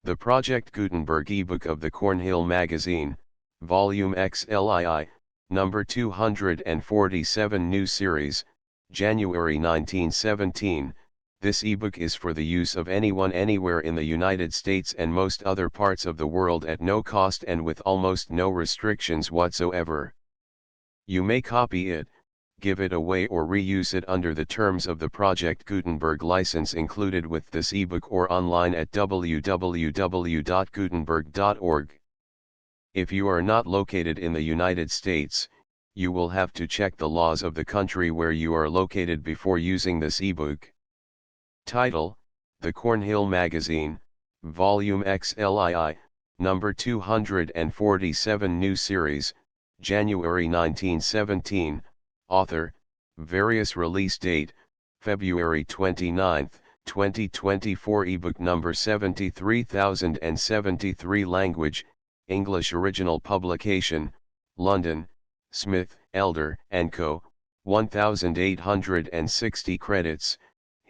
The Project Gutenberg ebook of the Cornhill magazine, Volume XLII, Number 247 New Series, January 1917. This ebook is for the use of anyone anywhere in the United States and most other parts of the world at no cost and with almost no restrictions whatsoever. You may copy it, give it away or reuse it under the terms of the Project Gutenberg license included with this ebook or online at www.gutenberg.org. If you are not located in the United States, you will have to check the laws of the country where you are located before using this ebook. Title: The Cornhill Magazine, Volume XLII, Number 247 New Series, January 1917. Author: various release date, February 29, 2024. Ebook number 73073. Language: English. Original publication: London, Smith, Elder & Co., 1860 credits,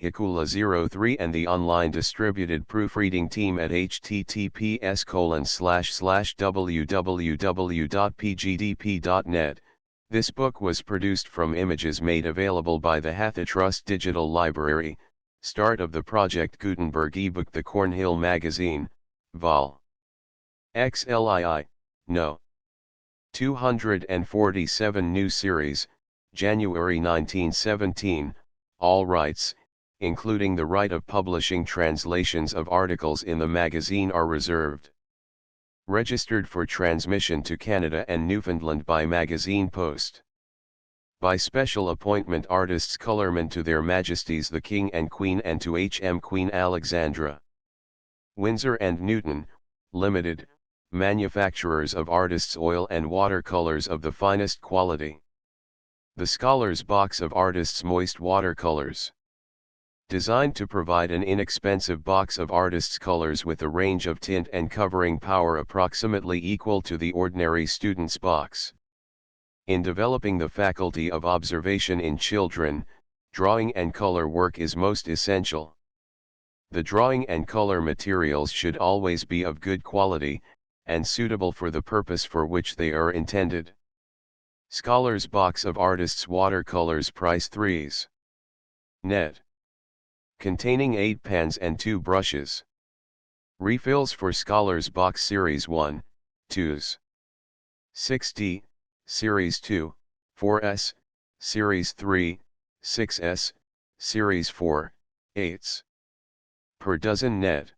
Hikula 03 and the online distributed proofreading team at https://www.pgdp.net. This book was produced from images made available by the Hathitrust Digital Library. Start of the Project Gutenberg ebook. The Cornhill Magazine, Vol. XLII, No. 247 New Series, January 1917. All rights, including the right of publishing translations of articles in the magazine, are reserved. Registered for transmission to Canada and Newfoundland by Magazine Post. By special appointment artists colormen to Their Majesties the King and Queen and to H.M. Queen Alexandra. Windsor and Newton, Limited, manufacturers of artists' oil and watercolors of the finest quality. The Scholar's Box of Artists' Moist Watercolors. Designed to provide an inexpensive box of artists' colors with a range of tint and covering power approximately equal to the ordinary student's box. In developing the faculty of observation in children, drawing and color work is most essential. The drawing and color materials should always be of good quality, and suitable for the purpose for which they are intended. Scholar's Box of Artists' Watercolors. Price 3s. Net. Containing 8 pens and 2 brushes. Refills for Scholar's Box Series 1, 2s. 6D, Series 2, 4s, Series 3, 6s, Series 4, 8s. Per dozen net.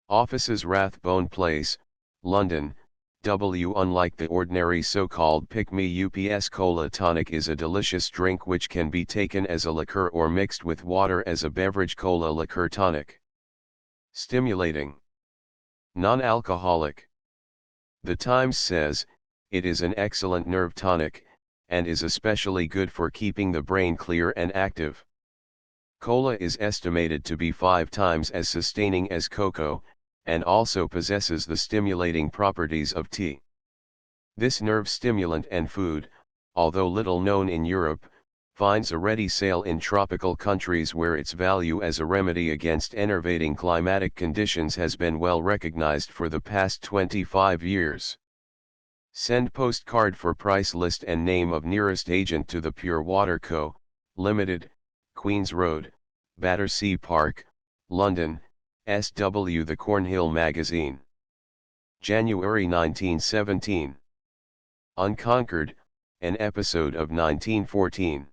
Offices: Rathbone Place, London, W. Unlike the ordinary so-called pick-me UPS, cola tonic is a delicious drink which can be taken as a liqueur or mixed with water as a beverage. Cola liqueur tonic. Stimulating. Non-alcoholic. The Times says, it is an excellent nerve tonic, and is especially good for keeping the brain clear and active. Cola is estimated to be 5 times as sustaining as cocoa, and also possesses the stimulating properties of tea. This nerve stimulant and food, although little known in Europe, finds a ready sale in tropical countries where its value as a remedy against enervating climatic conditions has been well recognized for the past 25 years. Send postcard for price list and name of nearest agent to the Pure Water Co., Limited, Queen's Road, Battersea Park, London, SW. The Cornhill Magazine. January 1917. Unconquered, an episode of 1914.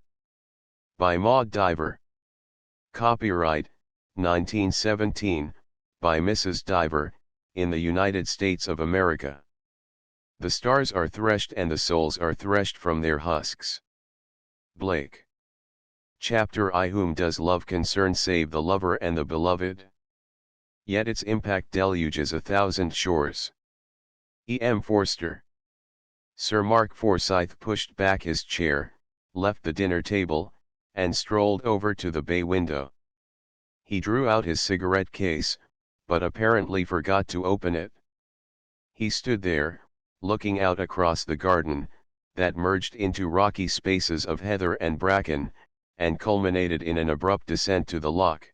By Maud Diver. Copyright, 1917, by Mrs. Diver, in the United States of America. The stars are threshed and the souls are threshed from their husks. Blake. Chapter I. Whom does love concern save the lover and the beloved? Yet its impact deluges 1,000 shores. E. M. Forster. Sir Mark Forsyth pushed back his chair, left the dinner table, and strolled over to the bay window. He drew out his cigarette case, but apparently forgot to open it. He stood there, looking out across the garden, that merged into rocky spaces of heather and bracken, and culminated in an abrupt descent to the loch.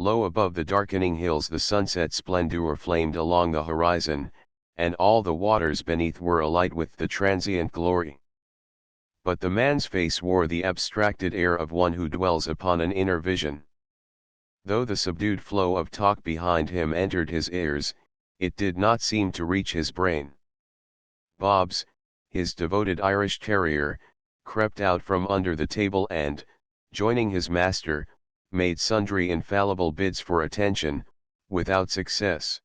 Low above the darkening hills the sunset splendor flamed along the horizon, and all the waters beneath were alight with the transient glory. But the man's face wore the abstracted air of one who dwells upon an inner vision. Though the subdued flow of talk behind him entered his ears, it did not seem to reach his brain. Bobbs, his devoted Irish terrier, crept out from under the table and, joining his master, made sundry infallible bids for attention, without success.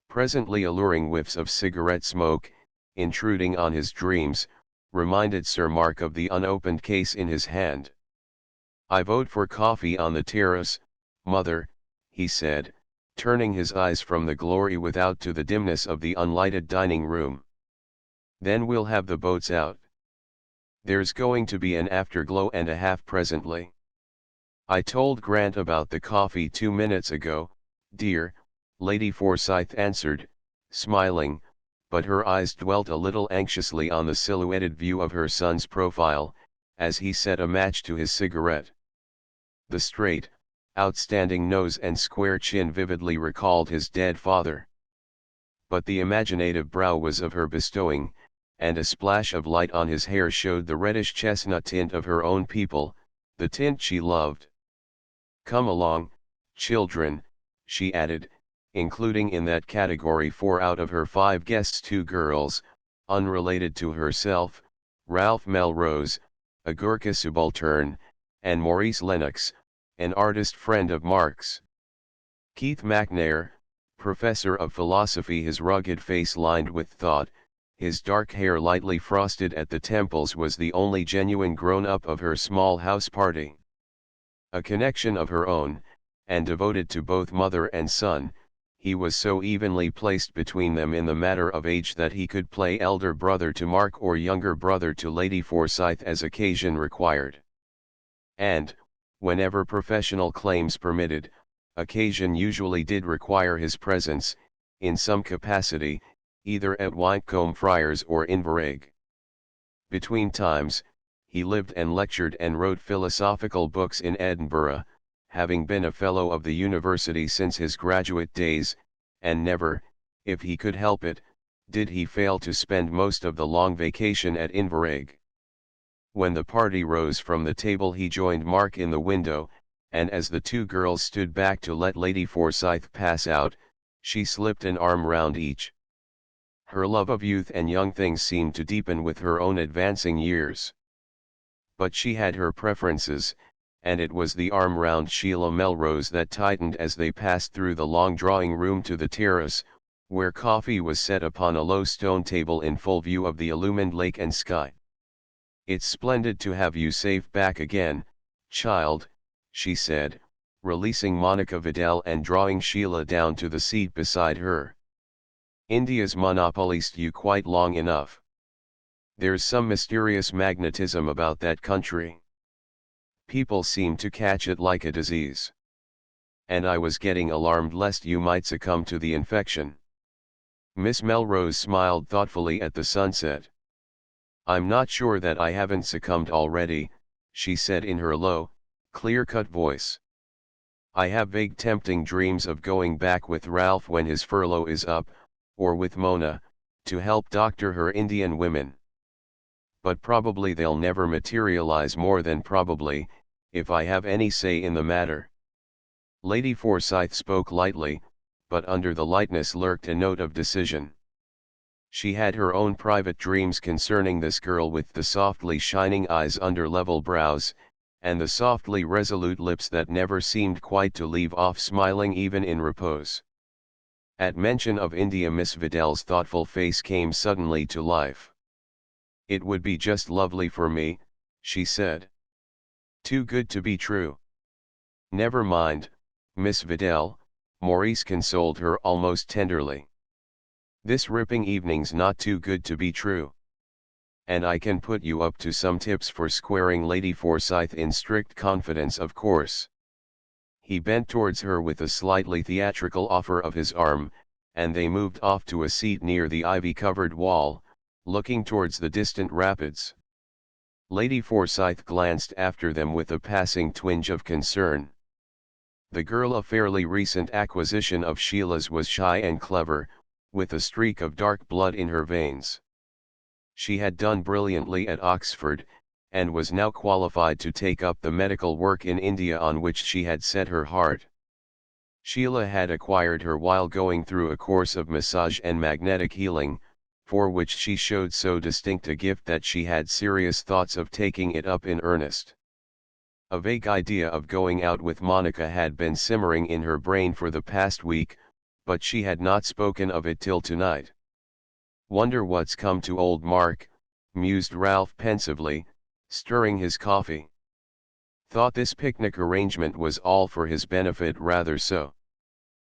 Presently alluring whiffs of cigarette smoke, intruding on his dreams, reminded Sir Mark of the unopened case in his hand. "I vote for coffee on the terrace, mother," he said, turning his eyes from the glory without to the dimness of the unlighted dining room. "Then we'll have the boats out. There's going to be an afterglow and a half presently. I told Grant about the coffee 2 minutes ago, dear," Lady Forsyth answered, smiling, but her eyes dwelt a little anxiously on the silhouetted view of her son's profile, as he set a match to his cigarette. The straight, outstanding nose and square chin vividly recalled his dead father. But the imaginative brow was of her bestowing, and a splash of light on his hair showed the reddish chestnut tint of her own people, the tint she loved. "Come along, children," she added, including in that category 4 out of her 5 guests 2 girls, unrelated to herself, Ralph Melrose, a Gurkha subaltern, and Maurice Lennox, an artist friend of Mark's. Keith McNair, professor of philosophy, his rugged face lined with thought, his dark hair lightly frosted at the temples, was the only genuine grown-up of her small house party. A connection of her own, and devoted to both mother and son, he was so evenly placed between them in the matter of age that he could play elder brother to Mark or younger brother to Lady Forsyth as occasion required. And, whenever professional claims permitted, occasion usually did require his presence, in some capacity, either at Whitecombe Friars or Inverrigg. Between times, he lived and lectured and wrote philosophical books in Edinburgh, having been a fellow of the university since his graduate days, and never, if he could help it, did he fail to spend most of the long vacation at Inverrigg. When the party rose from the table he joined Mark in the window, and as the 2 girls stood back to let Lady Forsyth pass out, she slipped an arm round each. Her love of youth and young things seemed to deepen with her own advancing years. But she had her preferences, and it was the arm round Sheila Melrose that tightened as they passed through the long drawing room to the terrace, where coffee was set upon a low stone table in full view of the illumined lake and sky. "It's splendid to have you safe back again, child," she said, releasing Monica Vidal and drawing Sheila down to the seat beside her. "India's monopolised you quite long enough. There's some mysterious magnetism about that country. People seem to catch it like a disease. And I was getting alarmed lest you might succumb to the infection." Miss Melrose smiled thoughtfully at the sunset. "I'm not sure that I haven't succumbed already," she said in her low, clear-cut voice. "I have vague tempting dreams of going back with Ralph when his furlough is up, or with Mona, to help doctor her Indian women. But probably they'll never materialize, more than probably, if I have any say in the matter." Lady Forsyth spoke lightly, but under the lightness lurked a note of decision. She had her own private dreams concerning this girl with the softly shining eyes under level brows, and the softly resolute lips that never seemed quite to leave off smiling even in repose. At mention of India Miss Vidal's thoughtful face came suddenly to life. "It would be just lovely for me," she said. "Too good to be true." "Never mind, Miss Vidal," Maurice consoled her almost tenderly. "This ripping evening's not too good to be true. And I can put you up to some tips for squaring Lady Forsyth in strict confidence, of course." He bent towards her with a slightly theatrical offer of his arm, and they moved off to a seat near the ivy-covered wall, looking towards the distant rapids. Lady Forsyth glanced after them with a passing twinge of concern. The girl, a fairly recent acquisition of Sheila's, was shy and clever, with a streak of dark blood in her veins. She had done brilliantly at Oxford, and was now qualified to take up the medical work in India on which she had set her heart. Sheila had acquired her while going through a course of massage and magnetic healing, for which she showed so distinct a gift that she had serious thoughts of taking it up in earnest. A vague idea of going out with Monica had been simmering in her brain for the past week, but she had not spoken of it till tonight. "Wonder what's come to old Mark," mused Ralph pensively, stirring his coffee. Thought this picnic arrangement was all for his benefit. Rather so.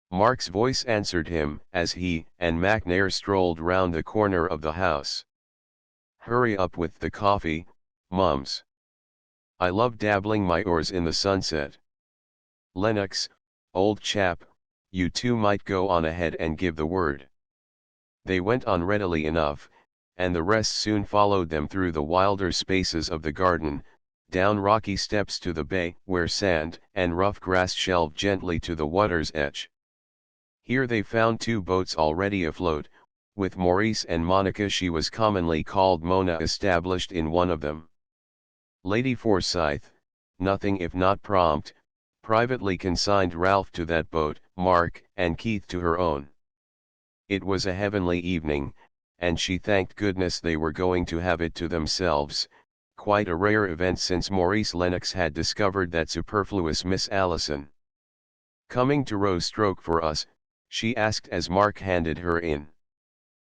Mark's voice answered him as he and McNair strolled round the corner of the house. "Hurry up with the coffee, Mums. I love dabbling my oars in the sunset. Lennox, old chap, you two might go on ahead and give the word." They went on readily enough, and the rest soon followed them through the wilder spaces of the garden, down rocky steps to the bay, where sand and rough grass shelved gently to the water's edge. Here they found two boats already afloat, with Maurice and Monica, she was commonly called Mona, established in one of them. Lady Forsyth, nothing if not prompt, privately consigned Ralph to that boat, Mark and Keith to her own. It was a heavenly evening, and she thanked goodness they were going to have it to themselves, quite a rare event since Maurice Lennox had discovered that superfluous Miss Allison. "Coming to row stroke for us?" she asked as Mark handed her in.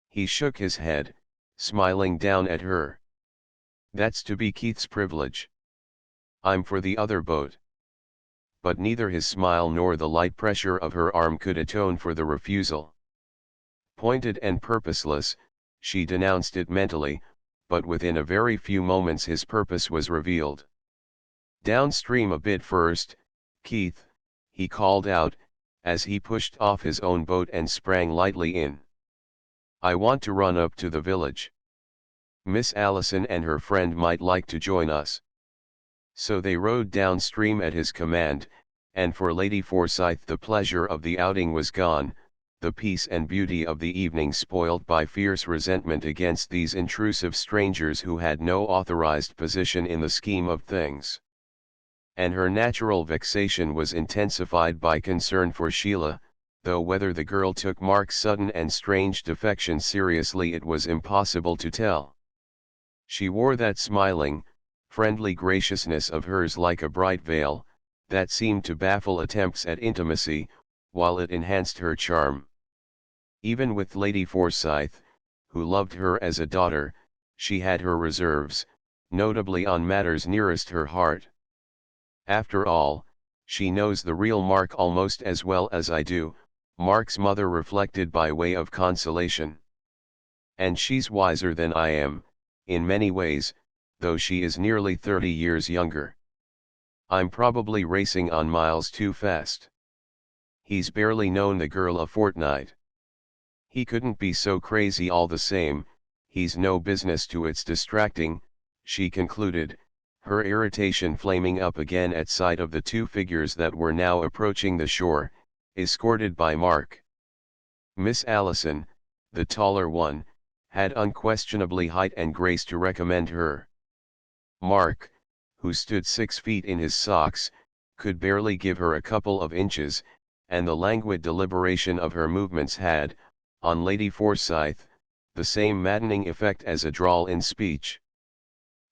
He shook his head, smiling down at her. "That's to be Keith's privilege. I'm for the other boat." But neither his smile nor the light pressure of her arm could atone for the refusal. Pointed and purposeless, she denounced it mentally, but within a very few moments his purpose was revealed. "Downstream a bit first, Keith," he called out, as he pushed off his own boat and sprang lightly in. "I want to run up to the village. Miss Allison and her friend might like to join us." So they rowed downstream at his command, and for Lady Forsyth the pleasure of the outing was gone, the peace and beauty of the evening spoiled by fierce resentment against these intrusive strangers who had no authorized position in the scheme of things. And her natural vexation was intensified by concern for Sheila, though whether the girl took Mark's sudden and strange defection seriously it was impossible to tell. She wore that smiling, friendly graciousness of hers like a bright veil, that seemed to baffle attempts at intimacy, while it enhanced her charm. Even with Lady Forsyth, who loved her as a daughter, she had her reserves, notably on matters nearest her heart. "After all, she knows the real Mark almost as well as I do," Mark's mother reflected by way of consolation. "And she's wiser than I am, in many ways, though she is nearly 30 years younger. I'm probably racing on miles too fast. He's barely known the girl a fortnight. He couldn't be so crazy all the same, he's no business to its distracting," she concluded, her irritation flaming up again at sight of the two figures that were now approaching the shore, escorted by Mark. Miss Allison, the taller one, had unquestionably height and grace to recommend her. Mark, who stood 6 feet in his socks, could barely give her a couple of inches, and the languid deliberation of her movements had, on Lady Forsyth, the same maddening effect as a drawl in speech.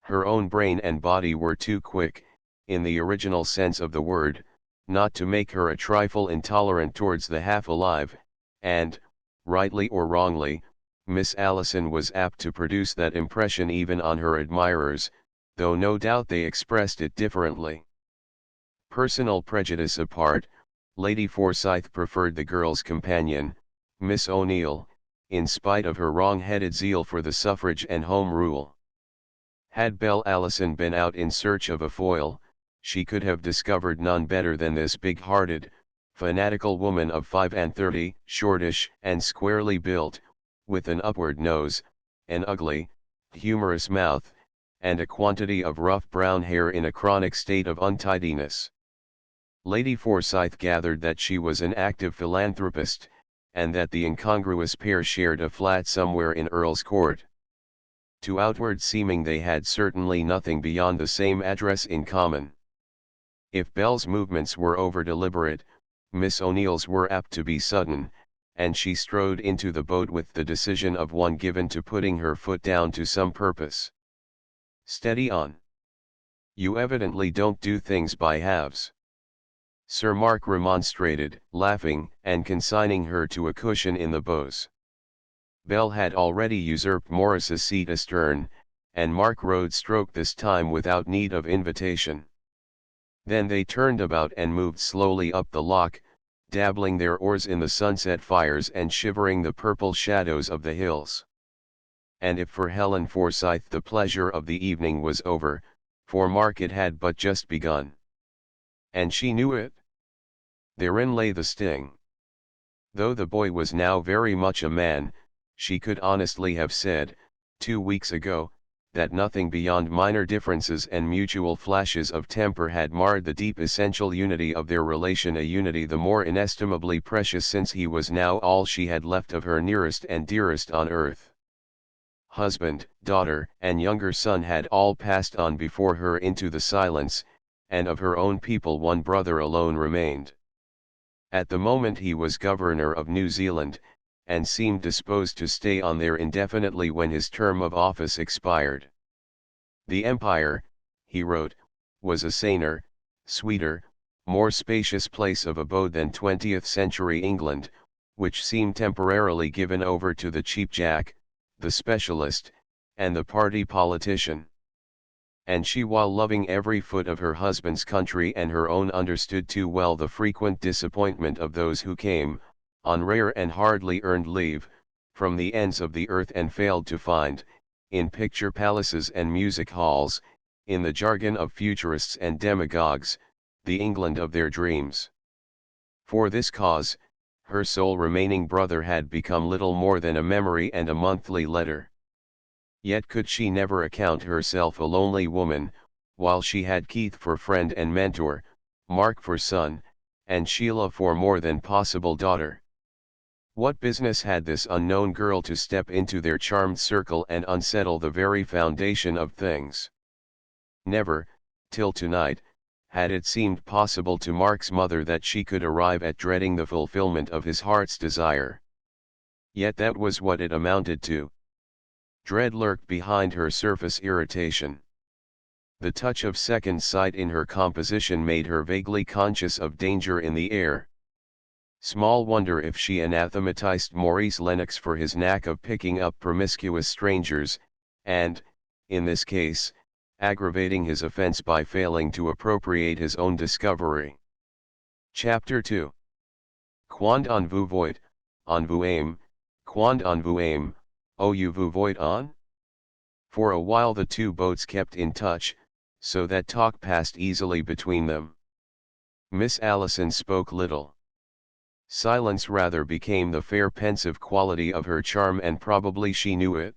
Her own brain and body were too quick, in the original sense of the word, not to make her a trifle intolerant towards the half-alive, and, rightly or wrongly, Miss Allison was apt to produce that impression even on her admirers, though no doubt they expressed it differently. Personal prejudice apart, Lady Forsyth preferred the girl's companion, Miss O'Neill, in spite of her wrong-headed zeal for the suffrage and Home Rule. Had Belle Allison been out in search of a foil, she could have discovered none better than this big-hearted, fanatical woman of 35, shortish and squarely built, with an upward nose, an ugly, humorous mouth, and a quantity of rough brown hair in a chronic state of untidiness. Lady Forsyth gathered that she was an active philanthropist, and that the incongruous pair shared a flat somewhere in Earl's Court. To outward seeming they had certainly nothing beyond the same address in common. If Belle's movements were over-deliberate, Miss O'Neill's were apt to be sudden, and she strode into the boat with the decision of one given to putting her foot down to some purpose. "Steady on. You evidently don't do things by halves," Sir Mark remonstrated, laughing, and consigning her to a cushion in the bows. Belle had already usurped Morris's seat astern, and Mark rowed stroke this time without need of invitation. Then they turned about and moved slowly up the loch, dabbling their oars in the sunset fires and shivering the purple shadows of the hills. And if for Helen Forsyth the pleasure of the evening was over, for Mark it had but just begun. And she knew it. Therein lay the sting. Though the boy was now very much a man, she could honestly have said, 2 weeks ago, that nothing beyond minor differences and mutual flashes of temper had marred the deep essential unity of their relation, a unity the more inestimably precious since he was now all she had left of her nearest and dearest on earth. Husband, daughter, and younger son had all passed on before her into the silence, and of her own people one brother alone remained. At the moment he was Governor of New Zealand, and seemed disposed to stay on there indefinitely when his term of office expired. The Empire, he wrote, was a saner, sweeter, more spacious place of abode than 20th-century England, which seemed temporarily given over to the cheap jack, the specialist, and the party politician. And she, while loving every foot of her husband's country and her own, understood too well the frequent disappointment of those who came, on rare and hardly earned leave, from the ends of the earth and failed to find, in picture palaces and music halls, in the jargon of futurists and demagogues, the England of their dreams. For this cause, her sole remaining brother had become little more than a memory and a monthly letter. Yet could she never account herself a lonely woman, while she had Keith for friend and mentor, Mark for son, and Sheila for more than possible daughter? What business had this unknown girl to step into their charmed circle and unsettle the very foundation of things? Never, till tonight, had it seemed possible to Mark's mother that she could arrive at dreading the fulfillment of his heart's desire. Yet that was what it amounted to. Dread lurked behind her surface irritation. The touch of second sight in her composition made her vaguely conscious of danger in the air. Small wonder if she anathematized Maurice Lennox for his knack of picking up promiscuous strangers, and, in this case, aggravating his offense by failing to appropriate his own discovery. Chapter 2. Quand on vous voit, on vous aime, quand on vous aime, oh you vous voit on? For a while the two boats kept in touch, so that talk passed easily between them. Miss Allison spoke little. Silence rather became the fair pensive quality of her charm, and probably she knew it.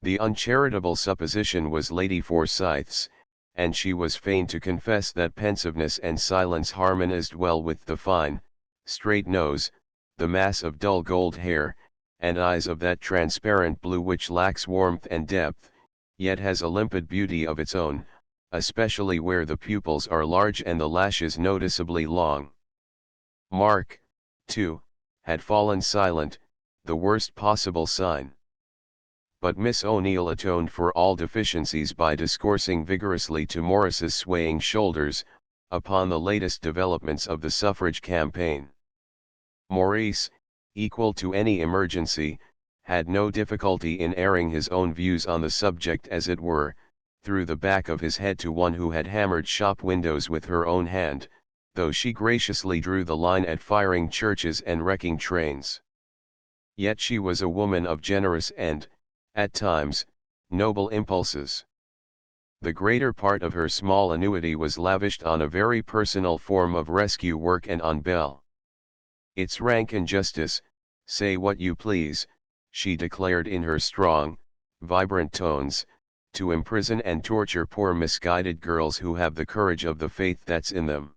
The uncharitable supposition was Lady Forsyth's, and she was fain to confess that pensiveness and silence harmonized well with the fine, straight nose, the mass of dull gold hair, and eyes of that transparent blue which lacks warmth and depth, yet has a limpid beauty of its own, especially where the pupils are large and the lashes noticeably long. Mark, too, had fallen silent, the worst possible sign. But Miss O'Neill atoned for all deficiencies by discoursing vigorously to Morris's swaying shoulders, upon the latest developments of the suffrage campaign. Maurice, equal to any emergency, had no difficulty in airing his own views on the subject, as it were, through the back of his head to one who had hammered shop windows with her own hand, though she graciously drew the line at firing churches and wrecking trains. Yet she was a woman of generous and, at times, noble impulses. The greater part of her small annuity was lavished on a very personal form of rescue work and on Belle. It's rank injustice, say what you please, she declared in her strong, vibrant tones, to imprison and torture poor misguided girls who have the courage of the faith that's in them.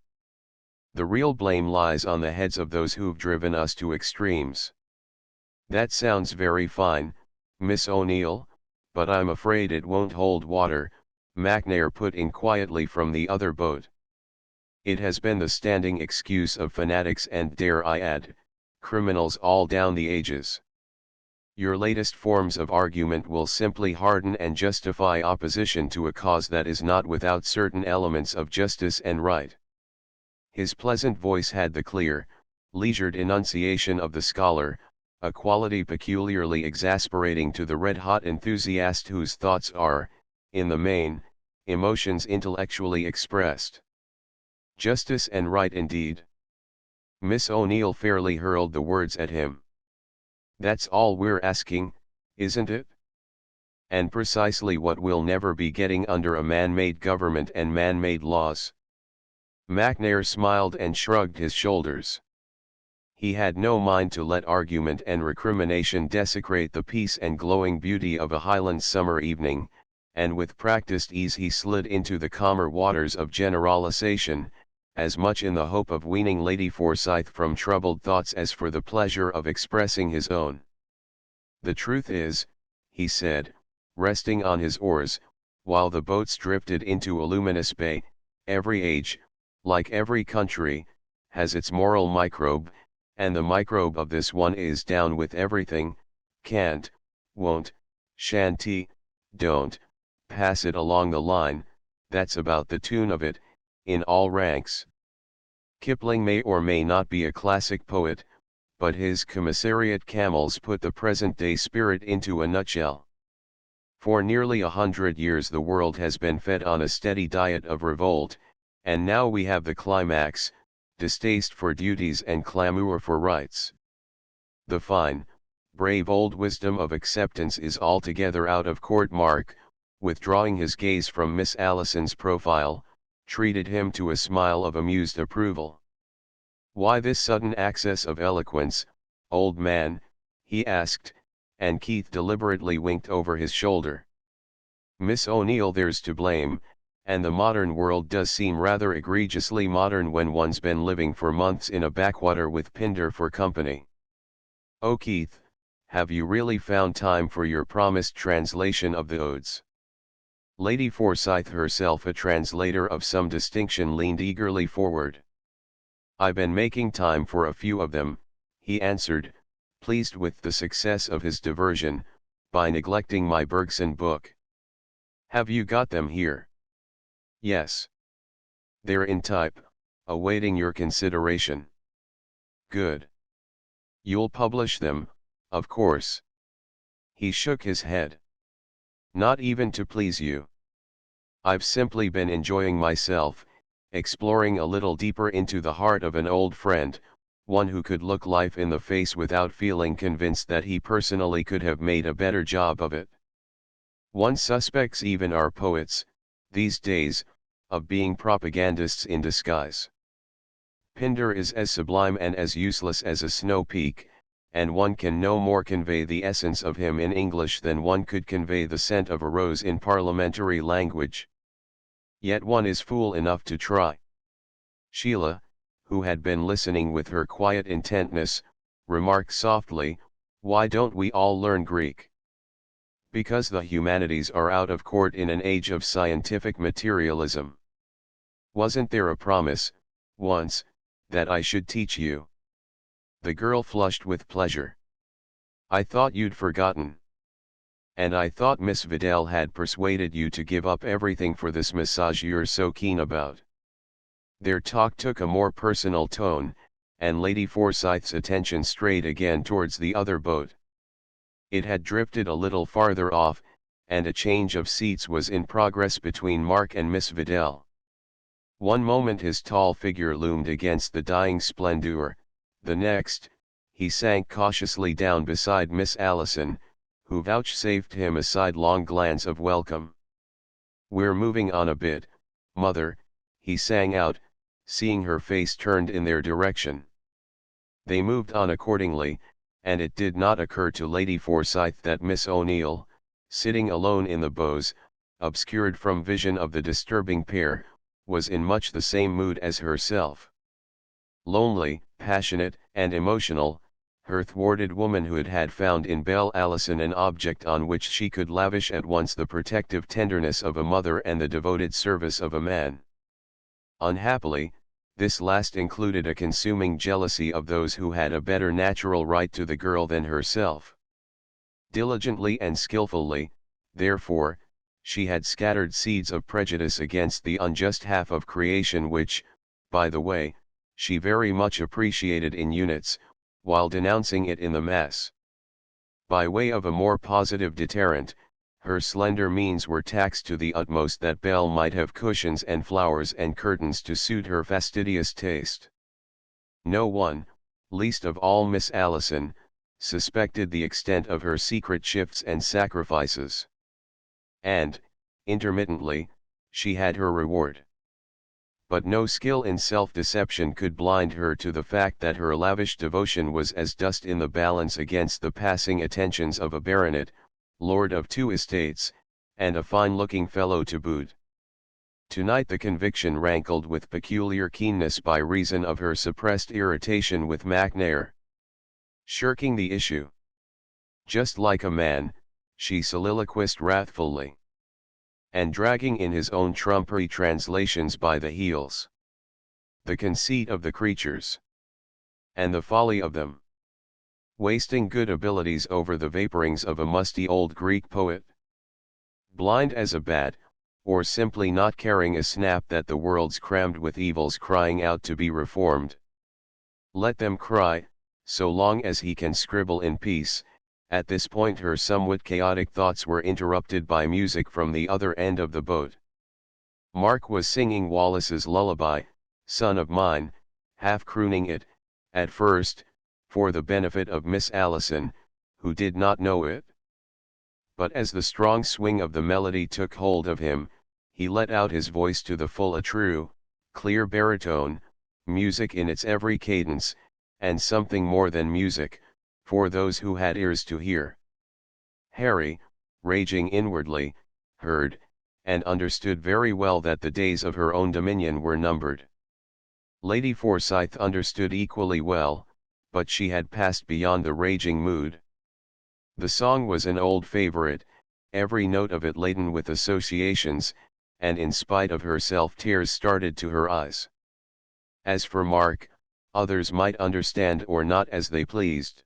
The real blame lies on the heads of those who've driven us to extremes. That sounds very fine, Miss O'Neill, but I'm afraid it won't hold water, McNair put in quietly from the other boat. It has been the standing excuse of fanatics and, dare I add, criminals all down the ages. Your latest forms of argument will simply harden and justify opposition to a cause that is not without certain elements of justice and right. His pleasant voice had the clear, leisured enunciation of the scholar, a quality peculiarly exasperating to the red-hot enthusiast whose thoughts are, in the main, emotions intellectually expressed. Justice and right indeed. Miss O'Neill fairly hurled the words at him. That's all we're asking, isn't it? And precisely what we'll never be getting under a man-made government and man-made laws. McNair smiled and shrugged his shoulders. He had no mind to let argument and recrimination desecrate the peace and glowing beauty of a Highland summer evening, and with practiced ease he slid into the calmer waters of generalization, as much in the hope of weaning Lady Forsyth from troubled thoughts as for the pleasure of expressing his own. The truth is, he said, resting on his oars, while the boats drifted into a luminous bay, every age, like every country, has its moral microbe, and the microbe of this one is down with everything, can't, won't, shan't, don't, pass it along the line, that's about the tune of it, in all ranks. Kipling may or may not be a classic poet, but his commissariat camels put the present-day spirit into a nutshell. For nearly 100 years the world has been fed on a steady diet of revolt, and now we have the climax, distaste for duties and clamour for rights. The fine, brave old wisdom of acceptance is altogether out of court. Mark, withdrawing his gaze from Miss Allison's profile, treated him to a smile of amused approval. Why this sudden access of eloquence, old man, he asked, and Keith deliberately winked over his shoulder. Miss O'Neill, there's to blame, and the modern world does seem rather egregiously modern when one's been living for months in a backwater with Pinder for company. Oh Keith, have you really found time for your promised translation of the Odes? Lady Forsyth, herself a translator of some distinction, leaned eagerly forward. I've been making time for a few of them, he answered, pleased with the success of his diversion, by neglecting my Bergson book. Have you got them here? Yes. They're in type, awaiting your consideration. Good. You'll publish them, of course. He shook his head. Not even to please you. I've simply been enjoying myself, exploring a little deeper into the heart of an old friend, one who could look life in the face without feeling convinced that he personally could have made a better job of it. One suspects even our poets, these days, of being propagandists in disguise. Pindar is as sublime and as useless as a snow peak, and one can no more convey the essence of him in English than one could convey the scent of a rose in parliamentary language. Yet one is fool enough to try. Sheila, who had been listening with her quiet intentness, remarked softly, why don't we all learn Greek? Because the humanities are out of court in an age of scientific materialism. Wasn't there a promise, once, that I should teach you? The girl flushed with pleasure. I thought you'd forgotten. And I thought Miss Vidal had persuaded you to give up everything for this massage you're so keen about. Their talk took a more personal tone, and Lady Forsyth's attention strayed again towards the other boat. It had drifted a little farther off, and a change of seats was in progress between Mark and Miss Vidal. One moment his tall figure loomed against the dying splendor, the next, he sank cautiously down beside Miss Allison, who vouchsafed him a sidelong glance of welcome. We're moving on a bit, mother, he sang out, seeing her face turned in their direction. They moved on accordingly, and it did not occur to Lady Forsyth that Miss O'Neill, sitting alone in the bows, obscured from vision of the disturbing pair, was in much the same mood as herself. Lonely, passionate, and emotional, her thwarted womanhood had found in Belle Allison an object on which she could lavish at once the protective tenderness of a mother and the devoted service of a man. Unhappily, this last included a consuming jealousy of those who had a better natural right to the girl than herself. Diligently and skillfully, therefore, she had scattered seeds of prejudice against the unjust half of creation which, by the way, she very much appreciated in units, while denouncing it in the mass. By way of a more positive deterrent, her slender means were taxed to the utmost that Belle might have cushions and flowers and curtains to suit her fastidious taste. No one, least of all Miss Allison, suspected the extent of her secret shifts and sacrifices. And, intermittently, she had her reward. But no skill in self-deception could blind her to the fact that her lavish devotion was as dust in the balance against the passing attentions of a baronet, lord of 2 estates, and a fine-looking fellow to boot. Tonight the conviction rankled with peculiar keenness by reason of her suppressed irritation with MacNair. Shirking the issue. Just like a man, she soliloquized wrathfully. And dragging in his own trumpery translations by the heels. The conceit of the creatures. And the folly of them. Wasting good abilities over the vaporings of a musty old Greek poet. Blind as a bat, or simply not caring a snap that the world's crammed with evils crying out to be reformed. Let them cry, so long as he can scribble in peace. At this point her somewhat chaotic thoughts were interrupted by music from the other end of the boat. Mark was singing Wallace's lullaby, Son of Mine, half crooning it, at first, for the benefit of Miss Allison, who did not know it. But as the strong swing of the melody took hold of him, he let out his voice to the full a true, clear baritone, music in its every cadence, and something more than music, for those who had ears to hear. Harry, raging inwardly, heard, and understood very well that the days of her own dominion were numbered. Lady Forsyth understood equally well, but she had passed beyond the raging mood. The song was an old favorite, every note of it laden with associations, and in spite of herself tears started to her eyes. As for Mark, others might understand or not as they pleased.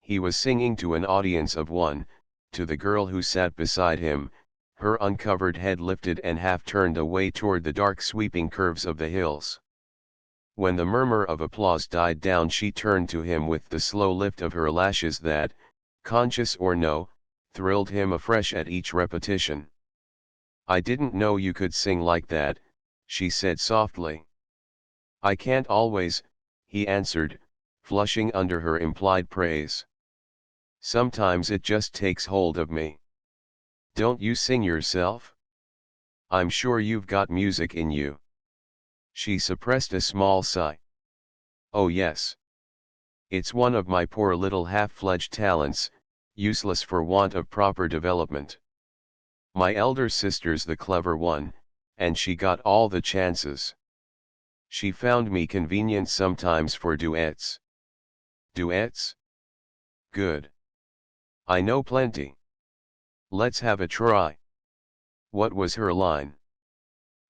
He was singing to an audience of one, to the girl who sat beside him, her uncovered head lifted and half turned away toward the dark sweeping curves of the hills. When the murmur of applause died down she turned to him with the slow lift of her lashes that, conscious or no, thrilled him afresh at each repetition. "I didn't know you could sing like that," she said softly. "I can't always," he answered, flushing under her implied praise. "Sometimes it just takes hold of me." "Don't you sing yourself? I'm sure you've got music in you." She suppressed a small sigh. "Oh yes. It's one of my poor little half-fledged talents, useless for want of proper development. My elder sister's the clever one, and she got all the chances. She found me convenient sometimes for duets." "Duets? Good. I know plenty. Let's have a try." "What was her line?"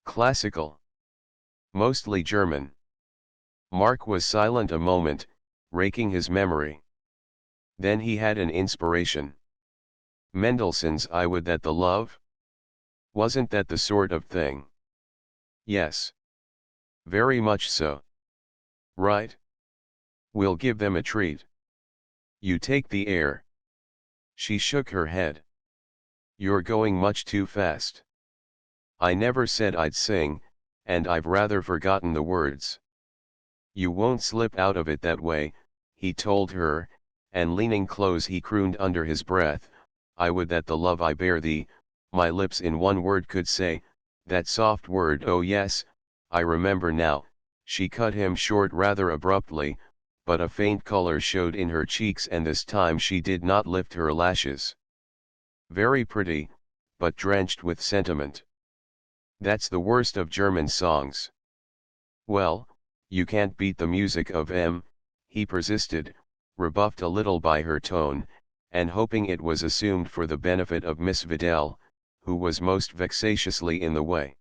"Classical. Mostly German." Mark was silent a moment, raking his memory. Then he had an inspiration. "Mendelssohn's I Would That the Love? Wasn't that the sort of thing?" "Yes. Very much so." "Right. We'll give them a treat. You take the air." She shook her head. "You're going much too fast. I never said I'd sing, and I've rather forgotten the words." "You won't slip out of it that way," he told her, and leaning close he crooned under his breath, "I would that the love I bear thee, my lips in one word could say, that soft word." "Oh yes, I remember now," she cut him short rather abruptly, but a faint color showed in her cheeks and this time she did not lift her lashes. "Very pretty, but drenched with sentiment. That's the worst of German songs." "Well, You can't beat the music of M, he persisted, rebuffed a little by her tone, and hoping it was assumed for the benefit of Miss Vidal, who was most vexatiously in the way.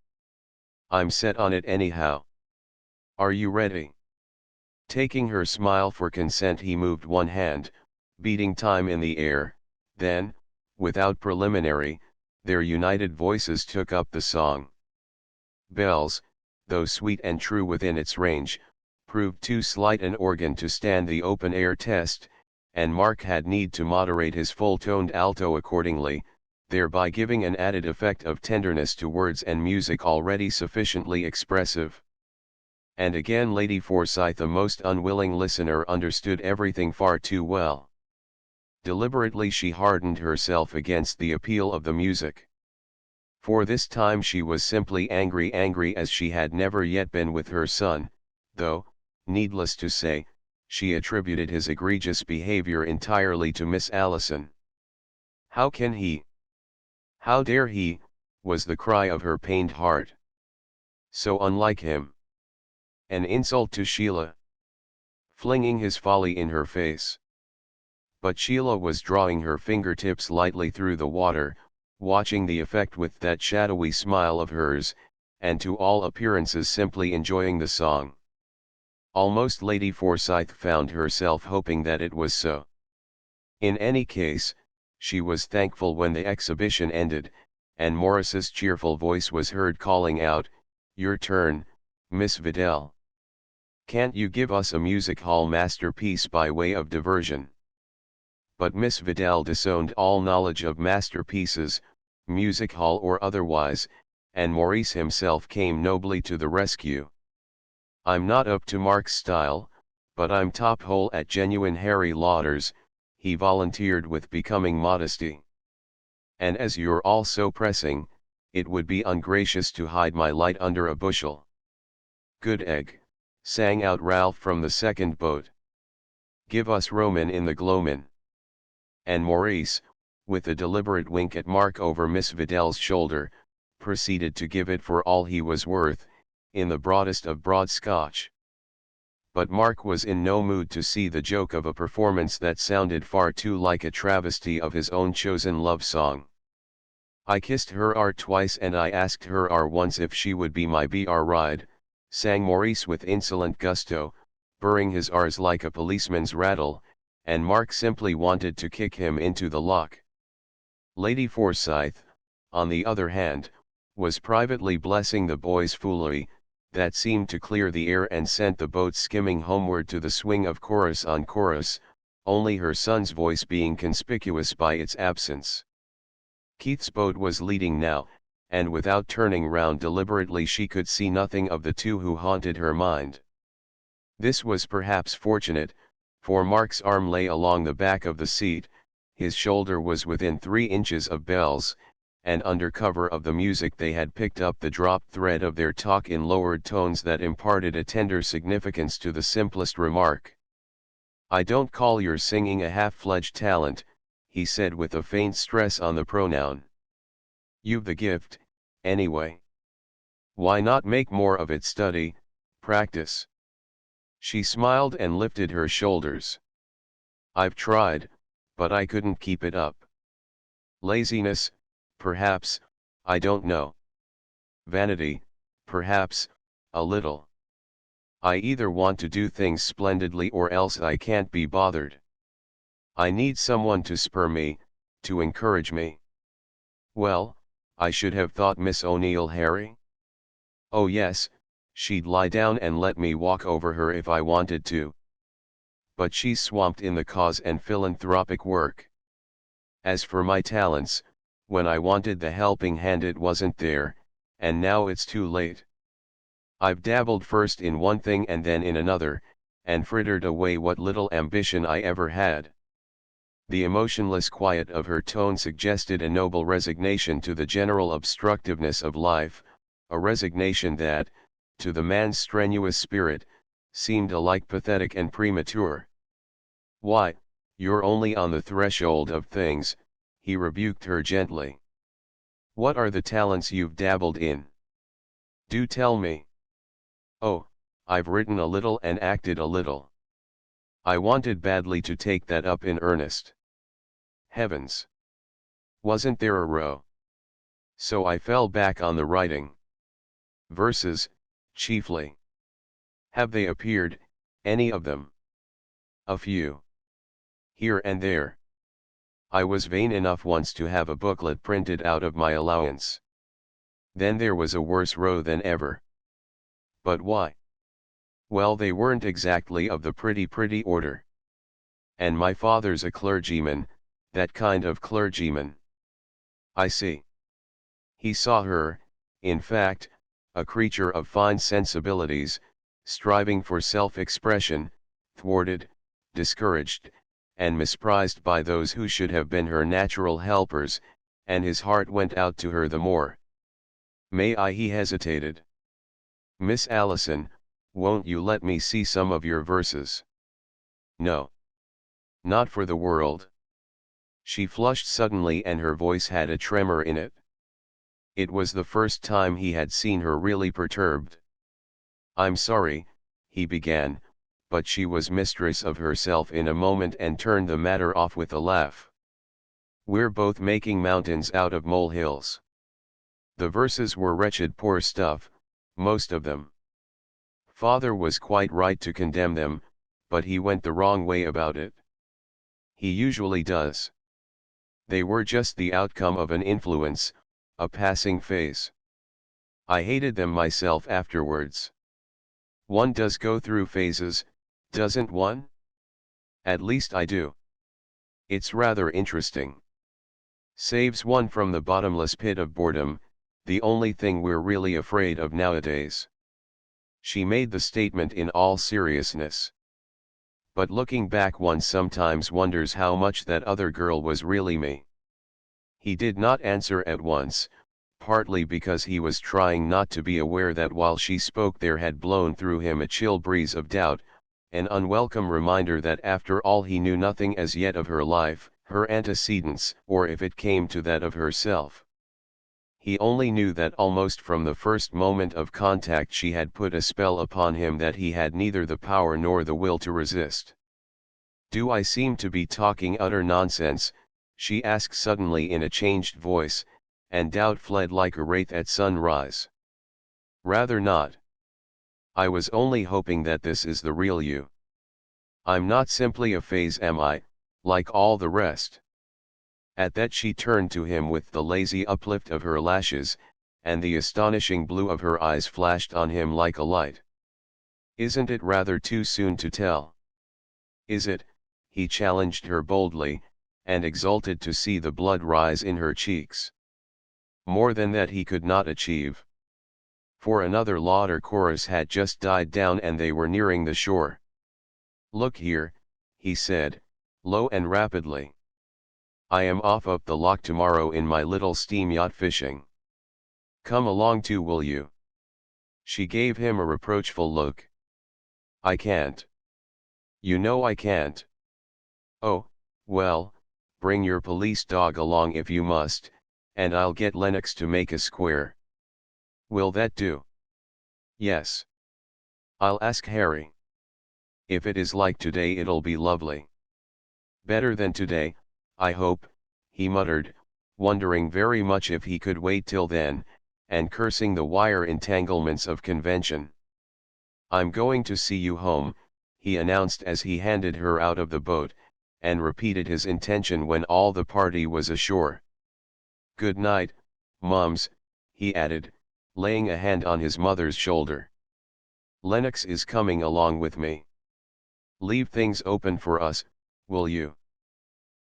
I'm set on it anyhow. Are you ready? Taking her smile for consent, he moved one hand, beating time in the air, then, without preliminary, their united voices took up the song. Bells, though sweet and true within its range, proved too slight an organ to stand the open-air test, and Mark had need to moderate his full-toned alto accordingly, thereby giving an added effect of tenderness to words and music already sufficiently expressive. And again Lady Forsyth, a most unwilling listener, understood everything far too well. Deliberately she hardened herself against the appeal of the music. For this time she was simply angry as she had never yet been with her son, though, needless to say, she attributed his egregious behavior entirely to Miss Allison. How can he? How dare he? Was the cry of her pained heart. So unlike him. An insult to Sheila. Flinging his folly in her face. But Sheila was drawing her fingertips lightly through the water, watching the effect with that shadowy smile of hers, and to all appearances simply enjoying the song. Almost Lady Forsyth found herself hoping that it was so. In any case, she was thankful when the exhibition ended, and Morris's cheerful voice was heard calling out, "Your turn, Miss Vidal. Can't you give us a music hall masterpiece by way of diversion?" But Miss Vidal disowned all knowledge of masterpieces, music hall or otherwise, and Maurice himself came nobly to the rescue. "I'm not up to Mark's style, but I'm top hole at genuine Harry Lauders," he volunteered with becoming modesty. "And as you're all so pressing, it would be ungracious to hide my light under a bushel." "Good egg," sang out Ralph from the second boat. "Give us Roman in the gloamin'." And Maurice, with a deliberate wink at Mark over Miss Vidal's shoulder, proceeded to give it for all he was worth, in the broadest of broad Scotch. But Mark was in no mood to see the joke of a performance that sounded far too like a travesty of his own chosen love song. "I kissed her twice and I asked her once if she would be my bride," sang Maurice with insolent gusto, burring his R's like a policeman's rattle, and Mark simply wanted to kick him into the lock. Lady Forsyth, on the other hand, was privately blessing the boy's foolery, that seemed to clear the air and sent the boat skimming homeward to the swing of chorus on chorus, only her son's voice being conspicuous by its absence. Keith's boat was leading now, and without turning round deliberately she could see nothing of the two who haunted her mind. This was perhaps fortunate, for Mark's arm lay along the back of the seat, his shoulder was within 3 inches of Belle's, and under cover of the music they had picked up the dropped thread of their talk in lowered tones that imparted a tender significance to the simplest remark. "I don't call your singing a half-fledged talent," he said with a faint stress on the pronoun. "You've the gift, anyway. Why not make more of it? Study, practice." She smiled and lifted her shoulders. "I've tried, but I couldn't keep it up. Laziness, perhaps, I don't know. Vanity, perhaps, a little. I either want to do things splendidly or else I can't be bothered. I need someone to spur me, to encourage me. Well, I should have thought Miss O'Neill Harry? Oh yes, she'd lie down and let me walk over her if I wanted to. But she's swamped in the cause and philanthropic work. As for my talents, when I wanted the helping hand it wasn't there, and now it's too late. I've dabbled first in one thing and then in another, and frittered away what little ambition I ever had." The emotionless quiet of her tone suggested a noble resignation to the general obstructiveness of life, a resignation that, to the man's strenuous spirit, seemed alike pathetic and premature. "Why, you're only on the threshold of things," he rebuked her gently. "What are the talents you've dabbled in? Do tell me." "Oh, I've written a little and acted a little. I wanted badly to take that up in earnest. Heavens! Wasn't there a row? So I fell back on the writing. Verses, chiefly. Have they appeared, any of them? A few. Here and there. I was vain enough once to have a booklet printed out of my allowance. Then there was a worse row than ever. But why? Well, they weren't exactly of the pretty order. And my father's a clergyman, that kind of clergyman. I see. He saw her, in fact, a creature of fine sensibilities, striving for self-expression, thwarted, discouraged, and misprized by those who should have been her natural helpers, and his heart went out to her the more. May I? He hesitated. Miss Allison, won't you let me see some of your verses? No. Not for the world. She flushed suddenly and her voice had a tremor in it. It was the first time he had seen her really perturbed. I'm sorry, he began, but she was mistress of herself in a moment and turned the matter off with a laugh. We're both making mountains out of molehills. The verses were wretched poor stuff, most of them. Father was quite right to condemn them, but he went the wrong way about it. He usually does. They were just the outcome of an influence, a passing phase. I hated them myself afterwards. One does go through phases, doesn't one? At least I do. It's rather interesting. Saves one from the bottomless pit of boredom, the only thing we're really afraid of nowadays. She made the statement in all seriousness. But looking back one sometimes wonders how much that other girl was really me. He did not answer at once, partly because he was trying not to be aware that while she spoke there had blown through him a chill breeze of doubt, an unwelcome reminder that after all he knew nothing as yet of her life, her antecedents, or if it came to that of herself. He only knew that almost from the first moment of contact she had put a spell upon him that he had neither the power nor the will to resist. Do I seem to be talking utter nonsense? She asked suddenly in a changed voice, and doubt fled like a wraith at sunrise. Rather not. I was only hoping that this is the real you. I'm not simply a phase, am I, like all the rest? At that she turned to him with the lazy uplift of her lashes, and the astonishing blue of her eyes flashed on him like a light. Isn't it rather too soon to tell? Is it? He challenged her boldly, and exulted to see the blood rise in her cheeks. More than that he could not achieve. For another lauder chorus had just died down and they were nearing the shore. Look here, he said, low and rapidly. I am off up the loch tomorrow in my little steam yacht fishing. Come along too, will you? She gave him a reproachful look. I can't. You know I can't. Oh, well, bring your police dog along if you must, and I'll get Lennox to make a square. Will that do? Yes. I'll ask Harry. If it is like today it'll be lovely. Better than today, I hope, he muttered, wondering very much if he could wait till then, and cursing the wire entanglements of convention. I'm going to see you home, he announced as he handed her out of the boat, and repeated his intention when all the party was ashore. Good night, Mums, he added, laying a hand on his mother's shoulder. Lennox is coming along with me. Leave things open for us, will you?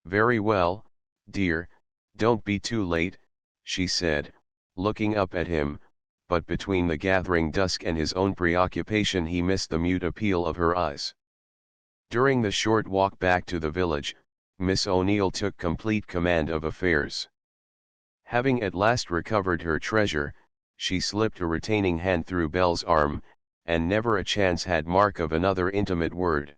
Very well, dear, don't be too late, she said, looking up at him, but between the gathering dusk and his own preoccupation he missed the mute appeal of her eyes. During the short walk back to the village, Miss O'Neill took complete command of affairs. Having at last recovered her treasure, she slipped a retaining hand through Belle's arm, and never a chance had Mark of another intimate word.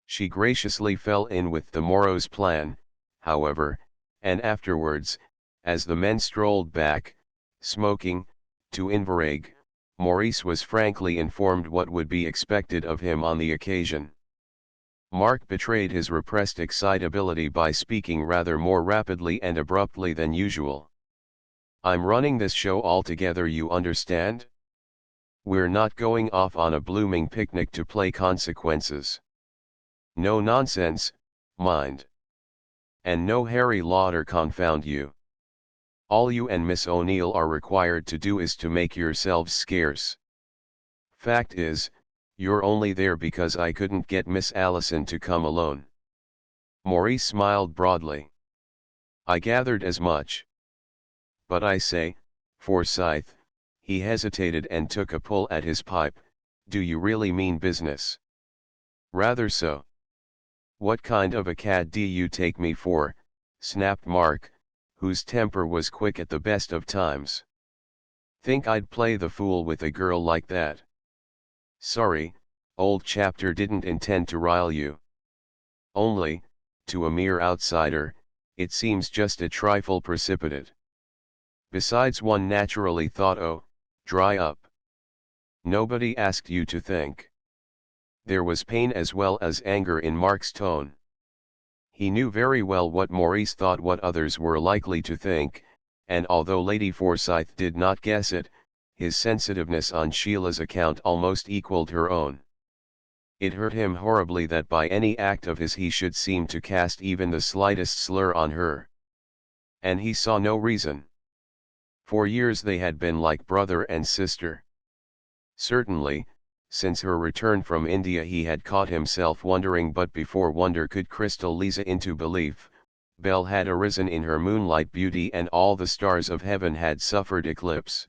She graciously fell in with the morrow's plan, however, and afterwards, as the men strolled back, smoking, to Inverrigg, Maurice was frankly informed what would be expected of him on the occasion. Mark betrayed his repressed excitability by speaking rather more rapidly and abruptly than usual. "I'm running this show altogether, you understand? We're not going off on a blooming picnic to play consequences. No nonsense, mind. And no Harry Lauder, confound you. All you and Miss O'Neill are required to do is to make yourselves scarce. Fact is, you're only there because I couldn't get Miss Allison to come alone." Maurice smiled broadly. "I gathered as much. But I say, Forsyth," he hesitated and took a pull at his pipe, "do you really mean business?" "Rather so." "What kind of a cad do you take me for?" snapped Mark, whose temper was quick at the best of times. "Think I'd play the fool with a girl like that?" "Sorry, old chapter, didn't intend to rile you. Only, to a mere outsider, it seems just a trifle precipitate. Besides, one naturally thought, oh, dry up. Nobody asked you to think." There was pain as well as anger in Mark's tone. He knew very well what Maurice thought, what others were likely to think, and although Lady Forsyth did not guess it, his sensitiveness on Sheila's account almost equalled her own. It hurt him horribly that by any act of his he should seem to cast even the slightest slur on her. And he saw no reason. For years they had been like brother and sister. Certainly, since her return from India he had caught himself wondering, but before wonder could crystal Lisa into belief, Belle had arisen in her moonlight beauty and all the stars of heaven had suffered eclipse.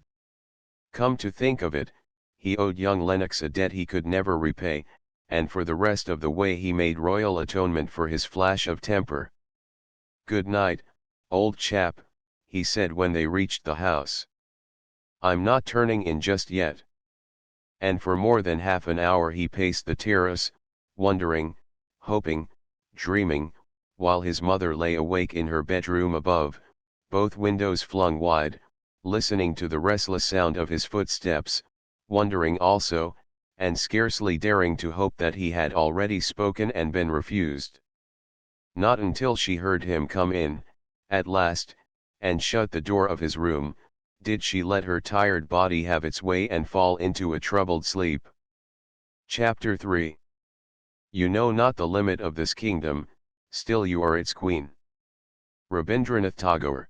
Come to think of it, he owed young Lennox a debt he could never repay, and for the rest of the way he made royal atonement for his flash of temper. "Good night, old chap," he said when they reached the house. "I'm not turning in just yet." And for more than half an hour he paced the terrace, wondering, hoping, dreaming, while his mother lay awake in her bedroom above, both windows flung wide, listening to the restless sound of his footsteps, wondering also, and scarcely daring to hope that he had already spoken and been refused. Not until she heard him come in, at last, and shut the door of his room, did she let her tired body have its way and fall into a troubled sleep. Chapter 3. You know not the limit of this kingdom, still you are its queen. Rabindranath Tagore.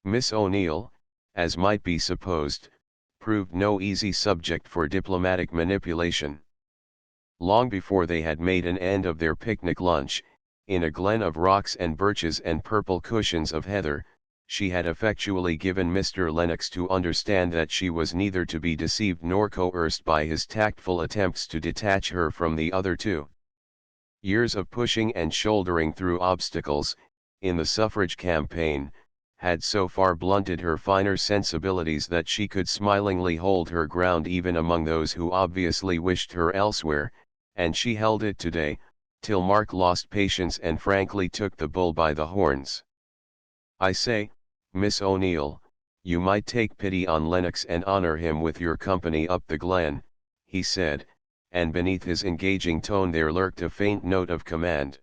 Miss O'Neill, as might be supposed, proved no easy subject for diplomatic manipulation. Long before they had made an end of their picnic lunch, in a glen of rocks and birches and purple cushions of heather, she had effectually given Mr. Lennox to understand that she was neither to be deceived nor coerced by his tactful attempts to detach her from the other two. Years of pushing and shouldering through obstacles, in the suffrage campaign, had so far blunted her finer sensibilities that she could smilingly hold her ground even among those who obviously wished her elsewhere, and she held it today, till Mark lost patience and frankly took the bull by the horns. "I say, Miss O'Neill, you might take pity on Lennox and honor him with your company up the glen," he said, and beneath his engaging tone there lurked a faint note of command.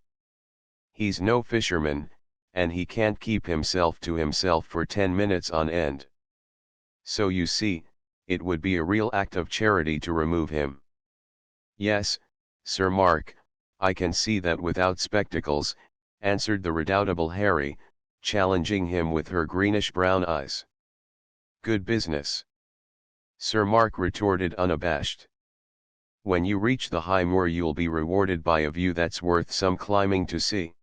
"He's no fisherman, and he can't keep himself to himself for 10 minutes on end. So you see, it would be a real act of charity to remove him." "Yes, Sir Mark, I can see that without spectacles," answered the redoubtable Harry, challenging him with her greenish-brown eyes. "Good business," Sir Mark retorted unabashed. "When you reach the high moor you'll be rewarded by a view that's worth some climbing to see.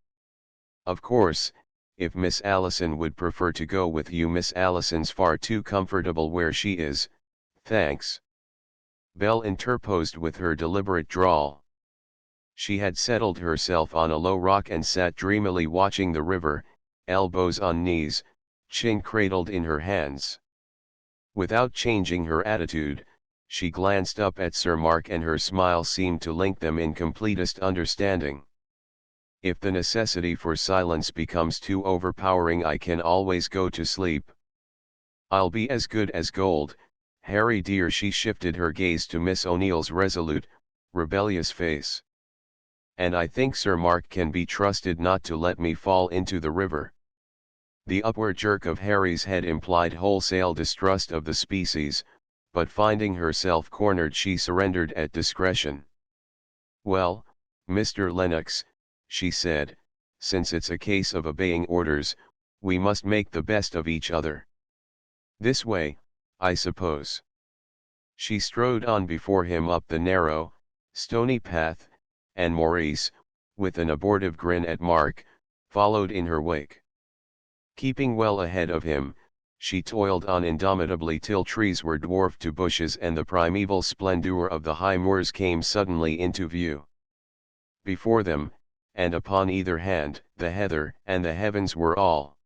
Of course, if Miss Allison would prefer to go with you, Miss Allison's far too comfortable where she is, thanks," Belle interposed with her deliberate drawl. She had settled herself on a low rock and sat dreamily watching the river, elbows on knees, chin cradled in her hands. Without changing her attitude, she glanced up at Sir Mark and her smile seemed to link them in completest understanding. "If the necessity for silence becomes too overpowering I can always go to sleep. I'll be as good as gold," Harry dear, she shifted her gaze to Miss O'Neill's resolute, rebellious face. And I think Sir Mark can be trusted not to let me fall into the river. The upward jerk of Harry's head implied wholesale distrust of the species, but finding herself cornered she surrendered at discretion. Well, Mr. Lennox, she said, since it's a case of obeying orders, we must make the best of each other. This way, I suppose. She strode on before him up the narrow, stony path, and Maurice, with an abortive grin at Mark, followed in her wake. Keeping well ahead of him, she toiled on indomitably till trees were dwarfed to bushes and the primeval splendor of the high moors came suddenly into view. Before them, and upon either hand, the heather and the heavens were all.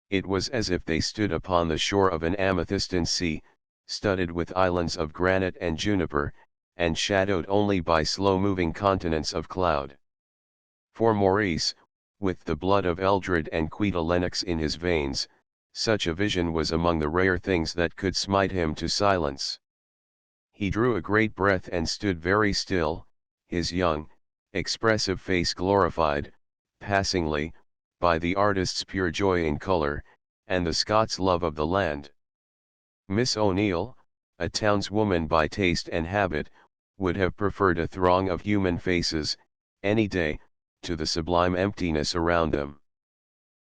It was as if they stood upon the shore of an amethystine sea, studded with islands of granite and juniper, and shadowed only by slow-moving continents of cloud. For Maurice, with the blood of Eldred and Quita Lennox in his veins, such a vision was among the rare things that could smite him to silence. He drew a great breath and stood very still, his young, expressive face glorified, passingly, by the artist's pure joy in color, and the Scots' love of the land. Miss O'Neill, a townswoman by taste and habit, would have preferred a throng of human faces, any day, to the sublime emptiness around them.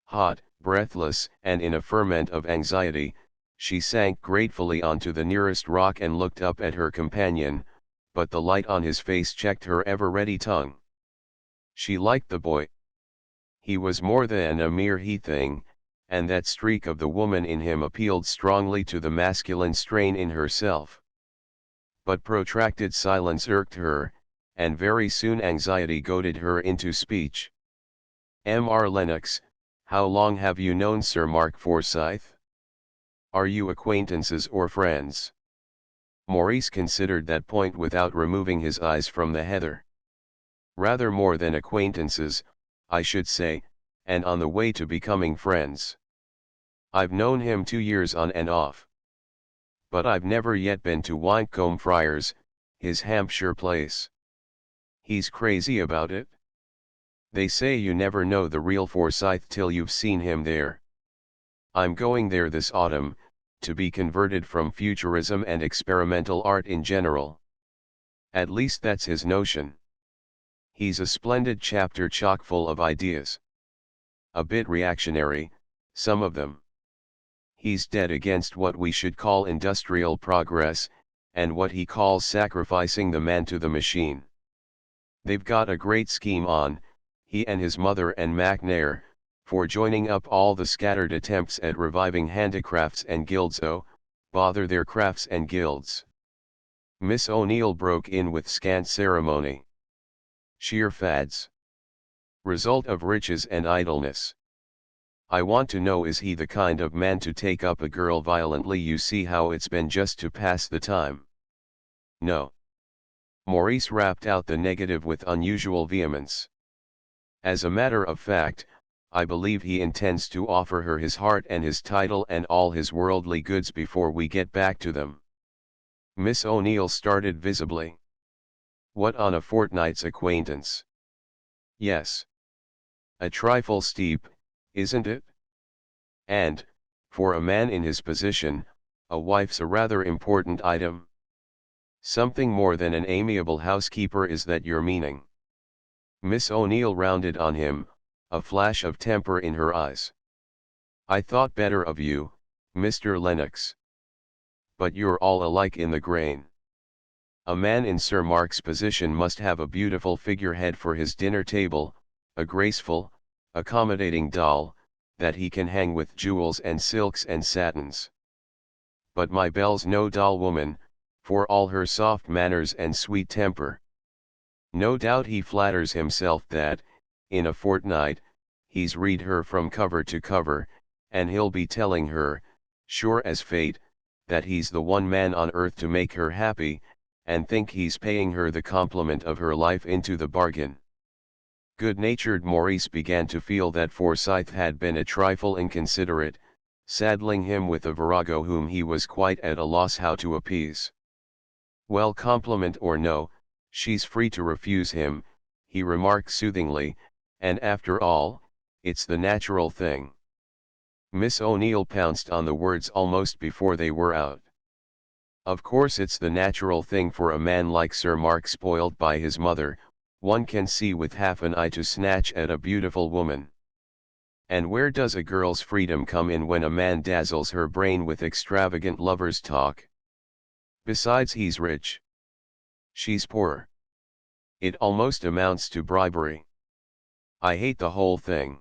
Hot, breathless, and in a ferment of anxiety, she sank gratefully onto the nearest rock and looked up at her companion, but the light on his face checked her ever-ready tongue. She liked the boy. He was more than a mere he-thing, and that streak of the woman in him appealed strongly to the masculine strain in herself. But protracted silence irked her, and very soon anxiety goaded her into speech. "Mr. Lennox, how long have you known Sir Mark Forsyth? Are you acquaintances or friends?" Maurice considered that point without removing his eyes from the heather. "Rather more than acquaintances, I should say, and on the way to becoming friends. I've known him 2 years on and off. But I've never yet been to Wyncombe Friars, his Hampshire place. He's crazy about it. They say you never know the real Forsyth till you've seen him there. I'm going there this autumn, to be converted from futurism and experimental art in general. At least that's his notion. He's a splendid chapter chock full of ideas. A bit reactionary, some of them. He's dead against what we should call industrial progress, and what he calls sacrificing the man to the machine. They've got a great scheme on, he and his mother and MacNair, for joining up all the scattered attempts at reviving handicrafts and guilds. Oh, bother their crafts and guilds!" Miss O'Neill broke in with scant ceremony. "Sheer fads. Result of riches and idleness. I want to know, is he the kind of man to take up a girl violently? You see how it's been just to pass the time." "No." Maurice rapped out the negative with unusual vehemence. "As a matter of fact, I believe he intends to offer her his heart and his title and all his worldly goods before we get back to them." Miss O'Neill started visibly. "What, on a fortnight's acquaintance?" "Yes. A trifle steep, isn't it? And, for a man in his position, a wife's a rather important item. Something more than an amiable housekeeper, is that your meaning?" Miss O'Neill rounded on him, a flash of temper in her eyes. "I thought better of you, Mr. Lennox. But you're all alike in the grain. A man in Sir Mark's position must have a beautiful figurehead for his dinner table, a graceful, accommodating doll, that he can hang with jewels and silks and satins. But my Belle's no doll woman, for all her soft manners and sweet temper. No doubt he flatters himself that, in a fortnight, he's read her from cover to cover, and he'll be telling her, sure as fate, that he's the one man on earth to make her happy, and think he's paying her the compliment of her life into the bargain." Good-natured Maurice began to feel that Forsyth had been a trifle inconsiderate, saddling him with a virago whom he was quite at a loss how to appease. Well, compliment or no, she's free to refuse him, he remarked soothingly, and after all, it's the natural thing. Miss O'Neill pounced on the words almost before they were out. Of course it's the natural thing for a man like Sir Mark, spoiled by his mother, one can see with half an eye, to snatch at a beautiful woman. And where does a girl's freedom come in when a man dazzles her brain with extravagant lover's talk? Besides, he's rich. She's poor. It almost amounts to bribery. I hate the whole thing.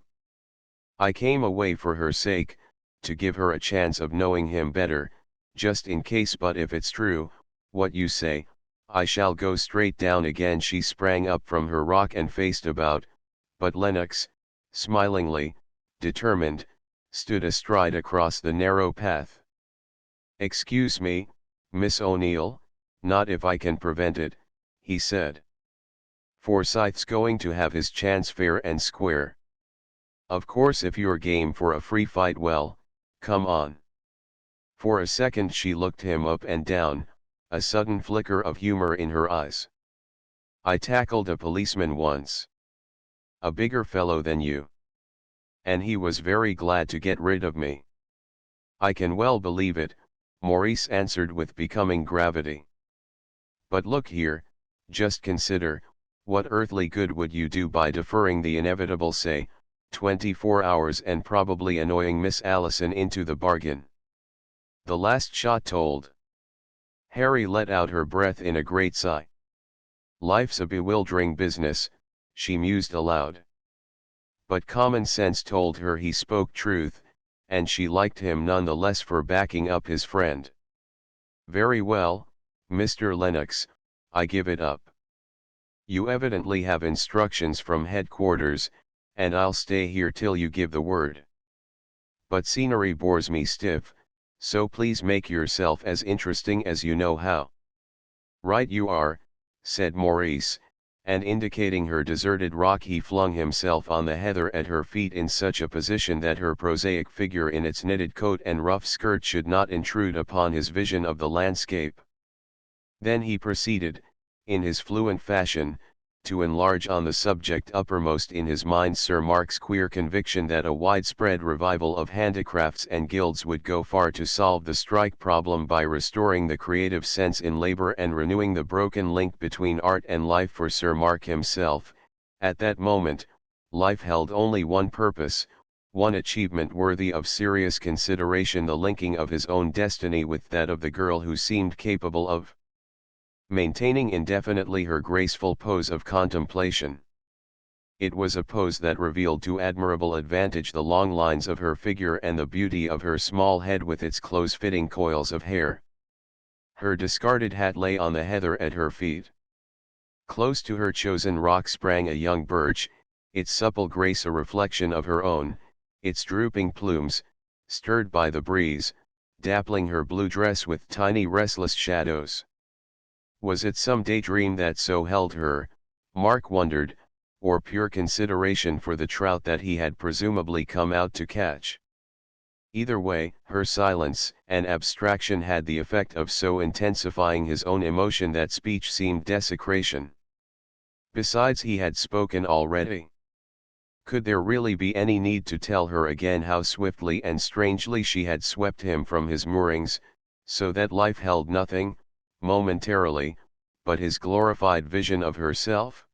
I came away for her sake, to give her a chance of knowing him better, just in case, but if it's true, what you say, I shall go straight down again. She sprang up from her rock and faced about, but Lennox, smilingly, determined, stood astride across the narrow path. Excuse me, Miss O'Neill, not if I can prevent it, he said. Forsyth's going to have his chance fair and square. Of course if you're game for a free fight, well, come on. For a second she looked him up and down, a sudden flicker of humor in her eyes. I tackled a policeman once. A bigger fellow than you. And he was very glad to get rid of me. I can well believe it, Maurice answered with becoming gravity. But look here, just consider, what earthly good would you do by deferring the inevitable, say, 24 hours, and probably annoying Miss Allison into the bargain? The last shot told. Harry let out her breath in a great sigh. Life's a bewildering business, she mused aloud. But common sense told her he spoke truth, and she liked him none the less for backing up his friend. Very well, Mr. Lennox, I give it up. You evidently have instructions from headquarters, and I'll stay here till you give the word. But scenery bores me stiff, so please make yourself as interesting as you know how. Right you are, said Maurice, and indicating her deserted rock, he flung himself on the heather at her feet in such a position that her prosaic figure in its knitted coat and rough skirt should not intrude upon his vision of the landscape. Then he proceeded, in his fluent fashion, to enlarge on the subject uppermost in his mind, Sir Mark's queer conviction that a widespread revival of handicrafts and guilds would go far to solve the strike problem by restoring the creative sense in labor and renewing the broken link between art and life. For Sir Mark himself, at that moment, life held only one purpose, one achievement worthy of serious consideration: the linking of his own destiny with that of the girl who seemed capable of maintaining indefinitely her graceful pose of contemplation. It was a pose that revealed to admirable advantage the long lines of her figure and the beauty of her small head with its close-fitting coils of hair. Her discarded hat lay on the heather at her feet. Close to her chosen rock sprang a young birch, its supple grace a reflection of her own, its drooping plumes, stirred by the breeze, dappling her blue dress with tiny restless shadows. Was it some daydream that so held her, Mark wondered, or pure consideration for the trout that he had presumably come out to catch? Either way, her silence and abstraction had the effect of so intensifying his own emotion that speech seemed desecration. Besides, he had spoken already. Could there really be any need to tell her again how swiftly and strangely she had swept him from his moorings, so that life held nothing, momentarily, but his glorified vision of herself?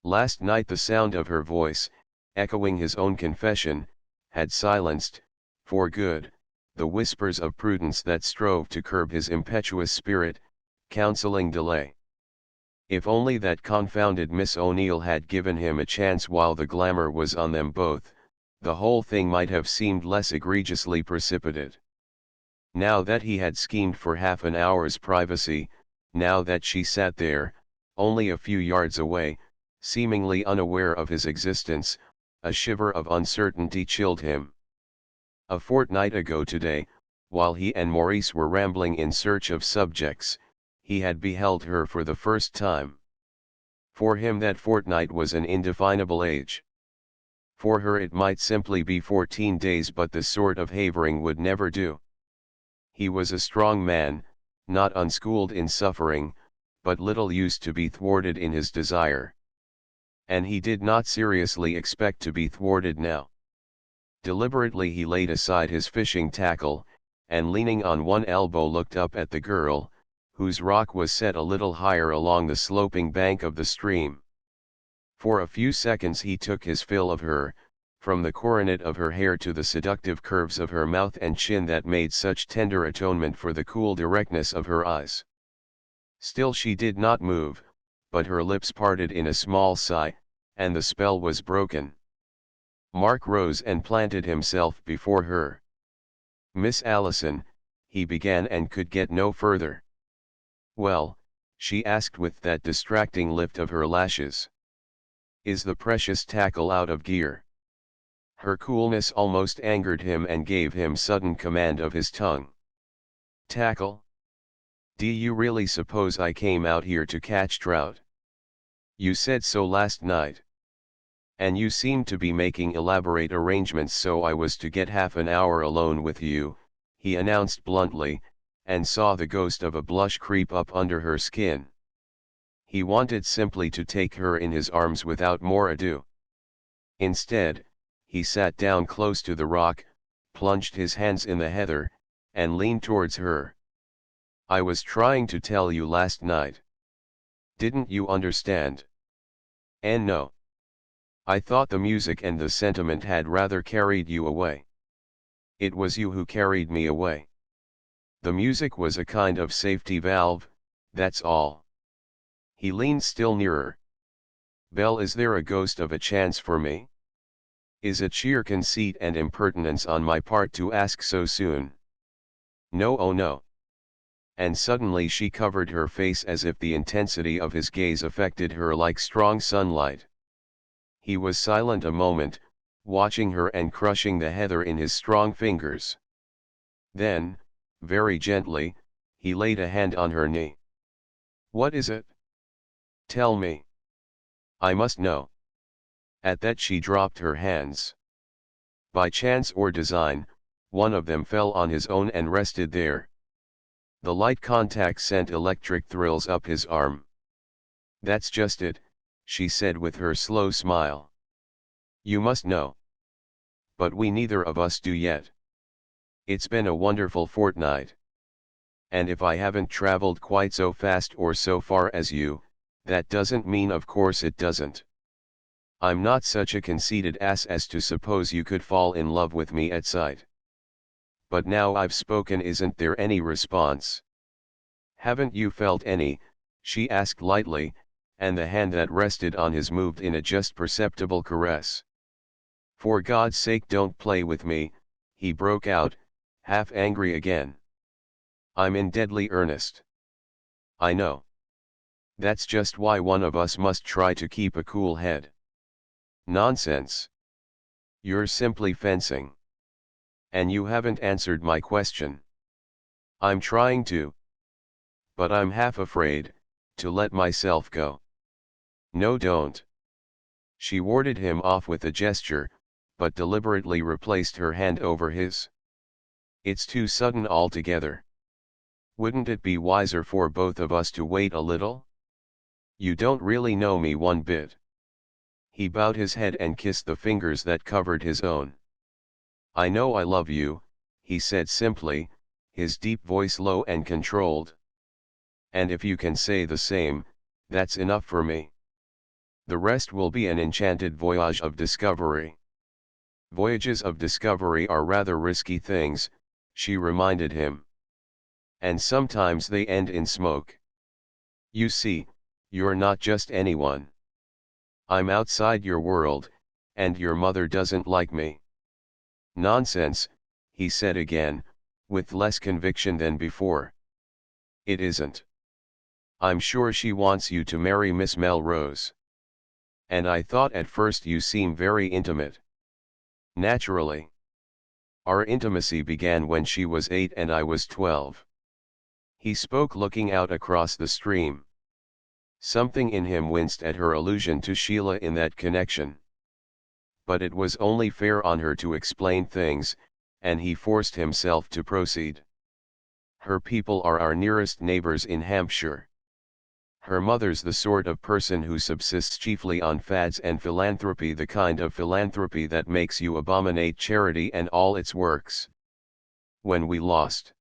Last night the sound of her voice, echoing his own confession, had silenced, for good, the whispers of prudence that strove to curb his impetuous spirit, counseling delay. If only that confounded Miss O'Neill had given him a chance while the glamour was on them both, the whole thing might have seemed less egregiously precipitate. Now that he had schemed for half an hour's privacy, now that she sat there, only a few yards away, seemingly unaware of his existence, a shiver of uncertainty chilled him. A fortnight ago today, while he and Maurice were rambling in search of subjects, he had beheld her for the first time. For him that fortnight was an indefinable age. For her it might simply be 14 days, but this sort of havering would never do. He was a strong man, not unschooled in suffering, but little used to be thwarted in his desire. And he did not seriously expect to be thwarted now. Deliberately he laid aside his fishing tackle, and leaning on one elbow looked up at the girl, whose rock was set a little higher along the sloping bank of the stream. For a few seconds he took his fill of her, from the coronet of her hair to the seductive curves of her mouth and chin that made such tender atonement for the cool directness of her eyes. Still she did not move, but her lips parted in a small sigh, and the spell was broken. Mark rose and planted himself before her. "Miss Allison," he began and could get no further. "Well," she asked with that distracting lift of her lashes. "Is the precious tackle out of gear?" Her coolness almost angered him and gave him sudden command of his tongue. "Tackle? Do you really suppose I came out here to catch trout? You said so last night. And you seemed to be making elaborate arrangements, so I was to get half an hour alone with you," he announced bluntly, and saw the ghost of a blush creep up under her skin. He wanted simply to take her in his arms without more ado. Instead, he sat down close to the rock, plunged his hands in the heather, and leaned towards her. "I was trying to tell you last night. Didn't you understand? And no. I thought the music and the sentiment had rather carried you away. It was you who carried me away. The music was a kind of safety valve, that's all." He leaned still nearer. "Belle, is there a ghost of a chance for me? Is it sheer conceit and impertinence on my part to ask so soon?" "No, oh no." And suddenly she covered her face as if the intensity of his gaze affected her like strong sunlight. He was silent a moment, watching her and crushing the heather in his strong fingers. Then, very gently, he laid a hand on her knee. "What is it? Tell me. I must know." At that she dropped her hands. By chance or design, one of them fell on his own and rested there. The light contact sent electric thrills up his arm. "That's just it," she said with her slow smile. "You must know. But we neither of us do yet. It's been a wonderful fortnight. And if I haven't traveled quite so fast or so far as you, that doesn't mean, of course it doesn't. I'm not such a conceited ass as to suppose you could fall in love with me at sight. But now I've spoken, isn't there any response?" "Haven't you felt any?" she asked lightly, and the hand that rested on his moved in a just perceptible caress. "For God's sake don't play with me," he broke out, half angry again. "I'm in deadly earnest. I know. That's just why one of us must try to keep a cool head." "Nonsense. You're simply fencing. And you haven't answered my question." "I'm trying to. But I'm half afraid to let myself go." "No, don't." She warded him off with a gesture, but deliberately replaced her hand over his. "It's too sudden altogether. Wouldn't it be wiser for both of us to wait a little? You don't really know me one bit." He bowed his head and kissed the fingers that covered his own. "I know I love you," he said simply, his deep voice low and controlled. "And if you can say the same, that's enough for me. The rest will be an enchanted voyage of discovery." "Voyages of discovery are rather risky things," she reminded him. "And sometimes they end in smoke. You see, you're not just anyone. I'm outside your world, and your mother doesn't like me." "Nonsense," he said again, with less conviction than before. "It isn't. I'm sure she wants you to marry Miss Melrose. And I thought at first you seemed very intimate." "Naturally. Our intimacy began when she was 8 and I was 12. He spoke looking out across the stream. Something in him winced at her allusion to Sheila in that connection. but it was only fair on her to explain things, and he forced himself to proceed. Her people are our nearest neighbors in Hampshire. Her mother's the sort of person who subsists chiefly on fads and philanthropy, the kind of philanthropy that makes you abominate charity and all its works. When we lost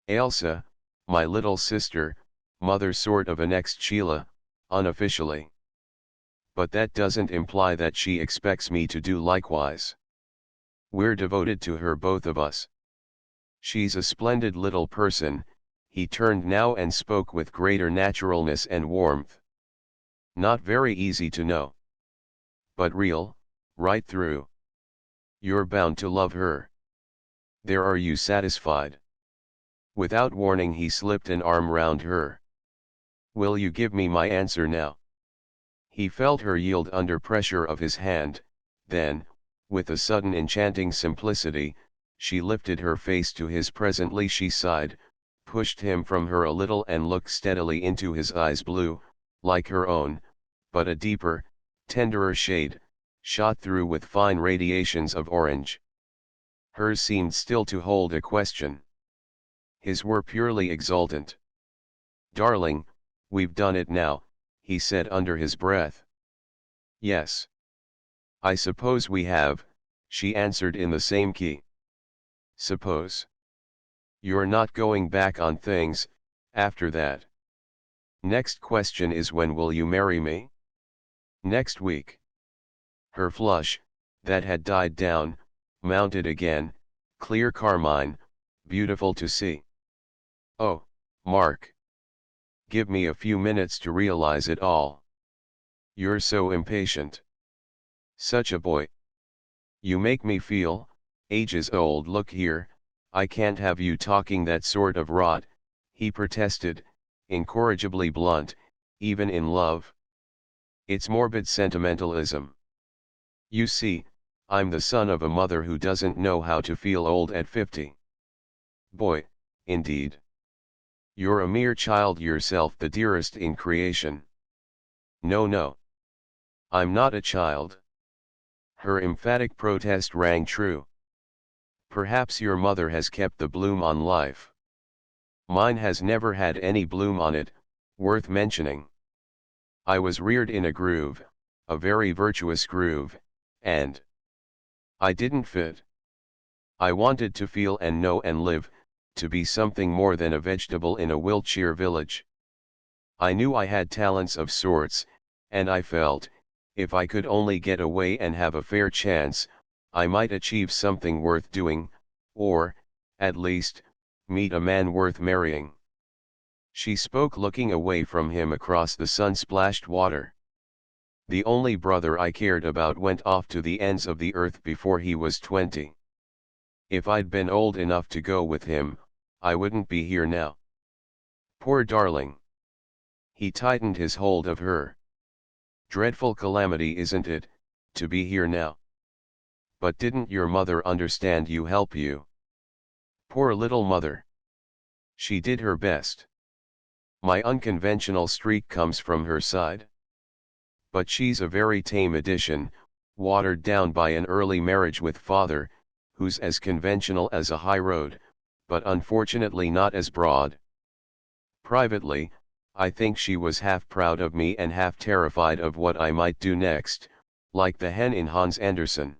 Ailsa, my little sister, mother sort of annexed Sheila, unofficially. But that doesn't imply that she expects me to do likewise. We're devoted to her, both of us. She's a splendid little person. He turned now and spoke with greater naturalness and warmth. Not very easy to know, but real, right through. You're bound to love her. There, are you satisfied? Without warning he slipped an arm round her. Will you give me my answer now? He felt her yield under pressure of his hand, then, with a sudden enchanting simplicity, she lifted her face to his. Presently she sighed, pushed him from her a little and looked steadily into his eyes, blue, like her own, but a deeper, tenderer shade, shot through with fine radiations of orange. Hers seemed still to hold a question. His were purely exultant. Darling, we've done it now, he said under his breath. Yes. I suppose we have, she answered in the same key. Suppose. You're not going back on things, after that. Next question is, when will you marry me? Next week. Her flush, that had died down, mounted again, clear carmine, beautiful to see. Oh, Mark. Give me a few minutes to realize it all. You're so impatient. Such a boy. You make me feel ages old. Look here, I can't have you talking that sort of rot, he protested, incorrigibly blunt, even in love. It's morbid sentimentalism. You see, I'm the son of a mother who doesn't know how to feel old at 50. Boy, indeed. You're a mere child yourself, the dearest in creation. No, no. I'm not a child. Her emphatic protest rang true. Perhaps your mother has kept the bloom on life. Mine has never had any bloom on it, worth mentioning. I was reared in a groove, a very virtuous groove, and I didn't fit. I wanted to feel and know and live, to be something more than a vegetable in a Wiltshire village. I knew I had talents of sorts, and I felt, if I could only get away and have a fair chance, I might achieve something worth doing, or, at least, meet a man worth marrying. She spoke looking away from him across the sun-splashed water. The only brother I cared about went off to the ends of the earth before he was 20. If I'd been old enough to go with him, I wouldn't be here now. Poor darling. He tightened his hold of her. Dreadful calamity, isn't it, to be here now? But didn't your mother understand you, help you? Poor little mother. She did her best. My unconventional streak comes from her side. But she's a very tame addition, watered down by an early marriage with father, who's as conventional as a high road, but unfortunately not as broad. Privately, I think she was half proud of me and half terrified of what I might do next, like the hen in Hans Andersen.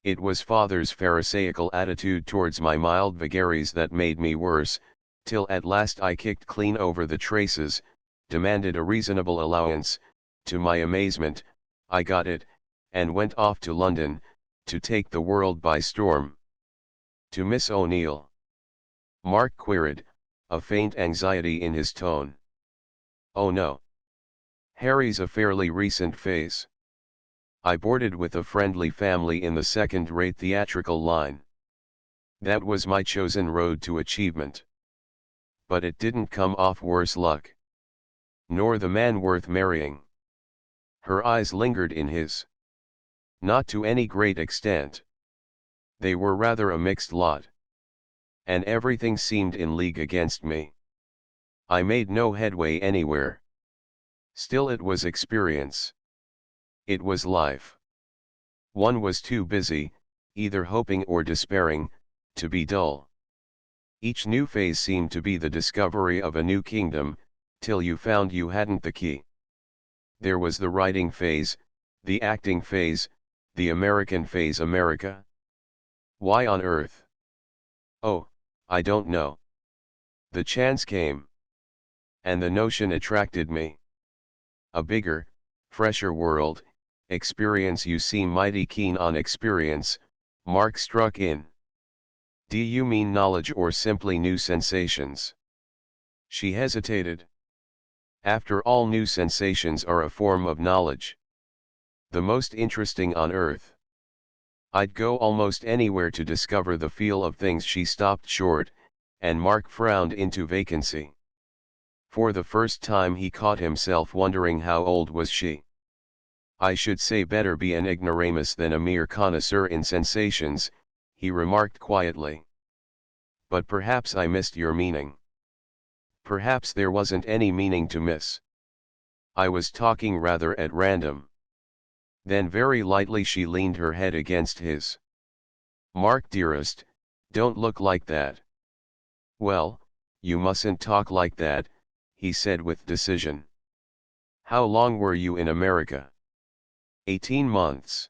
It was father's pharisaical attitude towards my mild vagaries that made me worse, till at last I kicked clean over the traces, demanded a reasonable allowance. To my amazement, I got it, and went off to London, to take the world by storm. To Miss O'Neill? Mark queried, a faint anxiety in his tone. Oh no. Harry's a fairly recent phase. I boarded with a friendly family in the second-rate theatrical line. That was my chosen road to achievement. But it didn't come off, worse luck. Nor the man worth marrying. Her eyes lingered in his. Not to any great extent. They were rather a mixed lot. And everything seemed in league against me. I made no headway anywhere. Still, it was experience. It was life. One was too busy, either hoping or despairing, to be dull. Each new phase seemed to be the discovery of a new kingdom, till you found you hadn't the key. There was the writing phase, the acting phase, the American phase. America? Why on earth? Oh, I don't know. The chance came. And the notion attracted me. A bigger, fresher world, experience. You seem mighty keen on experience, Mark struck in. Do you mean knowledge or simply new sensations? She hesitated. After all, new sensations are a form of knowledge. The most interesting on earth. I'd go almost anywhere to discover the feel of things. She stopped short, and Mark frowned into vacancy. For the first time he caught himself wondering how old was she. I should say better be an ignoramus than a mere connoisseur in sensations, he remarked quietly. But perhaps I missed your meaning. Perhaps there wasn't any meaning to miss. I was talking rather at random. Then very lightly she leaned her head against his. Mark dearest, don't look like that. Well, you mustn't talk like that, he said with decision. How long were you in America? 18 months.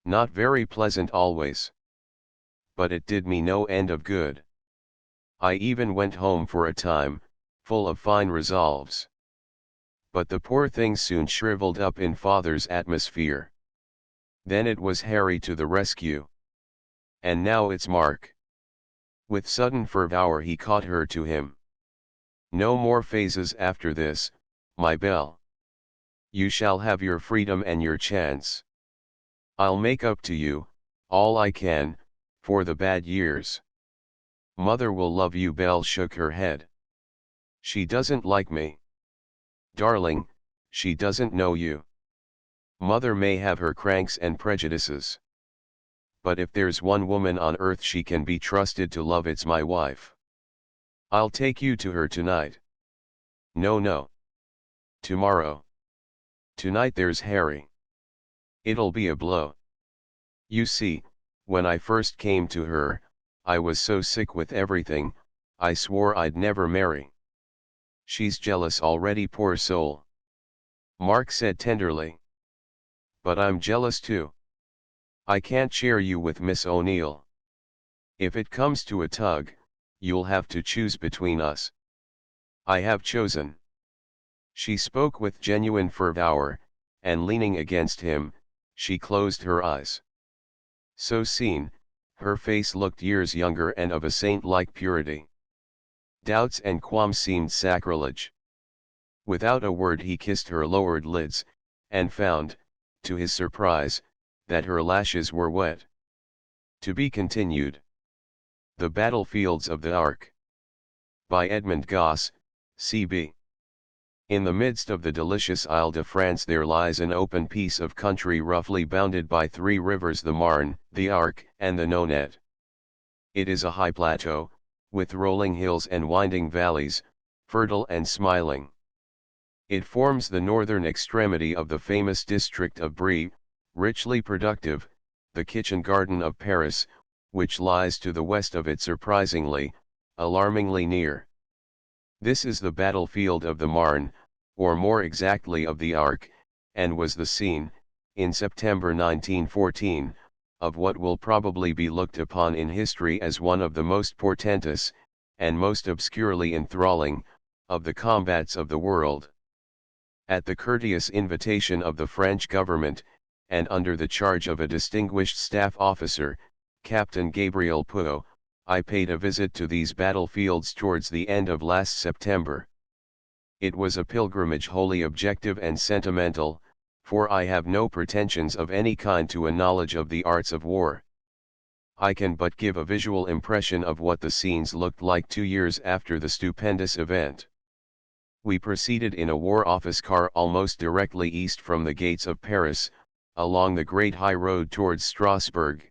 Not very pleasant always. But it did me no end of good. I even went home for a time, full of fine resolves. But the poor thing soon shriveled up in father's atmosphere. Then it was Harry to the rescue. And now it's Mark. With sudden fervour he caught her to him. No more phases after this, my belle. You shall have your freedom and your chance. I'll make up to you, all I can, for the bad years. Mother will love you. Belle shook her head. She doesn't like me. Darling, she doesn't know you. Mother may have her cranks and prejudices. But if there's one woman on earth she can be trusted to love, it's my wife. I'll take you to her tonight. No. Tomorrow. Tonight there's Harry. It'll be a blow. You see, when I first came to her, I was so sick with everything, I swore I'd never marry. She's jealous already, poor soul. Mark said tenderly. But I'm jealous too. I can't share you with Miss O'Neill. If it comes to a tug, you'll have to choose between us. I have chosen. She spoke with genuine fervour, and leaning against him, she closed her eyes. So seen, her face looked years younger and of a saint-like purity. Doubts and qualms seemed sacrilege. Without a word he kissed her lowered lids, and found, to his surprise, that her lashes were wet. To be continued. The Battlefields of the Ark. By Edmund Gosse, C.B. In the midst of the delicious Isle de France there lies an open piece of country roughly bounded by 3 rivers, the Marne, the Arc, and the Nonette. It is a high plateau, with rolling hills and winding valleys, fertile and smiling. It forms the northern extremity of the famous district of Brie, richly productive, the kitchen garden of Paris, which lies to the west of it surprisingly, alarmingly near. This is the battlefield of the Marne, or more exactly of the Arc, and was the scene, in September 1914, of what will probably be looked upon in history as one of the most portentous, and most obscurely enthralling, of the combats of the world. At the courteous invitation of the French government, and under the charge of a distinguished staff officer, Captain Gabriel Puot, I paid a visit to these battlefields towards the end of last September. It was a pilgrimage wholly objective and sentimental, for I have no pretensions of any kind to a knowledge of the arts of war. I can but give a visual impression of what the scenes looked like 2 years after the stupendous event. We proceeded in a War Office car almost directly east from the gates of Paris, along the great high road towards Strasbourg.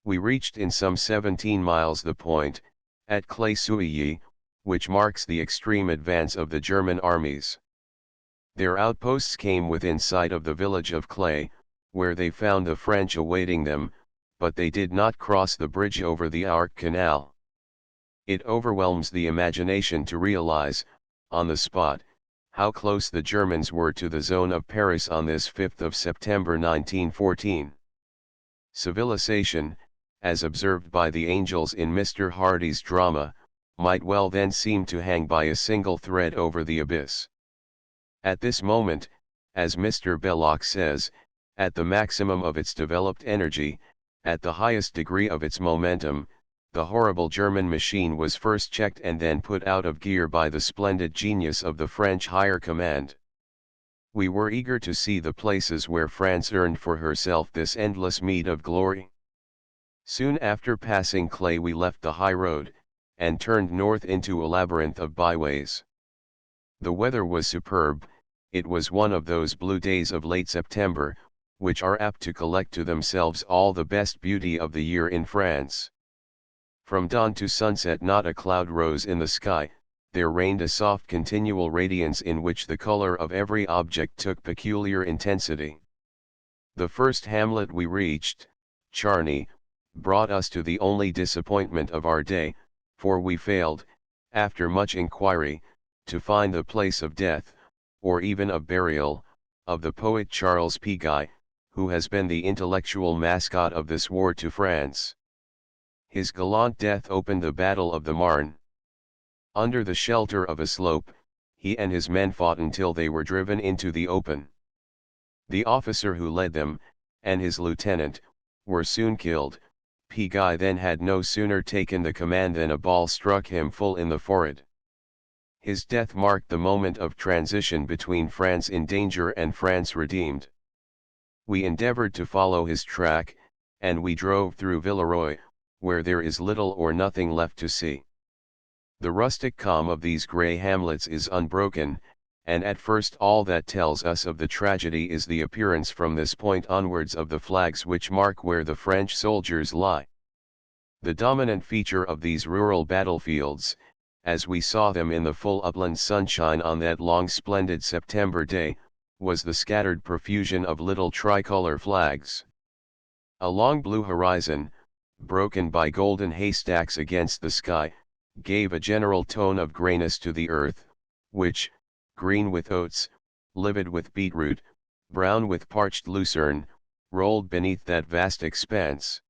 We reached in some 17 miles the point, at XLII, which marks the extreme advance of the German armies. Their outposts came within sight of the village of Clay, where they found the French awaiting them, but they did not cross the bridge over the Arc Canal. It overwhelms the imagination to realize, on the spot, how close the Germans were to the zone of Paris on this 5th of September 1914. Civilization, as observed by the angels in Mr. Hardy's drama, might well then seem to hang by a single thread over the abyss. At this moment, as Mr. Belloc says, at the maximum of its developed energy, at the highest degree of its momentum, the horrible German machine was first checked and then put out of gear by the splendid genius of the French higher command. We were eager to see the places where France earned for herself this endless meed of glory. Soon after passing Clay we left the high road, and turned north into a labyrinth of byways. The weather was superb. It was one of those blue days of late September, which are apt to collect to themselves all the best beauty of the year in France. From dawn to sunset not a cloud rose in the sky, there reigned a soft continual radiance in which the color of every object took peculiar intensity. The first hamlet we reached, Charney, brought us to the only disappointment of our day, for we failed, after much inquiry, to find the place of death, or even of burial, of the poet Charles P. Guy, who has been the intellectual mascot of this war to France. His gallant death opened the Battle of the Marne. Under the shelter of a slope, he and his men fought until they were driven into the open. The officer who led them, and his lieutenant, were soon killed. P. Guy then had no sooner taken the command than a ball struck him full in the forehead. His death marked the moment of transition between France in danger and France redeemed. We endeavored to follow his track, and we drove through Villeroy, where there is little or nothing left to see. The rustic calm of these grey hamlets is unbroken, and at first all that tells us of the tragedy is the appearance from this point onwards of the flags which mark where the French soldiers lie. The dominant feature of these rural battlefields, as we saw them in the full upland sunshine on that long splendid September day, was the scattered profusion of little tricolour flags. A long blue horizon, broken by golden haystacks against the sky, gave a general tone of greyness to the earth, which, green with oats, livid with beetroot, brown with parched lucerne, rolled beneath that vast expanse.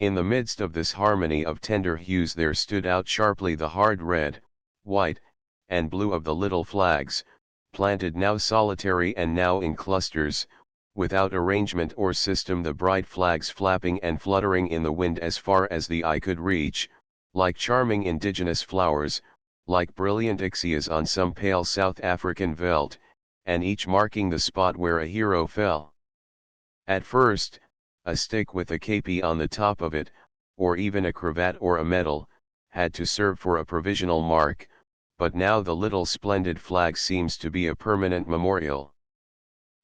In the midst of this harmony of tender hues there stood out sharply the hard red, white, and blue of the little flags, planted now solitary and now in clusters, without arrangement or system, the bright flags flapping and fluttering in the wind as far as the eye could reach, like charming indigenous flowers, like brilliant ixias on some pale South African veldt, and each marking the spot where a hero fell. At first, a stick with a kepi on the top of it, or even a cravat or a medal, had to serve for a provisional mark, but now the little splendid flag seems to be a permanent memorial.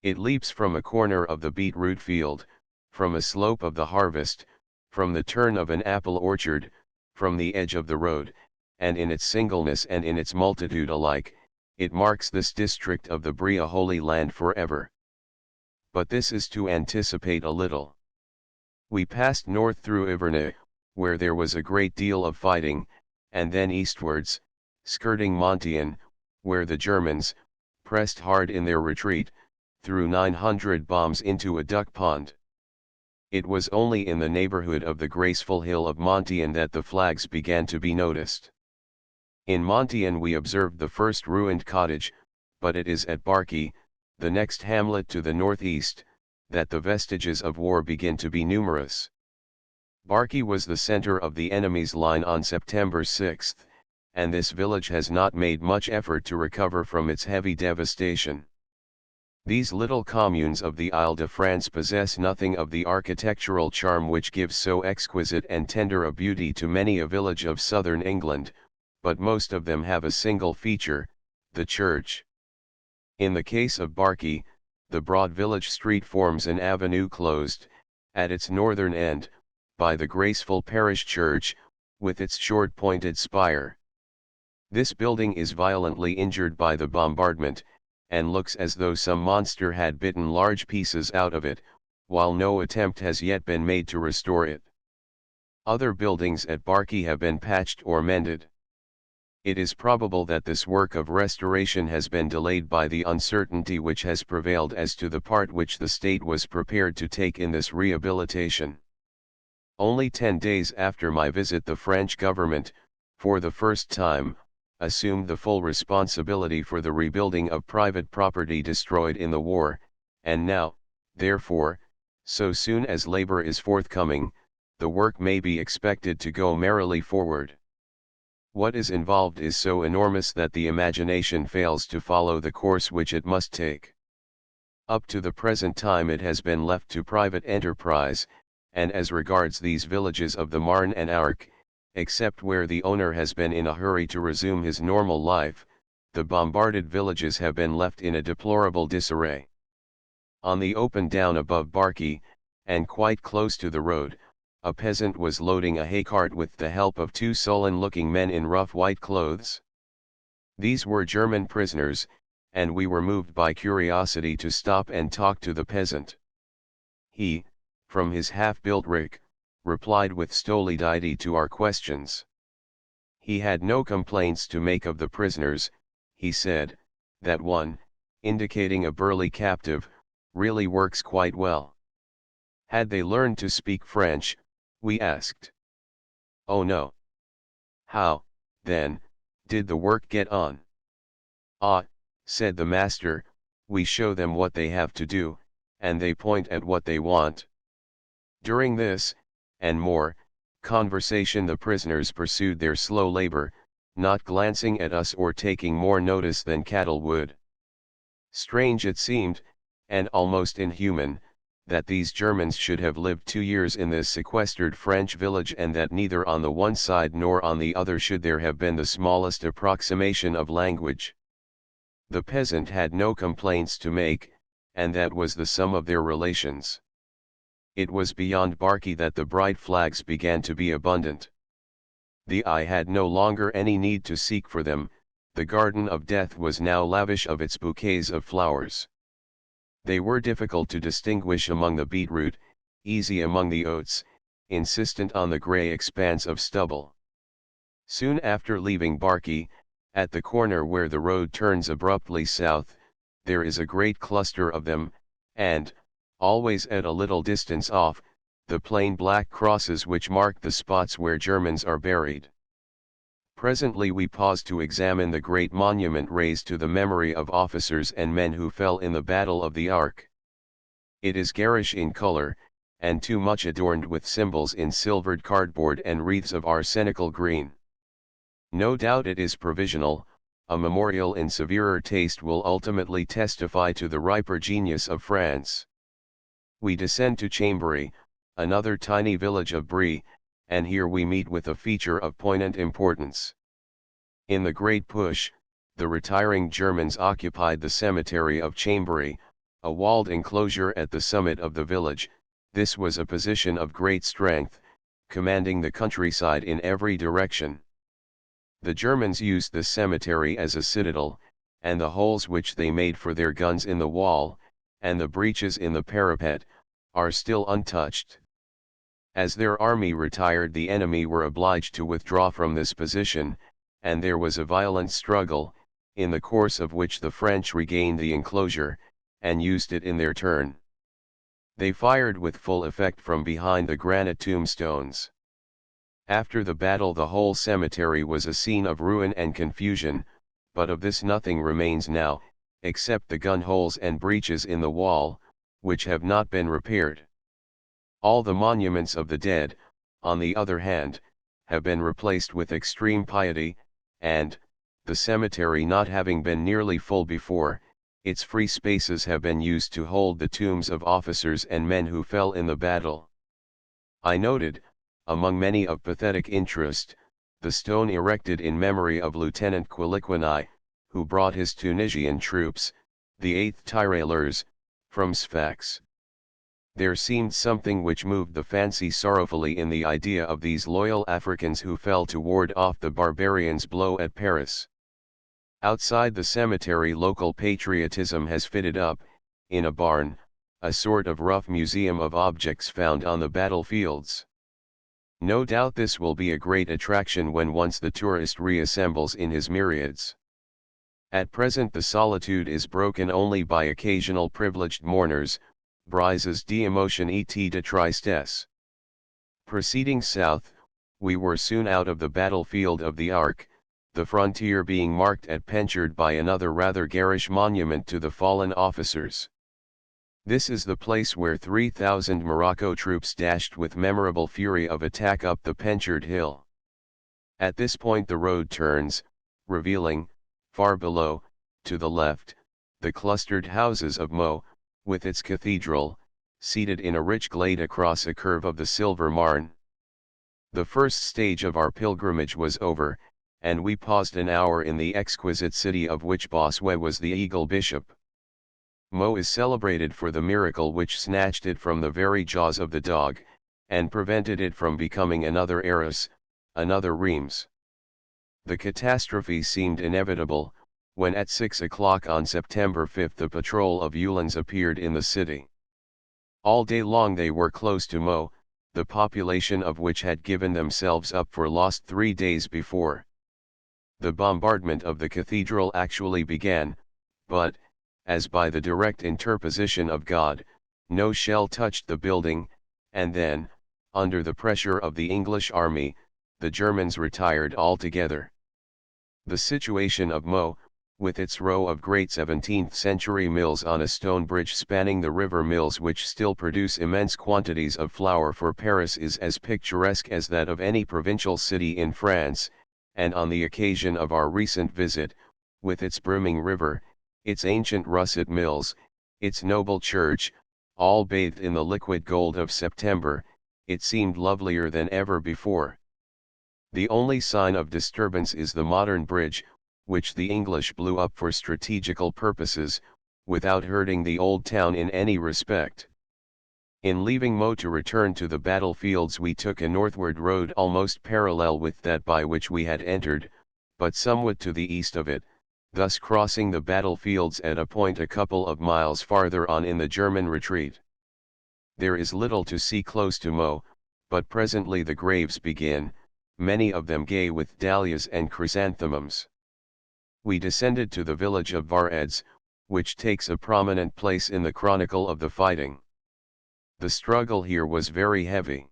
It leaps from a corner of the beetroot field, from a slope of the harvest, from the turn of an apple orchard, from the edge of the road, and in its singleness and in its multitude alike, it marks this district of the Brie a holy land forever. But this is to anticipate a little. We passed north through Ivernay, where there was a great deal of fighting, and then eastwards, skirting Montian, where the Germans, pressed hard in their retreat, threw 900 bombs into a duck pond. It was only in the neighborhood of the graceful hill of Montian that the flags began to be noticed. In Montian we observed the first ruined cottage, but it is at Barkey, the next hamlet to the northeast, that the vestiges of war begin to be numerous. Barkey was the center of the enemy's line on September 6, and this village has not made much effort to recover from its heavy devastation. These little communes of the Ile-de-France possess nothing of the architectural charm which gives so exquisite and tender a beauty to many a village of southern England, but most of them have a single feature, the church. In the case of Barkey, the broad village street forms an avenue closed, at its northern end, by the graceful parish church, with its short pointed spire. This building is violently injured by the bombardment, and looks as though some monster had bitten large pieces out of it, while no attempt has yet been made to restore it. Other buildings at Barkey have been patched or mended. It is probable that this work of restoration has been delayed by the uncertainty which has prevailed as to the part which the state was prepared to take in this rehabilitation. Only 10 days after my visit, the French government, for the first time, assumed the full responsibility for the rebuilding of private property destroyed in the war, and now, therefore, so soon as labor is forthcoming, the work may be expected to go merrily forward. What is involved is so enormous that the imagination fails to follow the course which it must take. Up to the present time it has been left to private enterprise, and as regards these villages of the Marne and Arc, except where the owner has been in a hurry to resume his normal life, the bombarded villages have been left in a deplorable disarray. On the open down above Barkey, and quite close to the road, a peasant was loading a haycart with the help of two sullen-looking men in rough white clothes. These were German prisoners, and we were moved by curiosity to stop and talk to the peasant. He, from his half-built rick, replied with stolidity to our questions. He had no complaints to make of the prisoners. He said, that one, indicating a burly captive, really works quite well. Had they learned to speak French? We asked. Oh no. How, then, did the work get on? Ah, said the master, we show them what they have to do, and they point at what they want. During this, and more, conversation the prisoners pursued their slow labor, not glancing at us or taking more notice than cattle would. Strange it seemed, and almost inhuman, that these Germans should have lived 2 years in this sequestered French village, and that neither on the one side nor on the other should there have been the smallest approximation of language. The peasant had no complaints to make, and that was the sum of their relations. It was beyond Barkey that the bright flags began to be abundant. The eye had no longer any need to seek for them, the garden of death was now lavish of its bouquets of flowers. They were difficult to distinguish among the beetroot, easy among the oats, insistent on the grey expanse of stubble. Soon after leaving Barkey, at the corner where the road turns abruptly south, there is a great cluster of them, and, always at a little distance off, the plain black crosses which mark the spots where Germans are buried. Presently we pause to examine the great monument raised to the memory of officers and men who fell in the Battle of the Arc. It is garish in color, and too much adorned with symbols in silvered cardboard and wreaths of arsenical green. No doubt it is provisional. A memorial in severer taste will ultimately testify to the riper genius of France. We descend to Chambéry, another tiny village of Brie, and here we meet with a feature of poignant importance. In the Great Push, the retiring Germans occupied the cemetery of Chambéry, a walled enclosure at the summit of the village. This was a position of great strength, commanding the countryside in every direction. The Germans used the cemetery as a citadel, and the holes which they made for their guns in the wall, and the breaches in the parapet, are still untouched. As their army retired, the enemy were obliged to withdraw from this position, and there was a violent struggle, in the course of which the French regained the enclosure, and used it in their turn. They fired with full effect from behind the granite tombstones. After the battle the whole cemetery was a scene of ruin and confusion, but of this nothing remains now, except the gun holes and breaches in the wall, which have not been repaired. All the monuments of the dead, on the other hand, have been replaced with extreme piety, and, the cemetery not having been nearly full before, its free spaces have been used to hold the tombs of officers and men who fell in the battle. I noted, among many of pathetic interest, the stone erected in memory of Lieutenant Quiliquini, who brought his Tunisian troops, the 8th Tirailleurs, from Sfax. There seemed something which moved the fancy sorrowfully in the idea of these loyal Africans who fell to ward off the barbarians' blow at Paris. Outside the cemetery local patriotism has fitted up, in a barn, a sort of rough museum of objects found on the battlefields. No doubt this will be a great attraction when once the tourist reassembles in his myriads. At present the solitude is broken only by occasional privileged mourners, brises d'émotion et de tristesse. Proceeding south, we were soon out of the battlefield of the Arc, the frontier being marked at Penchard by another rather garish monument to the fallen officers. This is the place where 3,000 Morocco troops dashed with memorable fury of attack up the Penchard hill. At this point the road turns, revealing, far below, to the left, the clustered houses of Meaux, with its cathedral, seated in a rich glade across a curve of the Silver Marne. The first stage of our pilgrimage was over, and we paused an hour in the exquisite city of which Bossuet was the eagle bishop. Meaux is celebrated for the miracle which snatched it from the very jaws of the dog, and prevented it from becoming another Arras, another Reims. The catastrophe seemed inevitable, when at 6 o'clock on September 5 the patrol of Uhlans appeared in the city. All day long they were close to Meaux, the population of which had given themselves up for lost 3 days before. The bombardment of the cathedral actually began, but, as by the direct interposition of God, no shell touched the building, and then, under the pressure of the English army, the Germans retired altogether. The situation of Meaux, with its row of great 17th-century mills on a stone bridge spanning the river, mills which still produce immense quantities of flour for Paris, is as picturesque as that of any provincial city in France, and on the occasion of our recent visit, with its brimming river, its ancient russet mills, its noble church, all bathed in the liquid gold of September, it seemed lovelier than ever before. The only sign of disturbance is the modern bridge, which the English blew up for strategical purposes, without hurting the old town in any respect. In leaving Meaux to return to the battlefields we took a northward road almost parallel with that by which we had entered, but somewhat to the east of it, thus crossing the battlefields at a point a couple of miles farther on in the German retreat. There is little to see close to Meaux, but presently the graves begin, many of them gay with dahlias and chrysanthemums. We descended to the village of Varennes, which takes a prominent place in the chronicle of the fighting. The struggle here was very heavy.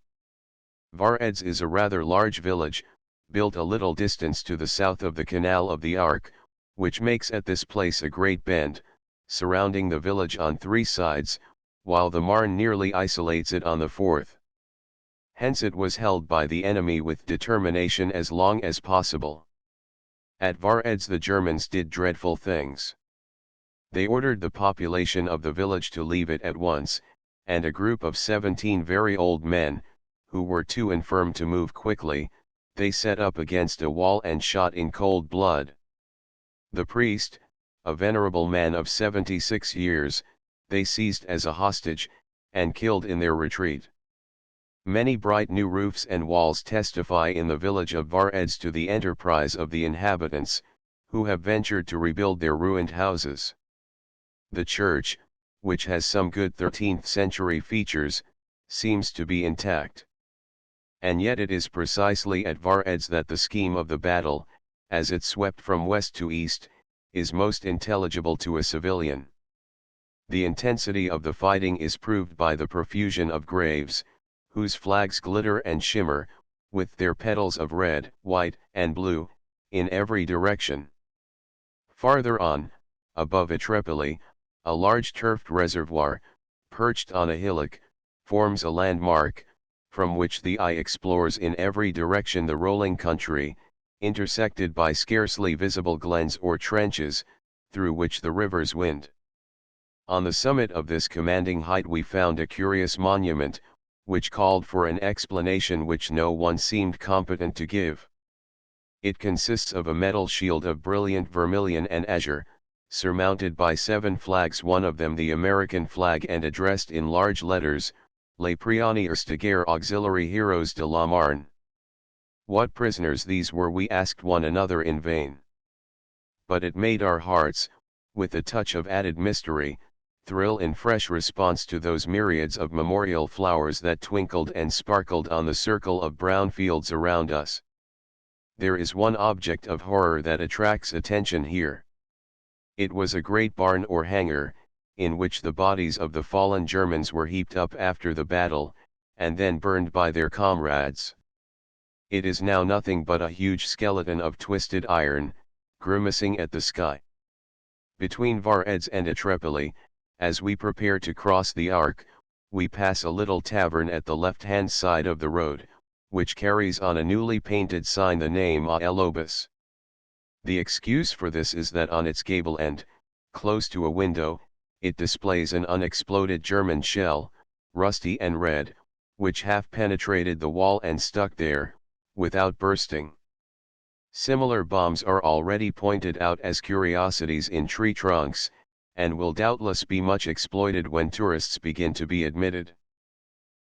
Varennes is a rather large village, built a little distance to the south of the Canal of the Arc, which makes at this place a great bend, surrounding the village on 3 sides, while the Marne nearly isolates it on the 4th. Hence it was held by the enemy with determination as long as possible. At Varennes the Germans did dreadful things. They ordered the population of the village to leave it at once, and a group of 17 very old men, who were too infirm to move quickly, they set up against a wall and shot in cold blood. The priest, a venerable man of 76 years, they seized as a hostage, and killed in their retreat. Many bright new roofs and walls testify in the village of Varennes to the enterprise of the inhabitants, who have ventured to rebuild their ruined houses. The church, which has some good 13th-century features, seems to be intact. And yet it is precisely at Varennes that the scheme of the battle, as it swept from west to east, is most intelligible to a civilian. The intensity of the fighting is proved by the profusion of graves, whose flags glitter and shimmer, with their petals of red, white, and blue, in every direction. Farther on, above Etrepilly, a large turfed reservoir, perched on a hillock, forms a landmark, from which the eye explores in every direction the rolling country, intersected by scarcely visible glens or trenches, through which the rivers wind. On the summit of this commanding height we found a curious monument, which called for an explanation which no one seemed competent to give. It consists of a metal shield of brilliant vermilion and azure, surmounted by 7 flags, one of them the American flag, and addressed in large letters, Les Pionniers de Guerre Auxiliary Heroes de la Marne. What prisoners these were we asked one another in vain. But it made our hearts, with a touch of added mystery, thrill in fresh response to those myriads of memorial flowers that twinkled and sparkled on the circle of brown fields around us. There is one object of horror that attracts attention here. It was a great barn or hangar, in which the bodies of the fallen Germans were heaped up after the battle, and then burned by their comrades. It is now nothing but a huge skeleton of twisted iron, grimacing at the sky. Between Varedz and Atrepoli, as we prepare to cross the Arc, we pass a little tavern at the left-hand side of the road, which carries on a newly painted sign the name A Elobus. The excuse for this is that on its gable end, close to a window, it displays an unexploded German shell, rusty and red, which half penetrated the wall and stuck there, without bursting. Similar bombs are already pointed out as curiosities in tree trunks, and will doubtless be much exploited when tourists begin to be admitted.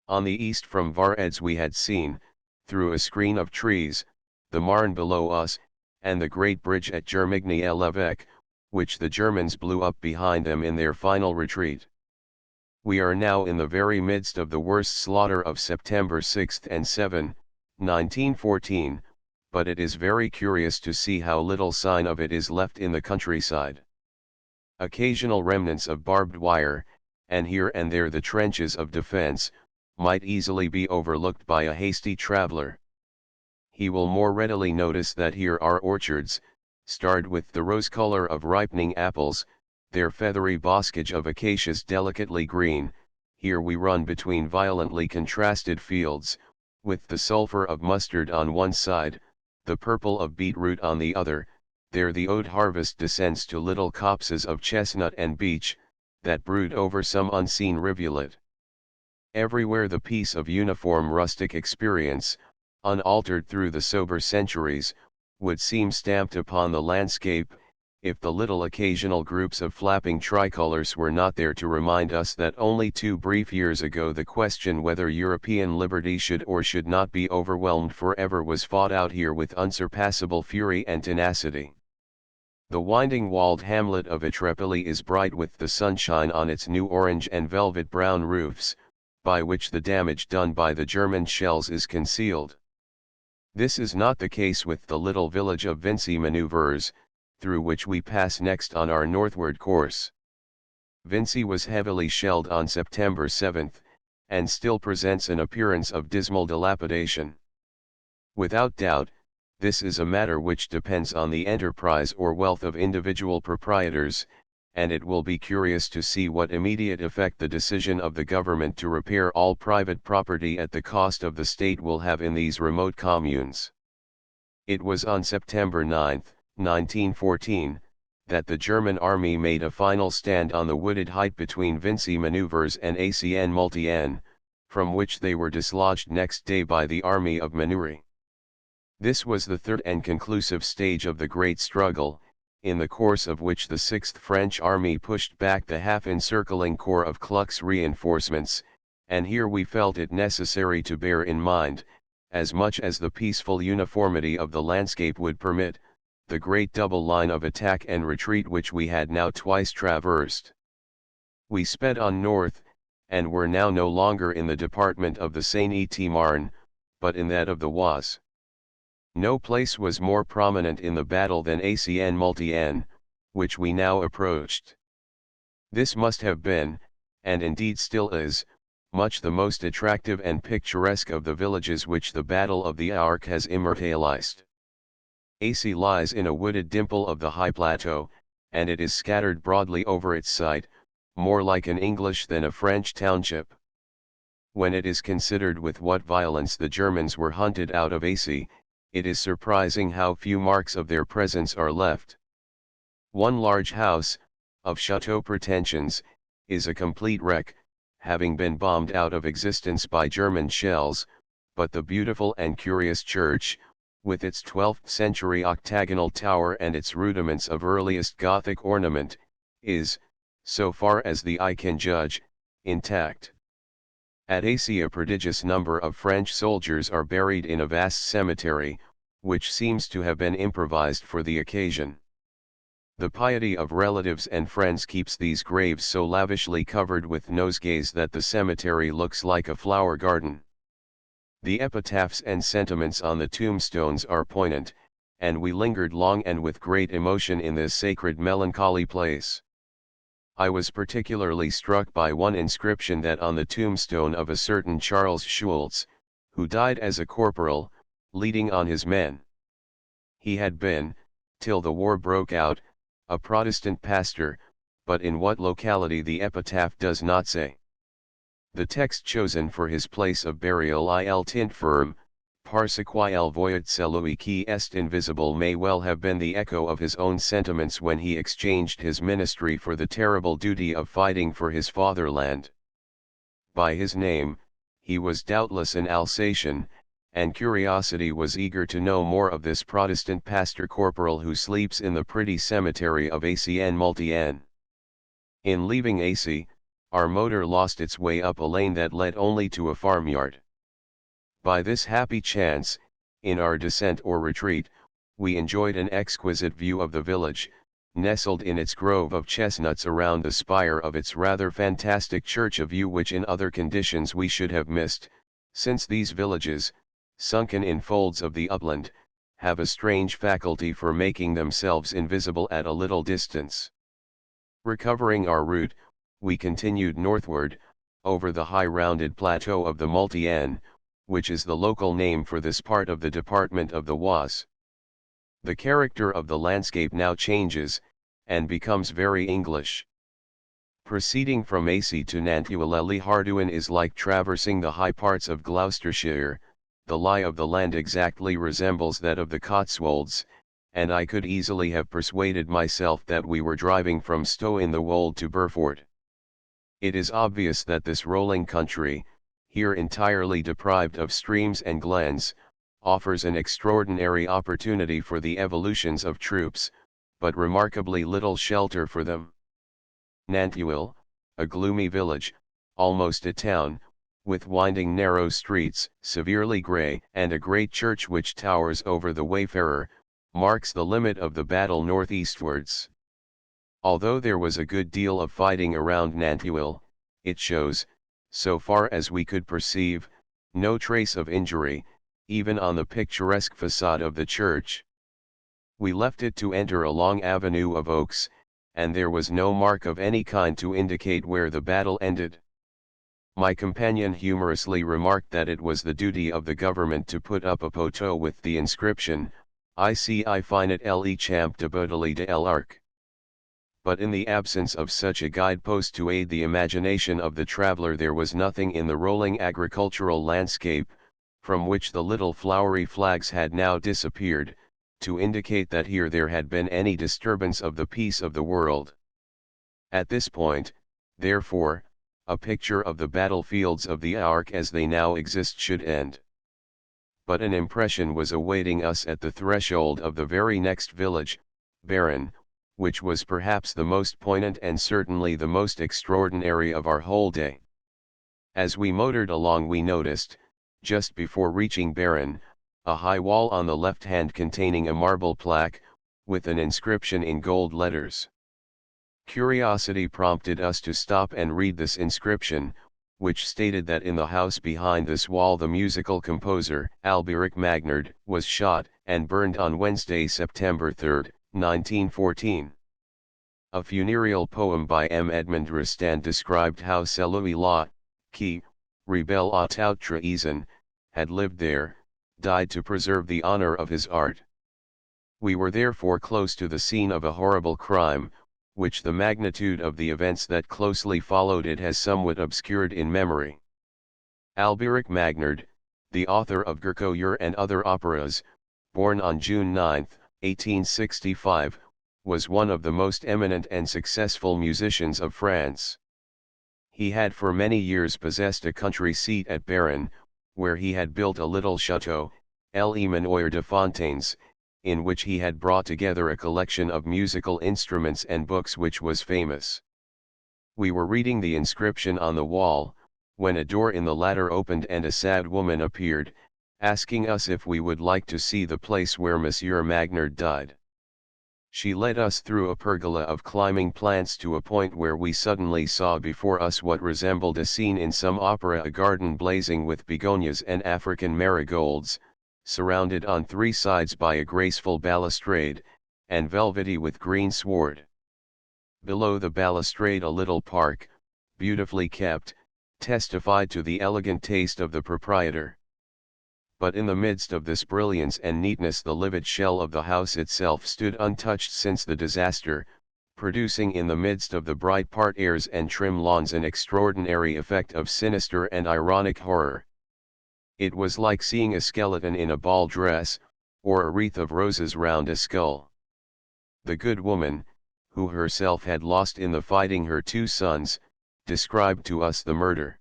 On the east from Varedz we had seen, through a screen of trees, the Marne below us, and the great bridge at Germigny-l'Evêque, which the Germans blew up behind them in their final retreat. We are now in the very midst of the worst slaughter of September 6 and 7, 1914, but it is very curious to see how little sign of it is left in the countryside. Occasional remnants of barbed wire, and here and there the trenches of defense, might easily be overlooked by a hasty traveler. He will more readily notice that here are orchards, starred with the rose color of ripening apples, their feathery boscage of acacias delicately green. Here we run between violently contrasted fields, with the sulphur of mustard on one side, the purple of beetroot on the other. There the oat harvest descends to little copses of chestnut and beech, that brood over some unseen rivulet. Everywhere the peace of uniform rustic experience, unaltered through the sober centuries, would seem stamped upon the landscape, if the little occasional groups of flapping tricolors were not there to remind us that only 2 brief years ago the question whether European liberty should or should not be overwhelmed forever was fought out here with unsurpassable fury and tenacity. The winding walled hamlet of Atrepoli is bright with the sunshine on its new orange and velvet brown roofs, by which the damage done by the German shells is concealed. This is not the case with the little village of Vincy Manoeuvres, through which we pass next on our northward course. Vincy was heavily shelled on September 7, and still presents an appearance of dismal dilapidation. Without doubt, this is a matter which depends on the enterprise or wealth of individual proprietors, and it will be curious to see what immediate effect the decision of the government to repair all private property at the cost of the state will have in these remote communes. It was on September 9, 1914, that the German army made a final stand on the wooded height between Vincy Manoeuvres and Acn-Multienne, from which they were dislodged next day by the army of Manoury. This was the third and conclusive stage of the great struggle, in the course of which the 6th French Army pushed back the half-encircling corps of Kluck's reinforcements, and here we felt it necessary to bear in mind, as much as the peaceful uniformity of the landscape would permit, the great double line of attack and retreat which we had now twice traversed. We sped on north, and were now no longer in the department of the Seine-et-Marne, but in that of the Oise. No place was more prominent in the battle than Acn-Multienne, which we now approached. This must have been, and indeed still is, much the most attractive and picturesque of the villages which the Battle of the Arc has immortalized. Ac lies in a wooded dimple of the high plateau, and it is scattered broadly over its site, more like an English than a French township. When it is considered with what violence the Germans were hunted out of Ac, it is surprising how few marks of their presence are left. One large house, of chateau pretensions, is a complete wreck, having been bombed out of existence by German shells, but the beautiful and curious church, with its 12th century octagonal tower and its rudiments of earliest Gothic ornament, is, so far as the eye can judge, intact. At Ac a prodigious number of French soldiers are buried in a vast cemetery, which seems to have been improvised for the occasion. The piety of relatives and friends keeps these graves so lavishly covered with nosegays that the cemetery looks like a flower garden. The epitaphs and sentiments on the tombstones are poignant, and we lingered long and with great emotion in this sacred melancholy place. I was particularly struck by one inscription that on the tombstone of a certain Charles Schultz, who died as a corporal, leading on his men. He had been, till the war broke out, a Protestant pastor, but in what locality the epitaph does not say. The text chosen for his place of burial il tint firm, parce quil voyat celui qui est invisible may well have been the echo of his own sentiments when he exchanged his ministry for the terrible duty of fighting for his fatherland. By his name, he was doubtless an Alsatian, and curiosity was eager to know more of this Protestant pastor corporal who sleeps in the pretty cemetery of Ac-en-Multienne. In leaving Ac, our motor lost its way up a lane that led only to a farmyard. By this happy chance, in our descent or retreat, we enjoyed an exquisite view of the village, nestled in its grove of chestnuts around the spire of its rather fantastic church, a view which in other conditions we should have missed, since these villages, sunken in folds of the upland, have a strange faculty for making themselves invisible at a little distance. Recovering our route, we continued northward, over the high rounded plateau of the Multienne, which is the local name for this part of the department of the Oise. The character of the landscape now changes, and becomes very English. Proceeding from Ac to Nanteuil-le-Hardouin is like traversing the high parts of Gloucestershire. The lie of the land exactly resembles that of the Cotswolds, and I could easily have persuaded myself that we were driving from Stow-in-the-Wold to Burford. It is obvious that this rolling country, here entirely deprived of streams and glens, offers an extraordinary opportunity for the evolutions of troops, but remarkably little shelter for them. Nanteuil, a gloomy village, almost a town, with winding narrow streets, severely grey, and a great church which towers over the wayfarer, marks the limit of the battle northeastwards. Although there was a good deal of fighting around Nanteuil, it shows, so far as we could perceive, no trace of injury, even on the picturesque facade of the church. We left it to enter a long avenue of oaks, and there was no mark of any kind to indicate where the battle ended. My companion humorously remarked that it was the duty of the government to put up a poteau with the inscription, Ici finit le champ de bataille de l'Arc. But in the absence of such a guidepost to aid the imagination of the traveler, there was nothing in the rolling agricultural landscape, from which the little flowery flags had now disappeared, to indicate that here there had been any disturbance of the peace of the world. At this point, therefore, a picture of the battlefields of the Arc as they now exist should end. But an impression was awaiting us at the threshold of the very next village, Baron, which was perhaps the most poignant and certainly the most extraordinary of our whole day. As we motored along we noticed, just before reaching Baron, a high wall on the left hand containing a marble plaque, with an inscription in gold letters. Curiosity prompted us to stop and read this inscription, which stated that in the house behind this wall the musical composer, Alberic Magnard, was shot and burned on Wednesday, September 3, 1914. A funereal poem by M. Edmond Rostand described how celui-là, qui, rebelle à toute trahison, had lived there, died to preserve the honor of his art. We were therefore close to the scene of a horrible crime, which the magnitude of the events that closely followed it has somewhat obscured in memory. Alberic Magnard, the author of Guercouilleur and other operas, born on June 9, 1865, was one of the most eminent and successful musicians of France. He had for many years possessed a country seat at Baron, where he had built a little chateau, Le Manoir de Fontaines, in which he had brought together a collection of musical instruments and books which was famous. We were reading the inscription on the wall, when a door in the latter opened and a sad woman appeared, asking us if we would like to see the place where Monsieur Magnard died. She led us through a pergola of climbing plants to a point where we suddenly saw before us what resembled a scene in some opera, a garden blazing with begonias and African marigolds, surrounded on three sides by a graceful balustrade, and velvety with green sward. Below the balustrade a little park, beautifully kept, testified to the elegant taste of the proprietor. But in the midst of this brilliance and neatness the livid shell of the house itself stood untouched since the disaster, producing in the midst of the bright part airs and trim lawns an extraordinary effect of sinister and ironic horror. It was like seeing a skeleton in a ball dress, or a wreath of roses round a skull. The good woman, who herself had lost in the fighting her two sons, described to us the murder.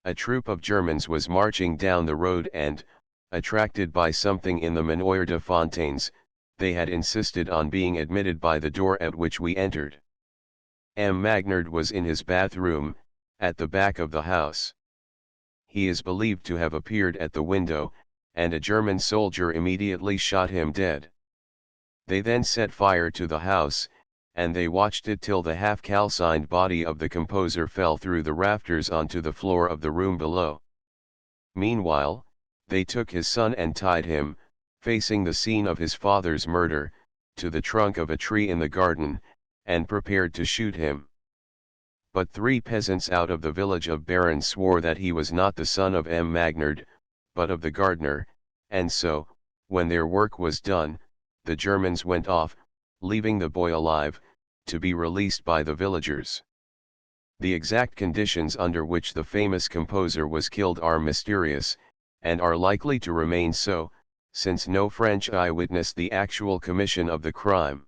A troop of Germans was marching down the road and, attracted by something in the Manoir de Fontaines, they had insisted on being admitted by the door at which we entered. M. Magnard was in his bathroom, at the back of the house. He is believed to have appeared at the window, and a German soldier immediately shot him dead. They then set fire to the house, and they watched it till the half-calcined body of the composer fell through the rafters onto the floor of the room below. Meanwhile, they took his son and tied him, facing the scene of his father's murder, to the trunk of a tree in the garden, and prepared to shoot him. But 3 peasants out of the village of Baron swore that he was not the son of M. Magnard, but of the gardener, and so, when their work was done, the Germans went off, leaving the boy alive, to be released by the villagers. The exact conditions under which the famous composer was killed are mysterious, and are likely to remain so, since no French eye witnessed the actual commission of the crime.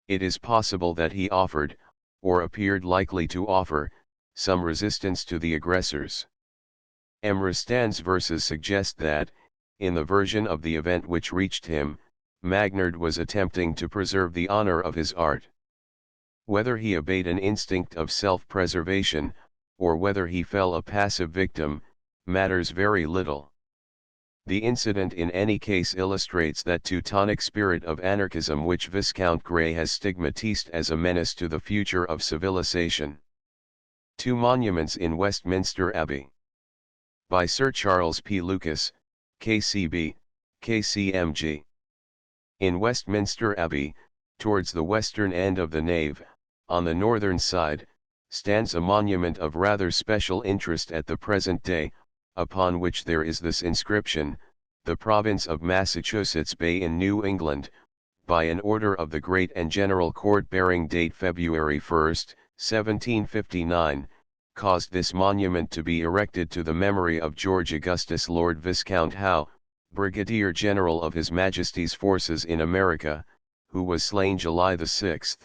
It is possible that he offered, or appeared likely to offer, some resistance to the aggressors. M. Rostand's verses suggest that, in the version of the event which reached him, Magnard was attempting to preserve the honor of his art. Whether he obeyed an instinct of self-preservation, or whether he fell a passive victim, matters very little. The incident in any case illustrates that Teutonic spirit of anarchism which Viscount Grey has stigmatized as a menace to the future of civilization. 2 monuments in Westminster Abbey. By Sir Charles P. Lucas, KCB, KCMG. In Westminster Abbey, towards the western end of the nave, on the northern side, stands a monument of rather special interest at the present day, upon which there is this inscription: "The province of Massachusetts Bay in New England, by an order of the Great and General Court bearing date February 1, 1759, caused this monument to be erected to the memory of George Augustus Lord Viscount Howe, Brigadier General of His Majesty's forces in America, who was slain July 6,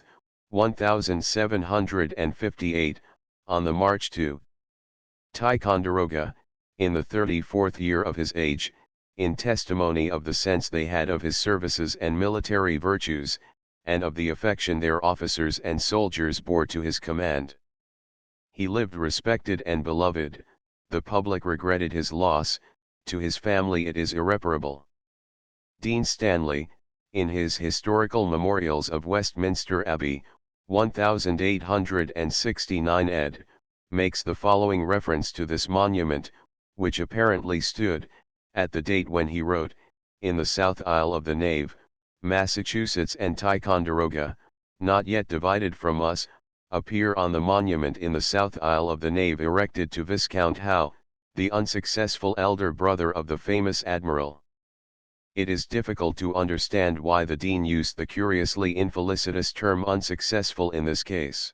1758, on the march to Ticonderoga, in the 34th year of his age, in testimony of the sense they had of his services and military virtues, and of the affection their officers and soldiers bore to his command. He lived respected and beloved, the public regretted his loss, to his family it is irreparable." Dean Stanley, in his Historical Memorials of Westminster Abbey, 1869 ed., makes the following reference to this monument, which apparently stood, at the date when he wrote, in the south aisle of the nave, Massachusetts and Ticonderoga, not yet divided from us, appear on the monument in the south aisle of the nave erected to Viscount Howe, the unsuccessful elder brother of the famous admiral. It is difficult to understand why the Dean used the curiously infelicitous term unsuccessful in this case.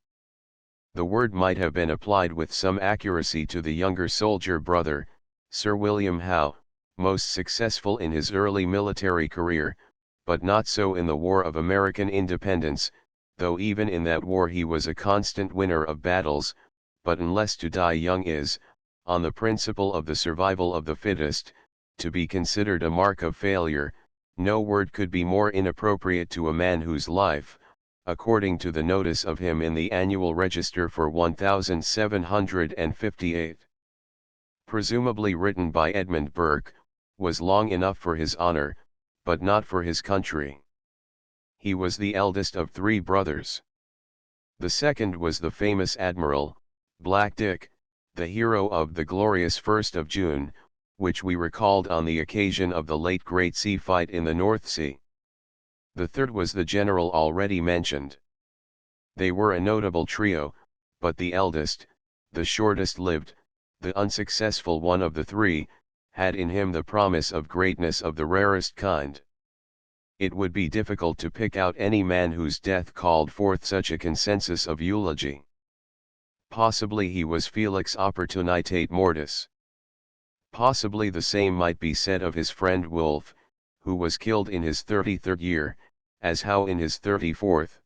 The word might have been applied with some accuracy to the younger soldier brother, Sir William Howe, most successful in his early military career, but not so in the War of American Independence, though even in that war he was a constant winner of battles, but unless to die young is, on the principle of the survival of the fittest, to be considered a mark of failure, no word could be more inappropriate to a man whose life, according to the notice of him in the Annual Register for 1758, presumably written by Edmund Burke, was long enough for his honor, but not for his country. He was the eldest of 3 brothers. The second was the famous Admiral, Black Dick, the hero of the glorious 1st of June, which we recalled on the occasion of the late great sea fight in the North Sea. The third was the general already mentioned. They were a notable trio, but the eldest, the shortest lived, the unsuccessful one of the 3, had in him the promise of greatness of the rarest kind. It would be difficult to pick out any man whose death called forth such a consensus of eulogy. Possibly he was Felix Opportunitate Mortis. Possibly the same might be said of his friend Wolfe, who was killed in his 33rd year, as Howe in his 34th.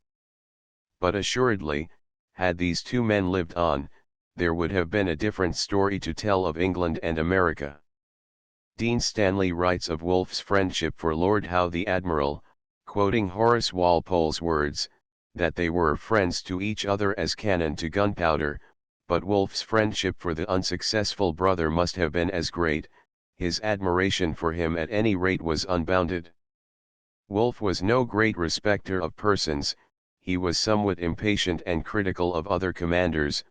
But assuredly, had these 2 men lived on, there would have been a different story to tell of England and America. Dean Stanley writes of Wolfe's friendship for Lord Howe the Admiral, quoting Horace Walpole's words, that they were friends to each other as cannon to gunpowder, but Wolfe's friendship for the unsuccessful brother must have been as great, his admiration for him at any rate was unbounded. Wolfe was no great respecter of persons, he was somewhat impatient and critical of other commanders,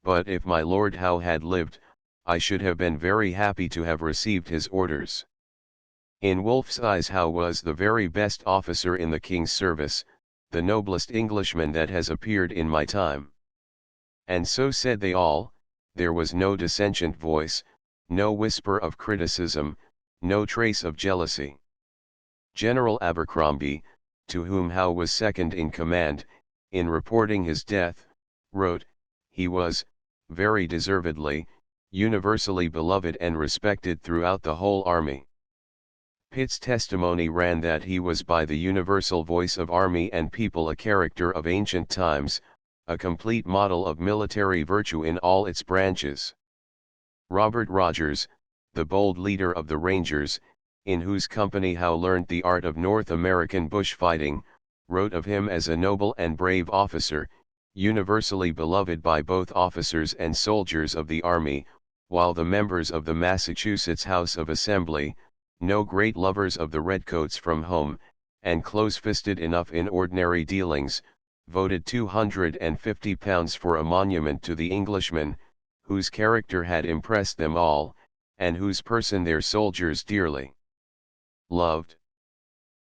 but if my Lord Howe had lived, I should have been very happy to have received his orders. In Wolfe's eyes Howe was the very best officer in the King's service, the noblest Englishman that has appeared in my time. And so said they all. There was no dissentient voice, no whisper of criticism, no trace of jealousy. General Abercrombie, to whom Howe was second in command, in reporting his death, wrote, he was, very deservedly, universally beloved and respected throughout the whole army. Pitt's testimony ran that he was by the universal voice of army and people a character of ancient times, a complete model of military virtue in all its branches. Robert Rogers, the bold leader of the Rangers, in whose company Howe learned the art of North American bush-fighting, wrote of him as a noble and brave officer, universally beloved by both officers and soldiers of the army, while the members of the Massachusetts House of Assembly, no great lovers of the redcoats from home, and close-fisted enough in ordinary dealings, voted £250 for a monument to the Englishman, whose character had impressed them all, and whose person their soldiers dearly loved.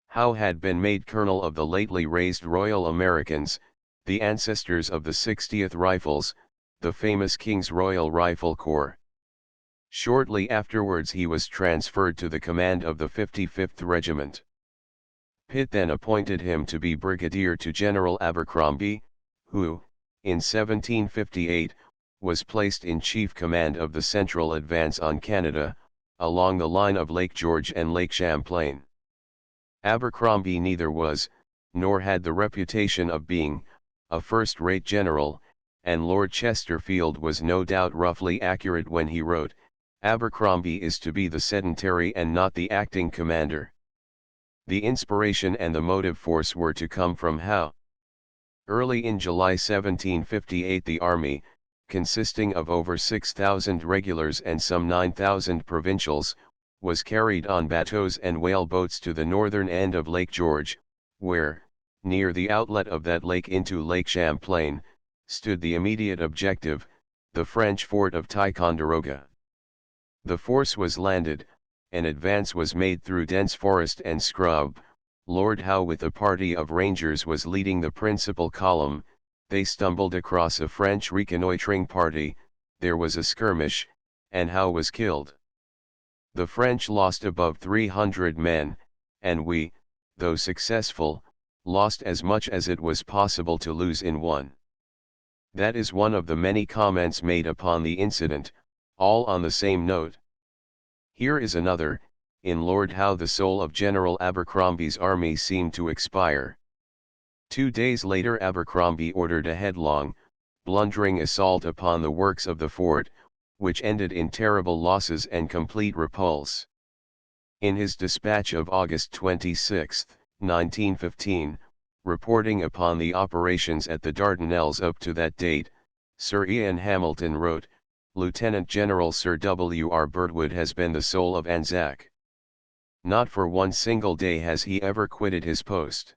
Howe had been made colonel of the lately raised Royal Americans, the ancestors of the 60th Rifles, the famous King's Royal Rifle Corps. Shortly afterwards he was transferred to the command of the 55th Regiment. Pitt then appointed him to be brigadier to General Abercrombie, who, in 1758, was placed in chief command of the central advance on Canada, along the line of Lake George and Lake Champlain. Abercrombie neither was, nor had the reputation of being, a first-rate general, and Lord Chesterfield was no doubt roughly accurate when he wrote, Abercrombie is to be the sedentary and not the acting commander. The inspiration and the motive force were to come from Howe. Early in July 1758 the army, consisting of over 6,000 regulars and some 9,000 provincials, was carried on bateaux and whaleboats to the northern end of Lake George, where, near the outlet of that lake into Lake Champlain, stood the immediate objective, the French fort of Ticonderoga. The force was landed, an advance was made through dense forest and scrub. Lord Howe with a party of rangers was leading the principal column. They stumbled across a French reconnoitring party, there was a skirmish, and Howe was killed. The French lost above 300 men, and we, though successful, lost as much as it was possible to lose in one. That is one of the many comments made upon the incident, all on the same note. Here is another. In Lord Howe the soul of General Abercrombie's army seemed to expire. 2 days later Abercrombie ordered a headlong, blundering assault upon the works of the fort, which ended in terrible losses and complete repulse. In his dispatch of August 26, 1915, reporting upon the operations at the Dardanelles up to that date, Sir Ian Hamilton wrote, Lieutenant General Sir W. R. Birdwood has been the soul of Anzac. Not for one single day has he ever quitted his post.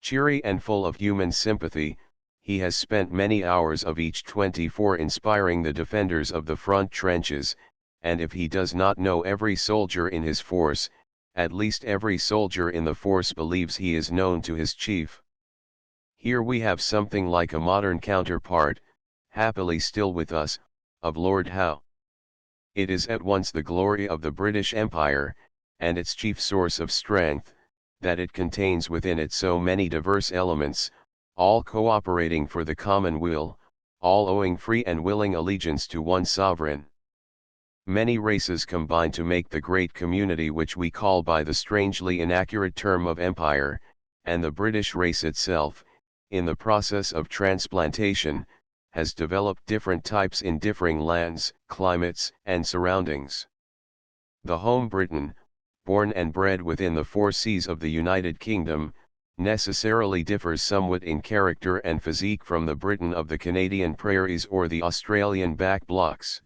Cheery and full of human sympathy, he has spent many hours of each 24 inspiring the defenders of the front trenches, and if he does not know every soldier in his force, at least every soldier in the force believes he is known to his chief. Here we have something like a modern counterpart, happily still with us, of Lord Howe. It is at once the glory of the British Empire, and its chief source of strength, that it contains within it so many diverse elements, all cooperating for the common weal, all owing free and willing allegiance to one sovereign. Many races combine to make the great community which we call by the strangely inaccurate term of empire, and the British race itself, in the process of transplantation, has developed different types in differing lands, climates, and surroundings. The home Briton, born and bred within the four seas of the United Kingdom, necessarily differs somewhat in character and physique from the Briton of the Canadian prairies or the Australian back blocks.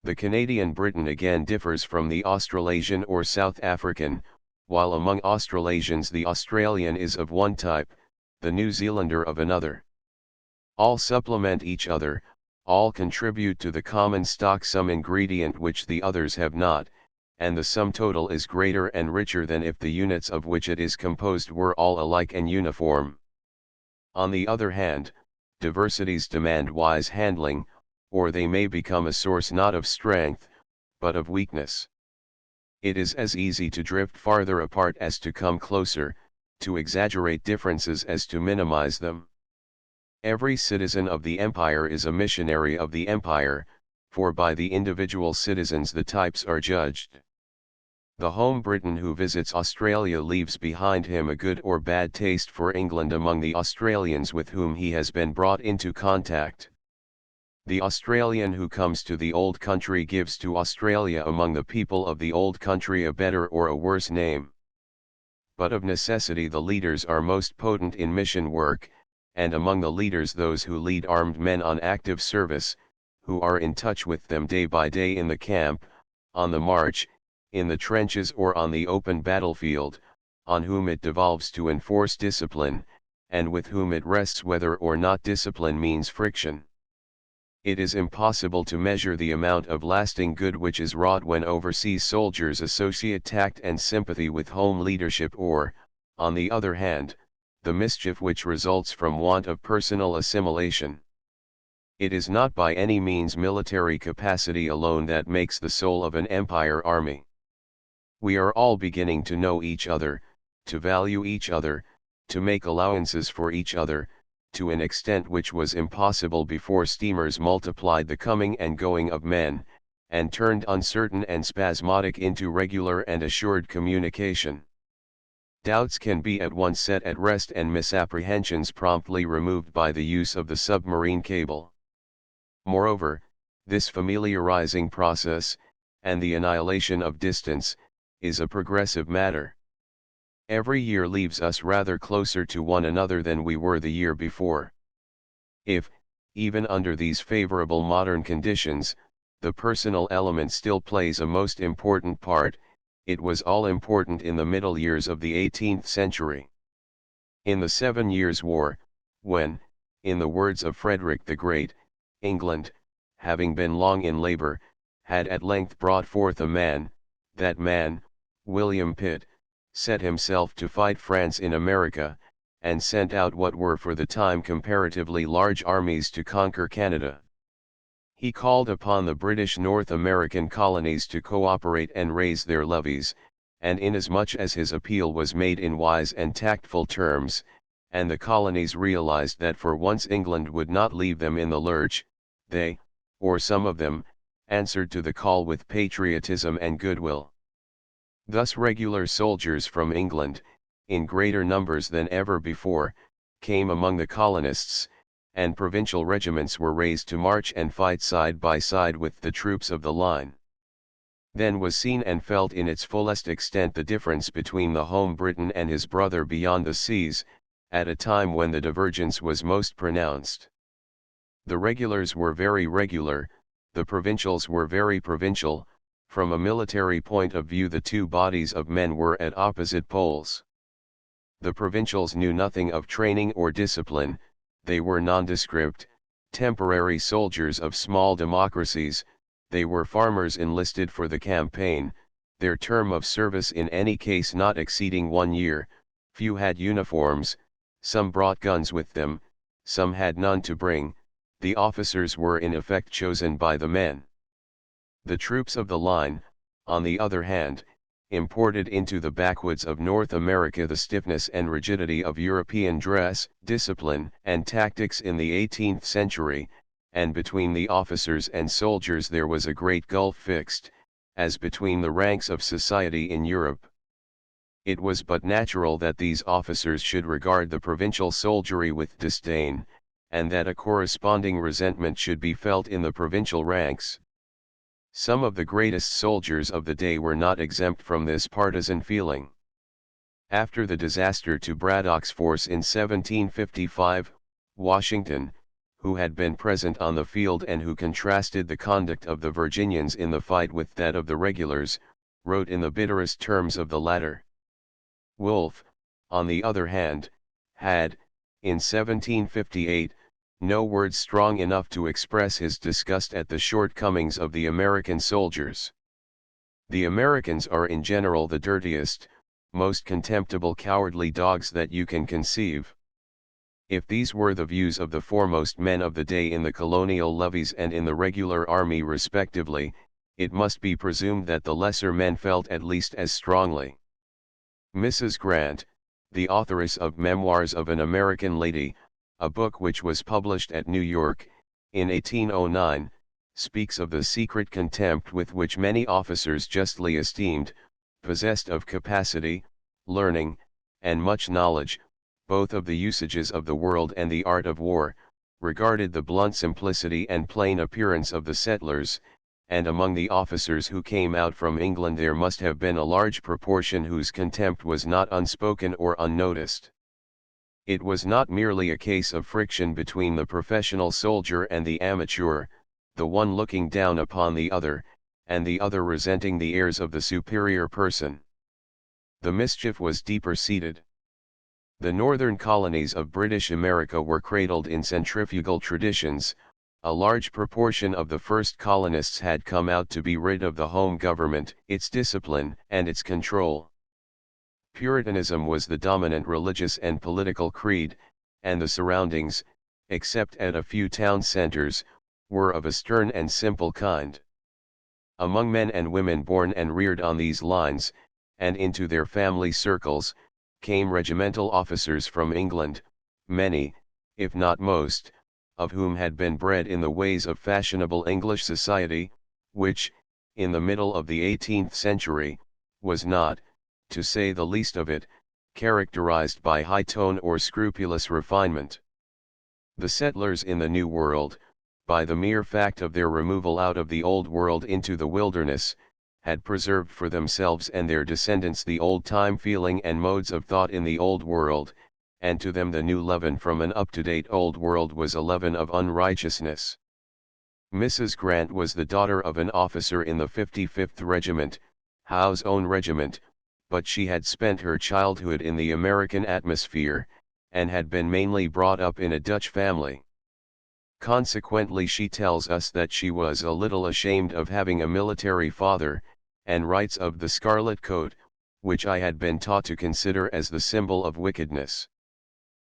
The Canadian Briton again differs from the Australasian or South African, while among Australasians the Australian is of one type, the New Zealander of another. All supplement each other, all contribute to the common stock some ingredient which the others have not, and the sum total is greater and richer than if the units of which it is composed were all alike and uniform. On the other hand, diversities demand wise handling, or they may become a source not of strength, but of weakness. It is as easy to drift farther apart as to come closer, to exaggerate differences as to minimize them. Every citizen of the empire is a missionary of the empire, for by the individual citizens the types are judged. The home Briton who visits Australia leaves behind him a good or bad taste for England among the Australians with whom he has been brought into contact. The Australian who comes to the old country gives to Australia among the people of the old country a better or a worse name. But of necessity the leaders are most potent in mission work, and among the leaders those who lead armed men on active service, who are in touch with them day by day in the camp, on the march, in the trenches or on the open battlefield, on whom it devolves to enforce discipline, and with whom it rests whether or not discipline means friction. It is impossible to measure the amount of lasting good which is wrought when overseas soldiers associate tact and sympathy with home leadership or, on the other hand, the mischief which results from want of personal assimilation. It is not by any means military capacity alone that makes the soul of an empire army. We are all beginning to know each other, to value each other, to make allowances for each other, to an extent which was impossible before steamers multiplied the coming and going of men, and turned uncertain and spasmodic into regular and assured communication. Doubts can be at once set at rest and misapprehensions promptly removed by the use of the submarine cable. Moreover, this familiarizing process, and the annihilation of distance, is a progressive matter. Every year leaves us rather closer to one another than we were the year before. If, even under these favorable modern conditions, the personal element still plays a most important part, it was all important in the middle years of the 18th century. In the 7 Years' War, when, in the words of Frederick the Great, England, having been long in labor, had at length brought forth a man, that man, William Pitt, set himself to fight France in America, and sent out what were for the time comparatively large armies to conquer Canada. He called upon the British North American colonies to cooperate and raise their levies, and inasmuch as his appeal was made in wise and tactful terms, and the colonies realized that for once England would not leave them in the lurch, they, or some of them, answered to the call with patriotism and goodwill. Thus regular soldiers from England, in greater numbers than ever before, came among the colonists, and provincial regiments were raised to march and fight side by side with the troops of the line. Then was seen and felt in its fullest extent the difference between the home Briton and his brother beyond the seas, at a time when the divergence was most pronounced. The regulars were very regular, the provincials were very provincial. From a military point of view the two bodies of men were at opposite poles. The provincials knew nothing of training or discipline, they were nondescript, temporary soldiers of small democracies, they were farmers enlisted for the campaign, their term of service in any case not exceeding 1 year, few had uniforms, some brought guns with them, some had none to bring, the officers were in effect chosen by the men. The troops of the line, on the other hand, imported into the backwoods of North America the stiffness and rigidity of European dress, discipline, and tactics in the 18th century, and between the officers and soldiers there was a great gulf fixed, as between the ranks of society in Europe. It was but natural that these officers should regard the provincial soldiery with disdain, and that a corresponding resentment should be felt in the provincial ranks. Some of the greatest soldiers of the day were not exempt from this partisan feeling. After the disaster to Braddock's force in 1755, Washington, who had been present on the field and who contrasted the conduct of the Virginians in the fight with that of the regulars, wrote in the bitterest terms of the latter. Wolfe, on the other hand, had, in 1758, no words strong enough to express his disgust at the shortcomings of the American soldiers. The Americans are in general the dirtiest, most contemptible cowardly dogs that you can conceive. If these were the views of the foremost men of the day in the colonial levies and in the regular army respectively, it must be presumed that the lesser men felt at least as strongly. Mrs. Grant, the authoress of Memoirs of an American Lady, a book which was published at New York, in 1809, speaks of the secret contempt with which many officers justly esteemed, possessed of capacity, learning, and much knowledge, both of the usages of the world and the art of war, regarded the blunt simplicity and plain appearance of the settlers, and among the officers who came out from England there must have been a large proportion whose contempt was not unspoken or unnoticed. It was not merely a case of friction between the professional soldier and the amateur, the one looking down upon the other, and the other resenting the airs of the superior person. The mischief was deeper seated. The northern colonies of British America were cradled in centrifugal traditions, a large proportion of the first colonists had come out to be rid of the home government, its discipline, and its control. Puritanism was the dominant religious and political creed, and the surroundings, except at a few town centers, were of a stern and simple kind. Among men and women born and reared on these lines, and into their family circles, came regimental officers from England, many, if not most, of whom had been bred in the ways of fashionable English society, which, in the middle of the 18th century, was not, to say the least of it, characterized by high tone or scrupulous refinement. The settlers in the New World, by the mere fact of their removal out of the Old World into the wilderness, had preserved for themselves and their descendants the old-time feeling and modes of thought in the Old World, and to them the new leaven from an up-to-date Old World was a leaven of unrighteousness. Mrs. Grant was the daughter of an officer in the 55th Regiment, Howe's own regiment, but she had spent her childhood in the American atmosphere, and had been mainly brought up in a Dutch family. Consequently she tells us that she was a little ashamed of having a military father, and writes of the scarlet coat, which I had been taught to consider as the symbol of wickedness.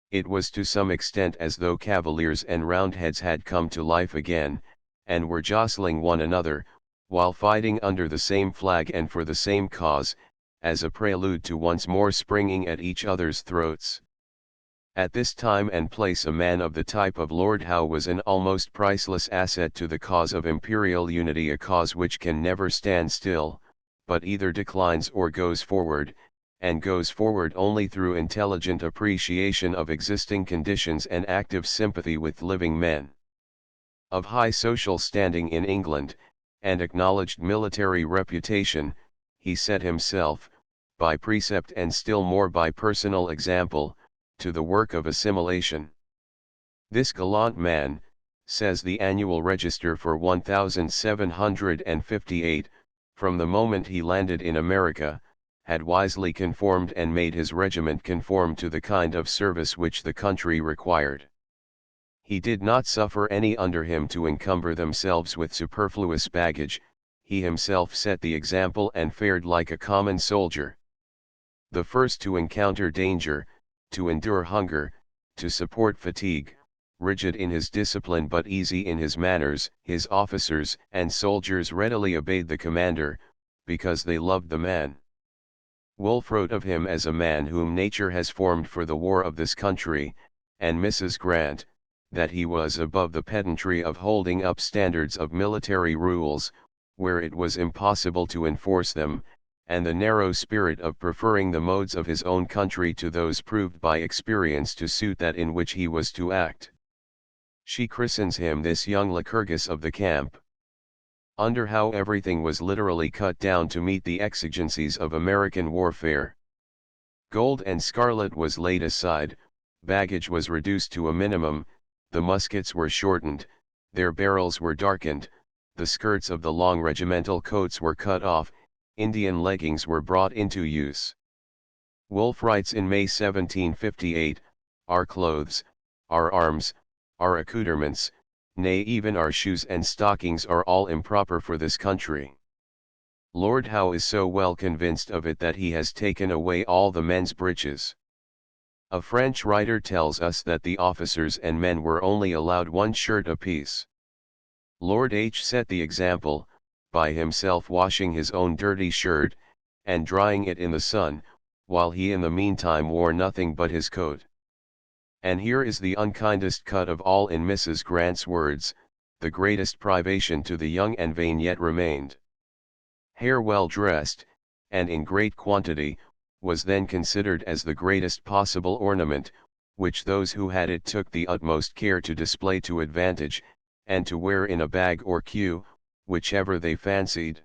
It was to some extent as though Cavaliers and Roundheads had come to life again, and were jostling one another, while fighting under the same flag and for the same cause, as a prelude to once more springing at each other's throats. At this time and place a man of the type of Lord Howe was an almost priceless asset to the cause of imperial unity, a cause which can never stand still, but either declines or goes forward, and goes forward only through intelligent appreciation of existing conditions and active sympathy with living men. Of high social standing in England, and acknowledged military reputation, he set himself, by precept and still more by personal example, to the work of assimilation. This gallant man, says the Annual Register for 1758, from the moment he landed in America, had wisely conformed and made his regiment conform to the kind of service which the country required. He did not suffer any under him to encumber themselves with superfluous baggage, he himself set the example and fared like a common soldier. The first to encounter danger, to endure hunger, to support fatigue, rigid in his discipline but easy in his manners, his officers and soldiers readily obeyed the commander, because they loved the man. Wolfe wrote of him as a man whom nature has formed for the war of this country, and Mrs. Grant, that he was above the pedantry of holding up standards of military rules, where it was impossible to enforce them, and the narrow spirit of preferring the modes of his own country to those proved by experience to suit that in which he was to act. She christens him this young Lycurgus of the camp. Under how everything was literally cut down to meet the exigencies of American warfare. Gold and scarlet was laid aside, baggage was reduced to a minimum, the muskets were shortened, their barrels were darkened, the skirts of the long regimental coats were cut off, Indian leggings were brought into use. Wolfe writes in May 1758, "Our clothes, our arms, our accoutrements, nay even our shoes and stockings are all improper for this country. Lord Howe is so well convinced of it that he has taken away all the men's breeches." A French writer tells us that the officers and men were only allowed one shirt apiece. Lord H. set the example, by himself washing his own dirty shirt, and drying it in the sun, while he in the meantime wore nothing but his coat. And here is the unkindest cut of all in Mrs. Grant's words, the greatest privation to the young and vain yet remained. Hair well dressed, and in great quantity, was then considered as the greatest possible ornament, which those who had it took the utmost care to display to advantage, and to wear in a bag or queue, whichever they fancied.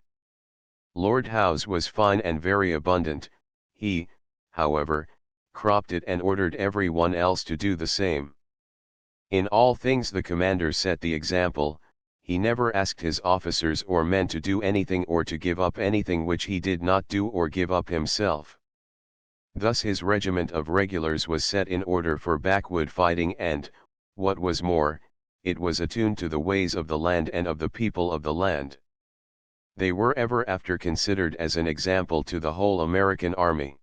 Lord Howe's was fine and very abundant, he, however, cropped it and ordered every one else to do the same. In all things the commander set the example, he never asked his officers or men to do anything or to give up anything which he did not do or give up himself. Thus his regiment of regulars was set in order for backwood fighting and, what was more, it was attuned to the ways of the land and of the people of the land. They were ever after considered as an example to the whole American army.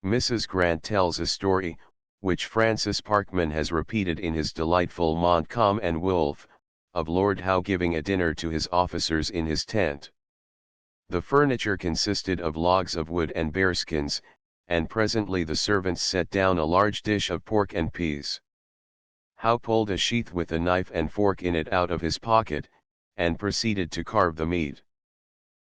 Mrs. Grant tells a story, which Francis Parkman has repeated in his delightful Montcalm and Wolfe, of Lord Howe giving a dinner to his officers in his tent. The furniture consisted of logs of wood and bearskins, and presently the servants set down a large dish of pork and peas. Howe pulled a sheath with a knife and fork in it out of his pocket, and proceeded to carve the meat.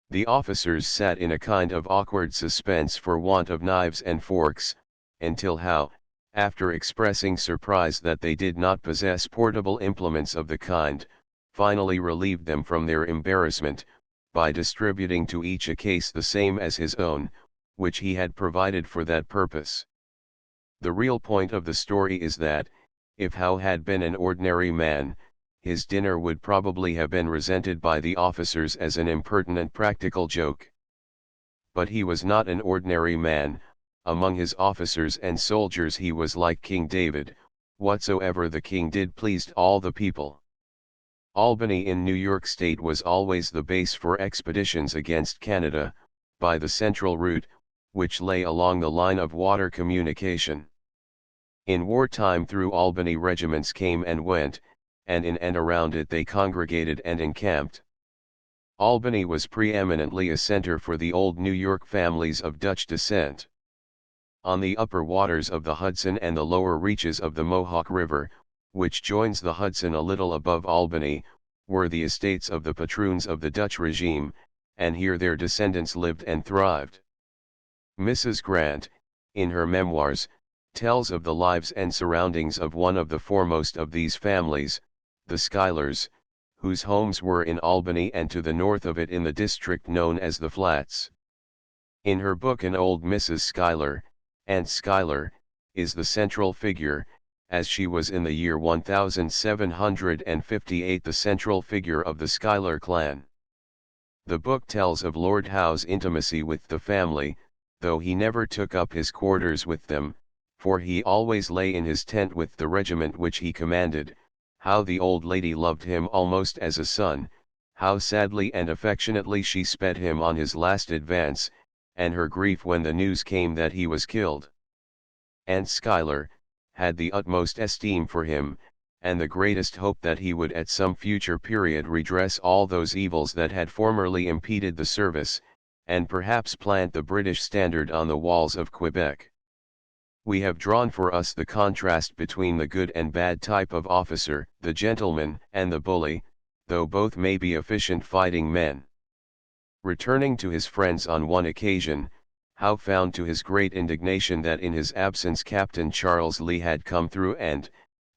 The officers sat in a kind of awkward suspense for want of knives and forks, until Howe, after expressing surprise that they did not possess portable implements of the kind, finally relieved them from their embarrassment, by distributing to each a case the same as his own, which he had provided for that purpose. The real point of the story is that, if Howe had been an ordinary man, his dinner would probably have been resented by the officers as an impertinent practical joke. But he was not an ordinary man, among his officers and soldiers he was like King David, whatsoever the king did pleased all the people. Albany in New York State was always the base for expeditions against Canada, by the central route, which lay along the line of water communication. In wartime through Albany regiments came and went, and in and around it they congregated and encamped. Albany was preeminently a center for the old New York families of Dutch descent. On the upper waters of the Hudson and the lower reaches of the Mohawk River, which joins the Hudson a little above Albany, were the estates of the patroons of the Dutch regime, and here their descendants lived and thrived. Mrs. Grant, in her memoirs, tells of the lives and surroundings of one of the foremost of these families, the Schuylers, whose homes were in Albany and to the north of it in the district known as the Flats. In her book An Old Mrs. Schuyler, Aunt Schuyler, is the central figure, as she was in the year 1758 the central figure of the Schuyler clan. The book tells of Lord Howe's intimacy with the family, though he never took up his quarters with them, for he always lay in his tent with the regiment which he commanded. How the old lady loved him almost as a son, how sadly and affectionately she sped him on his last advance, and her grief when the news came that he was killed. Aunt Schuyler had the utmost esteem for him, and the greatest hope that he would at some future period redress all those evils that had formerly impeded the service, and perhaps plant the British standard on the walls of Quebec. We have drawn for us the contrast between the good and bad type of officer, the gentleman and the bully, though both may be efficient fighting men. Returning to his friends on one occasion, Howe found to his great indignation that in his absence Captain Charles Lee had come through and,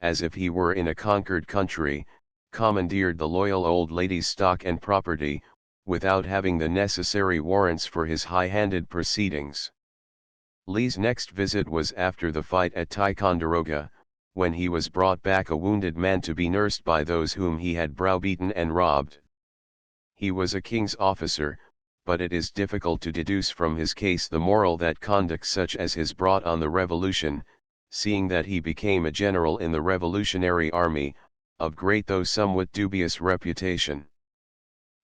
as if he were in a conquered country, commandeered the loyal old lady's stock and property, without having the necessary warrants for his high-handed proceedings. Lee's next visit was after the fight at Ticonderoga, when he was brought back a wounded man to be nursed by those whom he had browbeaten and robbed. He was a king's officer, but it is difficult to deduce from his case the moral that conduct such as his brought on the Revolution, seeing that he became a general in the Revolutionary Army, of great though somewhat dubious reputation.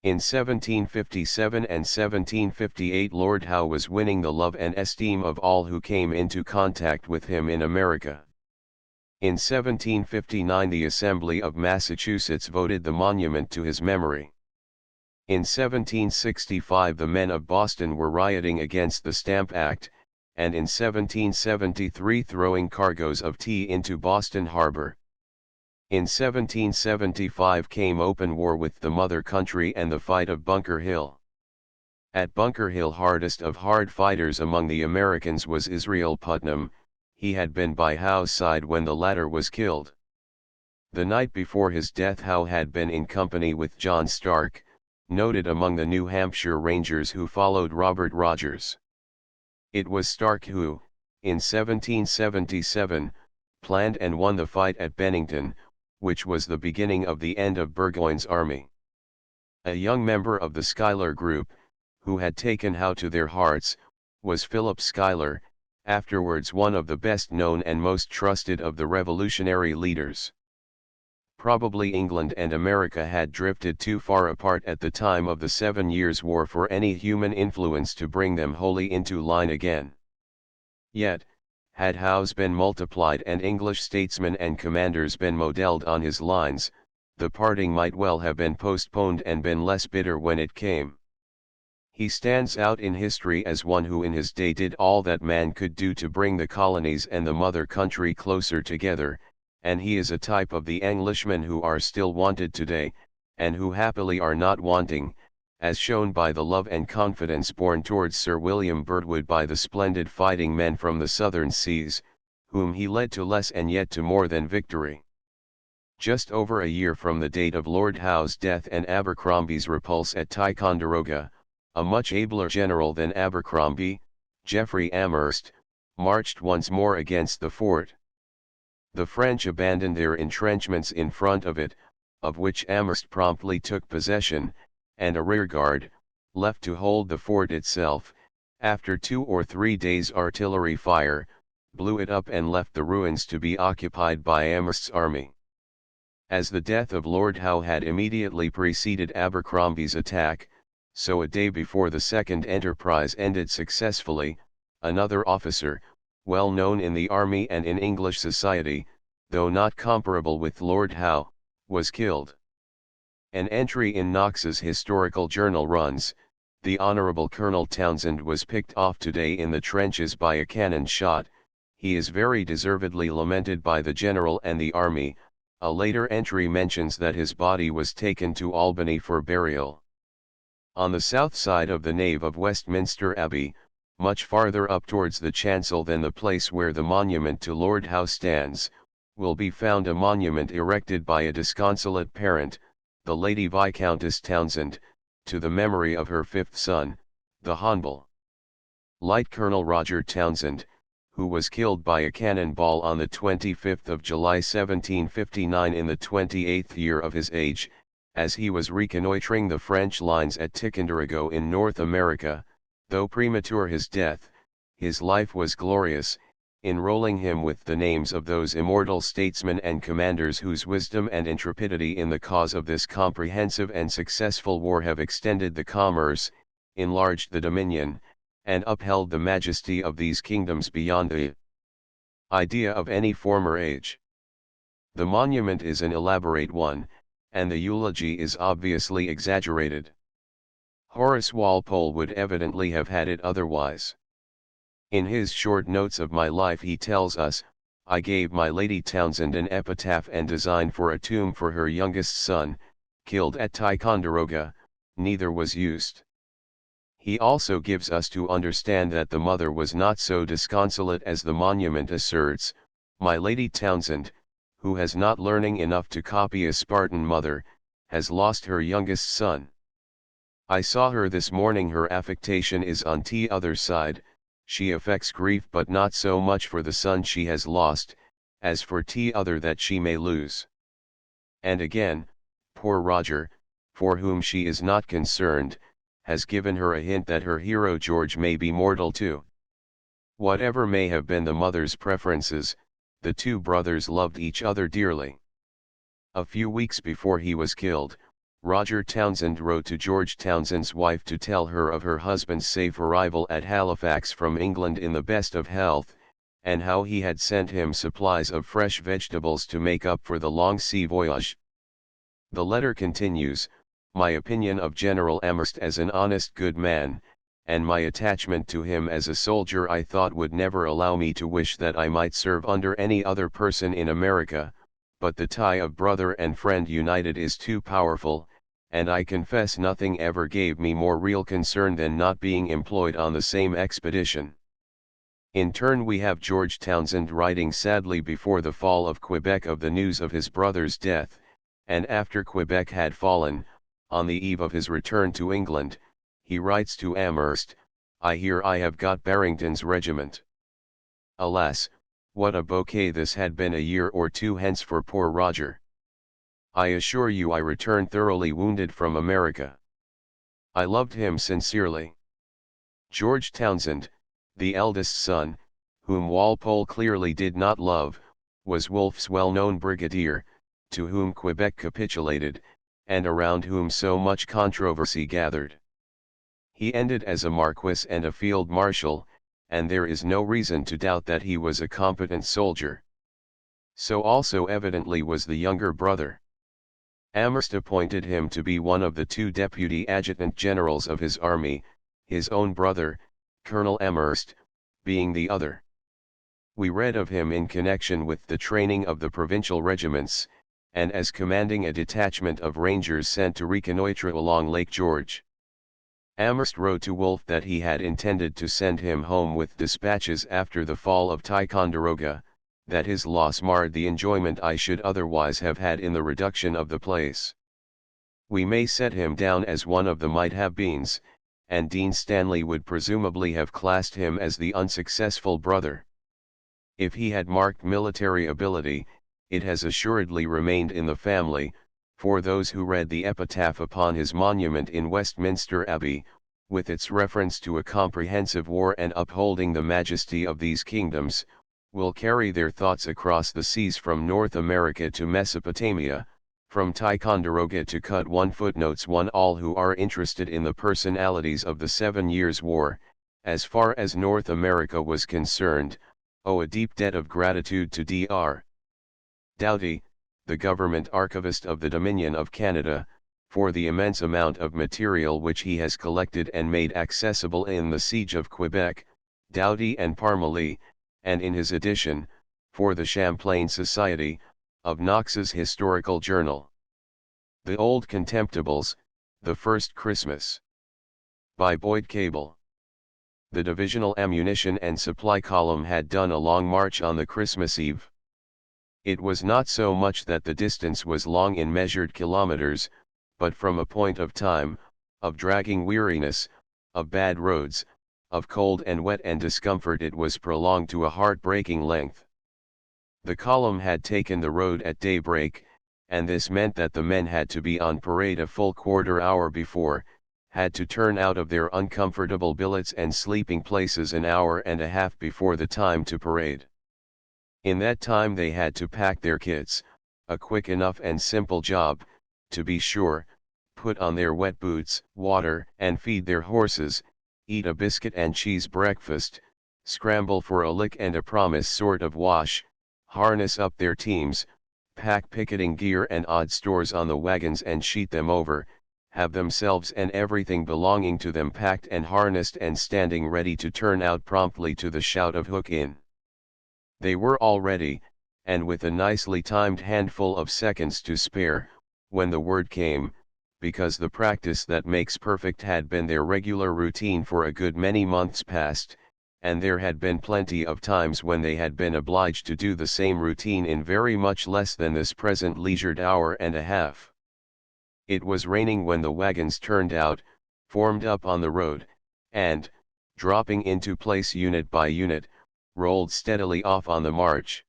In 1757 and 1758 Lord Howe was winning the love and esteem of all who came into contact with him in America. In 1759 the Assembly of Massachusetts voted the monument to his memory. In 1765 the men of Boston were rioting against the Stamp Act, and in 1773 throwing cargoes of tea into Boston Harbor. In 1775 came open war with the mother country and the fight of Bunker Hill. At Bunker Hill hardest of hard fighters among the Americans was Israel Putnam. He had been by Howe's side when the latter was killed. The night before his death Howe had been in company with John Stark, noted among the New Hampshire Rangers who followed Robert Rogers. It was Stark who, in 1777, planned and won the fight at Bennington, which was the beginning of the end of Burgoyne's army. A young member of the Schuyler group, who had taken Howe to their hearts, was Philip Schuyler, afterwards one of the best known and most trusted of the revolutionary leaders. Probably England and America had drifted too far apart at the time of the 7 Years' War for any human influence to bring them wholly into line again. Yet, had Howe's been multiplied and English statesmen and commanders been modelled on his lines, the parting might well have been postponed and been less bitter when it came. He stands out in history as one who in his day did all that man could do to bring the colonies and the mother country closer together, and he is a type of the Englishmen who are still wanted today, and who happily are not wanting, as shown by the love and confidence borne towards Sir William Birdwood by the splendid fighting men from the southern seas, whom he led to less and yet to more than victory. Just over a year from the date of Lord Howe's death and Abercrombie's repulse at Ticonderoga, a much abler general than Abercrombie, Geoffrey Amherst, marched once more against the fort. The French abandoned their entrenchments in front of it, of which Amherst promptly took possession, and a rearguard, left to hold the fort itself, after 2 or 3 days' artillery fire, blew it up and left the ruins to be occupied by Amherst's army. As the death of Lord Howe had immediately preceded Abercrombie's attack, so a day before the second enterprise ended successfully, another officer, well known in the army and in English society, though not comparable with Lord Howe, was killed. An entry in Knox's historical journal runs, "The Honourable Colonel Townsend was picked off today in the trenches by a cannon shot. He is very deservedly lamented by the General and the Army." A later entry mentions that his body was taken to Albany for burial. On the south side of the nave of Westminster Abbey, much farther up towards the chancel than the place where the monument to Lord Howe stands, will be found a monument erected by a disconsolate parent, the Lady Viscountess Townsend, to the memory of her 5th son, the Honble. Light Colonel Roger Townsend, who was killed by a cannon ball on the 25th of July 1759 in the 28th year of his age, as he was reconnoitring the French lines at Ticonderoga in North America, though premature his death, his life was glorious, enrolling him with the names of those immortal statesmen and commanders whose wisdom and intrepidity in the cause of this comprehensive and successful war have extended the commerce, enlarged the dominion, and upheld the majesty of these kingdoms beyond the idea of any former age. The monument is an elaborate one, and the eulogy is obviously exaggerated. Horace Walpole would evidently have had it otherwise. In his short notes of my life he tells us, "I gave my Lady Townshend an epitaph and design for a tomb for her youngest son, killed at Ticonderoga, neither was used." He also gives us to understand that the mother was not so disconsolate as the monument asserts. "My Lady Townshend, who has not learning enough to copy a Spartan mother, has lost her youngest son. I saw her this morning, her affectation is on t'other side, she affects grief but not so much for the son she has lost, as for t'other that she may lose." And again, "Poor Roger, for whom she is not concerned, has given her a hint that her hero George may be mortal too." Whatever may have been the mother's preferences, the two brothers loved each other dearly. A few weeks before he was killed, Roger Townshend wrote to George Townshend's wife to tell her of her husband's safe arrival at Halifax from England in the best of health, and how he had sent him supplies of fresh vegetables to make up for the long sea voyage. The letter continues, "My opinion of General Amherst as an honest good man, and my attachment to him as a soldier I thought would never allow me to wish that I might serve under any other person in America, but the tie of brother and friend united is too powerful, and I confess nothing ever gave me more real concern than not being employed on the same expedition." In turn we have George Townshend writing sadly before the fall of Quebec of the news of his brother's death, and after Quebec had fallen, on the eve of his return to England, he writes to Amherst, "I hear I have got Barrington's regiment." Alas, what a bouquet this had been a year or two hence for poor Roger. "I assure you I returned thoroughly wounded from America. I loved him sincerely." George Townshend, the eldest son, whom Walpole clearly did not love, was Wolfe's well-known brigadier, to whom Quebec capitulated, and around whom so much controversy gathered. He ended as a marquis and a field marshal, and there is no reason to doubt that he was a competent soldier. So also evidently was the younger brother. Amherst appointed him to be one of the two deputy adjutant generals of his army, his own brother, Colonel Amherst, being the other. We read of him in connection with the training of the provincial regiments, and as commanding a detachment of rangers sent to reconnoitre along Lake George. Amherst wrote to Wolfe that he had intended to send him home with dispatches after the fall of Ticonderoga, that his loss marred the enjoyment I should otherwise have had in the reduction of the place. We may set him down as one of the might-have-beens, and Dean Stanley would presumably have classed him as the unsuccessful brother. If he had marked military ability, it has assuredly remained in the family, for those who read the epitaph upon his monument in Westminster Abbey, with its reference to a comprehensive war and upholding the majesty of these kingdoms, will carry their thoughts across the seas from North America to Mesopotamia, from Ticonderoga to Cut 1 footnotes 1. All who are interested in the personalities of the 7 Years' War, as far as North America was concerned, owe a deep debt of gratitude to Dr. Doughty, the government archivist of the Dominion of Canada, for the immense amount of material which he has collected and made accessible in the Siege of Quebec, Doughty and Parmelee, and in his edition, for the Champlain Society, of Knox's Historical Journal. The Old Contemptibles, The First Christmas. By Boyd Cable. The Divisional Ammunition and Supply Column had done a long march on the Christmas Eve. It was not so much that the distance was long in measured kilometers, but from a point of time, of dragging weariness, of bad roads, of cold and wet and discomfort, it was prolonged to a heart-breaking length. The column had taken the road at daybreak, and this meant that the men had to be on parade a full quarter hour before, had to turn out of their uncomfortable billets and sleeping places an hour and a half before the time to parade. In that time they had to pack their kits, a quick enough and simple job, to be sure, put on their wet boots, water and feed their horses, eat a biscuit and cheese breakfast, scramble for a lick and a promise sort of wash, harness up their teams, pack picketing gear and odd stores on the wagons and sheet them over, have themselves and everything belonging to them packed and harnessed and standing ready to turn out promptly to the shout of hook in. They were all ready, and with a nicely timed handful of seconds to spare, when the word came, because the practice that makes perfect had been their regular routine for a good many months past, and there had been plenty of times when they had been obliged to do the same routine in very much less than this present leisured hour and a half. It was raining when the wagons turned out, formed up on the road, and, dropping into place unit by unit, rolled steadily off on the march.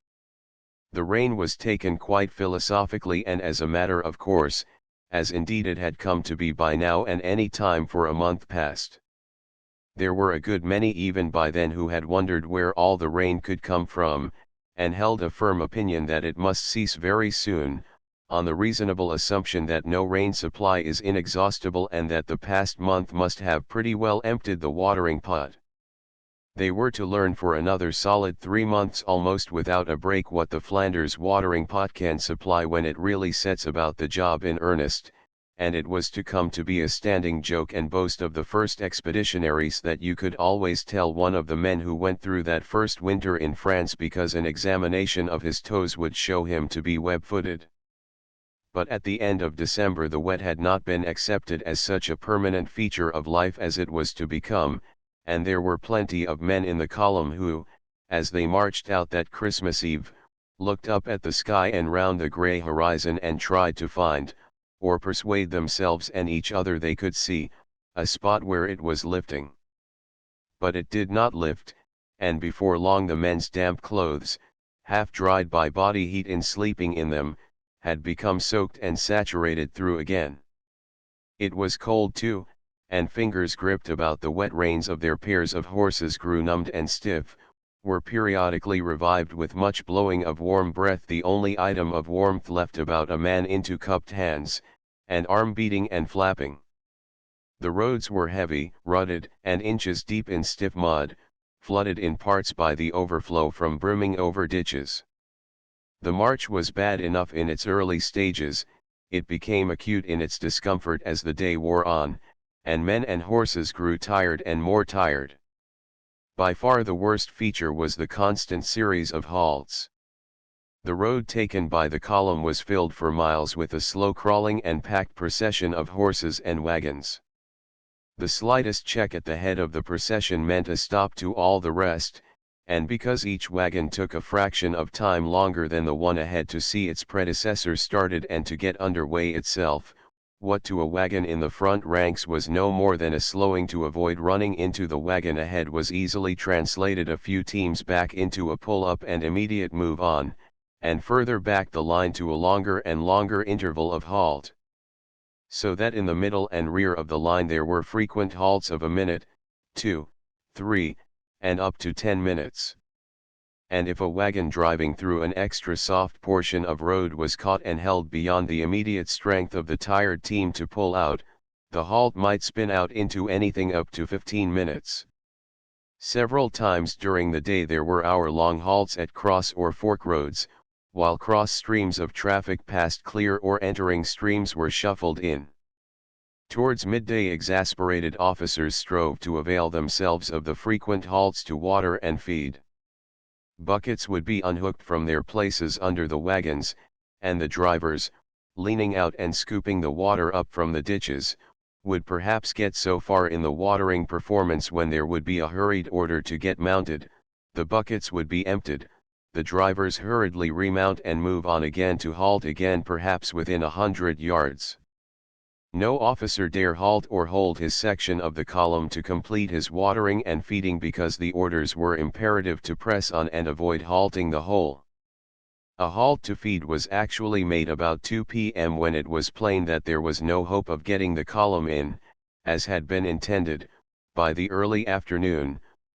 The rain was taken quite philosophically and as a matter of course, as indeed it had come to be by now and any time for a month past. There were a good many even by then who had wondered where all the rain could come from, and held a firm opinion that it must cease very soon, on the reasonable assumption that no rain supply is inexhaustible and that the past month must have pretty well emptied the watering pot. They were to learn for another solid 3 months almost without a break what the Flanders watering pot can supply when it really sets about the job in earnest, and it was to come to be a standing joke and boast of the first expeditionaries that you could always tell one of the men who went through that first winter in France because an examination of his toes would show him to be web-footed. But at the end of December the wet had not been accepted as such a permanent feature of life as it was to become, and there were plenty of men in the column who, as they marched out that Christmas Eve, looked up at the sky and round the grey horizon and tried to find, or persuade themselves and each other they could see, a spot where it was lifting. But it did not lift, and before long the men's damp clothes, half dried by body heat in sleeping in them, had become soaked and saturated through again. It was cold too, and fingers gripped about the wet reins of their pairs of horses grew numbed and stiff, were periodically revived with much blowing of warm breath, the only item of warmth left about a man into cupped hands, and arm beating and flapping. The roads were heavy, rutted, and inches deep in stiff mud, flooded in parts by the overflow from brimming over ditches. The march was bad enough in its early stages, it became acute in its discomfort as the day wore on, and men and horses grew tired and more tired. By far the worst feature was the constant series of halts. The road taken by the column was filled for miles with a slow crawling and packed procession of horses and wagons. The slightest check at the head of the procession meant a stop to all the rest, and because each wagon took a fraction of time longer than the one ahead to see its predecessor started and to get under way itself, what to a wagon in the front ranks was no more than a slowing to avoid running into the wagon ahead was easily translated a few teams back into a pull-up and immediate move on, and further back the line to a longer and longer interval of halt. So that in the middle and rear of the line there were frequent halts of a minute, 2, 3, and up to 10 minutes. And if a wagon driving through an extra soft portion of road was caught and held beyond the immediate strength of the tired team to pull out, the halt might spin out into anything up to 15 minutes. Several times during the day there were hour-long halts at cross or fork roads, while cross streams of traffic passed clear or entering streams were shuffled in. Towards midday exasperated officers strove to avail themselves of the frequent halts to water and feed. Buckets would be unhooked from their places under the wagons, and the drivers, leaning out and scooping the water up from the ditches, would perhaps get so far in the watering performance when there would be a hurried order to get mounted, the buckets would be emptied, the drivers hurriedly remount and move on again to halt again perhaps within 100 yards. No officer dare halt or hold his section of the column to complete his watering and feeding because the orders were imperative to press on and avoid halting the whole. A halt to feed was actually made about 2 p.m. when it was plain that there was no hope of getting the column in, as had been intended, by the early afternoon,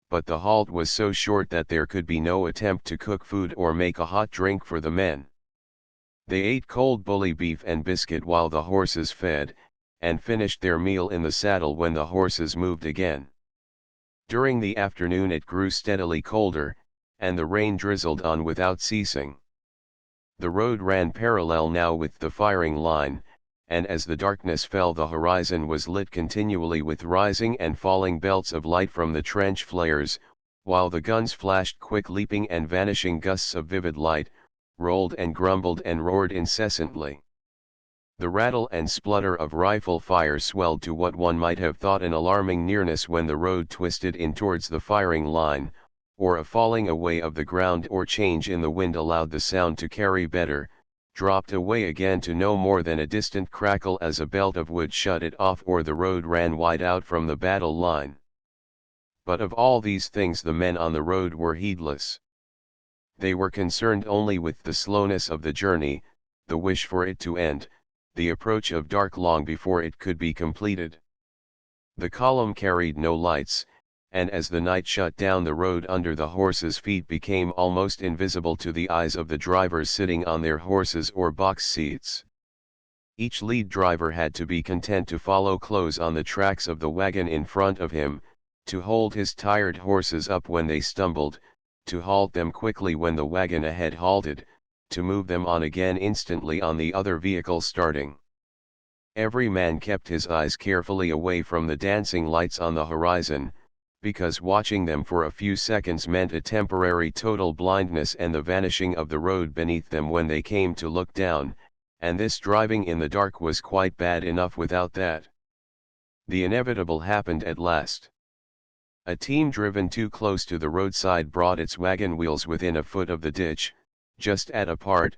but the halt was so short that there could be no attempt to cook food or make a hot drink for the men. They ate cold bully beef and biscuit while the horses fed, and finished their meal in the saddle when the horses moved again. During the afternoon it grew steadily colder, and the rain drizzled on without ceasing. The road ran parallel now with the firing line, and as the darkness fell the horizon was lit continually with rising and falling belts of light from the trench flares, while the guns flashed quick leaping and vanishing gusts of vivid light, rolled and grumbled and roared incessantly. The rattle and splutter of rifle fire swelled to what one might have thought an alarming nearness when the road twisted in towards the firing line, or a falling away of the ground or change in the wind allowed the sound to carry better, dropped away again to no more than a distant crackle as a belt of wood shut it off or the road ran wide out from the battle line. But of all these things the men on the road were heedless. They were concerned only with the slowness of the journey, the wish for it to end, the approach of dark long before it could be completed. The column carried no lights, and as the night shut down the road under the horses' feet became almost invisible to the eyes of the drivers sitting on their horses or box seats. Each lead driver had to be content to follow close on the tracks of the wagon in front of him, to hold his tired horses up when they stumbled, to halt them quickly when the wagon ahead halted, to move them on again instantly on the other vehicle starting. Every man kept his eyes carefully away from the dancing lights on the horizon, because watching them for a few seconds meant a temporary total blindness and the vanishing of the road beneath them when they came to look down, and this driving in the dark was quite bad enough without that. The inevitable happened at last. A team driven too close to the roadside brought its wagon wheels within a foot of the ditch, just at a part,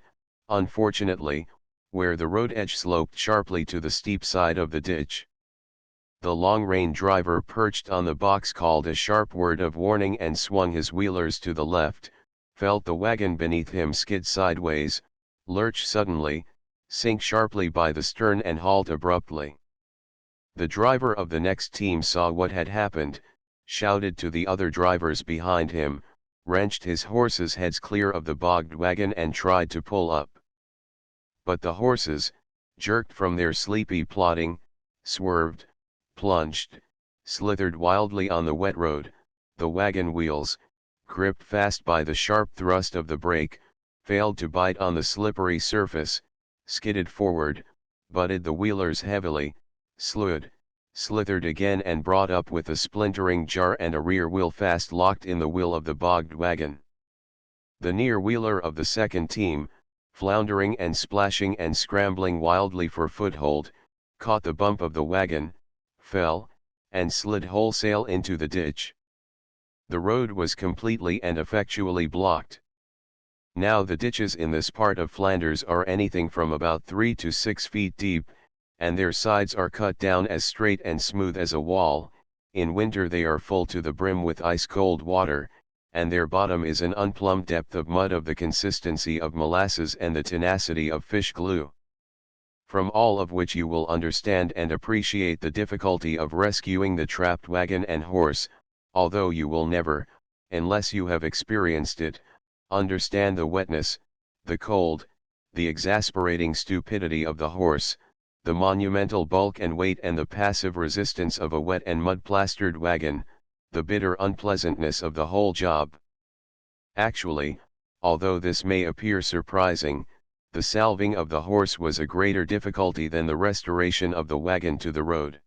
unfortunately, where the road edge sloped sharply to the steep side of the ditch. The long-rein driver perched on the box called a sharp word of warning and swung his wheelers to the left, felt the wagon beneath him skid sideways, lurch suddenly, sink sharply by the stern and halt abruptly. The driver of the next team saw what had happened, shouted to the other drivers behind him, wrenched his horses' heads clear of the bogged wagon and tried to pull up. But the horses, jerked from their sleepy plodding, swerved, plunged, slithered wildly on the wet road, the wagon wheels, gripped fast by the sharp thrust of the brake, failed to bite on the slippery surface, skidded forward, butted the wheelers heavily, slewed, slithered again and brought up with a splintering jar and a rear wheel fast locked in the wheel of the bogged wagon. The near wheeler of the second team, floundering and splashing and scrambling wildly for foothold, caught the bump of the wagon, fell, and slid wholesale into the ditch. The road was completely and effectually blocked. Now the ditches in this part of Flanders are anything from about 3 to 6 feet deep, and their sides are cut down as straight and smooth as a wall. In winter they are full to the brim with ice-cold water, and their bottom is an unplumbed depth of mud of the consistency of molasses and the tenacity of fish glue. From all of which you will understand and appreciate the difficulty of rescuing the trapped wagon and horse, although you will never, unless you have experienced it, understand the wetness, the cold, the exasperating stupidity of the horse, the monumental bulk and weight and the passive resistance of a wet and mud-plastered wagon, the bitter unpleasantness of the whole job. Actually, although this may appear surprising, the salving of the horse was a greater difficulty than the restoration of the wagon to the road.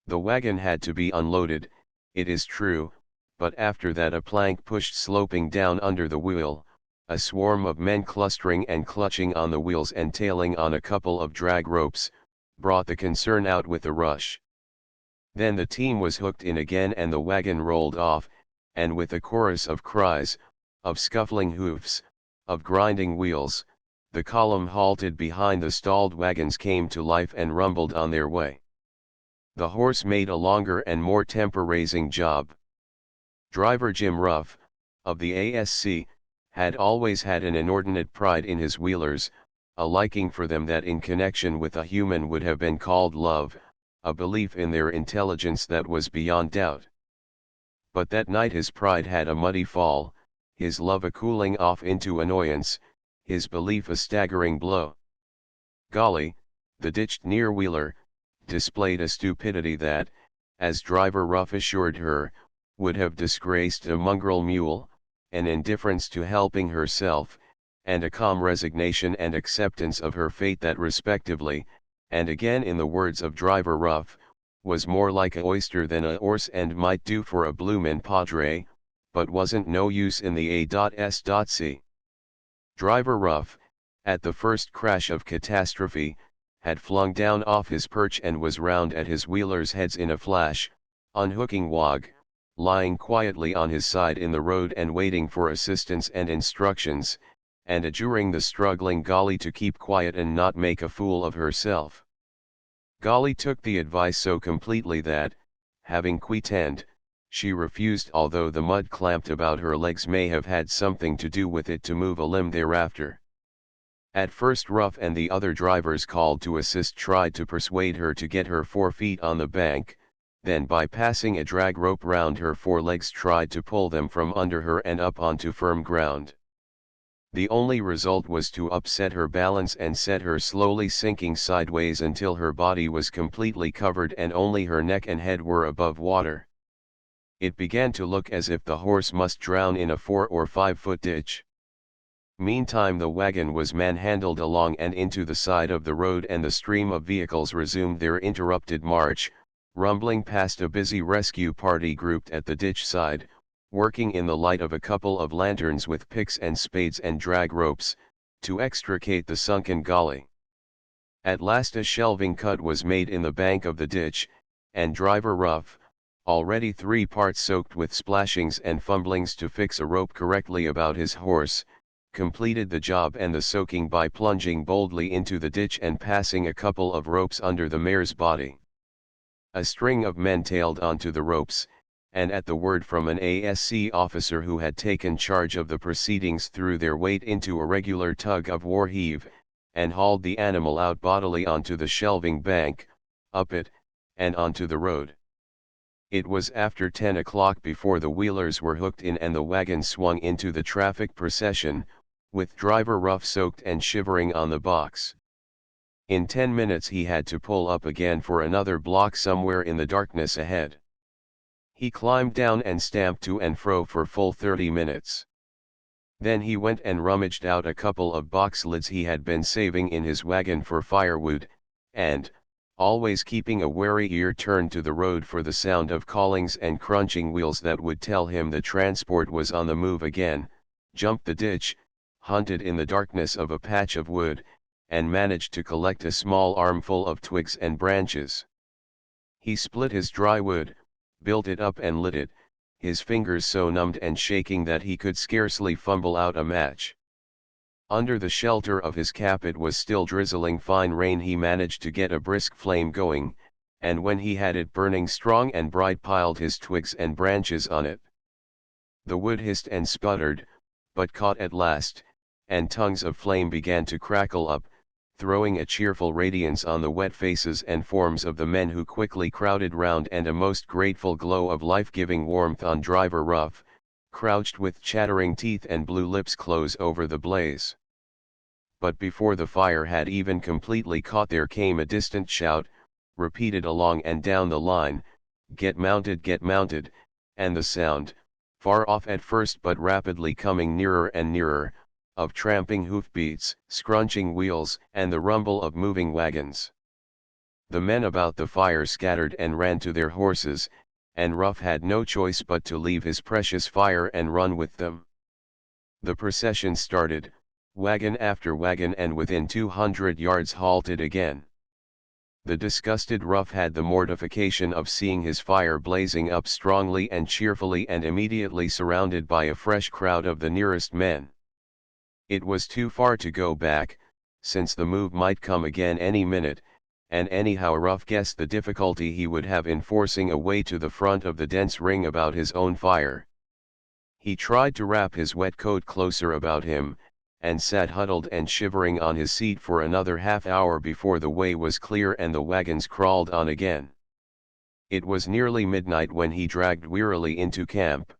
The wagon had to be unloaded, it is true, but after that a plank pushed sloping down under the wheel, a swarm of men clustering and clutching on the wheels and tailing on a couple of drag ropes, brought the concern out with a rush. Then the team was hooked in again and the wagon rolled off, and with a chorus of cries, of scuffling hoofs, of grinding wheels, the column halted behind the stalled wagons came to life and rumbled on their way. The horse made a longer and more temper-raising job. Driver Jim Ruff, of the ASC, had always had an inordinate pride in his wheelers, a liking for them that in connection with a human would have been called love, a belief in their intelligence that was beyond doubt. But that night his pride had a muddy fall, his love a cooling off into annoyance, his belief a staggering blow. Golly, the ditched near-wheeler displayed a stupidity that, as Driver Rough assured her, would have disgraced a mongrel mule, an indifference to helping herself, and a calm resignation and acceptance of her fate that respectively, and again in the words of Driver Rough, was more like a oyster than a 'orse and might do for a bloomin' padre, but wasn't no use in the A.S.C. Driver Rough, at the first crash of catastrophe, had flung down off his perch and was round at his wheelers' heads in a flash, unhooking Wog, lying quietly on his side in the road and waiting for assistance and instructions, and adjuring the struggling Golly to keep quiet and not make a fool of herself. Golly took the advice so completely that, having quitted, she refused, although the mud clamped about her legs may have had something to do with it, to move a limb thereafter. At first Rough and the other drivers called to assist tried to persuade her to get her 4 feet on the bank, then by passing a drag rope round her 4 legs tried to pull them from under her and up onto firm ground. The only result was to upset her balance and set her slowly sinking sideways until her body was completely covered and only her neck and head were above water. It began to look as if the horse must drown in a 4 or 5 foot ditch. Meantime the wagon was manhandled along and into the side of the road, and the stream of vehicles resumed their interrupted march, rumbling past a busy rescue party grouped at the ditch side, working in the light of a couple of lanterns with picks and spades and drag ropes, to extricate the sunken Golly. At last a shelving cut was made in the bank of the ditch, and Driver Rough, already 3 parts soaked with splashings and fumblings to fix a rope correctly about his horse, completed the job and the soaking by plunging boldly into the ditch and passing a couple of ropes under the mare's body. A string of men tailed onto the ropes, and at the word from an ASC officer who had taken charge of the proceedings threw their weight into a regular tug-of-war heave, and hauled the animal out bodily onto the shelving bank, up it, and onto the road. It was after 10 o'clock before the wheelers were hooked in and the wagon swung into the traffic procession, with Driver Rough soaked and shivering on the box. In 10 minutes he had to pull up again for another block somewhere in the darkness ahead. He climbed down and stamped to and fro for full 30 minutes. Then he went and rummaged out a couple of box lids he had been saving in his wagon for firewood, and, always keeping a wary ear turned to the road for the sound of callings and crunching wheels that would tell him the transport was on the move again, jumped the ditch, hunted in the darkness of a patch of wood, and managed to collect a small armful of twigs and branches. He split his dry wood, built it up and lit it, his fingers so numbed and shaking that he could scarcely fumble out a match. Under the shelter of his cap it was still drizzling fine rain. He managed to get a brisk flame going, and when he had it burning strong and bright piled his twigs and branches on it. The wood hissed and sputtered, but caught at last, and tongues of flame began to crackle up, throwing a cheerful radiance on the wet faces and forms of the men who quickly crowded round, and a most grateful glow of life-giving warmth on Driver Rough, crouched with chattering teeth and blue lips close over the blaze. But before the fire had even completely caught there came a distant shout, repeated along and down the line, "Get mounted," and the sound, far off at first but rapidly coming nearer and nearer, of tramping hoofbeats, scrunching wheels, and the rumble of moving wagons. The men about the fire scattered and ran to their horses, and Rough had no choice but to leave his precious fire and run with them. The procession started, wagon after wagon, and within 200 yards halted again. The disgusted Rough had the mortification of seeing his fire blazing up strongly and cheerfully and immediately surrounded by a fresh crowd of the nearest men. It was too far to go back, since the move might come again any minute, and anyhow Rough guessed the difficulty he would have in forcing a way to the front of the dense ring about his own fire. He tried to wrap his wet coat closer about him, and sat huddled and shivering on his seat for another half hour before the way was clear and the wagons crawled on again. It was nearly midnight when he dragged wearily into camp.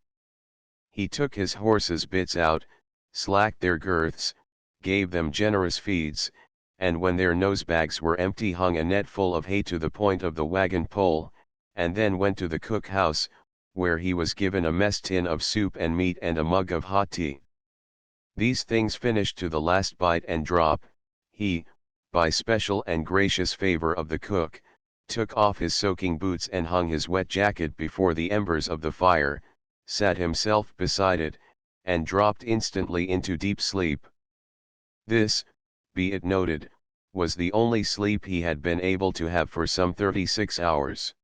He took his horses' bits out, slacked their girths, gave them generous feeds, and when their nosebags were empty hung a net full of hay to the point of the wagon pole, and then went to the cook-house, where he was given a mess tin of soup and meat and a mug of hot tea. These things finished to the last bite and drop, he, by special and gracious favor of the cook, took off his soaking boots and hung his wet jacket before the embers of the fire, sat himself beside it, and dropped instantly into deep sleep. This, be it noted, was the only sleep he had been able to have for some 36 hours.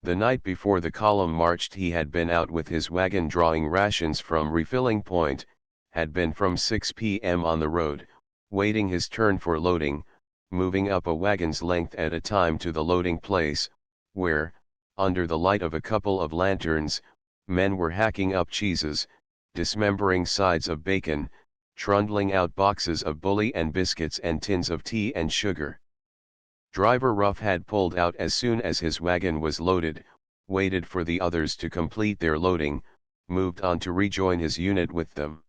The night before the column marched he had been out with his wagon drawing rations from refilling point, had been from 6 p.m. on the road, waiting his turn for loading, moving up a wagon's length at a time to the loading place, where, under the light of a couple of lanterns, men were hacking up cheeses, dismembering sides of bacon, trundling out boxes of bully and biscuits and tins of tea and sugar. Driver Rough had pulled out as soon as his wagon was loaded, waited for the others to complete their loading, moved on to rejoin his unit with them.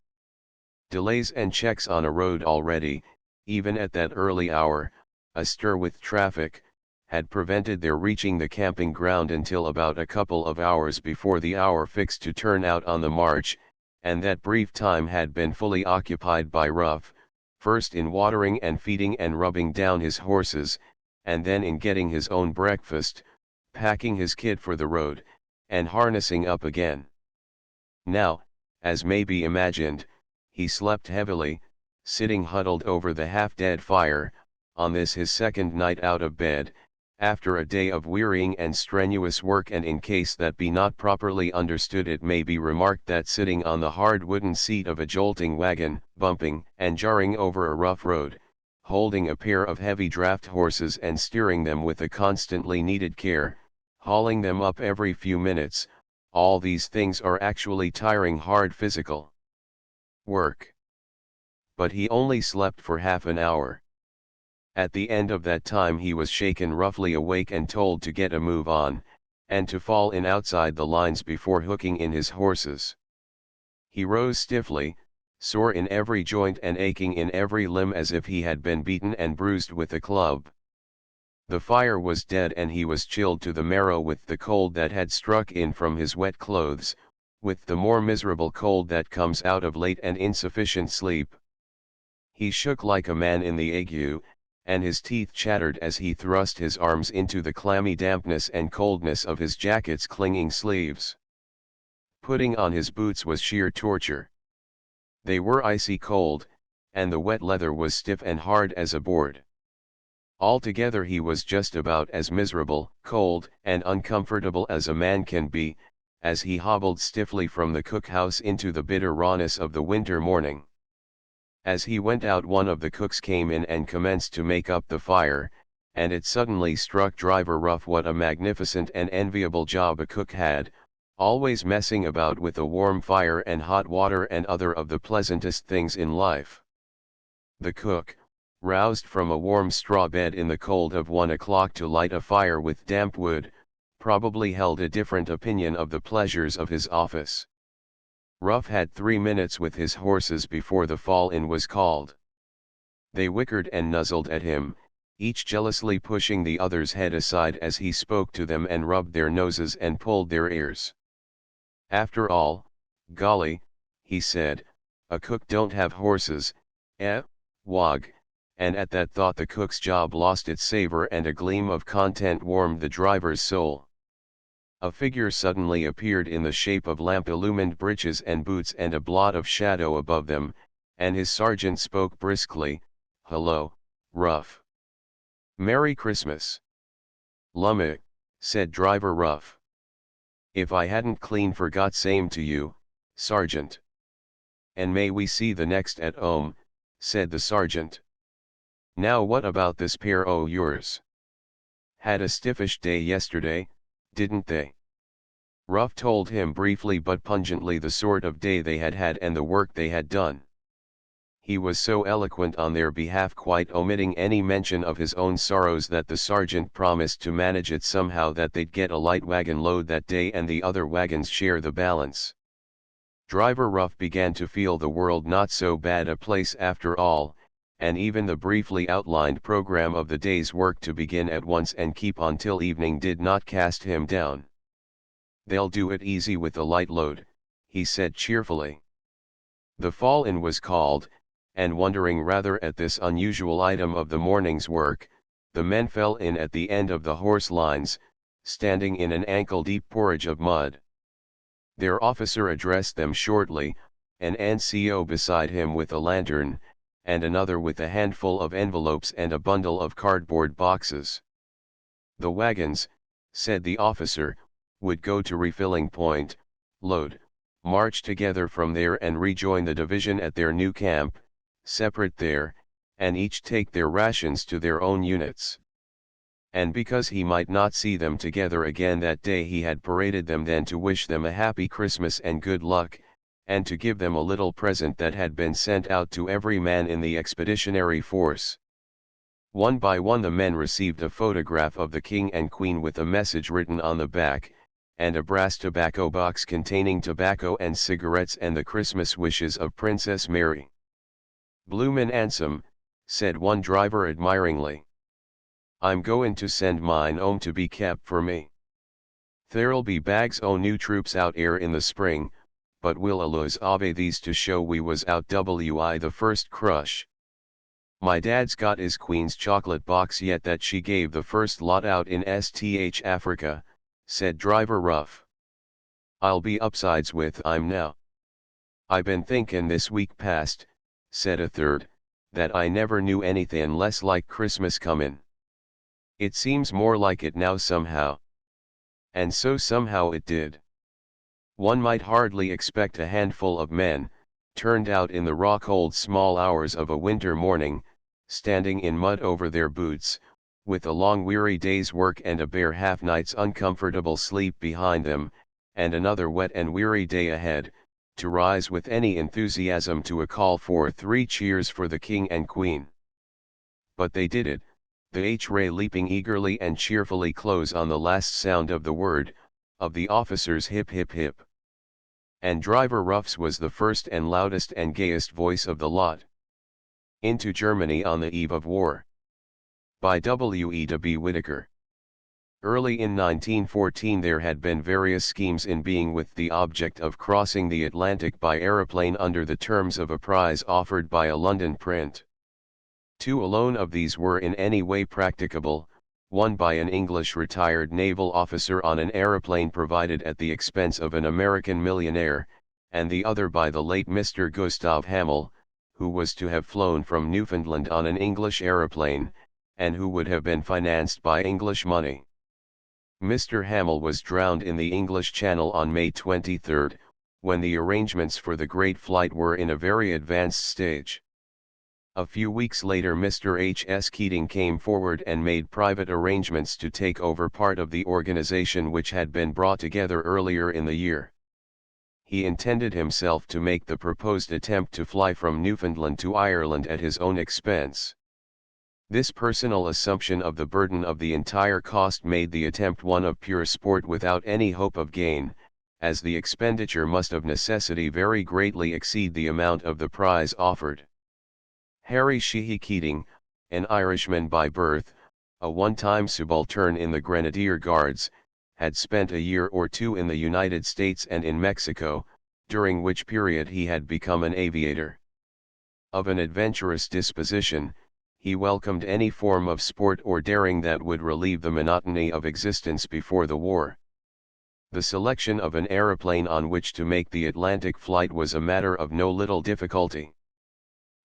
Delays and checks on a road already, even at that early hour, astir with traffic, had prevented their reaching the camping ground until about a couple of hours before the hour fixed to turn out on the march, and that brief time had been fully occupied by Rough, first in watering and feeding and rubbing down his horses, and then in getting his own breakfast, packing his kit for the road, and harnessing up again. Now, as may be imagined, he slept heavily, sitting huddled over the half-dead fire, on this his second night out of bed, after a day of wearying and strenuous work, and in case that be not properly understood it may be remarked that sitting on the hard wooden seat of a jolting wagon, bumping and jarring over a rough road, holding a pair of heavy draft horses and steering them with a constantly needed care, hauling them up every few minutes, all these things are actually tiring hard physical work. But he only slept for half an hour. At the end of that time he was shaken roughly awake and told to get a move on, and to fall in outside the lines before hooking in his horses. He rose stiffly, sore in every joint and aching in every limb as if he had been beaten and bruised with a club. The fire was dead and he was chilled to the marrow with the cold that had struck in from his wet clothes, with the more miserable cold that comes out of late and insufficient sleep. He shook like a man in the ague, and his teeth chattered as he thrust his arms into the clammy dampness and coldness of his jacket's clinging sleeves. Putting on his boots was sheer torture. They were icy cold, and the wet leather was stiff and hard as a board. Altogether he was just about as miserable, cold, and uncomfortable as a man can be, as he hobbled stiffly from the cook-house into the bitter rawness of the winter morning. As he went out one of the cooks came in and commenced to make up the fire, and it suddenly struck Driver Rough what a magnificent and enviable job a cook had, always messing about with a warm fire and hot water and other of the pleasantest things in life. The cook, roused from a warm straw bed in the cold of 1 o'clock to light a fire with damp wood, probably held a different opinion of the pleasures of his office. Rough had 3 minutes with his horses before the fall-in was called. They whickered and nuzzled at him, each jealously pushing the other's head aside as he spoke to them and rubbed their noses and pulled their ears. After all, golly, he said, a cook don't have horses, wog, and at that thought the cook's job lost its savor and a gleam of content warmed the driver's soul. A figure suddenly appeared in the shape of lamp-illumined breeches and boots and a blot of shadow above them, and his sergeant spoke briskly, "Hello, Rough." "Merry Christmas." "Lumme," said Driver Rough. "If I hadn't clean forgot same to you, Sergeant." "And may we see the next at 'ome," said the sergeant. "Now what about this pair o' yours? Had a stiffish day yesterday, didn't they?" Rough told him briefly but pungently the sort of day they had had and the work they had done. He was so eloquent on their behalf, quite omitting any mention of his own sorrows, that the sergeant promised to manage it somehow, that they'd get a light wagon load that day and the other wagons share the balance. Driver Rough began to feel the world not so bad a place after all, and even the briefly outlined program of the day's work to begin at once and keep on till evening did not cast him down. "They'll do it easy with the light load," he said cheerfully. The fall-in was called, and wondering rather at this unusual item of the morning's work, the men fell in at the end of the horse lines, standing in an ankle-deep porridge of mud. Their officer addressed them shortly, an NCO beside him with a lantern, and another with a handful of envelopes and a bundle of cardboard boxes. The wagons, said the officer, would go to refilling point, load, march together from there and rejoin the division at their new camp, separate there, and each take their rations to their own units. And because he might not see them together again that day, he had paraded them then to wish them a happy Christmas and good luck, and to give them a little present that had been sent out to every man in the expeditionary force. One by one the men received a photograph of the King and Queen with a message written on the back, and a brass tobacco box containing tobacco and cigarettes and the Christmas wishes of Princess Mary. "Bloomin' 'ansome," said one driver admiringly. "I'm goin' to send mine 'ome to be kep' for me. There'll be bags o' new troops out 'ere in the spring, but we'll allus 'ave these to show we was out wi the first crush. My dad's got 'is Queen's chocolate box yet that she gave the first lot out in Africa," said Driver Rough. "I'll be upsides with 'im now. I been thinkin' this week past," said a third, "that I never knew anythin' less like Christmas comin'. It seems more like it now somehow." And so somehow it did. One might hardly expect a handful of men, turned out in the raw-cold small hours of a winter morning, standing in mud over their boots, with a long weary day's work and a bare half-night's uncomfortable sleep behind them, and another wet and weary day ahead, to rise with any enthusiasm to a call for 3 cheers for the King and Queen. But they did it, the H-ray leaping eagerly and cheerfully close on the last sound of the word, of the officer's hip hip hip. And Driver Rough's was the first and loudest and gayest voice of the lot. Into Germany on the Eve of War. By W. E. W. Whitaker. Early in 1914 there had been various schemes in being with the object of crossing the Atlantic by aeroplane under the terms of a prize offered by a London print. 2 alone of these were in any way practicable, one by an English retired naval officer on an aeroplane provided at the expense of an American millionaire, and the other by the late Mr. Gustav Hamel, who was to have flown from Newfoundland on an English aeroplane, and who would have been financed by English money. Mr. Hamel was drowned in the English Channel on May 23, when the arrangements for the great flight were in a very advanced stage. A few weeks later Mr. H.S. Keating came forward and made private arrangements to take over part of the organization which had been brought together earlier in the year. He intended himself to make the proposed attempt to fly from Newfoundland to Ireland at his own expense. This personal assumption of the burden of the entire cost made the attempt one of pure sport without any hope of gain, as the expenditure must of necessity very greatly exceed the amount of the prize offered. Harry Sheehy Keating, an Irishman by birth, a one-time subaltern in the Grenadier Guards, had spent a year or 2 in the United States and in Mexico, during which period he had become an aviator. Of an adventurous disposition, he welcomed any form of sport or daring that would relieve the monotony of existence before the war. The selection of an aeroplane on which to make the Atlantic flight was a matter of no little difficulty.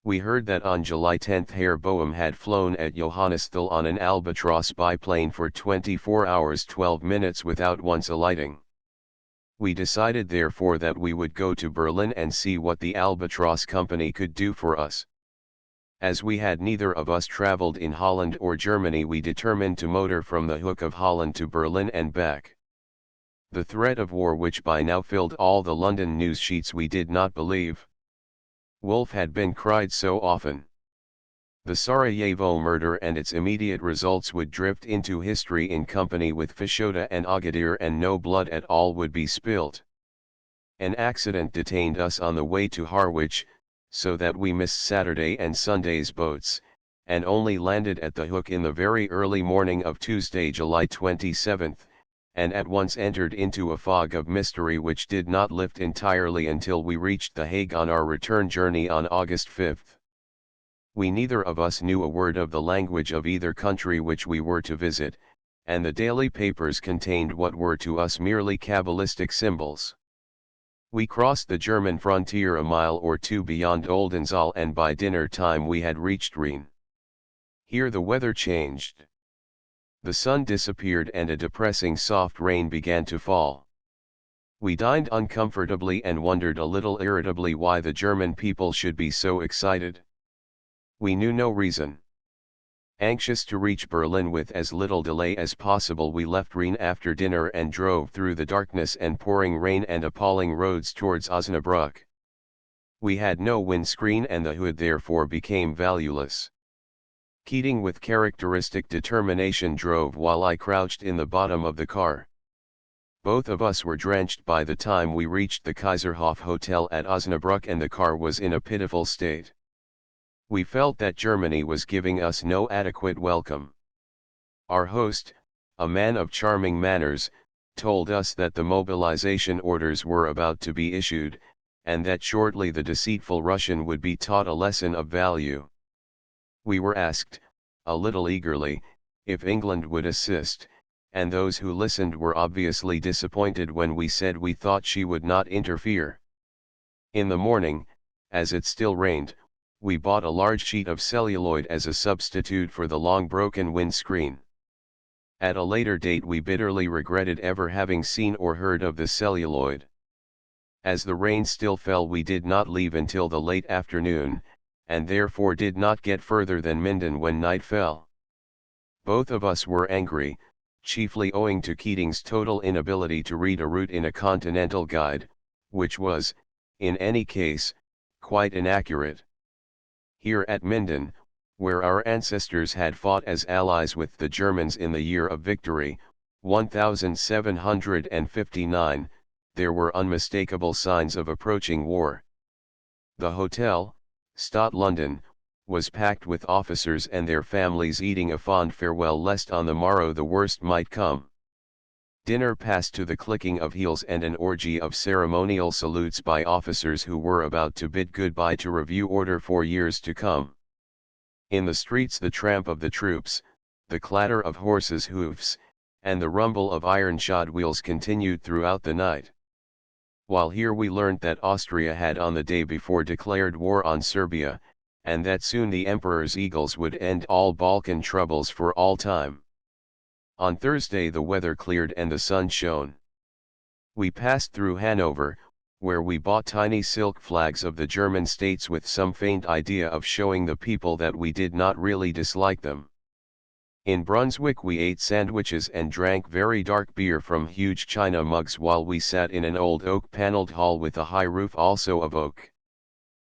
We heard that on July 10 Herr Boehm had flown at Johannesthal on an Albatross biplane for 24 hours 12 minutes without once alighting. We decided therefore that we would go to Berlin and see what the Albatross Company could do for us. As we had neither of us traveled in Holland or Germany, we determined to motor from the Hook of Holland to Berlin and back. The threat of war which by now filled all the London news sheets we did not believe. Wolf had been cried so often. The Sarajevo murder and its immediate results would drift into history in company with Fishota and Agadir, and no blood at all would be spilt. An accident detained us on the way to Harwich, so that we missed Saturday and Sunday's boats, and only landed at the Hook in the very early morning of Tuesday, July 27, and at once entered into a fog of mystery which did not lift entirely until we reached The Hague on our return journey on August 5. We neither of us knew a word of the language of either country which we were to visit, and the daily papers contained what were to us merely cabalistic symbols. We crossed the German frontier a mile or two beyond Oldenzaal, and by dinner time we had reached Rheen. Here the weather changed. The sun disappeared and a depressing soft rain began to fall. We dined uncomfortably and wondered a little irritably why the German people should be so excited. We knew no reason. Anxious to reach Berlin with as little delay as possible, we left Rheen after dinner and drove through the darkness and pouring rain and appalling roads towards Osnabrück. We had no windscreen and the hood therefore became valueless. Keating with characteristic determination drove while I crouched in the bottom of the car. Both of us were drenched by the time we reached the Kaiserhof Hotel at Osnabrück, and the car was in a pitiful state. We felt that Germany was giving us no adequate welcome. Our host, a man of charming manners, told us that the mobilization orders were about to be issued, and that shortly the deceitful Russian would be taught a lesson of value. We were asked, a little eagerly, if England would assist, and those who listened were obviously disappointed when we said we thought she would not interfere. In the morning, as it still rained, we bought a large sheet of celluloid as a substitute for the long broken windscreen. At a later date we bitterly regretted ever having seen or heard of the celluloid. As the rain still fell, we did not leave until the late afternoon, and therefore did not get further than Minden when night fell. Both of us were angry, chiefly owing to Keating's total inability to read a route in a continental guide, which was, in any case, quite inaccurate. Here at Minden, where our ancestors had fought as allies with the Germans in the year of victory, 1759, there were unmistakable signs of approaching war. The hotel, Stadt London, was packed with officers and their families eating a fond farewell lest on the morrow the worst might come. Dinner passed to the clicking of heels and an orgy of ceremonial salutes by officers who were about to bid goodbye to review order for years to come. In the streets the tramp of the troops, the clatter of horses' hoofs, and the rumble of iron-shod wheels continued throughout the night. While here we learnt that Austria had on the day before declared war on Serbia, and that soon the Emperor's eagles would end all Balkan troubles for all time. On Thursday the weather cleared and the sun shone. We passed through Hanover, where we bought tiny silk flags of the German states with some faint idea of showing the people that we did not really dislike them. In Brunswick we ate sandwiches and drank very dark beer from huge china mugs while we sat in an old oak-paneled hall with a high roof also of oak.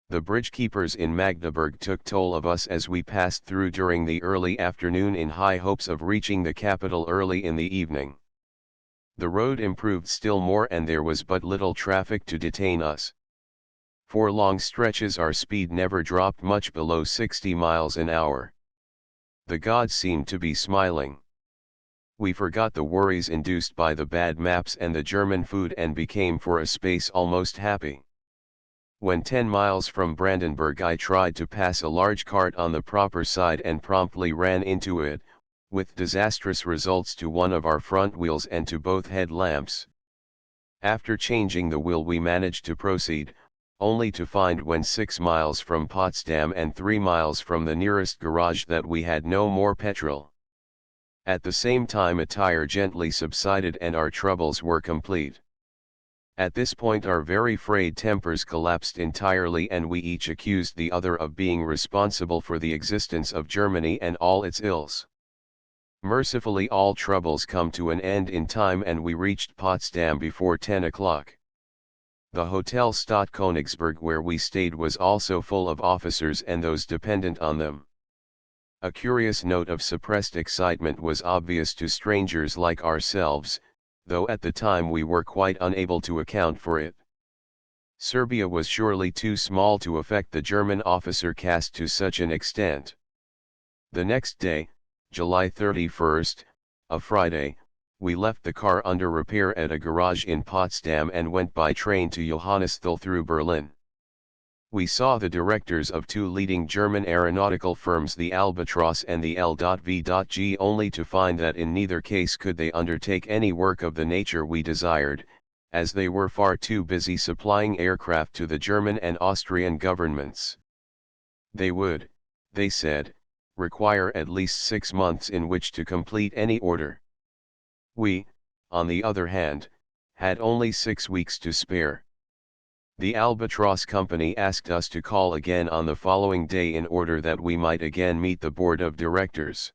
The bridge-keepers in Magdeburg took toll of us as we passed through during the early afternoon in high hopes of reaching the capital early in the evening. The road improved still more and there was but little traffic to detain us. For long stretches our speed never dropped much below 60 miles an hour. The gods seemed to be smiling. We forgot the worries induced by the bad maps and the German food and became for a space almost happy. When 10 miles from Brandenburg I tried to pass a large cart on the proper side and promptly ran into it, with disastrous results to one of our front wheels and to both headlamps. After changing the wheel we managed to proceed, only to find when 6 miles from Potsdam and 3 miles from the nearest garage that we had no more petrol. At the same time a tire gently subsided and our troubles were complete. At this point our very frayed tempers collapsed entirely and we each accused the other of being responsible for the existence of Germany and all its ills. Mercifully all troubles come to an end in time and we reached Potsdam before 10 o'clock. The Hotel Stadt Königsberg where we stayed was also full of officers and those dependent on them. A curious note of suppressed excitement was obvious to strangers like ourselves, though at the time we were quite unable to account for it. Serbia was surely too small to affect the German officer caste to such an extent. The next day, July 31st, a Friday, we left the car under repair at a garage in Potsdam and went by train to Johannisthal through Berlin. We saw the directors of two leading German aeronautical firms, the Albatros and the L.V.G, only to find that in neither case could they undertake any work of the nature we desired, as they were far too busy supplying aircraft to the German and Austrian governments. They would, they said, require at least 6 months in which to complete any order. We, on the other hand, had only 6 weeks to spare. The Albatross Company asked us to call again on the following day in order that we might again meet the board of directors.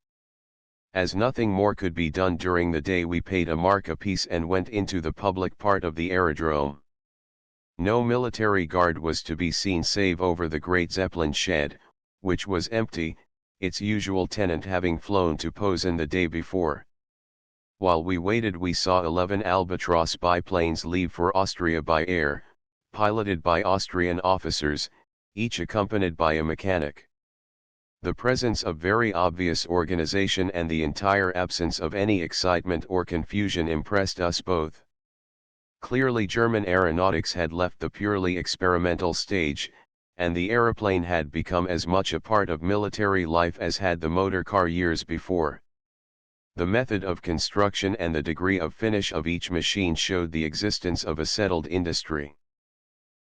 As nothing more could be done during the day, we paid a mark apiece and went into the public part of the aerodrome. No military guard was to be seen save over the great Zeppelin shed, which was empty, its usual tenant having flown to Posen the day before. While we waited, we saw 11 Albatros biplanes leave for Austria by air, piloted by Austrian officers, each accompanied by a mechanic. The presence of very obvious organization and the entire absence of any excitement or confusion impressed us both. Clearly German aeronautics had left the purely experimental stage, and the aeroplane had become as much a part of military life as had the motor car years before. The method of construction and the degree of finish of each machine showed the existence of a settled industry.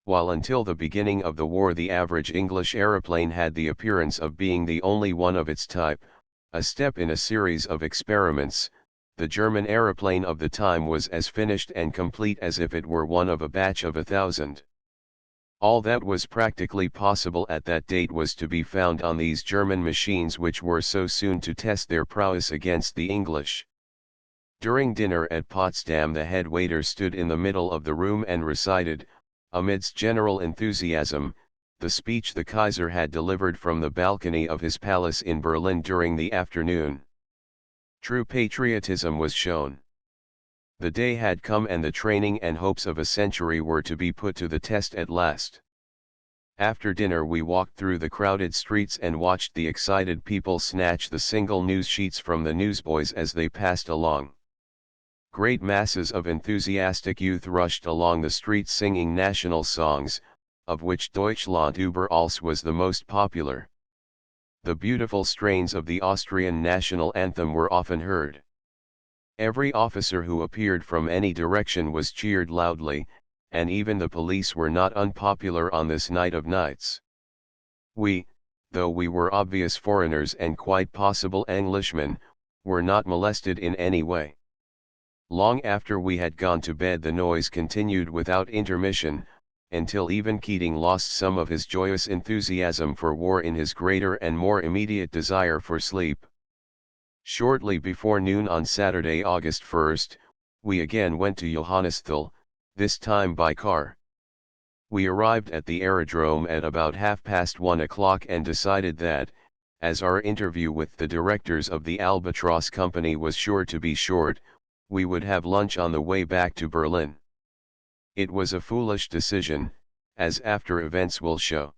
While until the beginning of the war the average English aeroplane had the appearance of being the only one of its type, a step in a series of experiments, the German aeroplane of the time was as finished and complete as if it were one of a batch of 1,000. All that was practically possible at that date was to be found on these German machines, which were so soon to test their prowess against the English. During dinner at Potsdam the head waiter stood in the middle of the room and recited, amidst general enthusiasm, the speech the Kaiser had delivered from the balcony of his palace in Berlin during the afternoon. True patriotism was shown. The day had come and the training and hopes of a century were to be put to the test at last. After dinner we walked through the crowded streets and watched the excited people snatch the single news sheets from the newsboys as they passed along. Great masses of enthusiastic youth rushed along the streets singing national songs, of which Deutschland über alles was the most popular. The beautiful strains of the Austrian national anthem were often heard. Every officer who appeared from any direction was cheered loudly, and even the police were not unpopular on this night of nights. We, though we were obvious foreigners and quite possible Englishmen, were not molested in any way. Long after we had gone to bed the noise continued without intermission, until even Keating lost some of his joyous enthusiasm for war in his greater and more immediate desire for sleep. Shortly before noon on Saturday, August 1st, we again went to Johannisthal, this time by car. We arrived at the aerodrome at about 1:30 and decided that, as our interview with the directors of the Albatross Company was sure to be short, we would have lunch on the way back to Berlin. It was a foolish decision, as after events will show.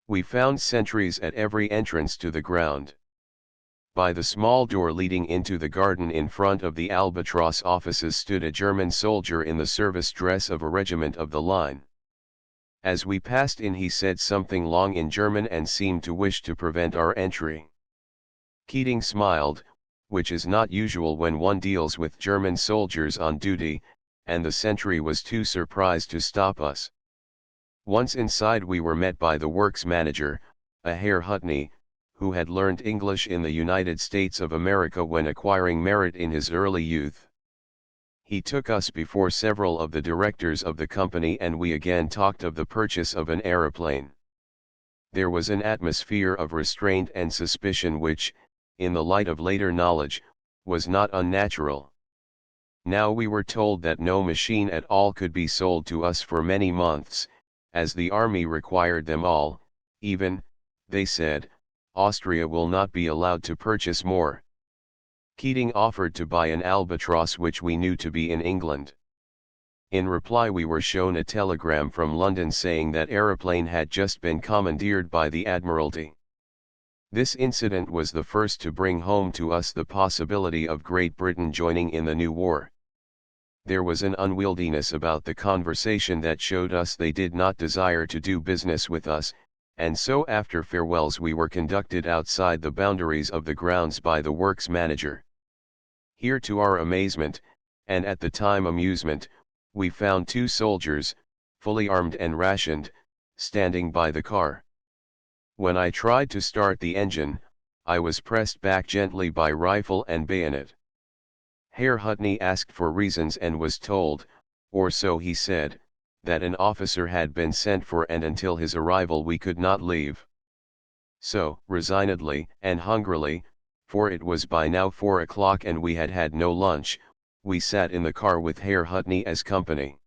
We found sentries at every entrance to the ground. By the small door leading into the garden in front of the Albatross offices stood a German soldier in the service dress of a regiment of the line. As we passed in he said something long in German and seemed to wish to prevent our entry. Keating smiled, which is not usual when one deals with German soldiers on duty, and the sentry was too surprised to stop us. Once inside we were met by the works manager, a Herr Hutney, who had learned English in the United States of America when acquiring merit in his early youth. He took us before several of the directors of the company and we again talked of the purchase of an aeroplane. There was an atmosphere of restraint and suspicion which, in the light of later knowledge, was not unnatural. Now we were told that no machine at all could be sold to us for many months, as the army required them all. Even, they said, Austria will not be allowed to purchase more. Keating offered to buy an Albatross which we knew to be in England. In reply we were shown a telegram from London saying that aeroplane had just been commandeered by the Admiralty. This incident was the first to bring home to us the possibility of Great Britain joining in the new war. There was an unwieldiness about the conversation that showed us they did not desire to do business with us, and so after farewells we were conducted outside the boundaries of the grounds by the works manager. Here to our amazement, and at the time amusement, we found 2 soldiers, fully armed and rationed, standing by the car. When I tried to start the engine, I was pressed back gently by rifle and bayonet. Herr Hutney asked for reasons and was told, or so he said, that an officer had been sent for and until his arrival we could not leave. So, resignedly and hungrily, for it was by now 4 o'clock and we had had no lunch, we sat in the car with Herr Hutney as company.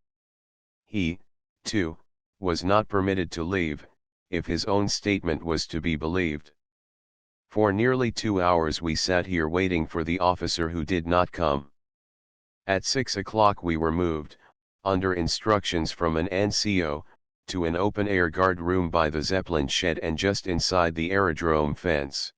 He, too, was not permitted to leave, if his own statement was to be believed. For nearly 2 hours we sat here waiting for the officer who did not come. At 6 o'clock we were moved, under instructions from an NCO, to an open-air guard room by the Zeppelin shed and just inside the aerodrome fence.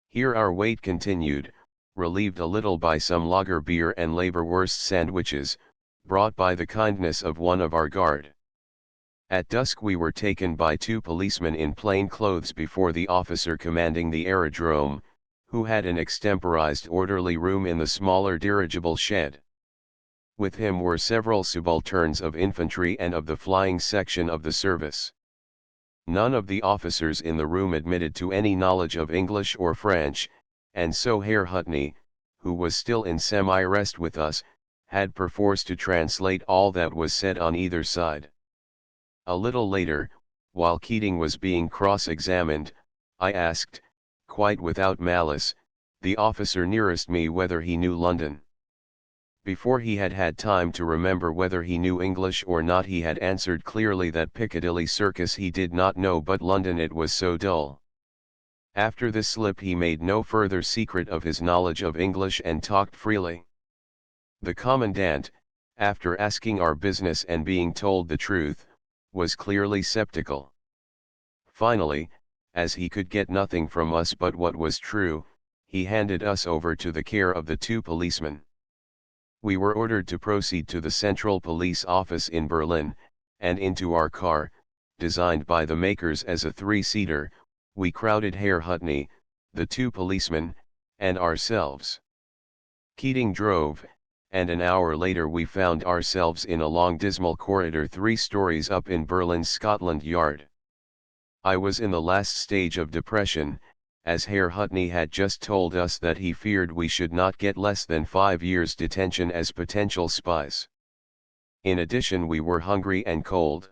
Here our wait continued, relieved a little by some lager beer and Leberwurst sandwiches, brought by the kindness of one of our guard. At dusk we were taken by 2 policemen in plain clothes before the officer commanding the aerodrome, who had an extemporized orderly room in the smaller dirigible shed. With him were several subalterns of infantry and of the flying section of the service. None of the officers in the room admitted to any knowledge of English or French, and so Herr Hutney, who was still in semi-rest with us, had perforce to translate all that was said on either side. A little later, while Keating was being cross-examined, I asked, quite without malice, the officer nearest me whether he knew London. Before he had had time to remember whether he knew English or not he had answered clearly that Piccadilly Circus he did not know but London it was so dull. After this slip he made no further secret of his knowledge of English and talked freely. The commandant, after asking our business and being told the truth, was clearly sceptical. Finally, as he could get nothing from us but what was true, he handed us over to the care of the 2 policemen. We were ordered to proceed to the Central Police Office in Berlin, and into our car, designed by the makers as a 3-seater, we crowded Herr Hutney, the 2 policemen, and ourselves. Keating drove, and an hour later we found ourselves in a long dismal corridor 3 stories up in Berlin's Scotland Yard. I was in the last stage of depression, as Herr Hutney had just told us that he feared we should not get less than 5 years' detention as potential spies. In addition we were hungry and cold.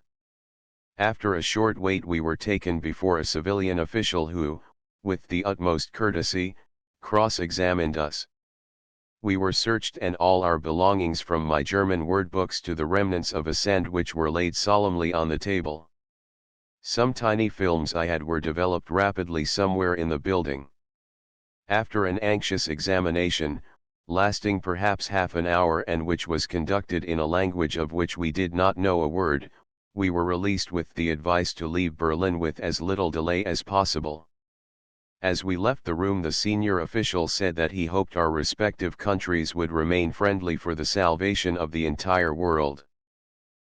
After a short wait we were taken before a civilian official who, with the utmost courtesy, cross-examined us. We were searched and all our belongings from my German word books to the remnants of a sandwich were laid solemnly on the table. Some tiny films I had were developed rapidly somewhere in the building. After an anxious examination, lasting perhaps half an hour and which was conducted in a language of which we did not know a word, we were released with the advice to leave Berlin with as little delay as possible. As we left the room the senior official said that he hoped our respective countries would remain friendly for the salvation of the entire world.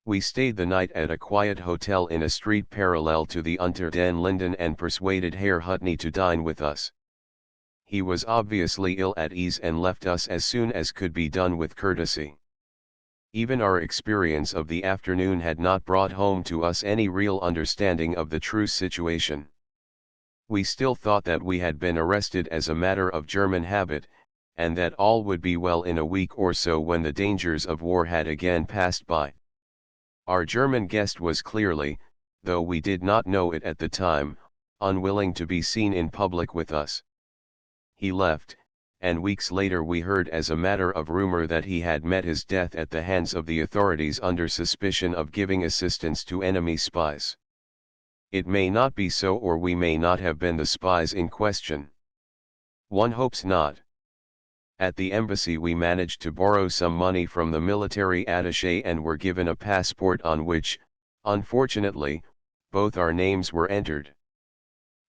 We stayed the night at a quiet hotel in a street parallel to the Unter den Linden and persuaded Herr Hutney to dine with us. He was obviously ill at ease and left us as soon as could be done with courtesy. Even our experience of the afternoon had not brought home to us any real understanding of the true situation. We still thought that we had been arrested as a matter of German habit, and that all would be well in a week or so when the dangers of war had again passed by. Our German guest was clearly, though we did not know it at the time, unwilling to be seen in public with us. He left, and weeks later we heard as a matter of rumor that he had met his death at the hands of the authorities under suspicion of giving assistance to enemy spies. It may not be so, or we may not have been the spies in question. One hopes not. At the embassy we managed to borrow some money from the military attaché and were given a passport on which, unfortunately, both our names were entered.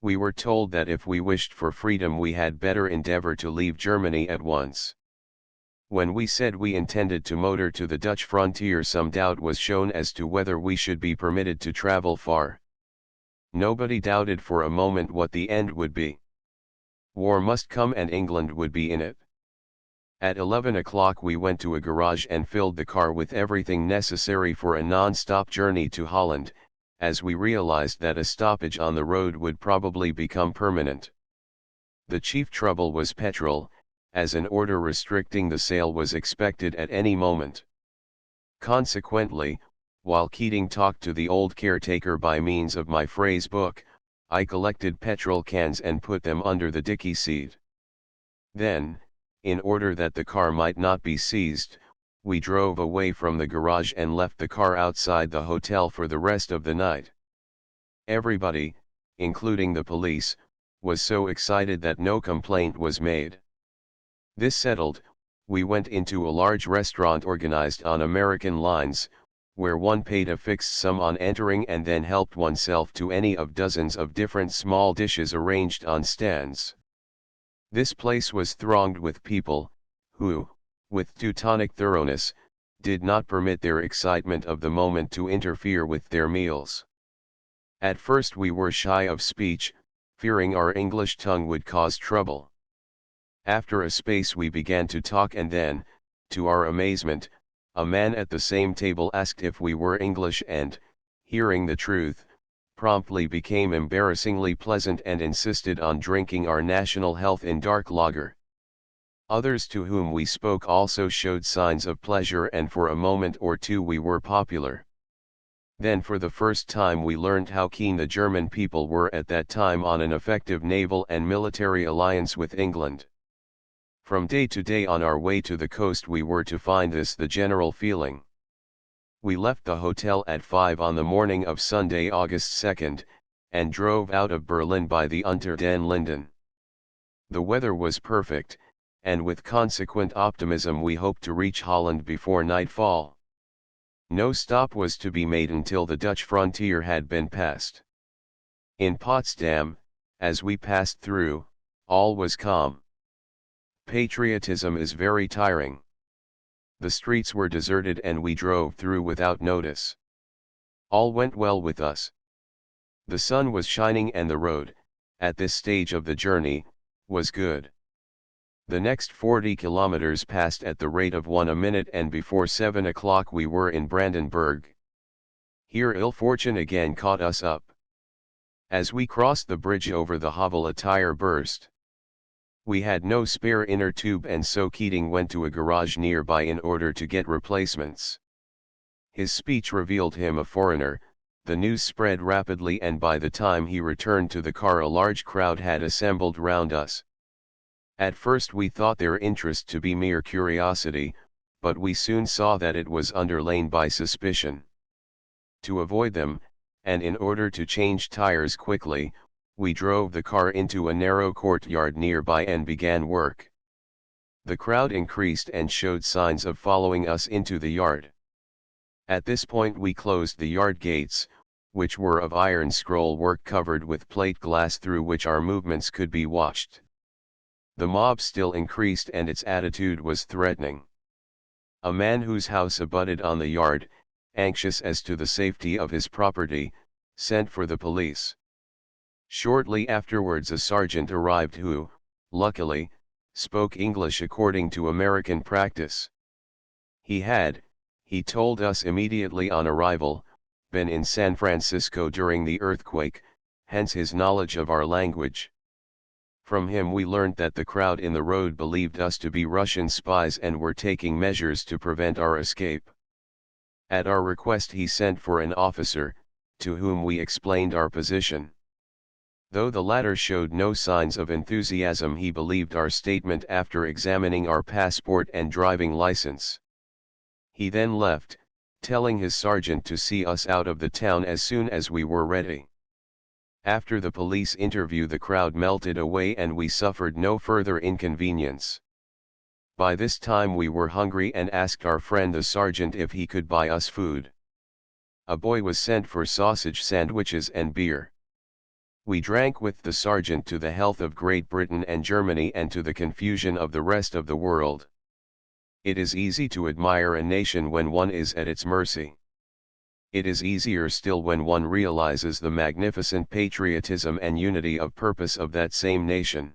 We were told that if we wished for freedom we had better endeavor to leave Germany at once. When we said we intended to motor to the Dutch frontier, some doubt was shown as to whether we should be permitted to travel far. Nobody doubted for a moment what the end would be. War must come and England would be in it. At 11 o'clock we went to a garage and filled the car with everything necessary for a non-stop journey to Holland, as we realized that a stoppage on the road would probably become permanent. The chief trouble was petrol, as an order restricting the sale was expected at any moment. Consequently, while Keating talked to the old caretaker by means of my phrase book, I collected petrol cans and put them under the dicky seat. Then, in order that the car might not be seized, we drove away from the garage and left the car outside the hotel for the rest of the night. Everybody, including the police, was so excited that no complaint was made. This settled, we went into a large restaurant organized on American lines, where one paid a fixed sum on entering and then helped oneself to any of dozens of different small dishes arranged on stands. This place was thronged with people, who, with Teutonic thoroughness, did not permit their excitement of the moment to interfere with their meals. At first we were shy of speech, fearing our English tongue would cause trouble. After a space we began to talk, and then, to our amazement, a man at the same table asked if we were English and, hearing the truth, promptly became embarrassingly pleasant and insisted on drinking our national health in dark lager. Others to whom we spoke also showed signs of pleasure, and for a moment or two we were popular. Then for the first time we learned how keen the German people were at that time on an effective naval and military alliance with England. From day to day on our way to the coast we were to find this the general feeling. We left the hotel at 5 on the morning of Sunday, August 2nd, and drove out of Berlin by the Unter den Linden. The weather was perfect, and with consequent optimism we hoped to reach Holland before nightfall. No stop was to be made until the Dutch frontier had been passed. In Potsdam, as we passed through, all was calm. Patriotism is very tiring. The streets were deserted and we drove through without notice. All went well with us. The sun was shining and the road, at this stage of the journey, was good. The next 40 kilometers passed at the rate of 1 a minute, and before 7 o'clock we were in Brandenburg. Here ill fortune again caught us up. As we crossed the bridge over the Havel a tire burst. We had no spare inner tube, and so Keating went to a garage nearby in order to get replacements. His speech revealed him a foreigner. The news spread rapidly, and by the time he returned to the car a large crowd had assembled round us. At first we thought their interest to be mere curiosity, but we soon saw that it was underlain by suspicion. To avoid them, and in order to change tires quickly, we drove the car into a narrow courtyard nearby and began work. The crowd increased and showed signs of following us into the yard. At this point we closed the yard gates, which were of iron scroll work covered with plate glass through which our movements could be watched. The mob still increased and its attitude was threatening. A man whose house abutted on the yard, anxious as to the safety of his property, sent for the police. Shortly afterwards a sergeant arrived who, luckily, spoke English according to American practice. He had, he told us immediately on arrival, been in San Francisco during the earthquake, hence his knowledge of our language. From him we learned that the crowd in the road believed us to be Russian spies and were taking measures to prevent our escape. At our request he sent for an officer, to whom we explained our position. Though the latter showed no signs of enthusiasm, he believed our statement after examining our passport and driving license. He then left, telling his sergeant to see us out of the town as soon as we were ready. After the police interview, the crowd melted away and we suffered no further inconvenience. By this time we were hungry and asked our friend the sergeant if he could buy us food. A boy was sent for sausage sandwiches and beer. We drank with the sergeant to the health of Great Britain and Germany and to the confusion of the rest of the world. It is easy to admire a nation when one is at its mercy. It is easier still when one realizes the magnificent patriotism and unity of purpose of that same nation.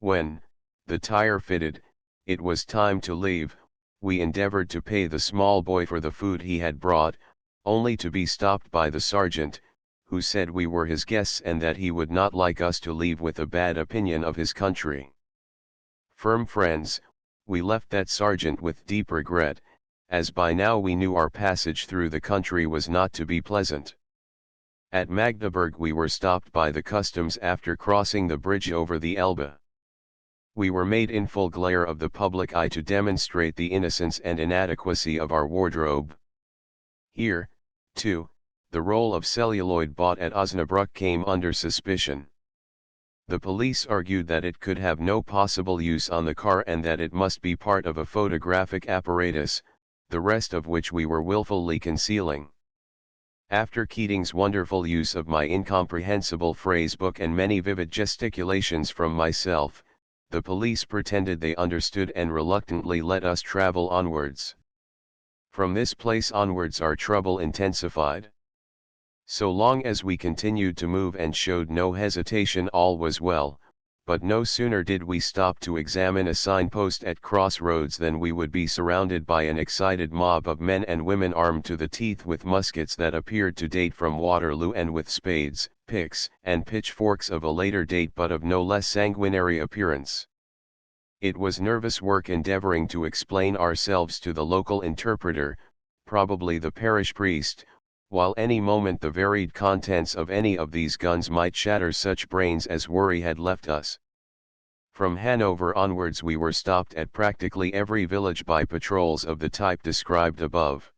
When, the tire fitted, it was time to leave, we endeavored to pay the small boy for the food he had brought, only to be stopped by the sergeant, who said we were his guests and that he would not like us to leave with a bad opinion of his country. Firm friends, we left that sergeant with deep regret, as by now we knew our passage through the country was not to be pleasant. At Magdeburg we were stopped by the customs after crossing the bridge over the Elbe. We were made in full glare of the public eye to demonstrate the innocence and inadequacy of our wardrobe. Here, too, the roll of celluloid bought at Osnabrück came under suspicion. The police argued that it could have no possible use on the car and that it must be part of a photographic apparatus, the rest of which we were willfully concealing. After Keating's wonderful use of my incomprehensible phrasebook and many vivid gesticulations from myself, the police pretended they understood and reluctantly let us travel onwards. From this place onwards our trouble intensified. So long as we continued to move and showed no hesitation, all was well, but no sooner did we stop to examine a signpost at crossroads than we would be surrounded by an excited mob of men and women armed to the teeth with muskets that appeared to date from Waterloo and with spades, picks, and pitchforks of a later date but of no less sanguinary appearance. It was nervous work endeavoring to explain ourselves to the local interpreter, probably the parish priest, while any moment the varied contents of any of these guns might shatter such brains as worry had left us. From Hanover onwards we were stopped at practically every village by patrols of the type described above.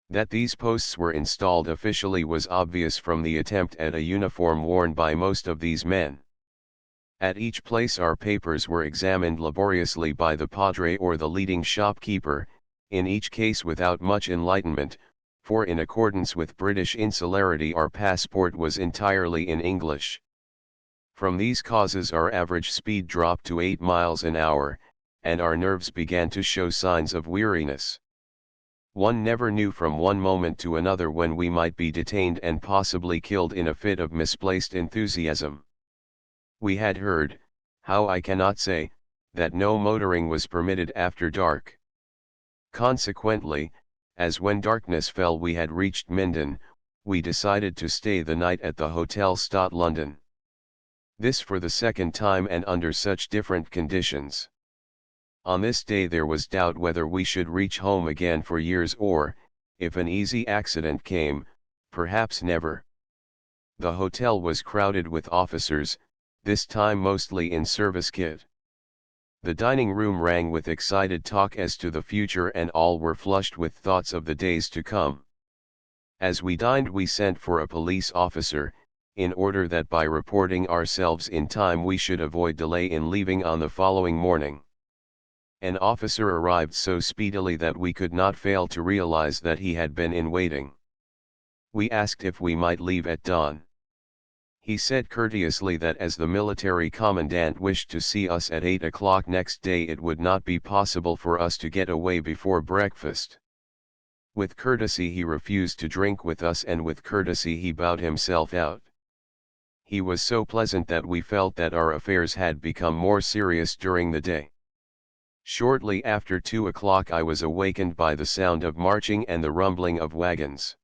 That these posts were installed officially was obvious from the attempt at a uniform worn by most of these men. At each place our papers were examined laboriously by the padre or the leading shopkeeper, in each case without much enlightenment, for in accordance with British insularity our passport was entirely in English. From these causes our average speed dropped to 8 miles an hour, and our nerves began to show signs of weariness. One never knew from one moment to another when we might be detained and possibly killed in a fit of misplaced enthusiasm. We had heard, how I cannot say, that no motoring was permitted after dark. Consequently, as when darkness fell we had reached Minden, we decided to stay the night at the Hotel Stott London. This for the second time and under such different conditions. On this day there was doubt whether we should reach home again for years or, if an easy accident came, perhaps never. The hotel was crowded with officers, this time mostly in service kit. The dining room rang with excited talk as to the future and all were flushed with thoughts of the days to come. As we dined we sent for a police officer, in order that by reporting ourselves in time we should avoid delay in leaving on the following morning. An officer arrived so speedily that we could not fail to realize that he had been in waiting. We asked if we might leave at dawn. He said courteously that as the military commandant wished to see us at 8 o'clock next day it would not be possible for us to get away before breakfast. With courtesy he refused to drink with us and with courtesy he bowed himself out. He was so pleasant that we felt that our affairs had become more serious during the day. Shortly after 2 o'clock I was awakened by the sound of marching and the rumbling of wagons.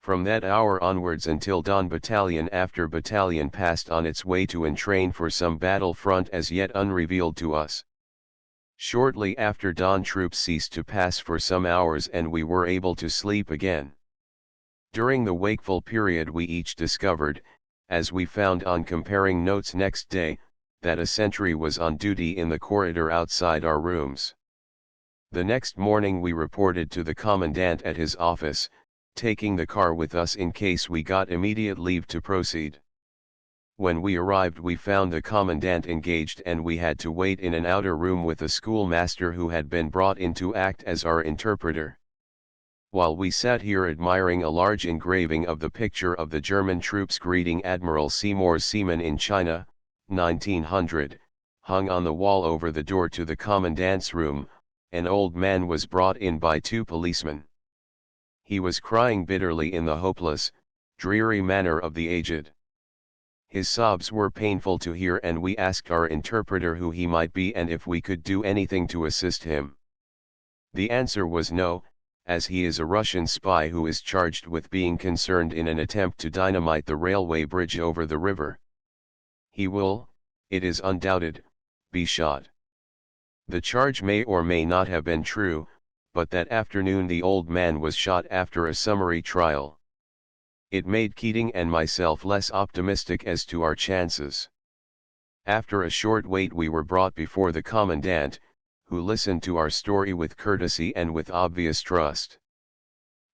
From that hour onwards until dawn battalion after battalion passed on its way to entrain for some battle front as yet unrevealed to us. Shortly after dawn troops ceased to pass for some hours and we were able to sleep again. During the wakeful period we each discovered, as we found on comparing notes next day, that a sentry was on duty in the corridor outside our rooms. The next morning we reported to the commandant at his office, taking the car with us in case we got immediate leave to proceed. When we arrived we found the commandant engaged and we had to wait in an outer room with a schoolmaster who had been brought in to act as our interpreter. While we sat here admiring a large engraving of the picture of the German troops greeting Admiral Seymour's seamen in China, 1900, hung on the wall over the door to the commandant's room, an old man was brought in by two policemen. He was crying bitterly in the hopeless, dreary manner of the aged. His sobs were painful to hear and we asked our interpreter who he might be and if we could do anything to assist him. The answer was no, as he is a Russian spy who is charged with being concerned in an attempt to dynamite the railway bridge over the river. He will, it is undoubted, be shot. The charge may or may not have been true, but that afternoon the old man was shot after a summary trial. It made Keating and myself less optimistic as to our chances. After a short wait we were brought before the commandant, who listened to our story with courtesy and with obvious trust.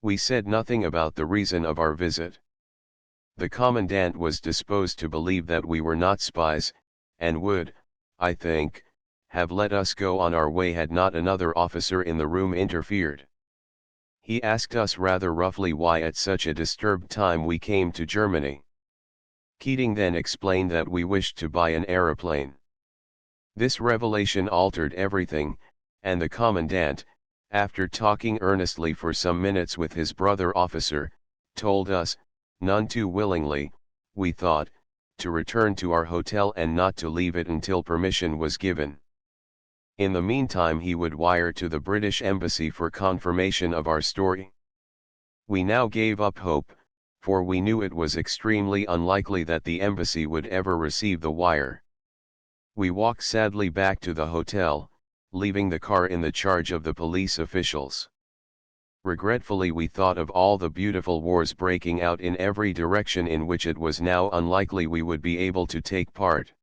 We said nothing about the reason of our visit. The commandant was disposed to believe that we were not spies, and would, I think, have let us go on our way had not another officer in the room interfered. He asked us rather roughly why at such a disturbed time we came to Germany. Keating then explained that we wished to buy an aeroplane. This revelation altered everything, and the commandant, after talking earnestly for some minutes with his brother officer, told us, none too willingly, we thought, to return to our hotel and not to leave it until permission was given. In the meantime he would wire to the British Embassy for confirmation of our story. We now gave up hope, for we knew it was extremely unlikely that the embassy would ever receive the wire. We walked sadly back to the hotel, leaving the car in the charge of the police officials. Regretfully we thought of all the beautiful wars breaking out in every direction in which it was now unlikely we would be able to take part.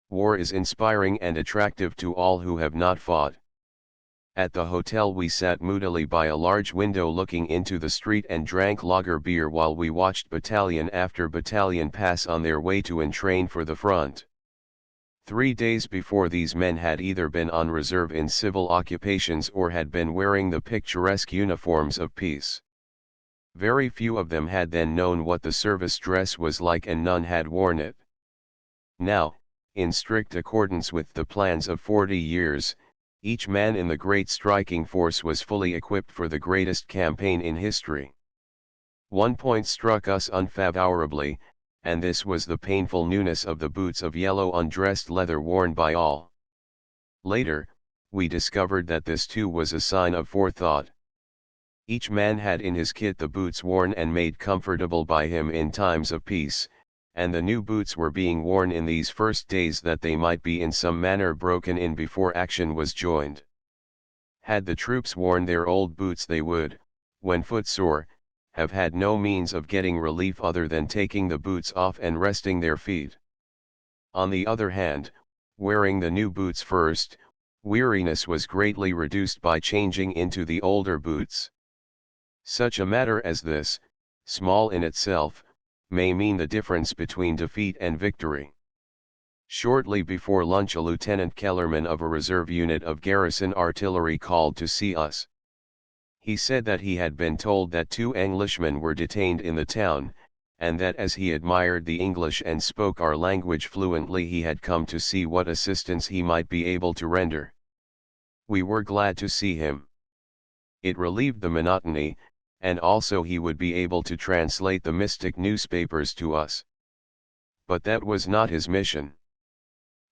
War is inspiring and attractive to all who have not fought. At the hotel we sat moodily by a large window looking into the street and drank lager beer while we watched battalion after battalion pass on their way to entrain for the front. 3 days before these men had either been on reserve in civil occupations or had been wearing the picturesque uniforms of peace. Very few of them had then known what the service dress was like and none had worn it. Now, in strict accordance with the plans of 40 years, each man in the great striking force was fully equipped for the greatest campaign in history. One point struck us unfavorably, and this was the painful newness of the boots of yellow undressed leather worn by all. Later, we discovered that this too was a sign of forethought. Each man had in his kit the boots worn and made comfortable by him in times of peace, and the new boots were being worn in these first days that they might be in some manner broken in before action was joined. Had the troops worn their old boots they would, when footsore, have had no means of getting relief other than taking the boots off and resting their feet. On the other hand, wearing the new boots first, weariness was greatly reduced by changing into the older boots. Such a matter as this, small in itself, may mean the difference between defeat and victory. Shortly before lunch a Lieutenant Kellerman of a reserve unit of garrison artillery called to see us. He said that he had been told that 2 Englishmen were detained in the town, and that as he admired the English and spoke our language fluently he had come to see what assistance he might be able to render. We were glad to see him. It relieved the monotony, and also he would be able to translate the mystic newspapers to us. But that was not his mission.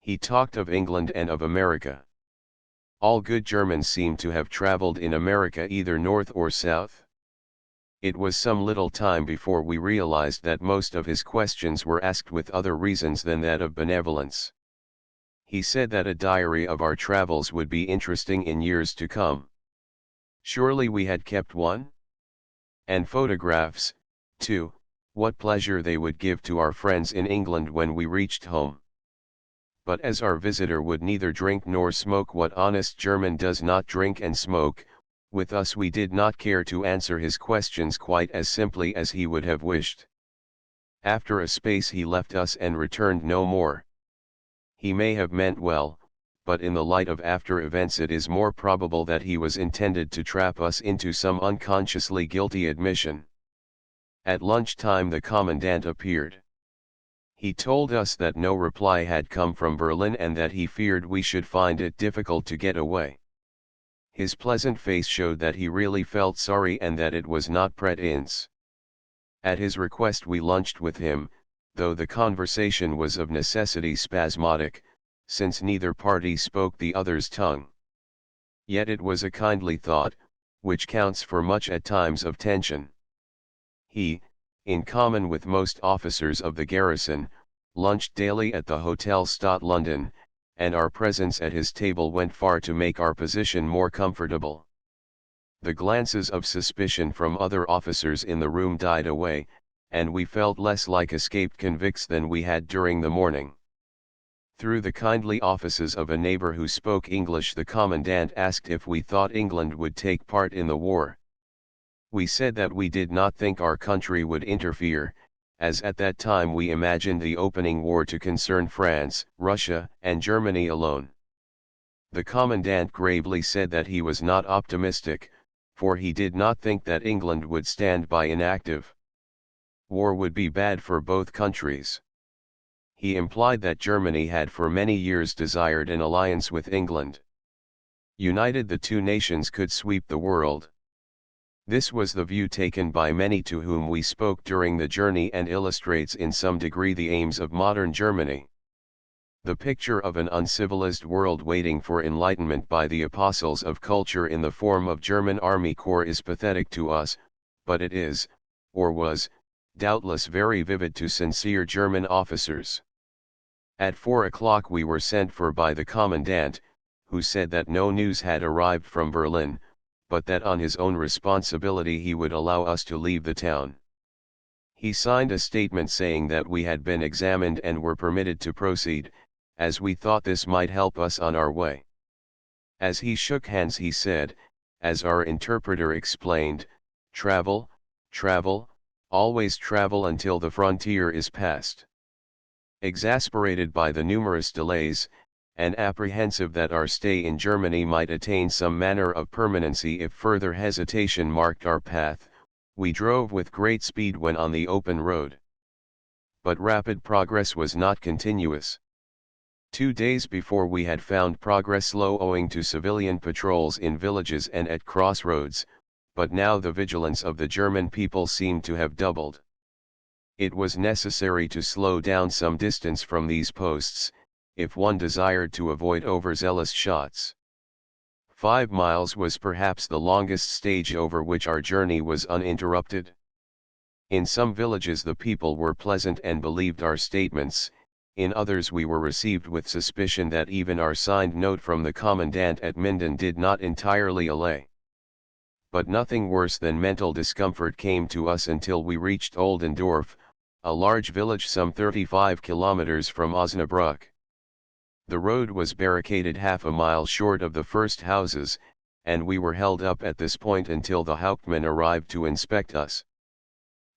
He talked of England and of America. All good Germans seem to have traveled in America either north or south. It was some little time before we realized that most of his questions were asked with other reasons than that of benevolence. He said that a diary of our travels would be interesting in years to come. Surely we had kept one? And photographs, too, what pleasure they would give to our friends in England when we reached home. But as our visitor would neither drink nor smoke what honest German does not drink and smoke, with us we did not care to answer his questions quite as simply as he would have wished. After a space he left us and returned no more. He may have meant well, but in the light of after events it is more probable that he was intended to trap us into some unconsciously guilty admission. At lunchtime the commandant appeared. He told us that no reply had come from Berlin and that he feared we should find it difficult to get away. His pleasant face showed that he really felt sorry and that it was not prétence. At his request we lunched with him, though the conversation was of necessity spasmodic, since neither party spoke the other's tongue. Yet it was a kindly thought, which counts for much at times of tension. He, in common with most officers of the garrison, lunched daily at the Hotel Stott London, and our presence at his table went far to make our position more comfortable. The glances of suspicion from other officers in the room died away, and we felt less like escaped convicts than we had during the morning. Through the kindly offices of a neighbor who spoke English, the commandant asked if we thought England would take part in the war. We said that we did not think our country would interfere, as at that time we imagined the opening war to concern France, Russia, and Germany alone. The commandant gravely said that he was not optimistic, for he did not think that England would stand by inactive. War would be bad for both countries. He implied that Germany had for many years desired an alliance with England. United, the two nations could sweep the world. This was the view taken by many to whom we spoke during the journey and illustrates in some degree the aims of modern Germany. The picture of an uncivilized world waiting for enlightenment by the apostles of culture in the form of German army corps is pathetic to us, but it is, or was, doubtless very vivid to sincere German officers. At 4 o'clock we were sent for by the commandant, who said that no news had arrived from Berlin, but that on his own responsibility he would allow us to leave the town. He signed a statement saying that we had been examined and were permitted to proceed, as we thought this might help us on our way. As he shook hands he said, as our interpreter explained, "Travel, travel, always travel until the frontier is passed." Exasperated by the numerous delays, and apprehensive that our stay in Germany might attain some manner of permanency if further hesitation marked our path, we drove with great speed when on the open road. But rapid progress was not continuous. 2 days before we had found progress slow owing to civilian patrols in villages and at crossroads, but now the vigilance of the German people seemed to have doubled. It was necessary to slow down some distance from these posts, if one desired to avoid overzealous shots. 5 miles was perhaps the longest stage over which our journey was uninterrupted. In some villages the people were pleasant and believed our statements, in others we were received with suspicion that even our signed note from the commandant at Minden did not entirely allay. But nothing worse than mental discomfort came to us until we reached Oldendorf, a large village some 35 kilometers from Osnabrück. The road was barricaded half a mile short of the first houses, and we were held up at this point until the Hauptmann arrived to inspect us.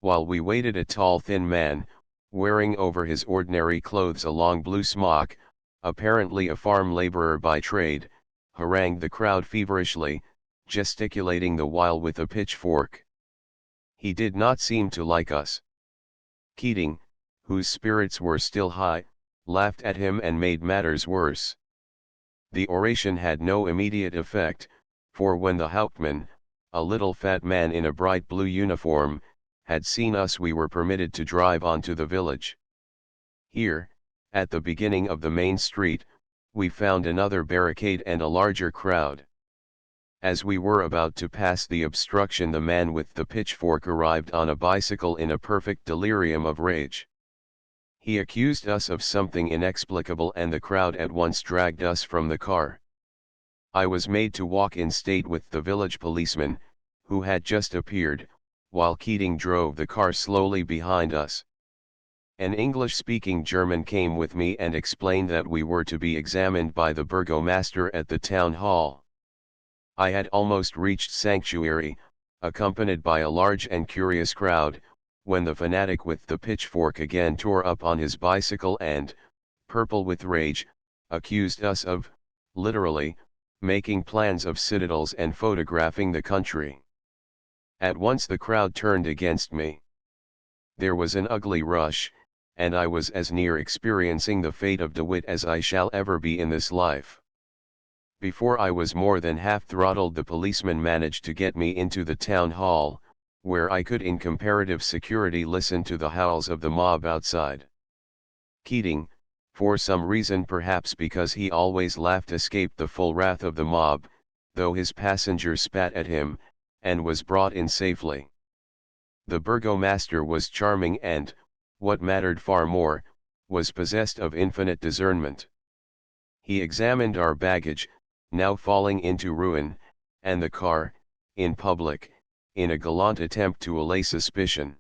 While we waited, a tall thin man, wearing over his ordinary clothes a long blue smock, apparently a farm laborer by trade, harangued the crowd feverishly, gesticulating the while with a pitchfork. He did not seem to like us. Keating, whose spirits were still high, laughed at him and made matters worse. The oration had no immediate effect, for when the Hauptmann, a little fat man in a bright blue uniform, had seen us we were permitted to drive on to the village. Here, at the beginning of the main street, we found another barricade and a larger crowd. As we were about to pass the obstruction, the man with the pitchfork arrived on a bicycle in a perfect delirium of rage. He accused us of something inexplicable and the crowd at once dragged us from the car. I was made to walk in state with the village policeman, who had just appeared, while Keating drove the car slowly behind us. An English-speaking German came with me and explained that we were to be examined by the burgomaster at the town hall. I had almost reached sanctuary, accompanied by a large and curious crowd, when the fanatic with the pitchfork again tore up on his bicycle and, purple with rage, accused us of, literally, making plans of citadels and photographing the country. At once the crowd turned against me. There was an ugly rush, and I was as near experiencing the fate of DeWitt as I shall ever be in this life. Before I was more than half throttled, the policeman managed to get me into the town hall, where I could in comparative security listen to the howls of the mob outside. Keating, for some reason, perhaps because he always laughed, escaped the full wrath of the mob, though his passengers spat at him, and was brought in safely. The burgomaster was charming and, what mattered far more, was possessed of infinite discernment. He examined our baggage, now falling into ruin, and the car, in public, in a gallant attempt to allay suspicion.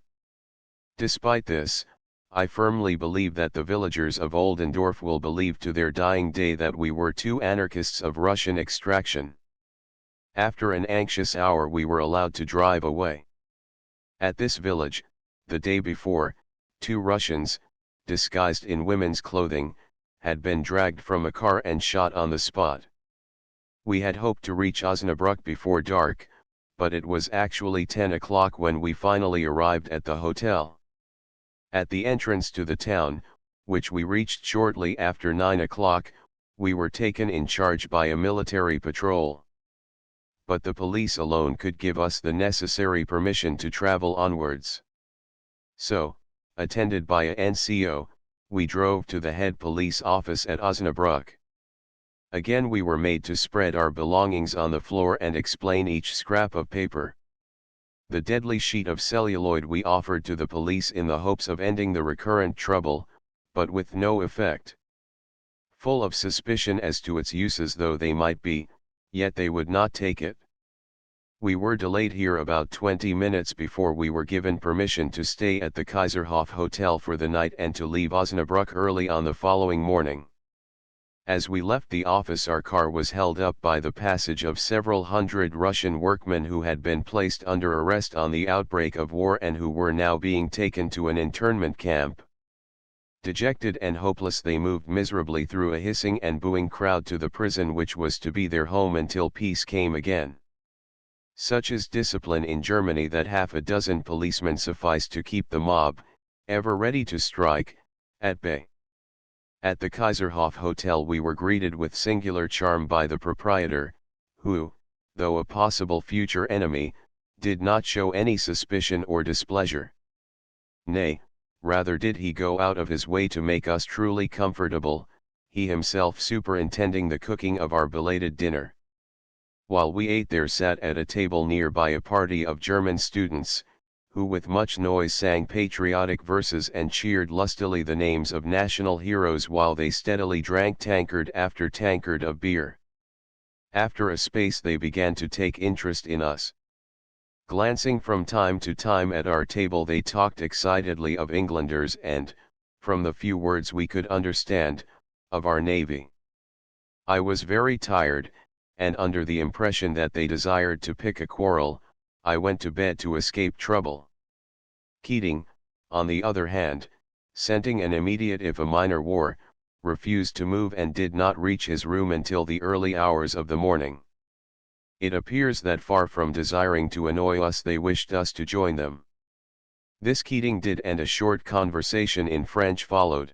Despite this, I firmly believe that the villagers of Oldendorf will believe to their dying day that we were two anarchists of Russian extraction. After an anxious hour we were allowed to drive away. At this village, the day before, two Russians, disguised in women's clothing, had been dragged from a car and shot on the spot. We had hoped to reach Osnabrück before dark, but it was actually 10 o'clock when we finally arrived at the hotel. At the entrance to the town, which we reached shortly after 9 o'clock, we were taken in charge by a military patrol. But the police alone could give us the necessary permission to travel onwards. So, attended by a NCO, we drove to the head police office at Osnabrück. Again we were made to spread our belongings on the floor and explain each scrap of paper. The deadly sheet of celluloid we offered to the police in the hopes of ending the recurrent trouble, but with no effect. Full of suspicion as to its uses though they might be, yet they would not take it. We were delayed here about 20 minutes before we were given permission to stay at the Kaiserhof Hotel for the night and to leave Osnabrück early on the following morning. As we left the office, our car was held up by the passage of several hundred Russian workmen who had been placed under arrest on the outbreak of war and who were now being taken to an internment camp. Dejected and hopeless, they moved miserably through a hissing and booing crowd to the prison which was to be their home until peace came again. Such is discipline in Germany that half a dozen policemen suffice to keep the mob, ever ready to strike, at bay. At the Kaiserhof Hotel we were greeted with singular charm by the proprietor, who, though a possible future enemy, did not show any suspicion or displeasure. Nay, rather did he go out of his way to make us truly comfortable, he himself superintending the cooking of our belated dinner. While we ate there sat at a table nearby a party of German students, who with much noise sang patriotic verses and cheered lustily the names of national heroes while they steadily drank tankard after tankard of beer. After a space they began to take interest in us. Glancing from time to time at our table they talked excitedly of Englanders and, from the few words we could understand, of our navy. I was very tired, and under the impression that they desired to pick a quarrel, I went to bed to escape trouble. Keating, on the other hand, scenting an immediate if a minor war, refused to move and did not reach his room until the early hours of the morning. It appears that far from desiring to annoy us they wished us to join them. This Keating did, and a short conversation in French followed.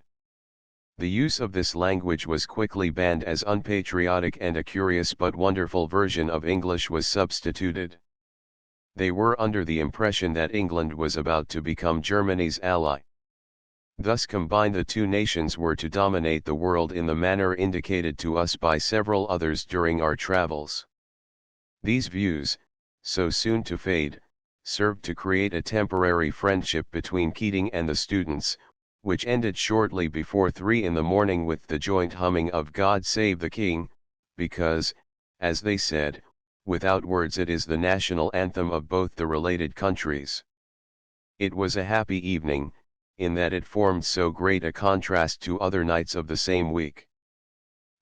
The use of this language was quickly banned as unpatriotic, and a curious but wonderful version of English was substituted. They were under the impression that England was about to become Germany's ally. Thus combined the two nations were to dominate the world in the manner indicated to us by several others during our travels. These views, so soon to fade, served to create a temporary friendship between Keating and the students, which ended shortly before 3 in the morning with the joint humming of God Save the King, because, as they said, without words it is the national anthem of both the related countries. It was a happy evening, in that it formed so great a contrast to other nights of the same week.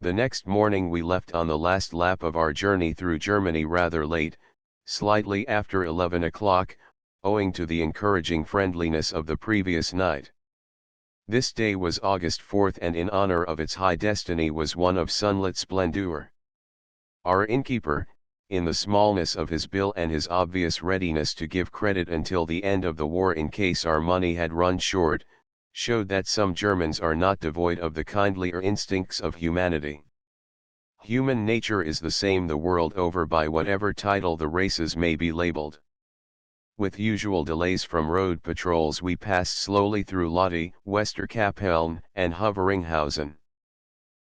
The next morning we left on the last lap of our journey through Germany rather late, slightly after 11 o'clock, owing to the encouraging friendliness of the previous night. This day was August 4th, and in honor of its high destiny was one of sunlit splendor. Our innkeeper, in the smallness of his bill and his obvious readiness to give credit until the end of the war in case our money had run short, showed that some Germans are not devoid of the kindlier instincts of humanity. Human nature is the same the world over by whatever title the races may be labeled. With usual delays from road patrols we passed slowly through Lotte, Westerkapellen, and Hoveringhausen.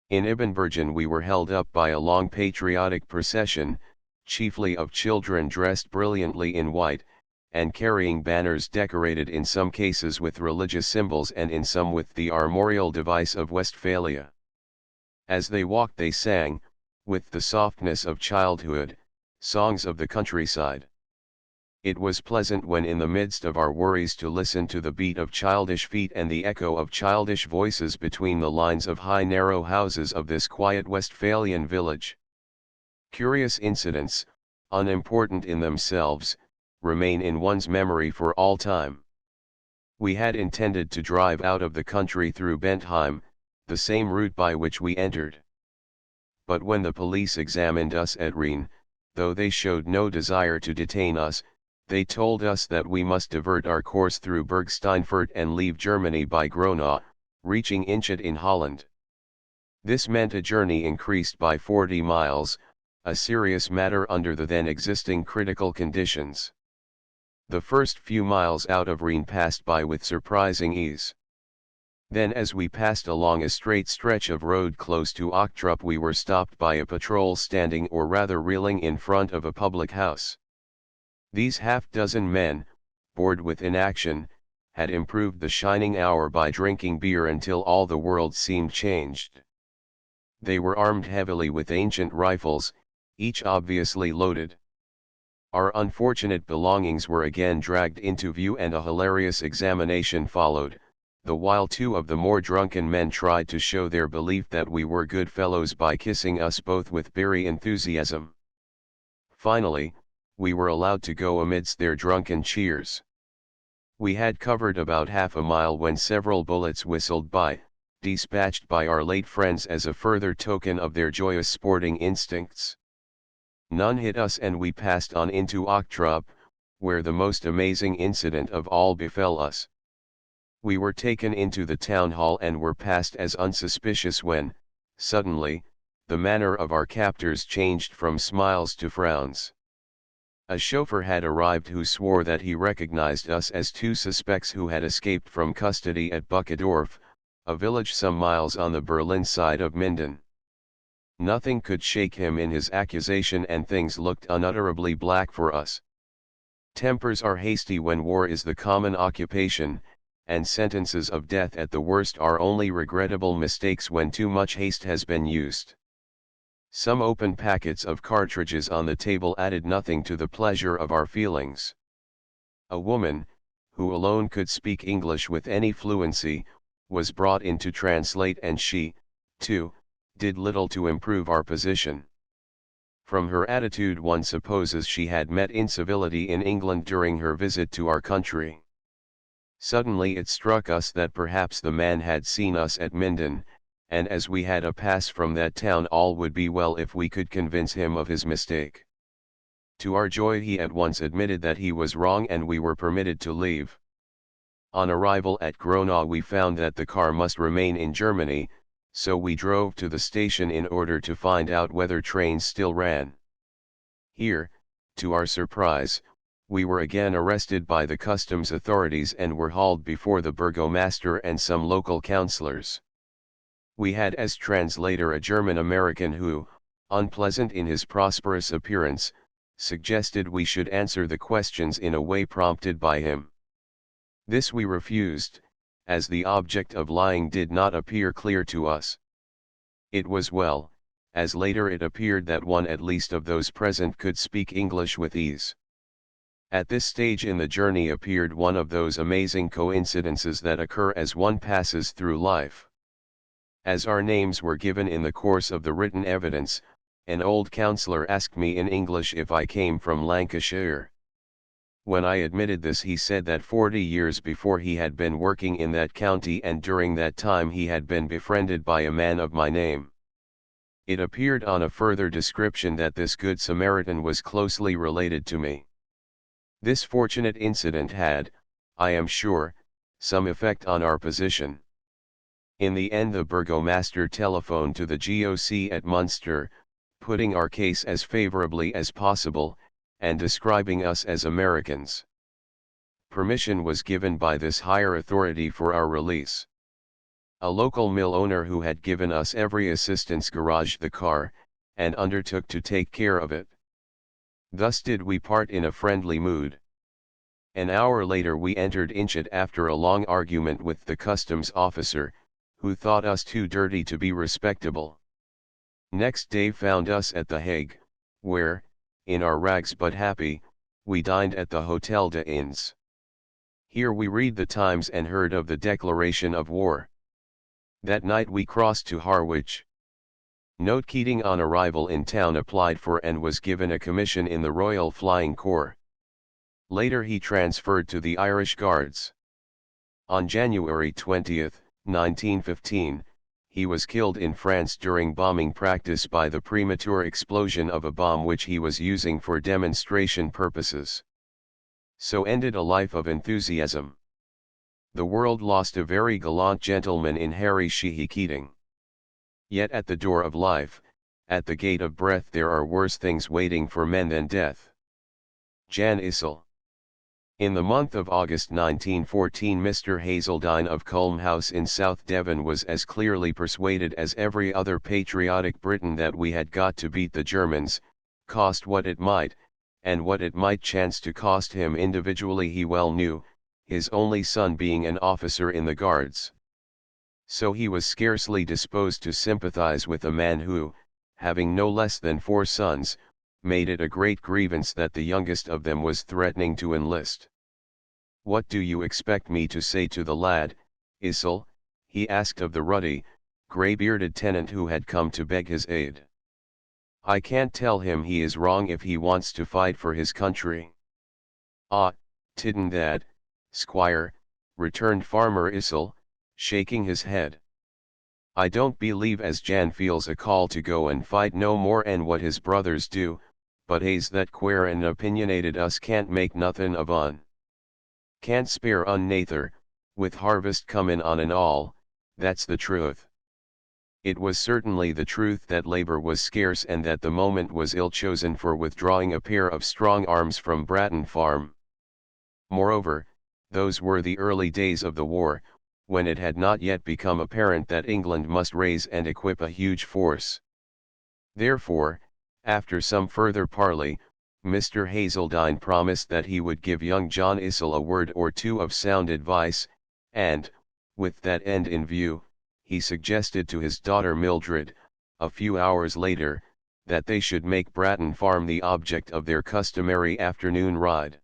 In Ibbenbergen we were held up by a long patriotic procession, chiefly of children dressed brilliantly in white, and carrying banners decorated in some cases with religious symbols and in some with the armorial device of Westphalia. As they walked they sang, with the softness of childhood, songs of the countryside. It was pleasant when in the midst of our worries to listen to the beat of childish feet and the echo of childish voices between the lines of high narrow houses of this quiet Westphalian village. Curious incidents, unimportant in themselves, remain in one's memory for all time. We had intended to drive out of the country through Bentheim, the same route by which we entered. But when the police examined us at Rhein, though they showed no desire to detain us, they told us that we must divert our course through Bergsteinfurt and leave Germany by Gronau, reaching Inchet in Holland. This meant a journey increased by 40 miles, a serious matter under the then existing critical conditions. The first few miles out of Rhein passed by with surprising ease. Then as we passed along a straight stretch of road close to Ochtrup we were stopped by a patrol standing or rather reeling in front of a public house. These half-dozen men, bored with inaction, had improved the shining hour by drinking beer until all the world seemed changed. They were armed heavily with ancient rifles, each obviously loaded. Our unfortunate belongings were again dragged into view and a hilarious examination followed, the while two of the more drunken men tried to show their belief that we were good fellows by kissing us both with beery enthusiasm. Finally, we were allowed to go amidst their drunken cheers. We had covered about half a mile when several bullets whistled by, dispatched by our late friends as a further token of their joyous sporting instincts. None hit us and we passed on into Ochtrup, where the most amazing incident of all befell us. We were taken into the town hall and were passed as unsuspicious when, suddenly, the manner of our captors changed from smiles to frowns. A chauffeur had arrived who swore that he recognized us as two suspects who had escaped from custody at Buckendorf, a village some miles on the Berlin side of Minden. Nothing could shake him in his accusation and things looked unutterably black for us. Tempers are hasty when war is the common occupation, and sentences of death at the worst are only regrettable mistakes when too much haste has been used. Some open packets of cartridges on the table added nothing to the pleasure of our feelings. A woman, who alone could speak English with any fluency, was brought in to translate and she, too, did little to improve our position. From her attitude one supposes she had met incivility in England during her visit to our country. Suddenly it struck us that perhaps the man had seen us at Minden, and as we had a pass from that town all would be well if we could convince him of his mistake. To our joy he at once admitted that he was wrong and we were permitted to leave. On arrival at Gronau we found that the car must remain in Germany, so we drove to the station in order to find out whether trains still ran. Here, to our surprise, we were again arrested by the customs authorities and were hauled before the burgomaster and some local councillors. We had as translator a German-American who, unpleasant in his prosperous appearance, suggested we should answer the questions in a way prompted by him. This we refused, as the object of lying did not appear clear to us. It was well, as later it appeared that one at least of those present could speak English with ease. At this stage in the journey appeared one of those amazing coincidences that occur as one passes through life. As our names were given in the course of the written evidence, an old counsellor asked me in English if I came from Lancashire. When I admitted this, he said that 40 years before he had been working in that county, and during that time he had been befriended by a man of my name. It appeared on a further description that this good Samaritan was closely related to me. This fortunate incident had, I am sure, some effect on our position. In the end the burgomaster telephoned to the GOC at Munster, putting our case as favourably as possible, and describing us as Americans. Permission was given by this higher authority for our release. A local mill owner who had given us every assistance garaged the car, and undertook to take care of it. Thus did we part in a friendly mood. An hour later we entered Inchet after a long argument with the customs officer, who thought us too dirty to be respectable. Next day found us at The Hague, where, in our rags but happy, we dined at the Hotel des Inns. Here we read the Times and heard of the declaration of war. That night we crossed to Harwich. Note: Keating on arrival in town applied for and was given a commission in the Royal Flying Corps. Later he transferred to the Irish Guards. On January 20, 1915, he was killed in France during bombing practice by the premature explosion of a bomb which he was using for demonstration purposes. So ended a life of enthusiasm. The world lost a very gallant gentleman in Harry Sheehy Keating. Yet at the door of life, at the gate of breath, there are worse things waiting for men than death. Jan Issel. In the month of August 1914, Mr. Hazeldine of Culm House in South Devon was as clearly persuaded as every other patriotic Briton that we had got to beat the Germans, cost what it might, and what it might chance to cost him individually he well knew, his only son being an officer in the Guards. So he was scarcely disposed to sympathize with a man who, having no less than 4 sons, made it a great grievance that the youngest of them was threatening to enlist. "What do you expect me to say to the lad, Issel?" he asked of the ruddy, grey-bearded tenant who had come to beg his aid. "I can't tell him he is wrong if he wants to fight for his country." "Ah, tidn't that, squire," returned Farmer Issel, shaking his head. "I don't believe as Jan feels a call to go and fight no more and what his brothers do, but he's that queer and opinionated us can't make nothin' of un. Can't spare un nather, with harvest comin' on and all, that's the truth." It was certainly the truth that labor was scarce and that the moment was ill chosen for withdrawing a pair of strong arms from Bratton Farm. Moreover, those were the early days of the war, when it had not yet become apparent that England must raise and equip a huge force. Therefore, after some further parley, Mr. Hazeldine promised that he would give young John Issel a word or two of sound advice, and, with that end in view, he suggested to his daughter Mildred, a few hours later, that they should make Bratton Farm the object of their customary afternoon ride.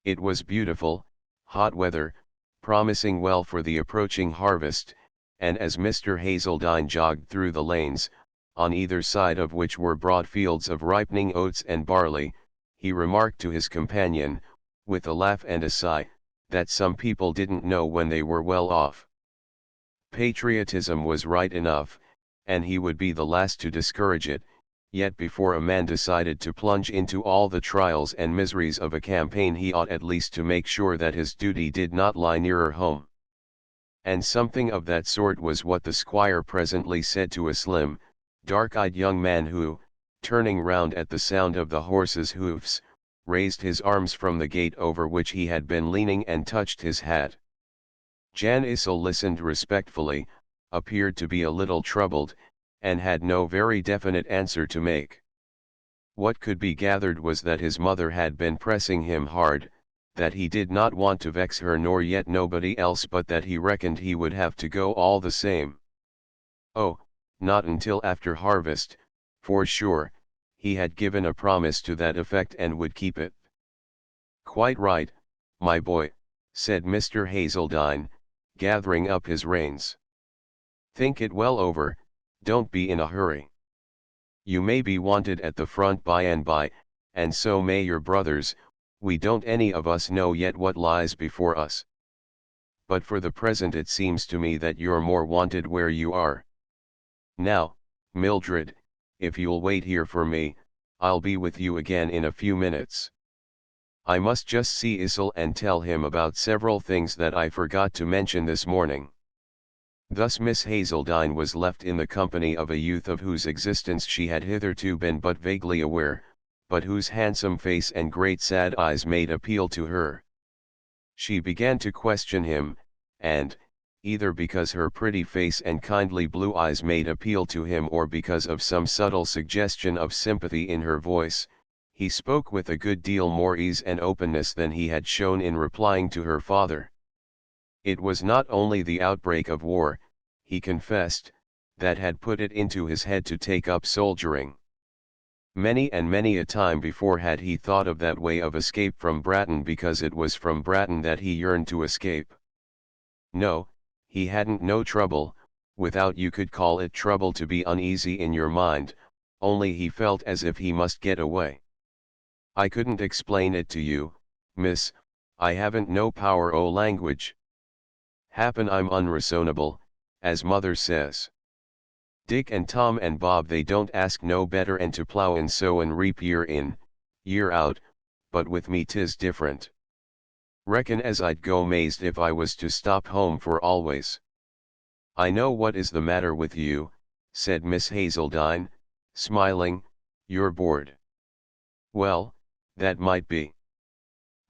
It was beautiful, hot weather, promising well for the approaching harvest, and as Mr. Hazeldine jogged through the lanes, on either side of which were broad fields of ripening oats and barley, he remarked to his companion, with a laugh and a sigh, that some people didn't know when they were well off. Patriotism was right enough, and he would be the last to discourage it, yet before a man decided to plunge into all the trials and miseries of a campaign he ought at least to make sure that his duty did not lie nearer home. And something of that sort was what the squire presently said to a slim, dark-eyed young man who, turning round at the sound of the horse's hoofs, raised his arms from the gate over which he had been leaning and touched his hat. Jan Issel listened respectfully, appeared to be a little troubled, and had no very definite answer to make. What could be gathered was that his mother had been pressing him hard, that he did not want to vex her nor yet nobody else, but that he reckoned he would have to go all the same. "Oh, not until after harvest, for sure, he had given a promise to that effect and would keep it. "Quite right, my boy," said Mr. Hazeldine, gathering up his reins. "Think it well over, don't be in a hurry. You may be wanted at the front by and by, and so may your brothers, we don't any of us know yet what lies before us. But for the present it seems to me that you're more wanted where you are. Now, Mildred, if you'll wait here for me, I'll be with you again in a few minutes. I must just see Issel and tell him about several things that I forgot to mention this morning." Thus Miss Hazeldine was left in the company of a youth of whose existence she had hitherto been but vaguely aware, but whose handsome face and great sad eyes made appeal to her. She began to question him, and, either because her pretty face and kindly blue eyes made appeal to him or because of some subtle suggestion of sympathy in her voice, he spoke with a good deal more ease and openness than he had shown in replying to her father. It was not only the outbreak of war, he confessed, that had put it into his head to take up soldiering. Many and many a time before had he thought of that way of escape from Bratton because it was from Bratton that he yearned to escape. No, he hadn't no trouble, without you could call it trouble to be uneasy in your mind, only he felt as if he must get away. "I couldn't explain it to you, miss, I haven't no power o' language. Happen I'm unreasonable, as mother says. Dick and Tom and Bob they don't ask no better and to plow and sow and reap year in, year out, but with me 'tis different. Reckon as I'd go mazed if I was to stop home for always." "I know what is the matter with you," said Miss Hazeldine, smiling, "you're bored." Well, that might be.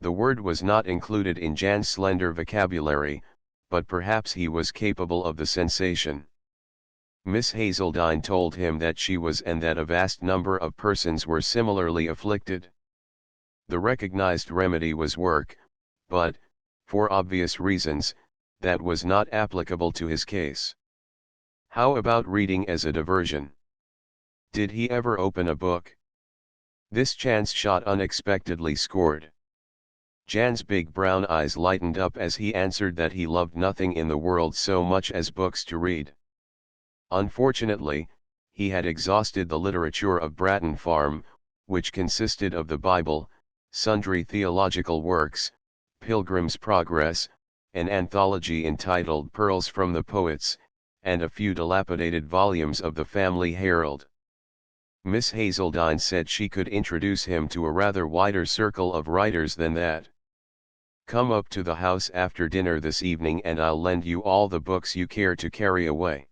The word was not included in Jan's slender vocabulary, but perhaps he was capable of the sensation. Miss Hazeldine told him that she was and that a vast number of persons were similarly afflicted. The recognized remedy was work, but, for obvious reasons, that was not applicable to his case. How about reading as a diversion? Did he ever open a book? This chance shot unexpectedly scored. Jan's big brown eyes lightened up as he answered that he loved nothing in the world so much as books to read. Unfortunately, he had exhausted the literature of Bratton Farm, which consisted of the Bible, sundry theological works, Pilgrim's Progress, an anthology entitled Pearls from the Poets, and a few dilapidated volumes of the Family Herald. Miss Hazeldine said she could introduce him to a rather wider circle of writers than that. "Come up to the house after dinner this evening and I'll lend you all the books you care to carry away."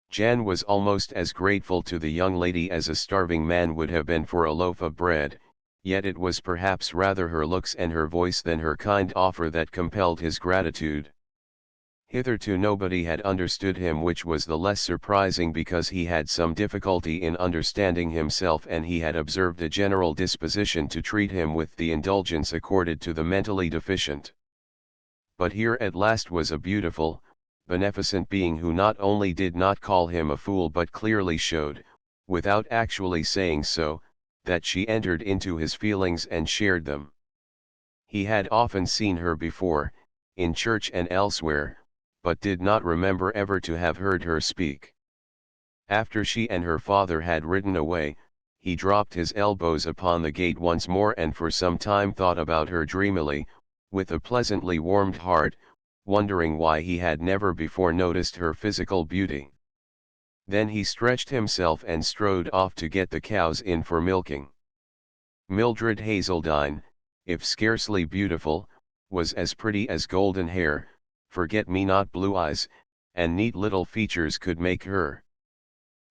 Jan was almost as grateful to the young lady as a starving man would have been for a loaf of bread, yet it was perhaps rather her looks and her voice than her kind offer that compelled his gratitude. Hitherto nobody had understood him, which was the less surprising because he had some difficulty in understanding himself and he had observed a general disposition to treat him with the indulgence accorded to the mentally deficient. But here at last was a beautiful, beneficent being who not only did not call him a fool but clearly showed, without actually saying so, that she entered into his feelings and shared them. He had often seen her before, in church and elsewhere, but did not remember ever to have heard her speak. After she and her father had ridden away, he dropped his elbows upon the gate once more and for some time thought about her dreamily, with a pleasantly warmed heart, wondering why he had never before noticed her physical beauty. Then he stretched himself and strode off to get the cows in for milking. Mildred Hazeldine, if scarcely beautiful, was as pretty as golden hair, forget-me-not blue eyes, and neat little features could make her.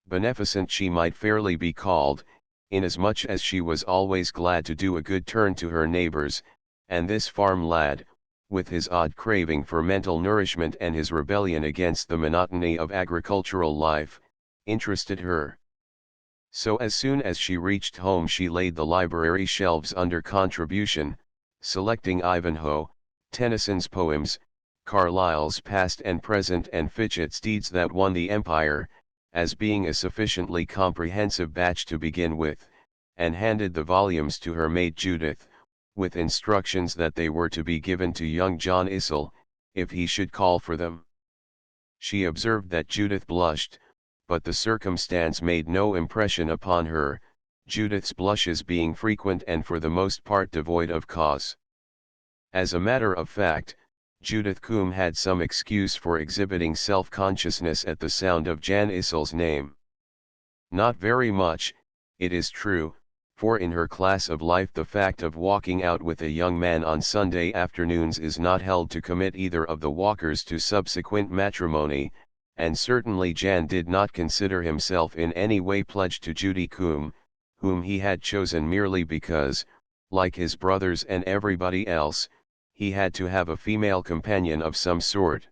Beneficent she might fairly be called, inasmuch as she was always glad to do a good turn to her neighbors, and this farm lad, with his odd craving for mental nourishment and his rebellion against the monotony of agricultural life, interested her. So as soon as she reached home she laid the library shelves under contribution, selecting Ivanhoe, Tennyson's poems, Carlyle's Past and Present and Fichtett's Deeds That Won the Empire, as being a sufficiently comprehensive batch to begin with, and handed the volumes to her maid Judith, with instructions that they were to be given to young John Issel, if he should call for them. She observed that Judith blushed, but the circumstance made no impression upon her, Judith's blushes being frequent and for the most part devoid of cause. As a matter of fact, Judith Combe had some excuse for exhibiting self-consciousness at the sound of Jan Issel's name. Not very much, it is true, for in her class of life the fact of walking out with a young man on Sunday afternoons is not held to commit either of the walkers to subsequent matrimony, and certainly Jan did not consider himself in any way pledged to Judy Combe, whom he had chosen merely because, like his brothers and everybody else, he had to have a female companion of some sort.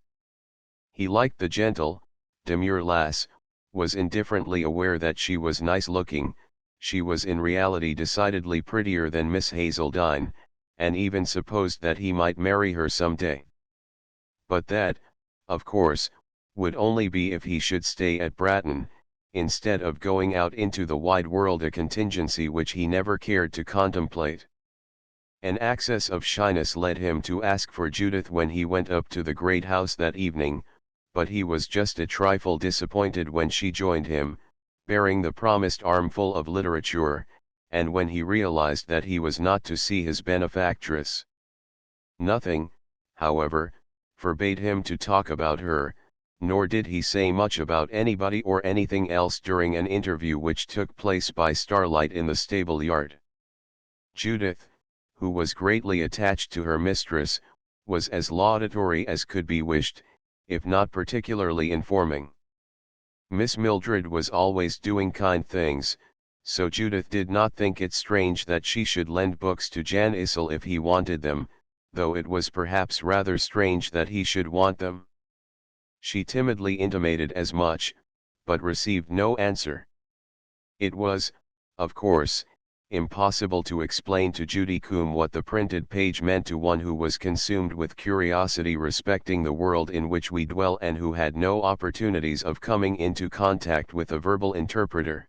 He liked the gentle, demure lass, was indifferently aware that she was nice-looking, she was in reality decidedly prettier than Miss Hazeldine, and even supposed that he might marry her some day. But that, of course, would only be if he should stay at Bratton, instead of going out into the wide world, a contingency which he never cared to contemplate. An access of shyness led him to ask for Judith when he went up to the great house that evening, but he was just a trifle disappointed when she joined him, bearing the promised armful of literature, and when he realized that he was not to see his benefactress. Nothing, however, forbade him to talk about her, nor did he say much about anybody or anything else during an interview which took place by starlight in the stable yard. Judith, who was greatly attached to her mistress, was as laudatory as could be wished, if not particularly informing. Miss Mildred was always doing kind things, so Judith did not think it strange that she should lend books to Jan Issel if he wanted them, though it was perhaps rather strange that he should want them. She timidly intimated as much, but received no answer. It was, of course, impossible to explain to Judy Combe what the printed page meant to one who was consumed with curiosity respecting the world in which we dwell and who had no opportunities of coming into contact with a verbal interpreter.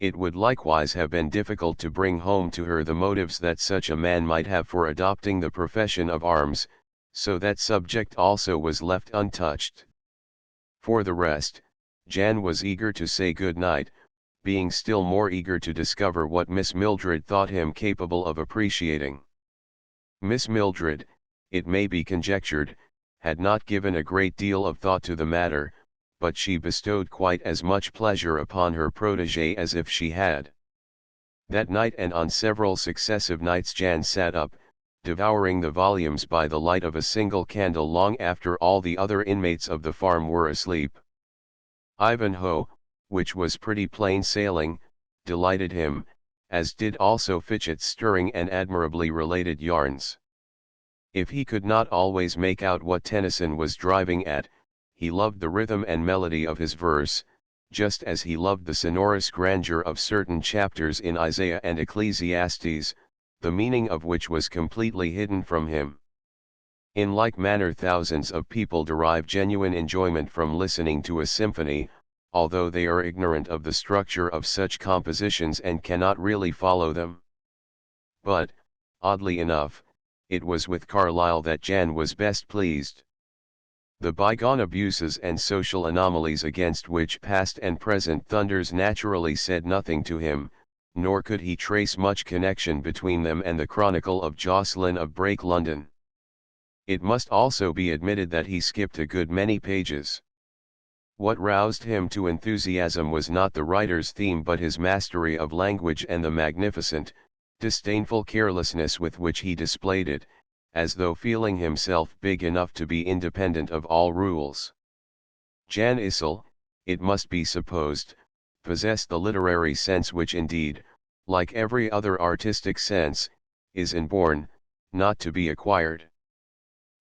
It would likewise have been difficult to bring home to her the motives that such a man might have for adopting the profession of arms, so that subject also was left untouched. For the rest, Jan was eager to say good night, being still more eager to discover what Miss Mildred thought him capable of appreciating. Miss Mildred, it may be conjectured, had not given a great deal of thought to the matter, but she bestowed quite as much pleasure upon her protégé as if she had. That night and on several successive nights Jan sat up, devouring the volumes by the light of a single candle long after all the other inmates of the farm were asleep. Ivanhoe, which was pretty plain sailing, delighted him, as did also Fitchett's stirring and admirably related yarns. If he could not always make out what Tennyson was driving at, he loved the rhythm and melody of his verse, just as he loved the sonorous grandeur of certain chapters in Isaiah and Ecclesiastes, the meaning of which was completely hidden from him. In like manner thousands of people derive genuine enjoyment from listening to a symphony, although they are ignorant of the structure of such compositions and cannot really follow them. But, oddly enough, it was with Carlyle that Jan was best pleased. The bygone abuses and social anomalies against which past and present thunders naturally said nothing to him, nor could he trace much connection between them and the Chronicle of Jocelyn of Brake London. It must also be admitted that he skipped a good many pages. What roused him to enthusiasm was not the writer's theme but his mastery of language and the magnificent, disdainful carelessness with which he displayed it, as though feeling himself big enough to be independent of all rules. Jan Issel, it must be supposed, possessed the literary sense which indeed, like every other artistic sense, is inborn, not to be acquired.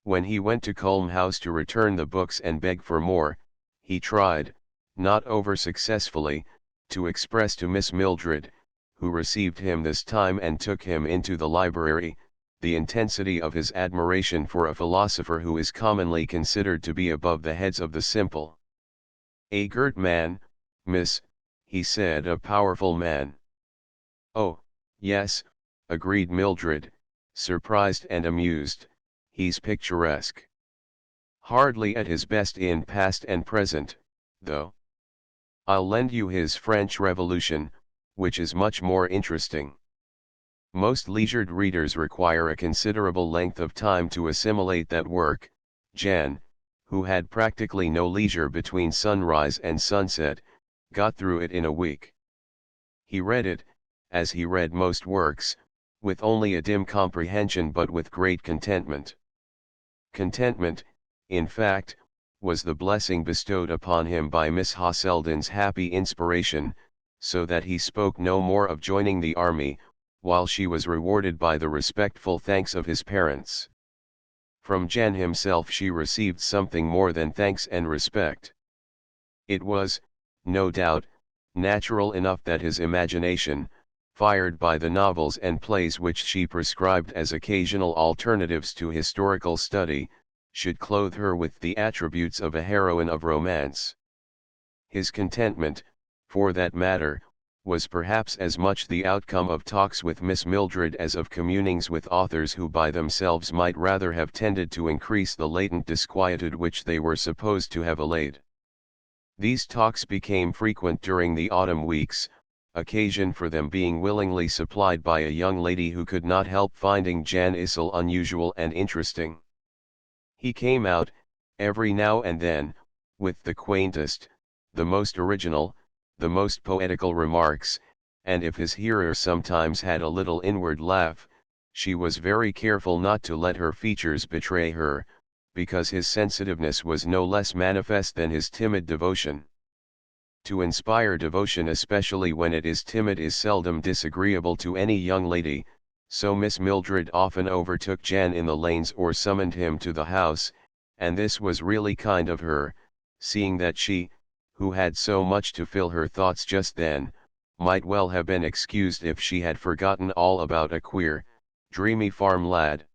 When he went to Culm House to return the books and beg for more, he tried, not over-successfully, to express to Miss Mildred, who received him this time and took him into the library, the intensity of his admiration for a philosopher who is commonly considered to be above the heads of the simple. A girt man, "Miss," he said, "a powerful man." "Oh, yes," agreed Mildred, surprised and amused, "he's picturesque. Hardly at his best in past and present, though. I'll lend you his French Revolution, which is much more interesting." Most leisured readers require a considerable length of time to assimilate that work. Jan, who had practically no leisure between sunrise and sunset, got through it in a week. He read it, as he read most works, with only a dim comprehension but with great contentment. Contentment, in fact, was the blessing bestowed upon him by Miss Hosselden's happy inspiration, so that he spoke no more of joining the army, while she was rewarded by the respectful thanks of his parents. From Jan himself she received something more than thanks and respect. It was, no doubt, natural enough that his imagination, fired by the novels and plays which she prescribed as occasional alternatives to historical study, should clothe her with the attributes of a heroine of romance. His contentment, for that matter, was perhaps as much the outcome of talks with Miss Mildred as of communings with authors who by themselves might rather have tended to increase the latent disquietude which they were supposed to have allayed. These talks became frequent during the autumn weeks, occasion for them being willingly supplied by a young lady who could not help finding Jan Issel unusual and interesting. He came out, every now and then, with the quaintest, the most original, the most poetical remarks, and if his hearer sometimes had a little inward laugh, she was very careful not to let her features betray her, because his sensitiveness was no less manifest than his timid devotion. To inspire devotion, especially when it is timid, is seldom disagreeable to any young lady, so Miss Mildred often overtook Jan in the lanes or summoned him to the house, and this was really kind of her, seeing that she, who had so much to fill her thoughts just then, might well have been excused if she had forgotten all about a queer, dreamy farm lad.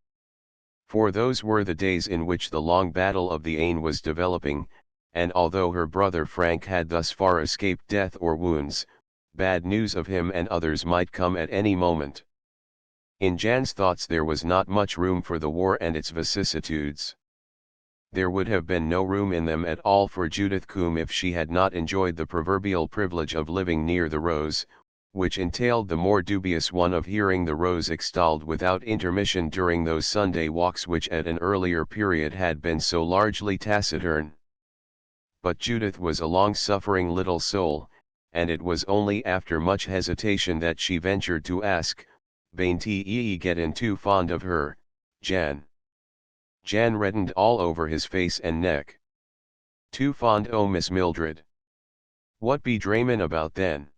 For those were the days in which the long battle of the Aisne was developing, and although her brother Frank had thus far escaped death or wounds, bad news of him and others might come at any moment. In Jan's thoughts there was not much room for the war and its vicissitudes. There would have been no room in them at all for Judith Combe if she had not enjoyed the proverbial privilege of living near the Rose, which entailed the more dubious one of hearing the Rose extolled without intermission during those Sunday walks which at an earlier period had been so largely taciturn. But Judith was a long-suffering little soul, and it was only after much hesitation that she ventured to ask, "Bain't ye gettin' too fond of her, Jan?" Jan reddened all over his face and neck. "Too fond o' Miss Mildred? What be draymin' about then?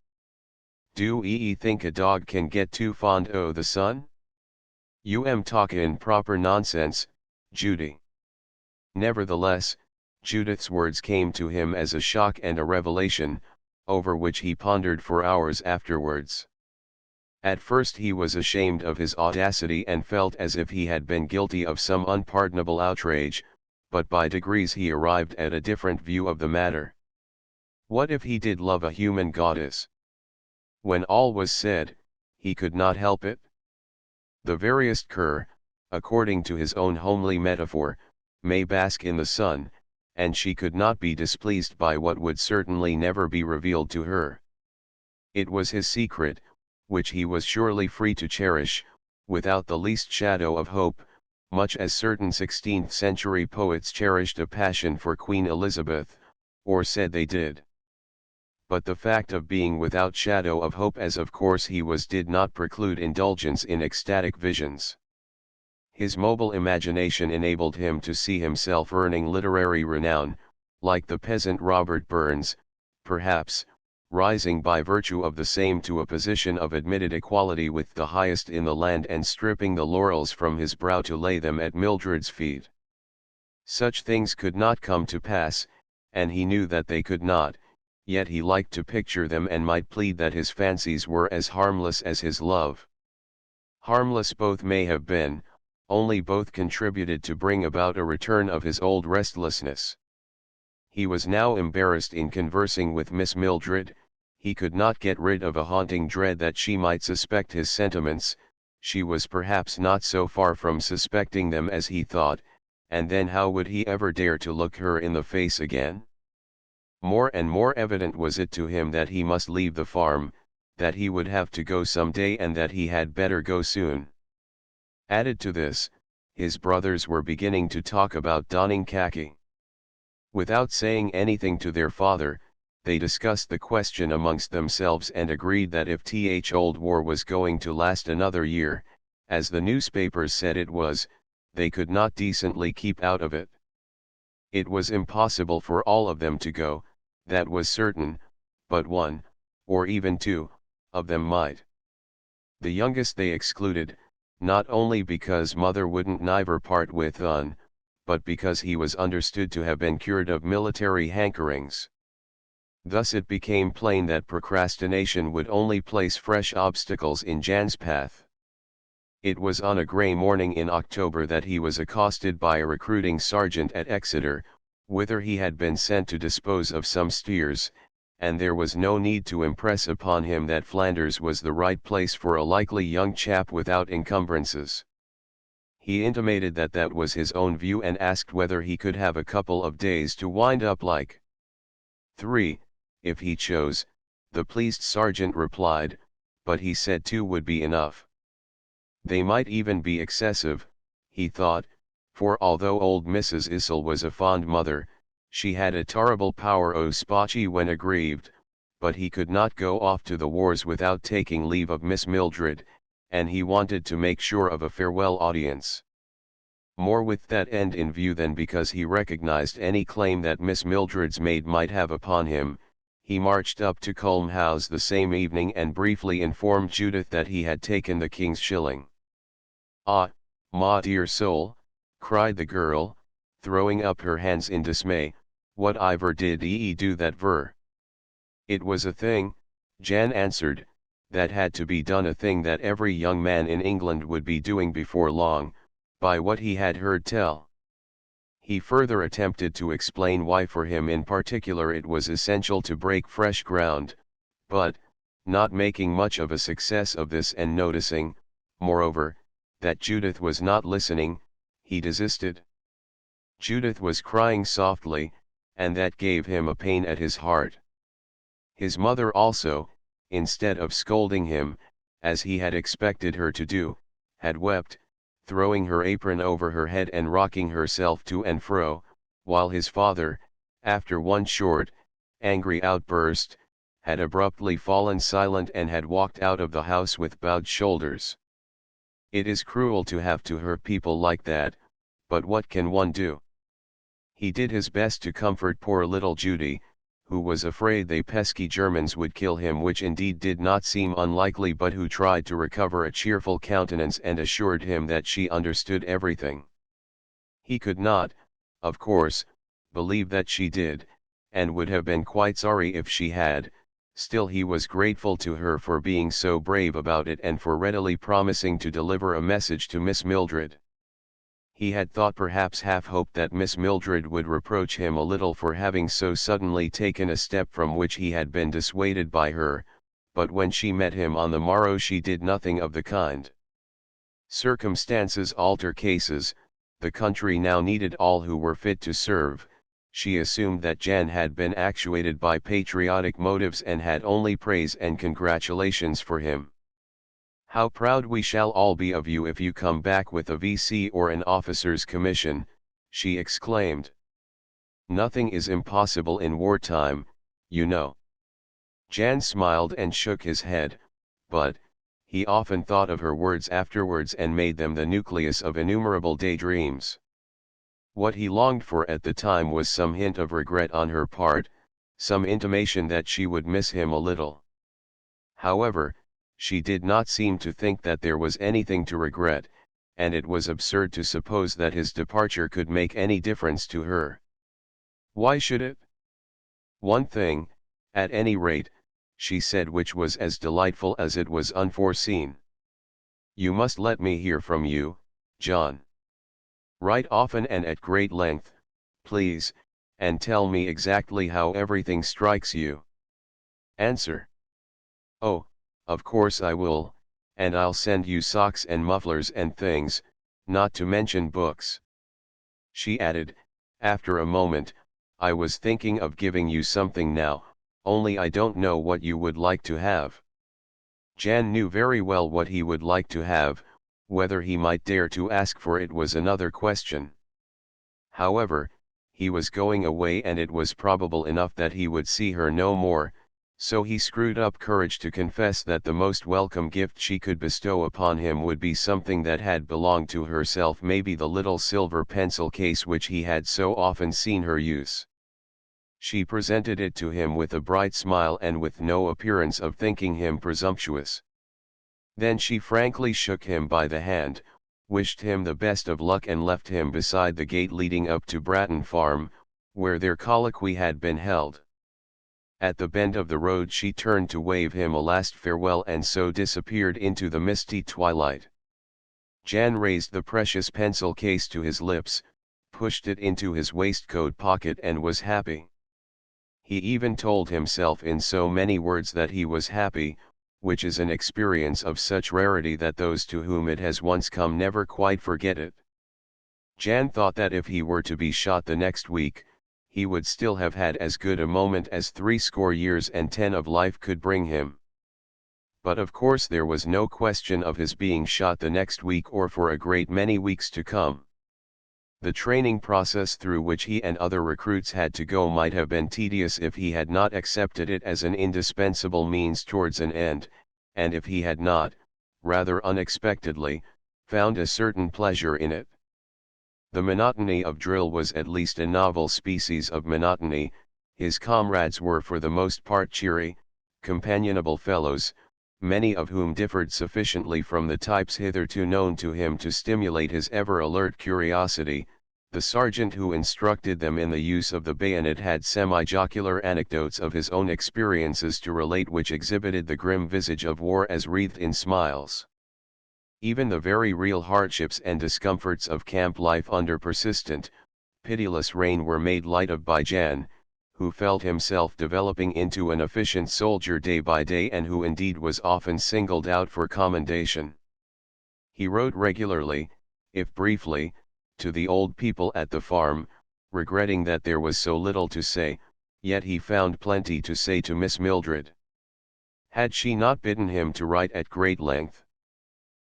Do 'ee think a dog can get too fond o' the sun? You am talkin' proper nonsense, Judy." Nevertheless, Judith's words came to him as a shock and a revelation, over which he pondered for hours afterwards. At first he was ashamed of his audacity and felt as if he had been guilty of some unpardonable outrage, but by degrees he arrived at a different view of the matter. What if he did love a human goddess? When all was said, he could not help it. The veriest cur, according to his own homely metaphor, may bask in the sun, and she could not be displeased by what would certainly never be revealed to her. It was his secret, which he was surely free to cherish, without the least shadow of hope, much as certain 16th-century poets cherished a passion for Queen Elizabeth, or said they did. But the fact of being without shadow of hope, as of course he was, did not preclude indulgence in ecstatic visions. His mobile imagination enabled him to see himself earning literary renown, like the peasant Robert Burns, perhaps, rising by virtue of the same to a position of admitted equality with the highest in the land, and stripping the laurels from his brow to lay them at Mildred's feet. Such things could not come to pass, and he knew that they could not, yet he liked to picture them and might plead that his fancies were as harmless as his love. Harmless both may have been, only both contributed to bring about a return of his old restlessness. He was now embarrassed in conversing with Miss Mildred. He could not get rid of a haunting dread that she might suspect his sentiments. She was perhaps not so far from suspecting them as he thought, and then how would he ever dare to look her in the face again? More and more evident was it to him that he must leave the farm, that he would have to go some day and that he had better go soon. Added to this, his brothers were beginning to talk about donning khaki. Without saying anything to their father, they discussed the question amongst themselves and agreed that if the old war was going to last another year, as the newspapers said it was, they could not decently keep out of it. It was impossible for all of them to go, that was certain, but one, or even two, of them might. The youngest they excluded, not only because mother wouldn't never part with Un, but because he was understood to have been cured of military hankerings. Thus it became plain that procrastination would only place fresh obstacles in Jan's path. It was on a grey morning in October that he was accosted by a recruiting sergeant at Exeter, whither he had been sent to dispose of some steers, and there was no need to impress upon him that Flanders was the right place for a likely young chap without encumbrances. He intimated that that was his own view and asked whether he could have a couple of days to wind up like 3, if he chose. The pleased sergeant replied, but he said 2 would be enough. They might even be excessive, he thought, for although old Mrs. Issel was a fond mother, she had a terrible power o' spotchy when aggrieved, but he could not go off to the wars without taking leave of Miss Mildred, and he wanted to make sure of a farewell audience. More with that end in view than because he recognized any claim that Miss Mildred's maid might have upon him, he marched up to Culm House the same evening and briefly informed Judith that he had taken the king's shilling. "Ah, ma dear soul," cried the girl, throwing up her hands in dismay, "what iver did ee do that ver?" "It was a thing," Jan answered, "that had to be done, a thing that every young man in England would be doing before long, by what he had heard tell." He further attempted to explain why for him in particular it was essential to break fresh ground, but, not making much of a success of this and noticing, moreover, that Judith was not listening, he desisted. Judith was crying softly, and that gave him a pain at his heart. His mother also, instead of scolding him, as he had expected her to do, had wept, throwing her apron over her head and rocking herself to and fro, while his father, after one short, angry outburst, had abruptly fallen silent and had walked out of the house with bowed shoulders. It is cruel to have to hurt people like that, but what can one do? He did his best to comfort poor little Judy, who was afraid they pesky Germans would kill him, which indeed did not seem unlikely, but who tried to recover a cheerful countenance and assured him that she understood everything. He could not, of course, believe that she did, and would have been quite sorry if she had. Still he was grateful to her for being so brave about it and for readily promising to deliver a message to Miss Mildred. He had thought, perhaps half hoped, that Miss Mildred would reproach him a little for having so suddenly taken a step from which he had been dissuaded by her, but when she met him on the morrow she did nothing of the kind. Circumstances alter cases, the country now needed all who were fit to serve. She assumed that Jan had been actuated by patriotic motives and had only praise and congratulations for him. "How proud we shall all be of you if you come back with a V.C. or an officer's commission," she exclaimed. "Nothing is impossible in wartime, you know." Jan smiled and shook his head, but, he often thought of her words afterwards and made them the nucleus of innumerable daydreams. What he longed for at the time was some hint of regret on her part, some intimation that she would miss him a little. However, she did not seem to think that there was anything to regret, and it was absurd to suppose that his departure could make any difference to her. Why should it? One thing, at any rate, she said, which was as delightful as it was unforeseen. "You must let me hear from you, John. Write often and at great length, please, and tell me exactly how everything strikes you. Answer. Oh, of course I will, and I'll send you socks and mufflers and things, not to mention books. She added, after a moment, I was thinking of giving you something now, only I don't know what you would like to have. Jan knew very well what he would like to have, whether he might dare to ask for it was another question. However, he was going away and it was probable enough that he would see her no more, so he screwed up courage to confess that the most welcome gift she could bestow upon him would be something that had belonged to herself, maybe the little silver pencil case which he had so often seen her use. She presented it to him with a bright smile and with no appearance of thinking him presumptuous. Then she frankly shook him by the hand, wished him the best of luck and left him beside the gate leading up to Bratton Farm, where their colloquy had been held. At the bend of the road she turned to wave him a last farewell and so disappeared into the misty twilight. Jan raised the precious pencil case to his lips, pushed it into his waistcoat pocket and was happy. He even told himself in so many words that he was happy, which is an experience of such rarity that those to whom it has once come never quite forget it. Jan thought that if he were to be shot the next week, he would still have had as good a moment as 80 years and 10 of life could bring him. But of course there was no question of his being shot the next week or for a great many weeks to come. The training process through which he and other recruits had to go might have been tedious if he had not accepted it as an indispensable means towards an end, and if he had not, rather unexpectedly, found a certain pleasure in it. The monotony of drill was at least a novel species of monotony. His comrades were for the most part cheery, companionable fellows, many of whom differed sufficiently from the types hitherto known to him to stimulate his ever-alert curiosity. The sergeant who instructed them in the use of the bayonet had semi-jocular anecdotes of his own experiences to relate which exhibited the grim visage of war as wreathed in smiles. Even the very real hardships and discomforts of camp life under persistent, pitiless rain were made light of by Jan, who felt himself developing into an efficient soldier day by day and who indeed was often singled out for commendation. He wrote regularly, if briefly, to the old people at the farm, regretting that there was so little to say, yet he found plenty to say to Miss Mildred. Had she not bidden him to write at great length?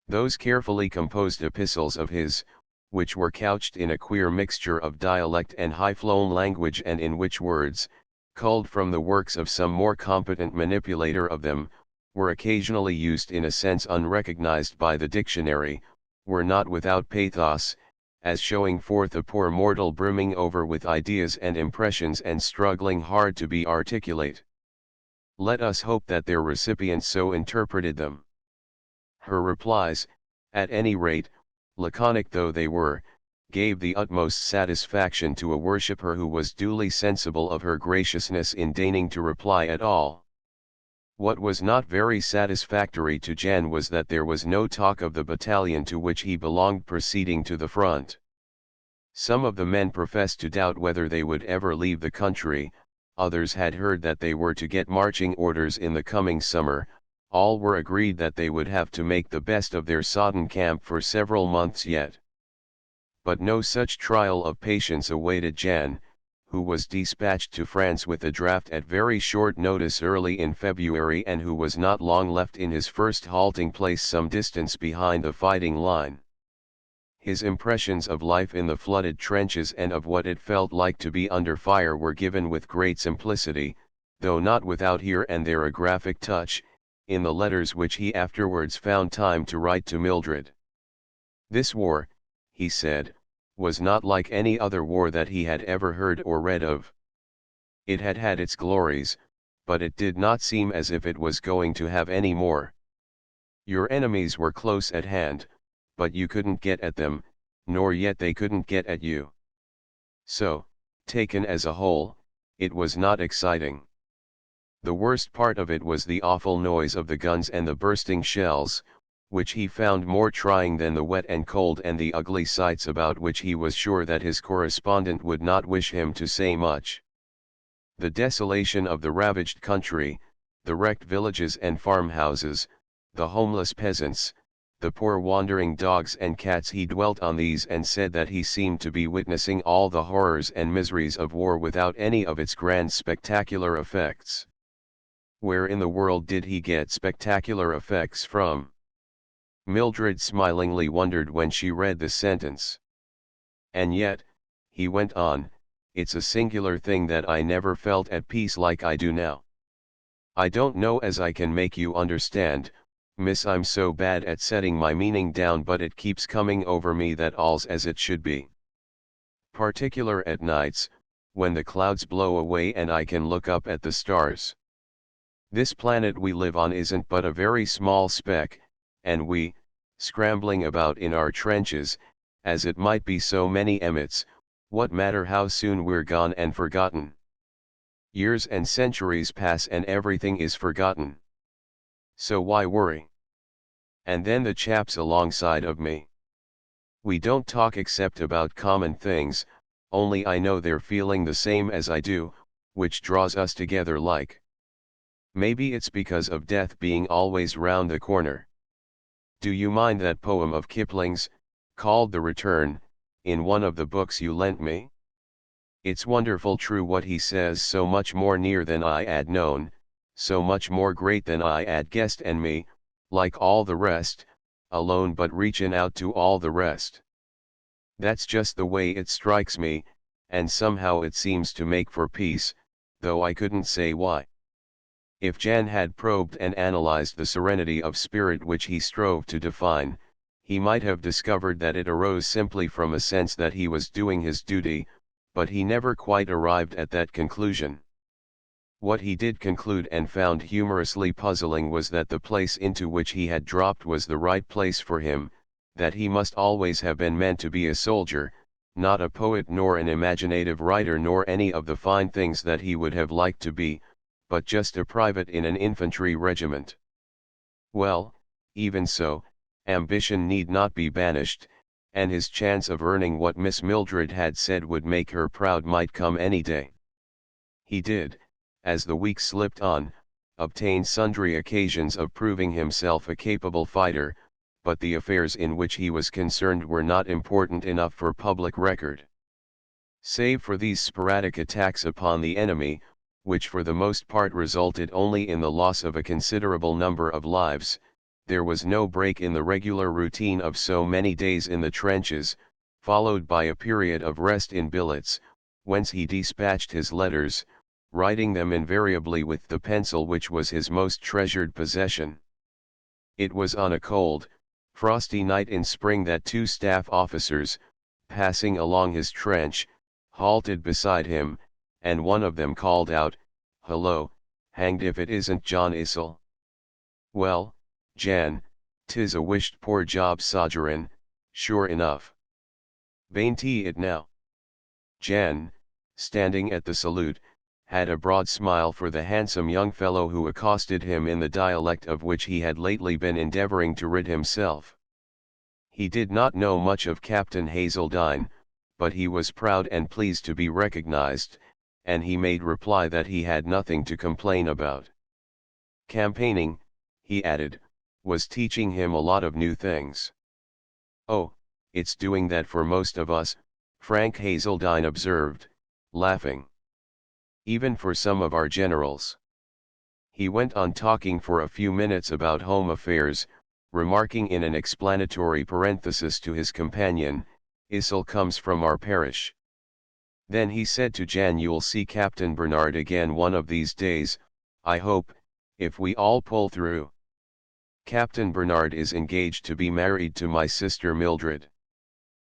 Those carefully composed epistles of his, which were couched in a queer mixture of dialect and high-flown language and in which words, culled from the works of some more competent manipulator of them, were occasionally used in a sense unrecognized by the dictionary, were not without pathos, as showing forth a poor mortal brimming over with ideas and impressions and struggling hard to be articulate. Let us hope that their recipients so interpreted them. Her replies, at any rate, laconic though they were, gave the utmost satisfaction to a worshipper who was duly sensible of her graciousness in deigning to reply at all. What was not very satisfactory to Jan was that there was no talk of the battalion to which he belonged proceeding to the front. Some of the men professed to doubt whether they would ever leave the country, others had heard that they were to get marching orders in the coming summer. All were agreed that they would have to make the best of their sodden camp for several months yet. But no such trial of patience awaited Jan, who was dispatched to France with a draft at very short notice early in February and who was not long left in his first halting place some distance behind the fighting line. His impressions of life in the flooded trenches and of what it felt like to be under fire were given with great simplicity, though not without here and there a graphic touch, in the letters which he afterwards found time to write to Mildred. This war, he said, was not like any other war that he had ever heard or read of. It had had its glories, but it did not seem as if it was going to have any more. Your enemies were close at hand, but you couldn't get at them, nor yet they couldn't get at you. So, taken as a whole, it was not exciting. The worst part of it was the awful noise of the guns and the bursting shells, which he found more trying than the wet and cold and the ugly sights about which he was sure that his correspondent would not wish him to say much. The desolation of the ravaged country, the wrecked villages and farmhouses, the homeless peasants, the poor wandering dogs and cats, he dwelt on these and said that he seemed to be witnessing all the horrors and miseries of war without any of its grand spectacular effects. Where in the world did he get spectacular effects from? Mildred smilingly wondered when she read the sentence. And yet, he went on, it's a singular thing that I never felt at peace like I do now. I don't know as I can make you understand, miss, I'm so bad at setting my meaning down, but it keeps coming over me that all's as it should be. Particular at nights, when the clouds blow away and I can look up at the stars. This planet we live on isn't but a very small speck, and we, scrambling about in our trenches, as it might be so many emmets, what matter how soon we're gone and forgotten? Years and centuries pass and everything is forgotten. So why worry? And then the chaps alongside of me. We don't talk except about common things, only I know they're feeling the same as I do, which draws us together like. Maybe it's because of death being always round the corner. Do you mind that poem of Kipling's, called The Return, in one of the books you lent me? It's wonderful true what he says, so much more near than I 'ad known, so much more great than I 'ad guessed, and me, like all the rest, alone but reachin' out to all the rest. That's just the way it strikes me, and somehow it seems to make for peace, though I couldn't say why. If Jan had probed and analyzed the serenity of spirit which he strove to define, he might have discovered that it arose simply from a sense that he was doing his duty, but he never quite arrived at that conclusion. What he did conclude and found humorously puzzling was that the place into which he had dropped was the right place for him, that he must always have been meant to be a soldier, not a poet nor an imaginative writer nor any of the fine things that he would have liked to be, but just a private in an infantry regiment. Well, even so, ambition need not be banished, and his chance of earning what Miss Mildred had said would make her proud might come any day. He did, as the weeks slipped on, obtain sundry occasions of proving himself a capable fighter, but the affairs in which he was concerned were not important enough for public record. Save for these sporadic attacks upon the enemy, which for the most part resulted only in the loss of a considerable number of lives, there was no break in the regular routine of so many days in the trenches, followed by a period of rest in billets, whence he dispatched his letters, writing them invariably with the pencil which was his most treasured possession. It was on a cold, frosty night in spring that two staff officers, passing along his trench, halted beside him, and one of them called out, "Hello, hanged if it isn't John Issel." "Well, Jan, 'tis a wished poor job sogerin', sure enough. Bain't it now?" Jan, standing at the salute, had a broad smile for the handsome young fellow who accosted him in the dialect of which he had lately been endeavoring to rid himself. He did not know much of Captain Hazeldine, but he was proud and pleased to be recognized, and he made reply that he had nothing to complain about. Campaigning, he added, was teaching him a lot of new things. "Oh, it's doing that for most of us," Frank Hazeldine observed, laughing. "Even for some of our generals." He went on talking for a few minutes about home affairs, remarking in an explanatory parenthesis to his companion, "Issel comes from our parish." Then he said to Jan, "You'll see Captain Bernard again one of these days, I hope, if we all pull through. Captain Bernard is engaged to be married to my sister Mildred."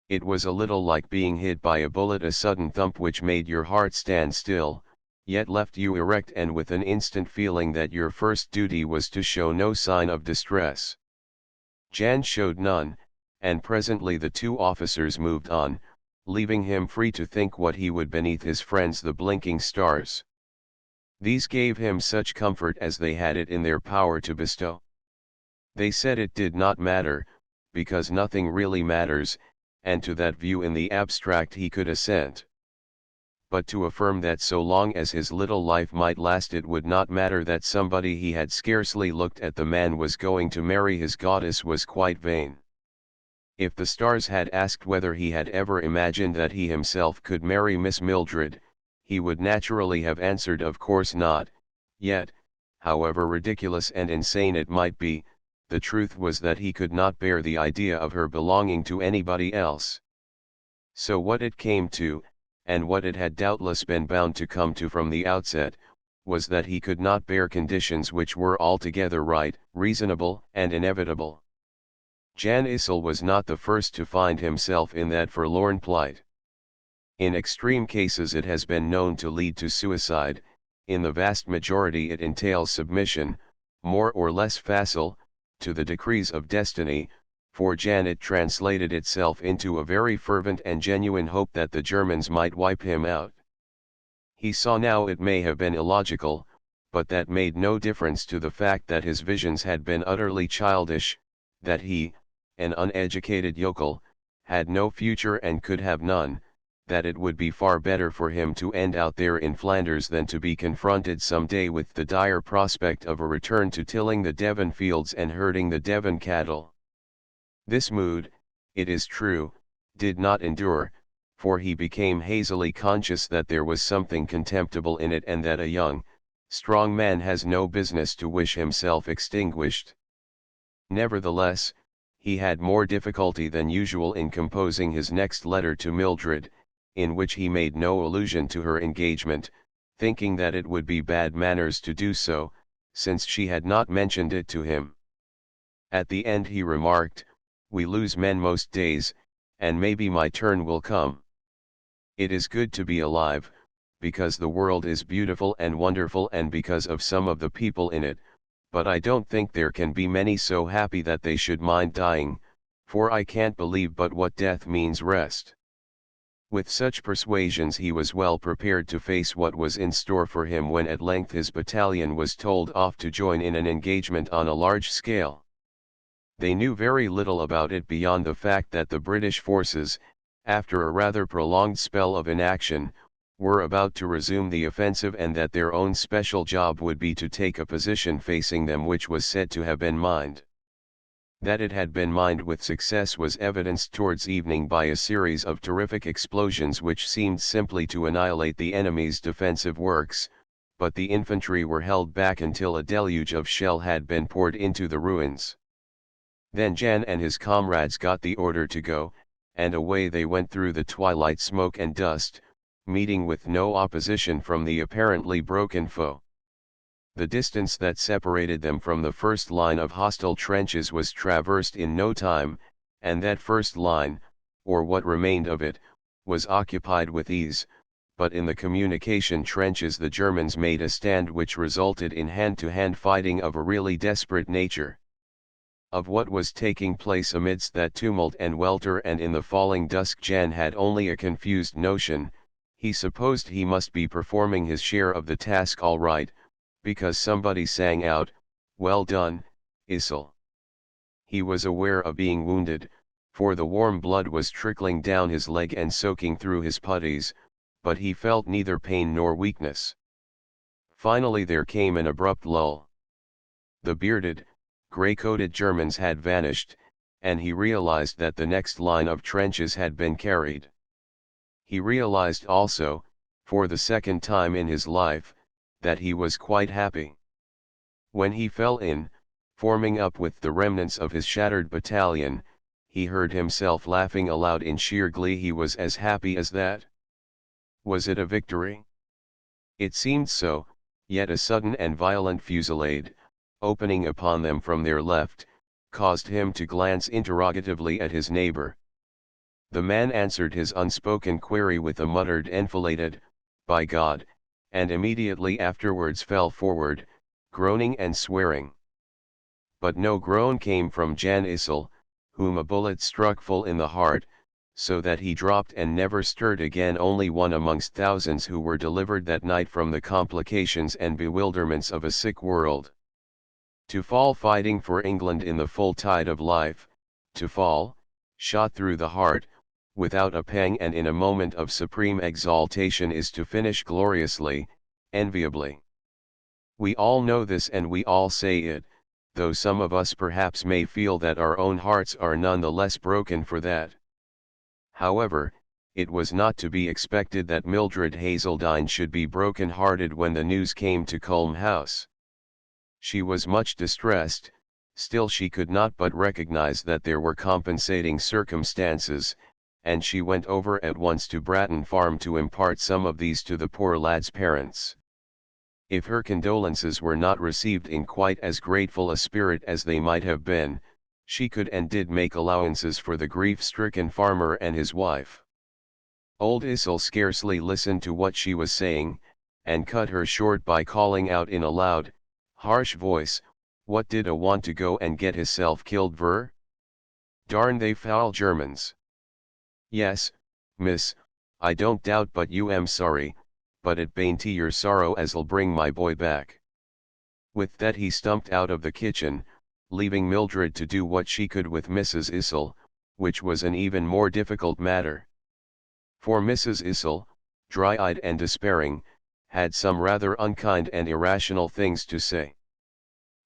It was a little like being hit by a bullet, a sudden thump which made your heart stand still, yet left you erect and with an instant feeling that your first duty was to show no sign of distress. Jan showed none, and presently the two officers moved on, leaving him free to think what he would beneath his friends the blinking stars. These gave him such comfort as they had it in their power to bestow. They said it did not matter, because nothing really matters, and to that view in the abstract he could assent. But to affirm that so long as his little life might last it would not matter that somebody he had scarcely looked at the man was going to marry his goddess was quite vain. If the stars had asked whether he had ever imagined that he himself could marry Miss Mildred, he would naturally have answered of course not, yet, however ridiculous and insane it might be, the truth was that he could not bear the idea of her belonging to anybody else. So what it came to, and what it had doubtless been bound to come to from the outset, was that he could not bear conditions which were altogether right, reasonable, and inevitable. Jan Issel was not the first to find himself in that forlorn plight. In extreme cases it has been known to lead to suicide, in the vast majority it entails submission, more or less facile, to the decrees of destiny. For Jan it translated itself into a very fervent and genuine hope that the Germans might wipe him out. He saw now it may have been illogical, but that made no difference to the fact that his visions had been utterly childish, that he, an uneducated yokel, had no future and could have none, that it would be far better for him to end out there in Flanders than to be confronted some day with the dire prospect of a return to tilling the Devon fields and herding the Devon cattle. This mood, it is true, did not endure, for he became hazily conscious that there was something contemptible in it and that a young, strong man has no business to wish himself extinguished. Nevertheless, he had more difficulty than usual in composing his next letter to Mildred, in which he made no allusion to her engagement, thinking that it would be bad manners to do so, since she had not mentioned it to him. At the end he remarked, "We lose men most days, and maybe my turn will come. It is good to be alive, because the world is beautiful and wonderful and because of some of the people in it, but I don't think there can be many so happy that they should mind dying, for I can't believe but what death means rest." With such persuasions he was well prepared to face what was in store for him when at length his battalion was told off to join in an engagement on a large scale. They knew very little about it beyond the fact that the British forces, after a rather prolonged spell of inaction, were about to resume the offensive and that their own special job would be to take a position facing them which was said to have been mined. That it had been mined with success was evidenced towards evening by a series of terrific explosions which seemed simply to annihilate the enemy's defensive works, but the infantry were held back until a deluge of shell had been poured into the ruins. Then Jan and his comrades got the order to go, and away they went through the twilight smoke and dust, meeting with no opposition from the apparently broken foe. The distance that separated them from the first line of hostile trenches was traversed in no time, and that first line, or what remained of it, was occupied with ease, but in the communication trenches the Germans made a stand which resulted in hand-to-hand fighting of a really desperate nature. Of what was taking place amidst that tumult and welter and in the falling dusk Jan had only a confused notion. He supposed he must be performing his share of the task all right, because somebody sang out, "Well done, Issel." He was aware of being wounded, for the warm blood was trickling down his leg and soaking through his puttees, but he felt neither pain nor weakness. Finally there came an abrupt lull. The bearded, grey-coated Germans had vanished, and he realized that the next line of trenches had been carried. He realized also, for the second time in his life, that he was quite happy. When he fell in, forming up with the remnants of his shattered battalion, he heard himself laughing aloud in sheer glee. He was as happy as that. Was it a victory? It seemed so, yet a sudden and violent fusillade, opening upon them from their left, caused him to glance interrogatively at his neighbor. The man answered his unspoken query with a muttered enfiladed, "By God," and immediately afterwards fell forward, groaning and swearing. But no groan came from Jan Issel, whom a bullet struck full in the heart, so that he dropped and never stirred again, only one amongst thousands who were delivered that night from the complications and bewilderments of a sick world. To fall fighting for England in the full tide of life, to fall, shot through the heart, without a pang and in a moment of supreme exaltation is to finish gloriously, enviably. We all know this and we all say it, though some of us perhaps may feel that our own hearts are none the less broken for that. However, it was not to be expected that Mildred Hazeldine should be broken-hearted when the news came to Culm House. She was much distressed, still she could not but recognize that there were compensating circumstances, and she went over at once to Bratton Farm to impart some of these to the poor lad's parents. If her condolences were not received in quite as grateful a spirit as they might have been, she could and did make allowances for the grief-stricken farmer and his wife. Old Issel scarcely listened to what she was saying, and cut her short by calling out in a loud, harsh voice, "What did a want to go and get hisself killed ver? Darn they foul Germans." "Yes, miss, I don't doubt but you am sorry, but it bain't your sorrow as'll bring my boy back." With that he stumped out of the kitchen, leaving Mildred to do what she could with Mrs. Issel, which was an even more difficult matter. For Mrs. Issel, dry-eyed and despairing, had some rather unkind and irrational things to say.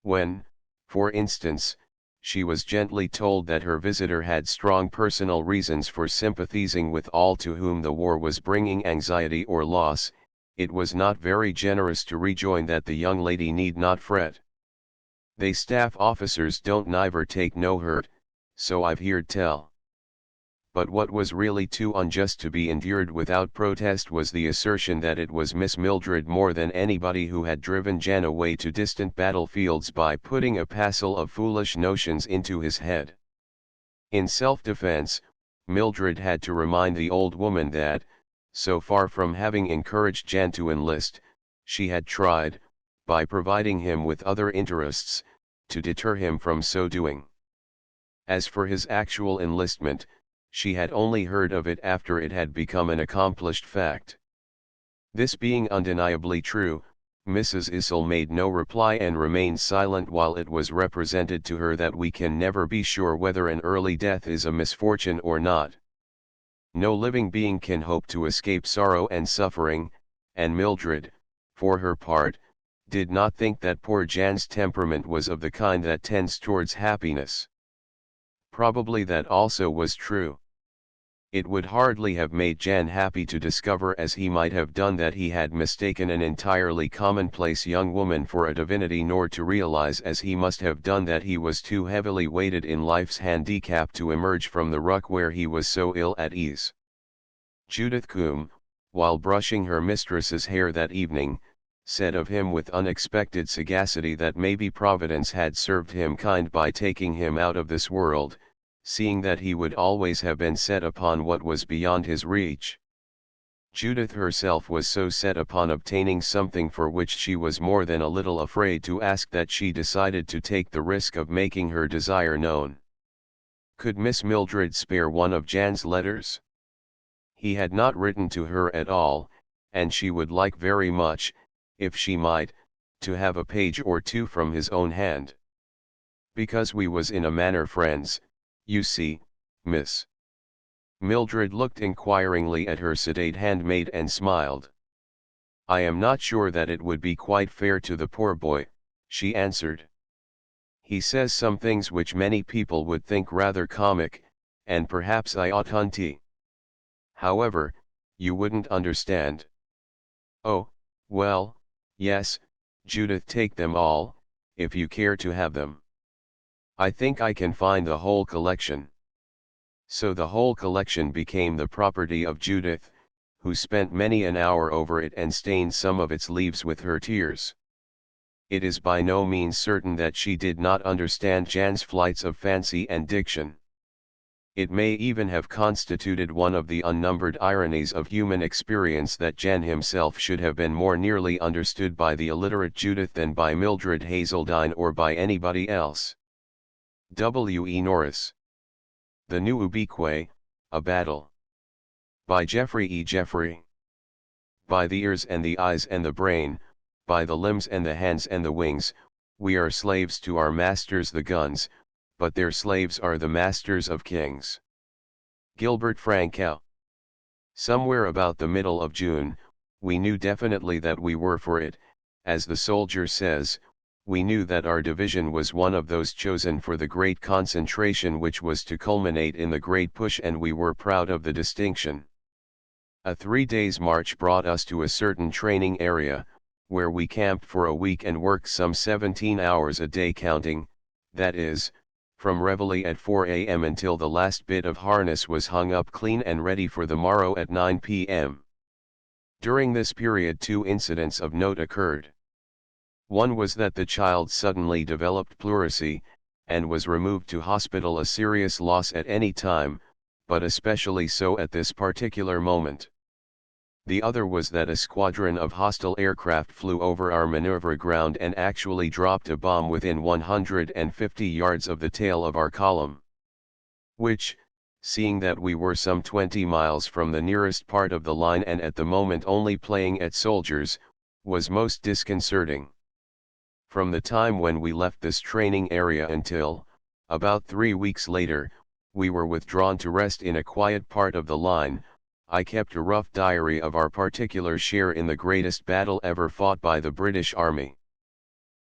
When, for instance, she was gently told that her visitor had strong personal reasons for sympathizing with all to whom the war was bringing anxiety or loss, it was not very generous to rejoin that the young lady need not fret. "They staff officers don't niver take no hurt, so I've heerd tell." But what was really too unjust to be endured without protest was the assertion that it was Miss Mildred more than anybody who had driven Jan away to distant battlefields by putting a passel of foolish notions into his head. In self-defense, Mildred had to remind the old woman that, so far from having encouraged Jan to enlist, she had tried, by providing him with other interests, to deter him from so doing. As for his actual enlistment, she had only heard of it after it had become an accomplished fact. This being undeniably true, Mrs. Issel made no reply and remained silent while it was represented to her that we can never be sure whether an early death is a misfortune or not. No living being can hope to escape sorrow and suffering, and Mildred, for her part, did not think that poor Jan's temperament was of the kind that tends towards happiness. Probably that also was true. It would hardly have made Jan happy to discover as he might have done that he had mistaken an entirely commonplace young woman for a divinity, nor to realize as he must have done that he was too heavily weighted in life's handicap to emerge from the ruck where he was so ill at ease. Judith Combe, while brushing her mistress's hair that evening, said of him with unexpected sagacity that maybe Providence had served him kind by taking him out of this world, seeing that he would always have been set upon what was beyond his reach. Judith herself was so set upon obtaining something for which she was more than a little afraid to ask that she decided to take the risk of making her desire known. Could Miss Mildred spare one of Jan's letters? He had not written to her at all, and she would like very much, if she might, to have a page or two from his own hand. "Because we was in a manner friends, you see, miss." Mildred looked inquiringly at her sedate handmaid and smiled. "I am not sure that it would be quite fair to the poor boy," she answered. "He says some things which many people would think rather comic, and perhaps I oughtn't to. However, you wouldn't understand." "Oh, well, yes, Judith, take them all, if you care to have them. I think I can find the whole collection." So the whole collection became the property of Judith, who spent many an hour over it and stained some of its leaves with her tears. It is by no means certain that she did not understand Jan's flights of fancy and diction. It may even have constituted one of the unnumbered ironies of human experience that Jan himself should have been more nearly understood by the illiterate Judith than by Mildred Hazeldine or by anybody else. W. E. Norris. The New Ubique, A Battle. By Geoffrey E. Jeffrey. By the ears and the eyes and the brain, by the limbs and the hands and the wings, we are slaves to our masters the guns, but their slaves are the masters of kings. Gilbert Francois. Somewhere about the middle of June, we knew definitely that we were for it, as the soldier says. We knew that our division was one of those chosen for the great concentration which was to culminate in the great push, and we were proud of the distinction. A 3 days' march brought us to a certain training area, where we camped for a week and worked some 17 hours a day counting, that is, from reveille at 4 a.m. until the last bit of harness was hung up clean and ready for the morrow at 9 p.m. During this period 2 incidents of note occurred. One was that the child suddenly developed pleurisy, and was removed to hospital, a serious loss at any time, but especially so at this particular moment. The other was that a squadron of hostile aircraft flew over our maneuver ground and actually dropped a bomb within 150 yards of the tail of our column. Which, seeing that we were some 20 miles from the nearest part of the line and at the moment only playing at soldiers, was most disconcerting. From the time when we left this training area until, about 3 weeks later, we were withdrawn to rest in a quiet part of the line, I kept a rough diary of our particular share in the greatest battle ever fought by the British Army.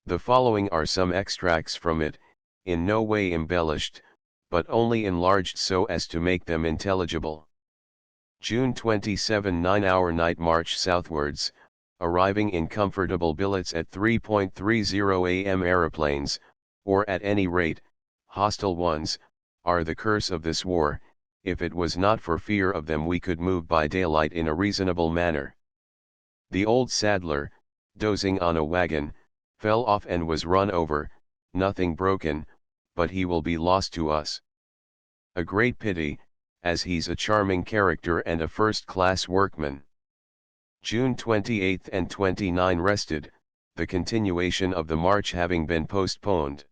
The following are some extracts from it, in no way embellished, but only enlarged so as to make them intelligible. June 27, 9-hour night march southwards, arriving in comfortable billets at 3:30 a.m. Aeroplanes, or at any rate, hostile ones, are the curse of this war. If it was not for fear of them we could move by daylight in a reasonable manner. The old saddler, dozing on a wagon, fell off and was run over, nothing broken, but he will be lost to us. A great pity, as he's a charming character and a first-class workman. June 28 and 29 rested, the continuation of the march having been postponed.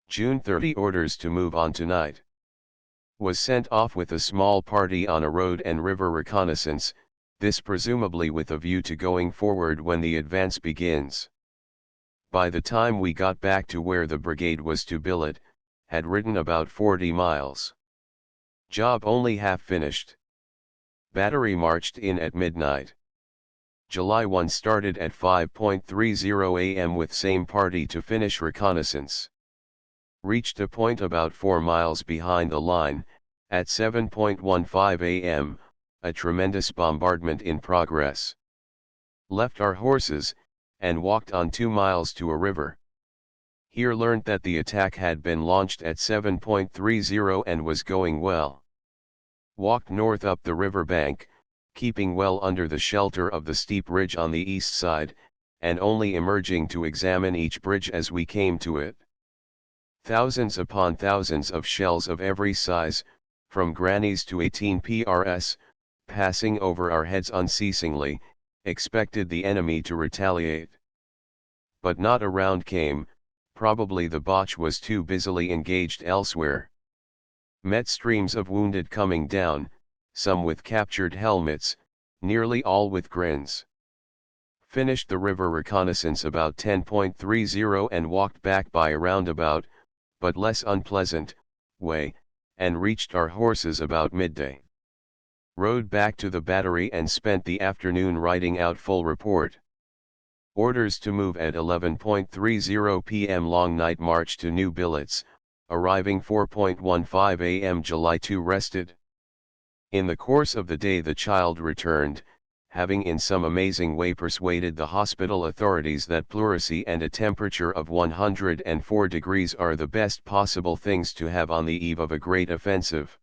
June 30 orders to move on tonight. Was sent off with a small party on a road and river reconnaissance, this presumably with a view to going forward when the advance begins. By the time we got back to where the brigade was to billet, had ridden about 40 miles. Job only half finished. Battery marched in at midnight. July 1 started at 5:30 a.m. with same party to finish reconnaissance. Reached a point about 4 miles behind the line, at 7:15 a.m., a tremendous bombardment in progress. Left our horses, and walked on 2 miles to a river. Here learnt that the attack had been launched at 7:30 and was going well. Walked north up the river bank, keeping well under the shelter of the steep ridge on the east side, and only emerging to examine each bridge as we came to it. Thousands upon thousands of shells of every size, from grannies to 18 PRS, passing over our heads unceasingly, expected the enemy to retaliate. But not a round came, probably the Boche was too busily engaged elsewhere. Met streams of wounded coming down, some with captured helmets, nearly all with grins. Finished the river reconnaissance about 10:30 and walked back by a roundabout, but less unpleasant, way, and reached our horses about midday. Rode back to the battery and spent the afternoon writing out full report. Orders to move at 11:30 p.m. long night march to new billets, arriving 4:15 a.m. July 2 rested. In the course of the day the child returned, having in some amazing way persuaded the hospital authorities that pleurisy and a temperature of 104 degrees are the best possible things to have on the eve of a great offensive.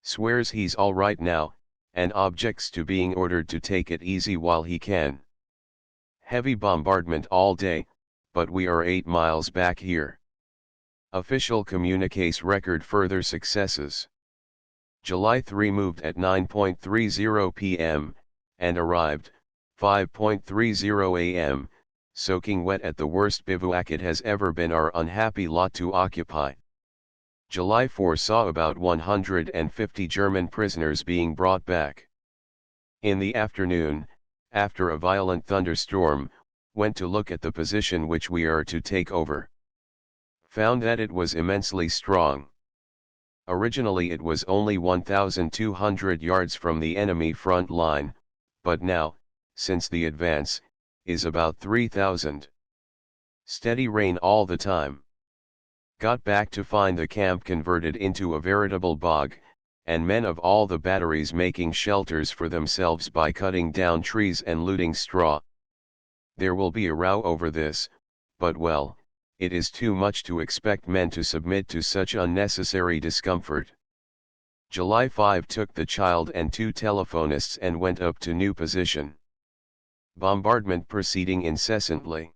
Swears he's all right now, and objects to being ordered to take it easy while he can. Heavy bombardment all day, but we are 8 miles back here. Official communiques record further successes. July 3 moved at 9:30 p.m., and arrived, 5:30 a.m., soaking wet at the worst bivouac it has ever been our unhappy lot to occupy. July 4 saw about 150 German prisoners being brought back. In the afternoon, after a violent thunderstorm, Went to look at the position which we are to take over. Found that it was immensely strong. Originally it was only 1,200 yards from the enemy front line, but now, since the advance, is about 3,000. Steady rain all the time. Got back to find the camp converted into a veritable bog, and men of all the batteries making shelters for themselves by cutting down trees and looting straw. There will be a row over this, but well, it is too much to expect men to submit to such unnecessary discomfort. July 5 took the child and 2 telephonists and went up to new position. Bombardment proceeding incessantly.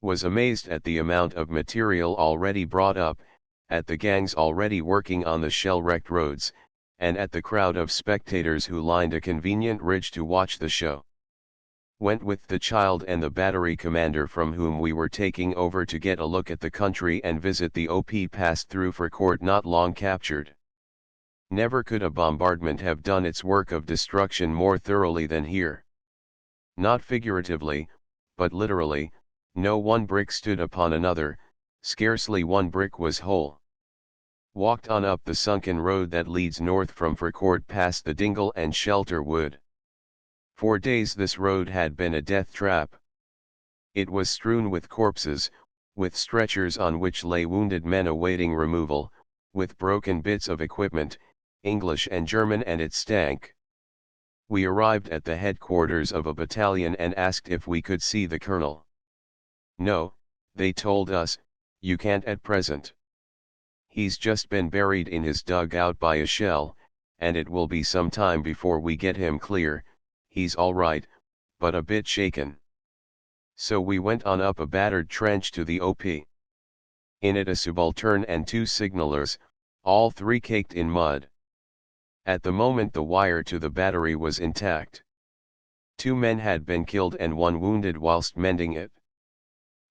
Was amazed at the amount of material already brought up, at the gangs already working on the shell-wrecked roads, and at the crowd of spectators who lined a convenient ridge to watch the show. Went with the child and the battery commander from whom we were taking over to get a look at the country and visit the OP passed through Fort not long captured. Never could a bombardment have done its work of destruction more thoroughly than here. Not figuratively, but literally, no one brick stood upon another, scarcely one brick was whole. Walked on up the sunken road that leads north from Fort past the Dingle and Shelter Wood. For days this road had been a death trap. It was strewn with corpses, with stretchers on which lay wounded men awaiting removal, with broken bits of equipment, English and German, and it stank. We arrived at the headquarters of a battalion and asked if we could see the colonel. No, they told us, you can't at present. He's just been buried in his dugout by a shell, and it will be some time before we get him clear. He's all right, but a bit shaken. So we went on up a battered trench to the OP. In it a subaltern and 2 signalers, all 3 caked in mud. At the moment the wire to the battery was intact. 2 men had been killed and 1 wounded whilst mending it.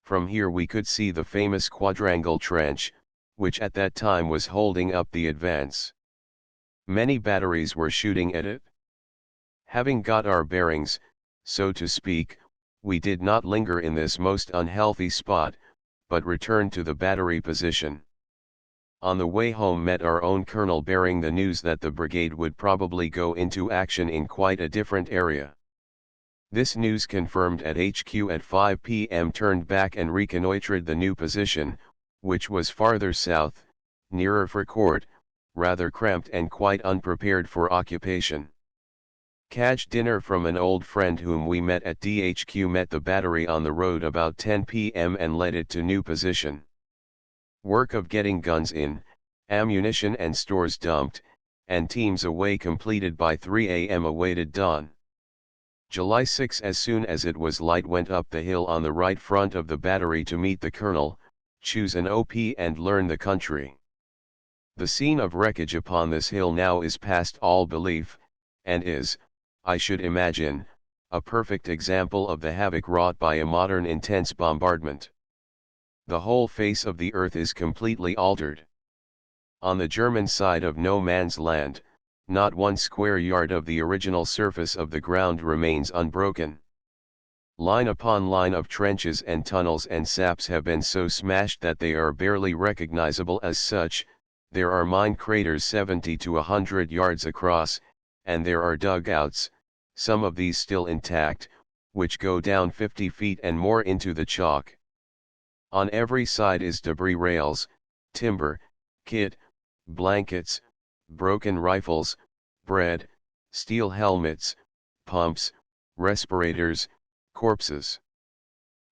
From here we could see the famous quadrangle trench, which at that time was holding up the advance. Many batteries were shooting at it. Having got our bearings, so to speak, we did not linger in this most unhealthy spot, but returned to the battery position. On the way home met our own colonel bearing the news that the brigade would probably go into action in quite a different area. This news confirmed at HQ at 5 p.m. turned back and reconnoitred the new position, which was farther south, nearer Fort, rather cramped and quite unprepared for occupation. Catch dinner from an old friend whom we met at DHQ. Met the battery on the road about 10 p.m. and led it to new position. Work of getting guns in, ammunition and stores dumped, and teams away completed by 3 a.m. awaited dawn. July 6 as soon as it was light went up the hill on the right front of the battery to meet the colonel, choose an OP and learn the country. The scene of wreckage upon this hill now is past all belief, and is, I should imagine, a perfect example of the havoc wrought by a modern intense bombardment. The whole face of the earth is completely altered. On the German side of no man's land, not 1 square yard of the original surface of the ground remains unbroken. Line upon line of trenches and tunnels and saps have been so smashed that they are barely recognizable as such. There are mine craters 70 to 100 yards across, and there are dugouts, some of these still intact, which go down 50 feet and more into the chalk. On every side is debris, rails, timber, kit, blankets, broken rifles, bread, steel helmets, pumps, respirators, corpses.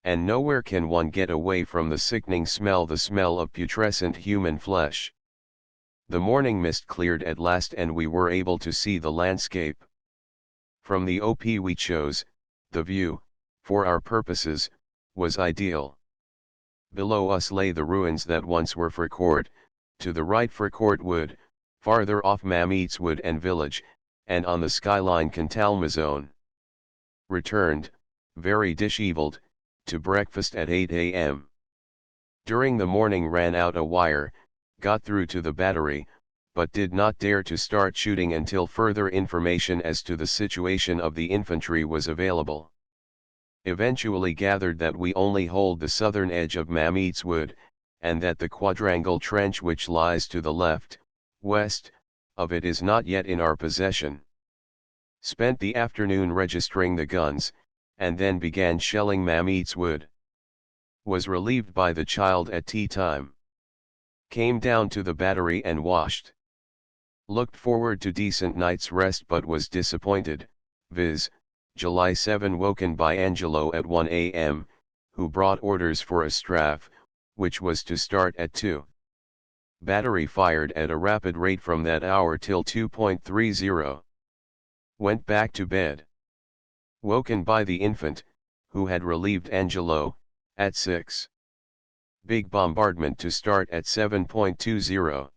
And nowhere can one get away from the sickening smell, the smell of putrescent human flesh. The morning mist cleared at last and we were able to see the landscape. From the OP we chose, the view, for our purposes, was ideal. Below us lay the ruins that once were Fort, to the right Fort Wood, farther off Mametz Wood and village, and on the skyline Contalmaison. Returned, very disheveled, to breakfast at 8 a.m. During the morning ran out a wire, got through to the battery, but did not dare to start shooting until further information as to the situation of the infantry was available. Eventually gathered that we only hold the southern edge of Mametz Wood, and that the quadrangle trench which lies to the left, west, of it is not yet in our possession. Spent the afternoon registering the guns, and then began shelling Mametz Wood. Was relieved by the child at tea time. Came down to the battery and washed. Looked forward to decent night's rest but was disappointed, viz., July 7 woken by Angelo at 1 a.m., who brought orders for a strafe, which was to start at 2. Battery fired at a rapid rate from that hour till 2.30. Went back to bed. Woken by the infant, who had relieved Angelo, at 6. Big bombardment to start at 7.20.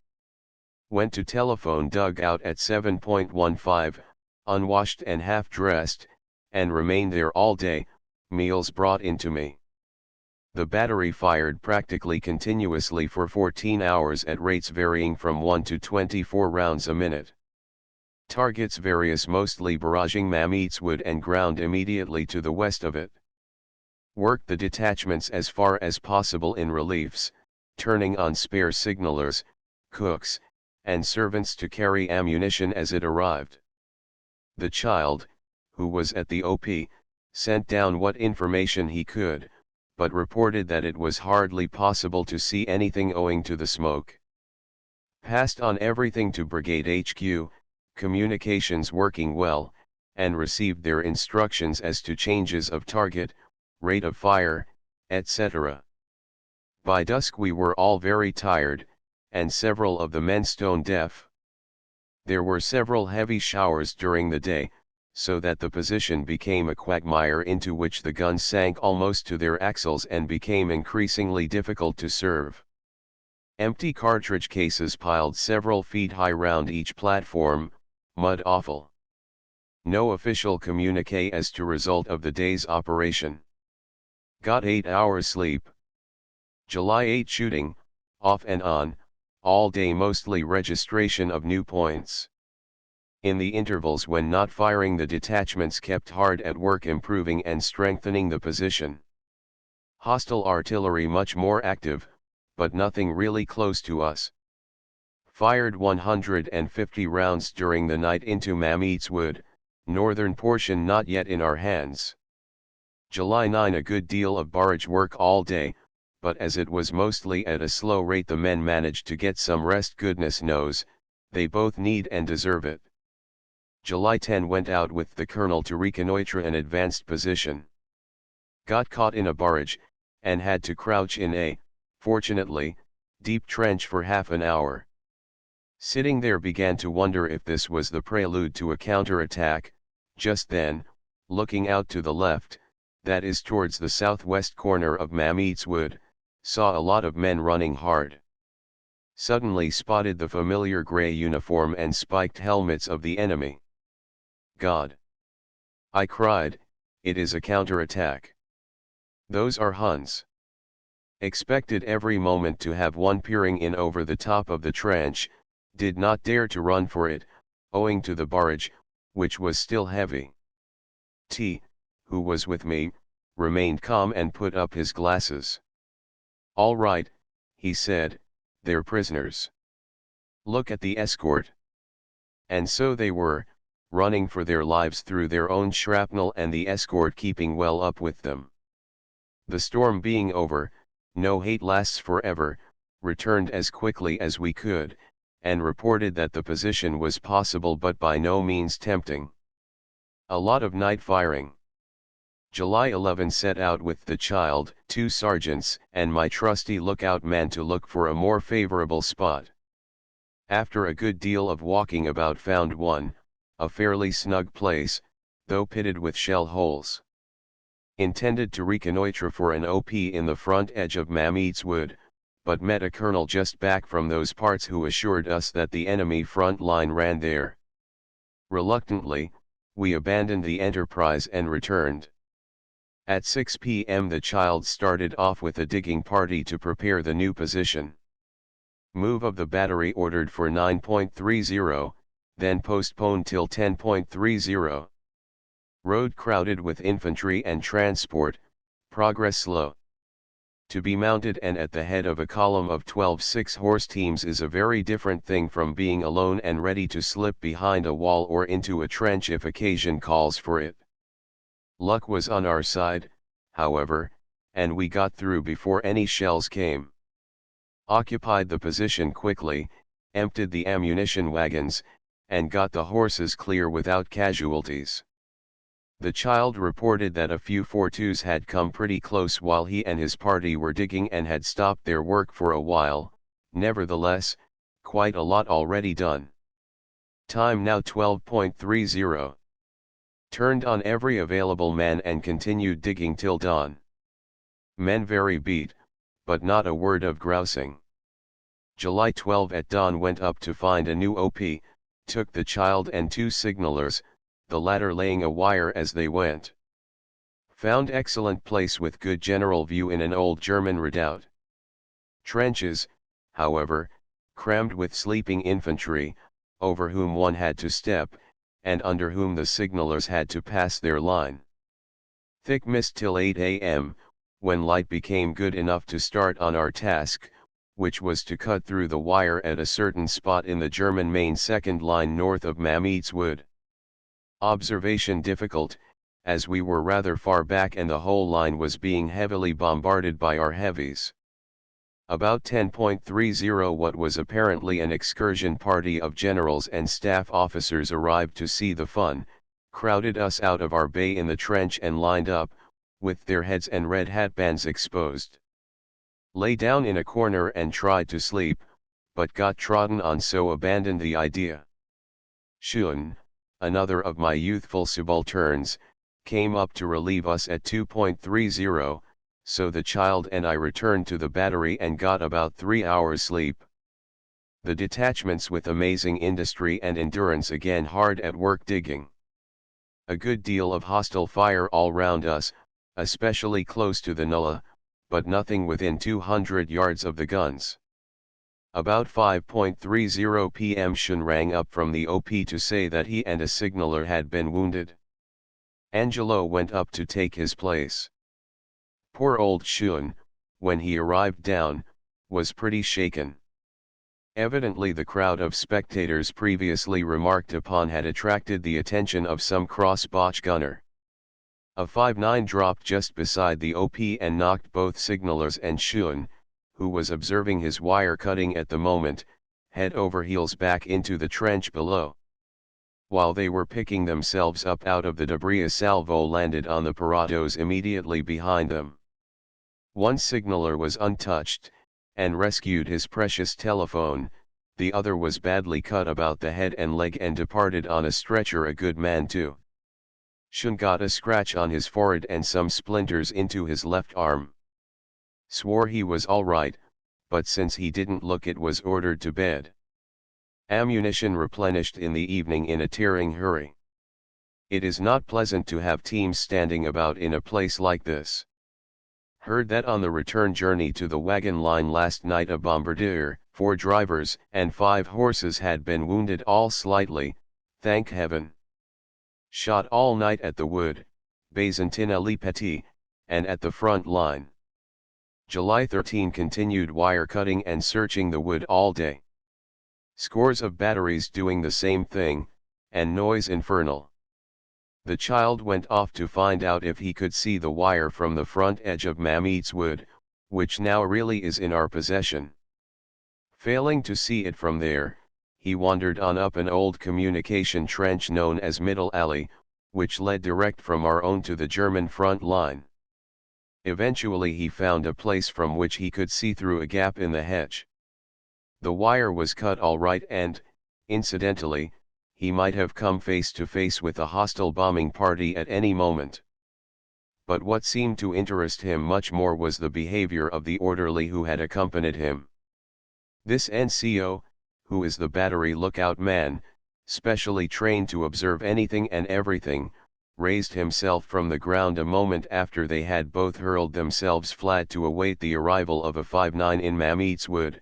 Went to telephone dugout at 7.15, unwashed and half-dressed, and remained there all day, meals brought in to me. The battery fired practically continuously for 14 hours at rates varying from 1 to 24 rounds a minute. Targets various, mostly barraging Mametz Wood and ground immediately to the west of it. Worked the detachments as far as possible in reliefs, turning on spare signalers, cooks, and servants to carry ammunition as it arrived. The child, who was at the OP, sent down what information he could, but reported that it was hardly possible to see anything owing to the smoke. Passed on everything to Brigade HQ, communications working well, and received their instructions as to changes of target, rate of fire, etc. By dusk we were all very tired, and several of the men stone deaf. There were several heavy showers during the day, so that the position became a quagmire into which the guns sank almost to their axles and became increasingly difficult to serve. Empty cartridge cases piled several feet high round each platform, mud awful. No official communique as to result of the day's operation. Got 8 hours sleep. July 8 shooting, off and on, all day, mostly registration of new points. In the intervals when not firing, the detachments kept hard at work improving and strengthening the position. Hostile artillery much more active, but nothing really close to us. Fired 150 rounds during the night into Mametz Wood, northern portion not yet in our hands. July 9 a good deal of barrage work all day, but as it was mostly at a slow rate the men managed to get some rest. Goodness knows, they both need and deserve it. July 10 went out with the colonel to reconnoitre an advanced position. Got caught in a barrage, and had to crouch in a, fortunately, deep trench for half an hour. Sitting there began to wonder if this was the prelude to a counter-attack. Just then, looking out to the left, that is towards the southwest corner of Mametz Wood, saw a lot of men running hard. Suddenly spotted the familiar grey uniform and spiked helmets of the enemy. God! I cried, it is a counter-attack. Those are Huns. Expected every moment to have one peering in over the top of the trench, did not dare to run for it, owing to the barrage, which was still heavy. T, who was with me, remained calm and put up his glasses. All right, he said, they're prisoners. Look at the escort. And so they were, running for their lives through their own shrapnel and the escort keeping well up with them. The storm being over, no hate lasts forever, returned as quickly as we could, and reported that the position was possible but by no means tempting. A lot of night firing. July 11 set out with the child, 2 sergeants, and my trusty lookout man to look for a more favorable spot. After a good deal of walking about found one, a fairly snug place, though pitted with shell holes. Intended to reconnoitre for an OP in the front edge of Mametz Wood, but met a colonel just back from those parts who assured us that the enemy front line ran there. Reluctantly, we abandoned the enterprise and returned. At 6 p.m. the child started off with a digging party to prepare the new position. Move of the battery ordered for 9.30, then postponed till 10.30. Road crowded with infantry and transport, progress slow. To be mounted and at the head of a column of 12 six-horse teams is a very different thing from being alone and ready to slip behind a wall or into a trench if occasion calls for it. Luck was on our side, however, and we got through before any shells came. Occupied the position quickly, emptied the ammunition wagons, and got the horses clear without casualties. The child reported that a few 4-2s had come pretty close while he and his party were digging and had stopped their work for a while, nevertheless, quite a lot already done. Time now 12:30. Turned on every available man and continued digging till dawn. Men very beat, but not a word of grousing. July 12 at dawn went up to find a new OP, took the child and 2 signalers, the latter laying a wire as they went. Found excellent place with good general view in an old German redoubt. Trenches, however, crammed with sleeping infantry, over whom one had to step, and under whom the signalers had to pass their line. Thick mist till 8 a.m., when light became good enough to start on our task, which was to cut through the wire at a certain spot in the German main second line north of Mametz Wood. Observation difficult, as we were rather far back and the whole line was being heavily bombarded by our heavies. About 10:30 what was apparently an excursion party of generals and staff officers arrived to see the fun, crowded us out of our bay in the trench and lined up, with their heads and red hatbands exposed. Lay down in a corner and tried to sleep, but got trodden on, so abandoned the idea. Schön, another of my youthful subalterns, came up to relieve us at 2:30, so the child and I returned to the battery and got about 3 hours sleep. The detachments with amazing industry and endurance again hard at work digging. A good deal of hostile fire all round us, especially close to the nullah, but nothing within 200 yards of the guns. About 5:30 p.m. Schön rang up from the OP to say that he and a signaler had been wounded. Angelo went up to take his place. Poor old Schön, when he arrived down, was pretty shaken. Evidently the crowd of spectators previously remarked upon had attracted the attention of some cross-botch gunner. A 5.9 dropped just beside the OP and knocked both signalers and Schön, who was observing his wire cutting at the moment, head over heels back into the trench below. While they were picking themselves up out of the debris, a salvo landed on the parados immediately behind them. One signaler was untouched, and rescued his precious telephone, the other was badly cut about the head and leg and departed on a stretcher, a good man too. Schön got a scratch on his forehead and some splinters into his left arm. Swore he was all right, but since he didn't look it was ordered to bed. Ammunition replenished in the evening in a tearing hurry. It is not pleasant to have teams standing about in a place like this. Heard that on the return journey to the wagon line last night a bombardier, 4 drivers and 5 horses had been wounded, all slightly, thank heaven. Shot all night at the Wood, Bazentin-le-Petit, and at the front line. July 13 continued wire cutting and searching the Wood all day. Scores of batteries doing the same thing, and noise infernal. The child went off to find out if he could see the wire from the front edge of Mametz Wood, which now really is in our possession. Failing to see it from there, he wandered on up an old communication trench known as Middle Alley, which led direct from our own to the German front line. Eventually he found a place from which he could see through a gap in the hedge. The wire was cut all right and, incidentally, he might have come face to face with a hostile bombing party at any moment. But what seemed to interest him much more was the behavior of the orderly who had accompanied him. This NCO, who is the battery lookout man, specially trained to observe anything and everything, raised himself from the ground a moment after they had both hurled themselves flat to await the arrival of a 5.9 in Mametz Wood,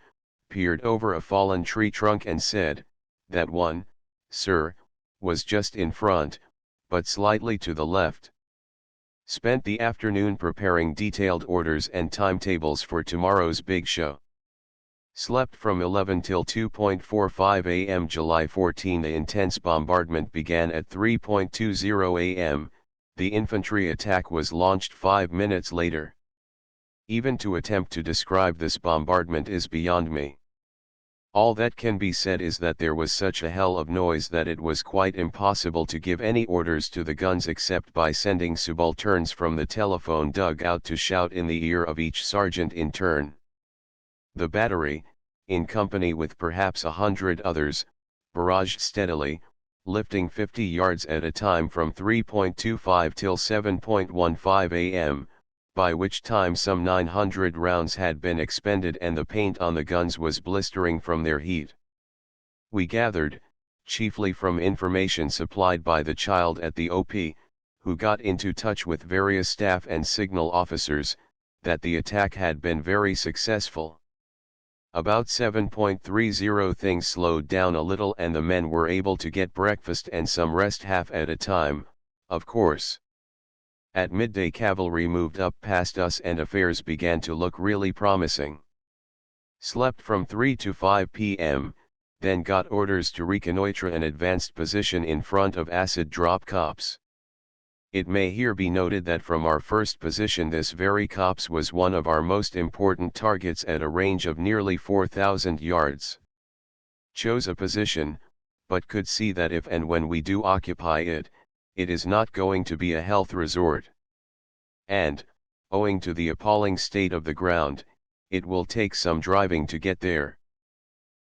peered over a fallen tree trunk and said, "That one, sir, was just in front, but slightly to the left. Spent the afternoon preparing detailed orders and timetables for tomorrow's big show. Slept from 11 till 2:45 a.m. July 14. The intense bombardment began at 3:20 a.m., the infantry attack was launched 5 minutes later. Even to attempt to describe this bombardment is beyond me. All that can be said is that there was such a hell of noise that it was quite impossible to give any orders to the guns except by sending subalterns from the telephone dugout to shout in the ear of each sergeant in turn. The battery, in company with perhaps 100 others, barraged steadily, lifting 50 yards at a time from 3:25 till 7:15 a.m., by which time some 900 rounds had been expended and the paint on the guns was blistering from their heat. We gathered, chiefly from information supplied by the child at the OP, who got into touch with various staff and signal officers, that the attack had been very successful. About 7:30 things slowed down a little and the men were able to get breakfast and some rest half at a time, of course. At midday cavalry moved up past us and affairs began to look really promising. Slept from 3 to 5 p.m., then got orders to reconnoitre an advanced position in front of acid drop copse. It may here be noted that from our first position this very copse was one of our most important targets at a range of nearly 4,000 yards. Chose a position, but could see that if and when we do occupy it, it is not going to be a health resort. And, owing to the appalling state of the ground, it will take some driving to get there.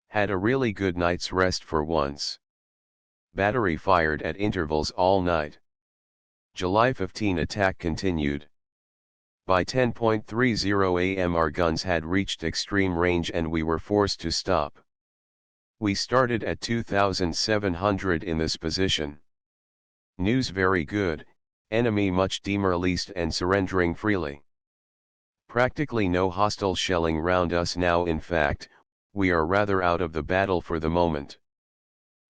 Had a really good night's rest for once. Battery fired at intervals all night. July 15 attack continued. By 10:30 a.m. our guns had reached extreme range and we were forced to stop. We started at 2,700 in this position. News very good, enemy much demoralized and surrendering freely. Practically no hostile shelling round us now. In fact, we are rather out of the battle for the moment.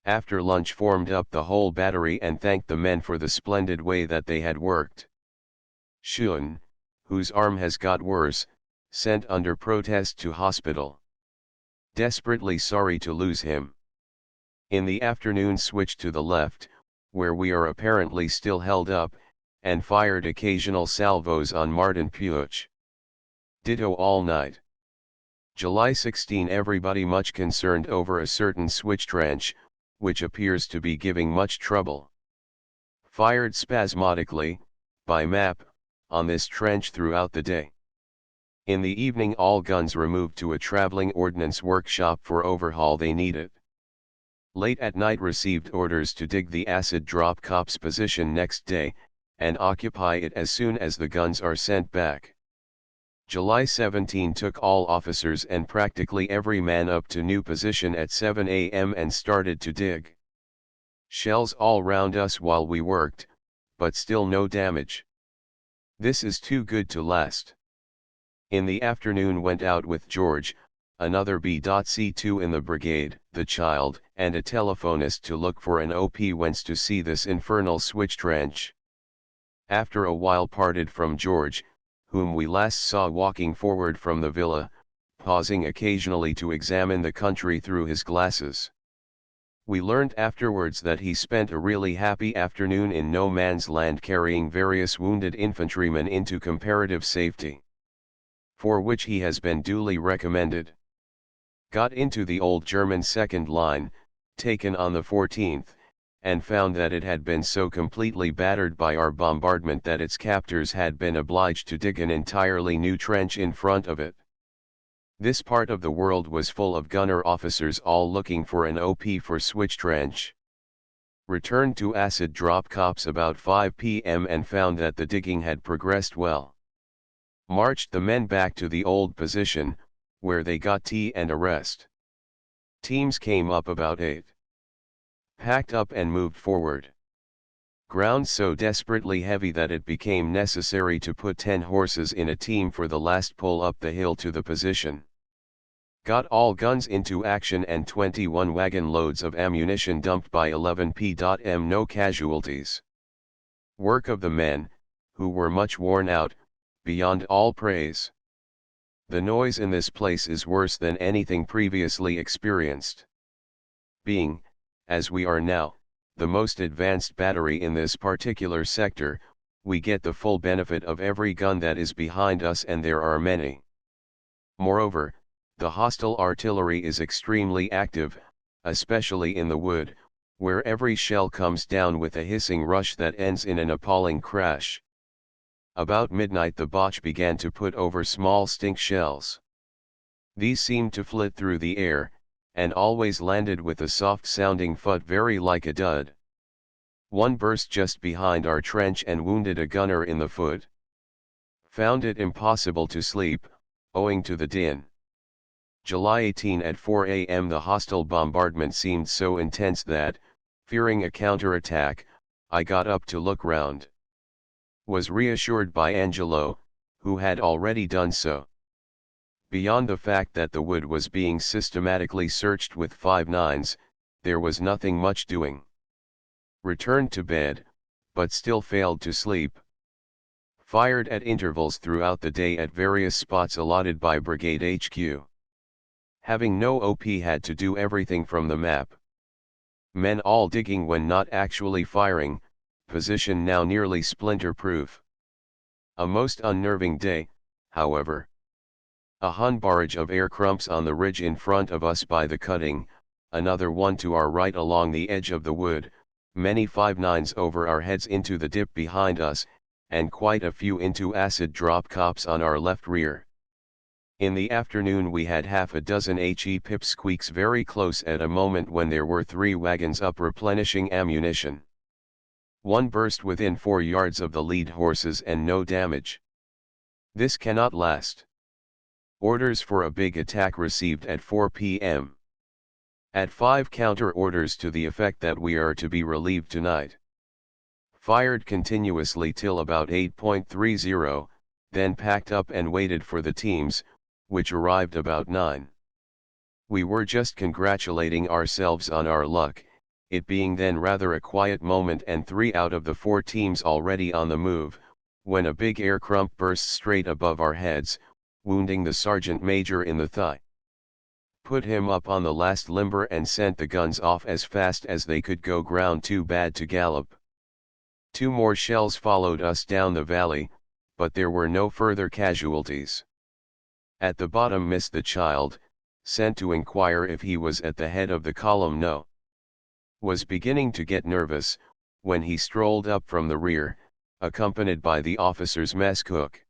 After lunch formed up the whole battery and thanked the men for the splendid way that they had worked. Shun, whose arm has got worse, sent under protest to hospital. Desperately sorry to lose him. In the afternoon switched to the left, where we are apparently still held up, and fired occasional salvos on Martin Puch. Ditto all night. July 16 everybody much concerned over a certain switch trench, which appears to be giving much trouble. Fired spasmodically, by map, on this trench throughout the day. In the evening all guns removed to a traveling ordnance workshop for overhaul they needed. Late at night received orders to dig the acid drop copse position next day, and occupy it as soon as the guns are sent back. July 17 took all officers and practically every man up to new position at 7 a.m. and started to dig. Shells all round us while we worked, but still no damage. This is too good to last. In the afternoon went out with George, another B.C2 in the brigade, the child, and a telephonist to look for an OP whence to see this infernal switch trench. After a while parted from George, whom we last saw walking forward from the villa, pausing occasionally to examine the country through his glasses. We learnt afterwards that he spent a really happy afternoon in no man's land carrying various wounded infantrymen into comparative safety, for which he has been duly recommended. Got into the old German second line, taken on the 14th, and found that it had been so completely battered by our bombardment that its captors had been obliged to dig an entirely new trench in front of it. This part of the world was full of gunner officers all looking for an OP for switch trench. Returned to acid drop copse about 5 p.m. and found that the digging had progressed well. Marched the men back to the old position, where they got tea and a rest. Teams came up about 8. Packed up and moved forward. Ground so desperately heavy that it became necessary to put 10 horses in a team for the last pull up the hill to the position. Got all guns into action and 21 wagon loads of ammunition dumped by 11 p.m. No casualties. Work of the men, who were much worn out, beyond all praise. The noise in this place is worse than anything previously experienced. Being, as we are now, the most advanced battery in this particular sector, we get the full benefit of every gun that is behind us, and there are many. Moreover, the hostile artillery is extremely active, especially in the wood, where every shell comes down with a hissing rush that ends in an appalling crash. About midnight the Boche began to put over small stink shells. These seemed to flit through the air, and always landed with a soft-sounding thud very like a dud. One burst just behind our trench and wounded a gunner in the foot. Found it impossible to sleep, owing to the din. July 18 at 4 a.m. the hostile bombardment seemed so intense that, fearing a counter-attack, I got up to look round. Was reassured by Angelo, who had already done so. Beyond the fact that the wood was being systematically searched with 5.9s, there was nothing much doing. Returned to bed, but still failed to sleep. Fired at intervals throughout the day at various spots allotted by Brigade HQ. Having no OP, had to do everything from the map. Men all digging when not actually firing, position now nearly splinter-proof. A most unnerving day, however. A Hun barrage of air crumps on the ridge in front of us by the cutting, another one to our right along the edge of the wood, many 5.9s over our heads into the dip behind us, and quite a few into acid drop cops on our left rear. In the afternoon we had half a dozen HE pipsqueaks very close at a moment when there were 3 wagons up replenishing ammunition. One burst within 4 yards of the lead horses and no damage. This cannot last. Orders for a big attack received at 4 p.m. At 5 counter orders to the effect that we are to be relieved tonight. Fired continuously till about 8:30, then packed up and waited for the teams, which arrived about 9. We were just congratulating ourselves on our luck, it being then rather a quiet moment and 3 out of the 4 teams already on the move, when a big air crump burst straight above our heads, wounding the sergeant major in the thigh. Put him up on the last limber and sent the guns off as fast as they could go, ground too bad to gallop. 2 more shells followed us down the valley, but there were no further casualties. At the bottom missed the child, sent to inquire if he was at the head of the column. No. Was beginning to get nervous, when he strolled up from the rear, accompanied by the officer's mess cook.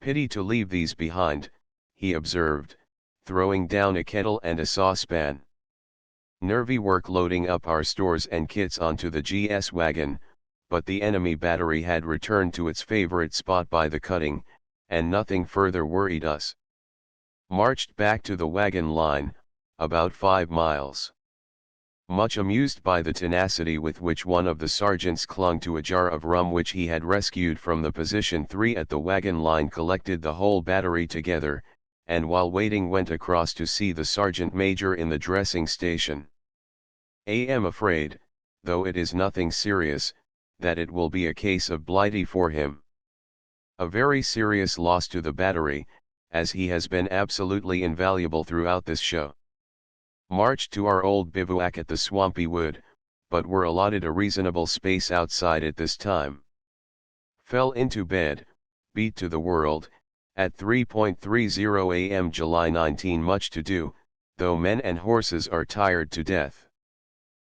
Pity to leave these behind, he observed, throwing down a kettle and a saucepan. Nervy work loading up our stores and kits onto the GS wagon, but the enemy battery had returned to its favorite spot by the cutting, and nothing further worried us. Marched back to the wagon line, about 5 miles. Much amused by the tenacity with which one of the sergeants clung to a jar of rum which he had rescued from the position 3 at the wagon line, collected the whole battery together, and while waiting went across to see the sergeant major in the dressing station. Am afraid, though it is nothing serious, that it will be a case of Blighty for him. A very serious loss to the battery, as he has been absolutely invaluable throughout this show. Marched to our old bivouac at the Swampy Wood, but were allotted a reasonable space outside at this time. Fell into bed, beat to the world, at 3:30 a.m. July 19. Much to do, though men and horses are tired to death.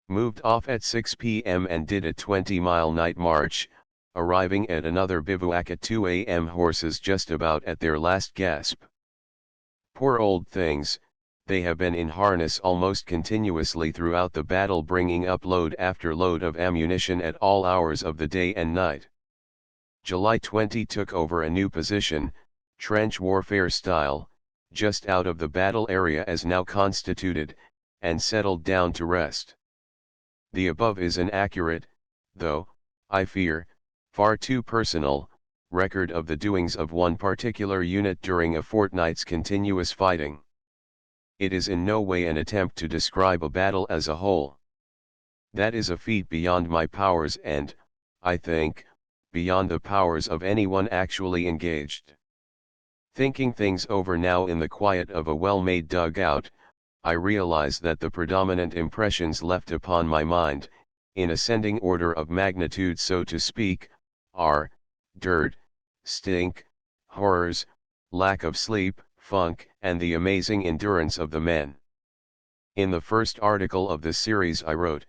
Moved off at 6 p.m. and did a 20-mile night march, arriving at another bivouac at 2 a.m. horses just about at their last gasp. Poor old things, they have been in harness almost continuously throughout the battle, bringing up load after load of ammunition at all hours of the day and night. July 20 took over a new position, trench warfare style, just out of the battle area as now constituted, and settled down to rest. The above is an accurate, though, I fear, far too personal, record of the doings of one particular unit during a fortnight's continuous fighting. It is in no way an attempt to describe a battle as a whole. That is a feat beyond my powers, and, I think, beyond the powers of anyone actually engaged. Thinking things over now in the quiet of a well-made dugout, I realize that the predominant impressions left upon my mind, in ascending order of magnitude so to speak, are, dirt, stink, horrors, lack of sleep, funk, and the amazing endurance of the men. In the first article of this series I wrote,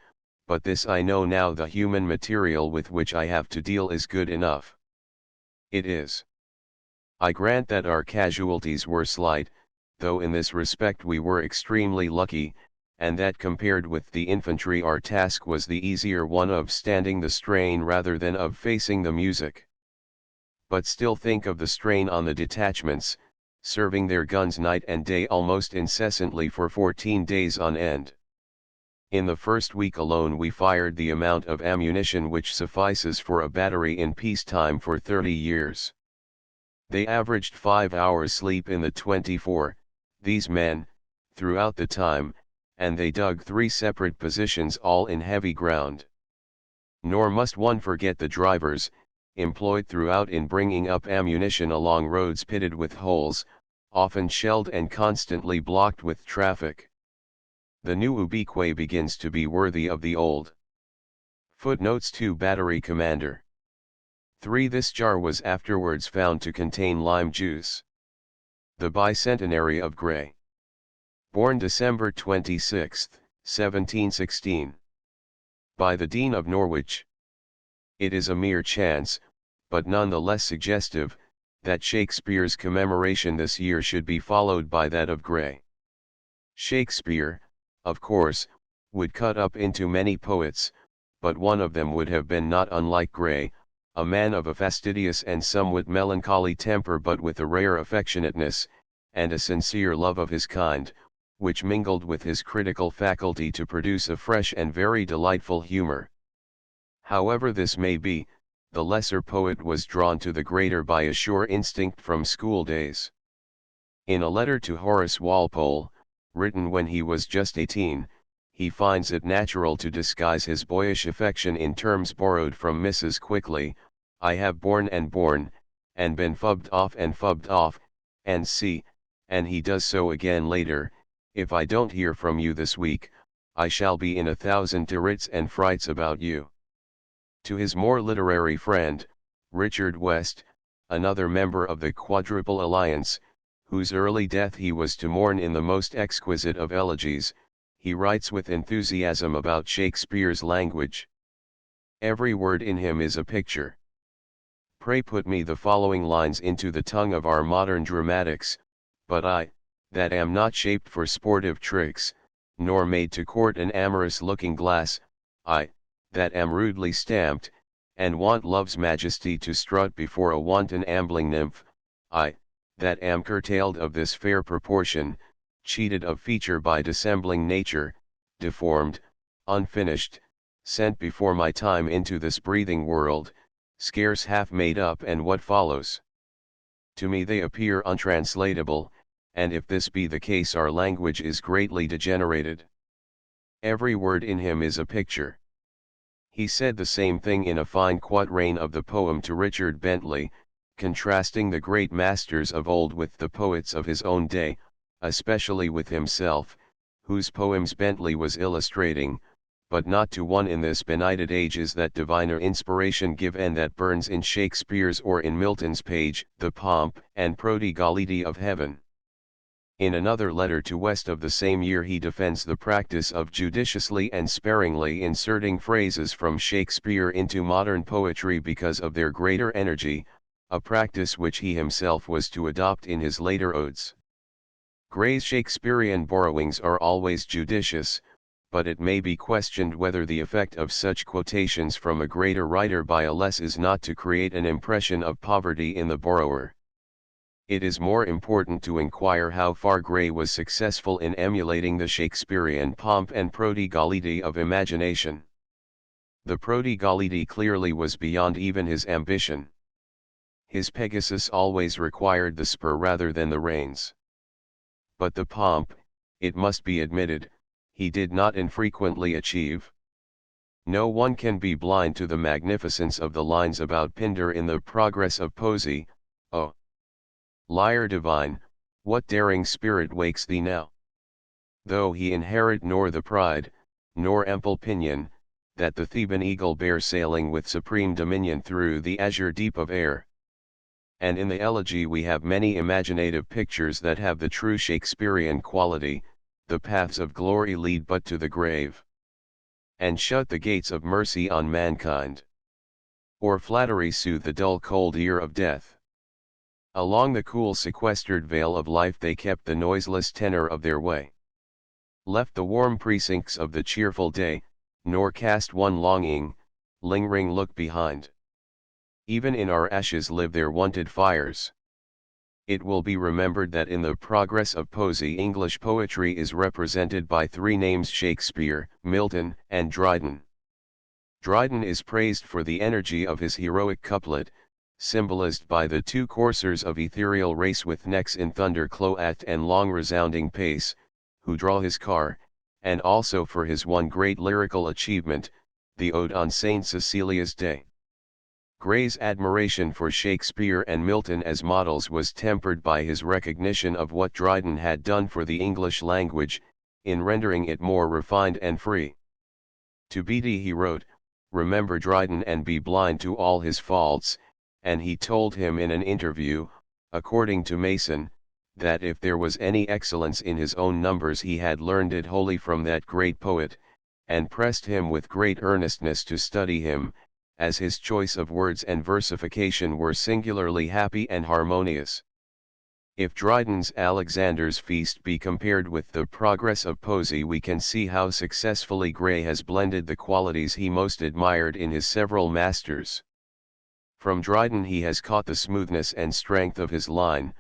"But this I know now, the human material with which I have to deal is good enough." It is. I grant that our casualties were slight, though in this respect we were extremely lucky, and that compared with the infantry our task was the easier one of standing the strain rather than of facing the music. But still think of the strain on the detachments, serving their guns night and day almost incessantly for 14 days on end. In the first week alone we fired the amount of ammunition which suffices for a battery in peacetime for 30 years. They averaged 5 hours sleep in the 24, these men, throughout the time, and they dug 3 separate positions all in heavy ground. Nor must one forget the drivers, employed throughout in bringing up ammunition along roads pitted with holes, often shelled and constantly blocked with traffic. The new ubique begins to be worthy of the old. Footnotes to Battery Commander. 3. This jar was afterwards found to contain lime juice. The Bicentenary of Gray. Born December 26, 1716. By the Dean of Norwich. It is a mere chance, but none the less suggestive, that Shakespeare's commemoration this year should be followed by that of Gray. Shakespeare, of course, would cut up into many poets, but one of them would have been not unlike Gray, a man of a fastidious and somewhat melancholy temper but with a rare affectionateness, and a sincere love of his kind, which mingled with his critical faculty to produce a fresh and very delightful humor. However this may be, the lesser poet was drawn to the greater by a sure instinct from school days. In a letter to Horace Walpole, written when he was just 18, he finds it natural to disguise his boyish affection in terms borrowed from Mrs. Quickly: "I have borne, and been fubbed off, and see," and he does so again later: "If I don't hear from you this week, I shall be in 1,000 tirits and frights about you." To his more literary friend, Richard West, another member of the Quadruple Alliance, whose early death he was to mourn in the most exquisite of elegies, he writes with enthusiasm about Shakespeare's language. "Every word in him is a picture. Pray put me the following lines into the tongue of our modern dramatics: but I, that am not shaped for sportive tricks, nor made to court an amorous looking glass, I, that am rudely stamped, and want love's majesty to strut before a wanton ambling nymph, I, that am curtailed of this fair proportion, cheated of feature by dissembling nature, deformed, unfinished, sent before my time into this breathing world, scarce half made up, and what follows? To me they appear untranslatable, and if this be the case our language is greatly degenerated. Every word in him is a picture." He said the same thing in a fine quatrain of the poem to Richard Bentley, contrasting the great masters of old with the poets of his own day, especially with himself, whose poems Bentley was illustrating, but not to one in this benighted age is that diviner inspiration given that burns in Shakespeare's or in Milton's page, the pomp and prodigality of heaven. In another letter to West of the same year he defends the practice of judiciously and sparingly inserting phrases from Shakespeare into modern poetry because of their greater energy, a practice which he himself was to adopt in his later odes. Gray's Shakespearean borrowings are always judicious, but it may be questioned whether the effect of such quotations from a greater writer by a less is not to create an impression of poverty in the borrower. It is more important to inquire how far Gray was successful in emulating the Shakespearean pomp and prodigality of imagination. The prodigality clearly was beyond even his ambition. His Pegasus always required the spur rather than the reins. But the pomp, it must be admitted, he did not infrequently achieve. No one can be blind to the magnificence of the lines about Pindar in the Progress of Poesy. O lyre divine, what daring spirit wakes thee now? Though he inherit nor the pride, nor ample pinion, that the Theban eagle bear sailing with supreme dominion through the azure deep of air. And in the elegy we have many imaginative pictures that have the true Shakespearean quality. The paths of glory lead but to the grave, and shut the gates of mercy on mankind. Or flattery soothe the dull cold ear of death. Along the cool sequestered vale of life they kept the noiseless tenor of their way. Left the warm precincts of the cheerful day, nor cast one longing, lingering look behind. Even in our ashes live their wonted fires. It will be remembered that in the Progress of Poesy English poetry is represented by three names: Shakespeare, Milton, and Dryden. Dryden is praised for the energy of his heroic couplet, symbolized by the two coursers of ethereal race with necks in thunder cloat and long resounding pace, who draw his car, and also for his one great lyrical achievement, the Ode on Saint Cecilia's Day. Gray's admiration for Shakespeare and Milton as models was tempered by his recognition of what Dryden had done for the English language, in rendering it more refined and free. To Beattie he wrote, "Remember Dryden and be blind to all his faults," and he told him in an interview, according to Mason, that if there was any excellence in his own numbers he had learned it wholly from that great poet, and pressed him with great earnestness to study him, as his choice of words and versification were singularly happy and harmonious. If Dryden's Alexander's Feast be compared with the Progress of Poesy, we can see how successfully Gray has blended the qualities he most admired in his several masters. From Dryden he has caught the smoothness and strength of his line,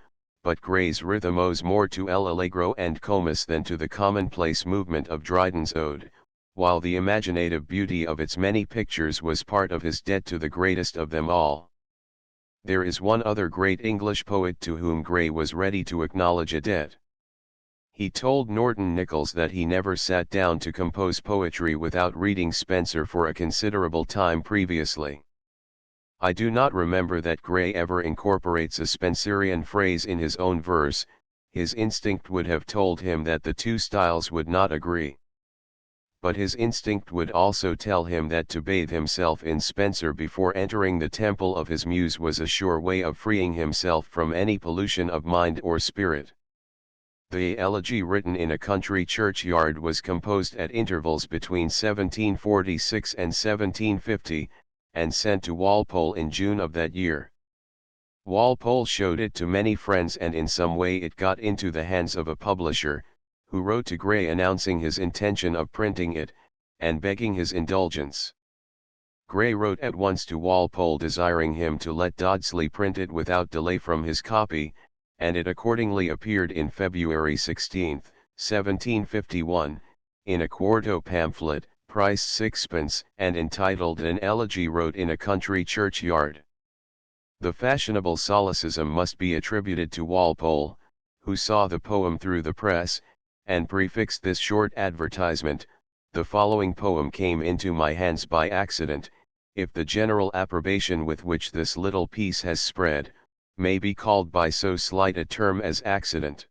but Gray's rhythm owes more to El Allegro and Comus than to the commonplace movement of Dryden's ode, while the imaginative beauty of its many pictures was part of his debt to the greatest of them all. There is one other great English poet to whom Gray was ready to acknowledge a debt. He told Norton Nichols that he never sat down to compose poetry without reading Spenser for a considerable time previously. I do not remember that Gray ever incorporates a Spenserian phrase in his own verse. His instinct would have told him that the two styles would not agree. But his instinct would also tell him that to bathe himself in Spenser before entering the temple of his muse was a sure way of freeing himself from any pollution of mind or spirit. The elegy, written in a country churchyard, was composed at intervals between 1746 and 1750, and sent to Walpole in June of that year. Walpole showed it to many friends, and in some way it got into the hands of a publisher, who wrote to Gray announcing his intention of printing it, and begging his indulgence. Gray wrote at once to Walpole desiring him to let Dodsley print it without delay from his copy, and it accordingly appeared in February 16, 1751, in a quarto pamphlet, priced 6d, and entitled An Elegy Wrote in a Country Churchyard. The fashionable solecism must be attributed to Walpole, who saw the poem through the press, and prefixed this short advertisement: "The following poem came into my hands by accident, if the general approbation with which this little piece has spread, may be called by so slight a term as accident.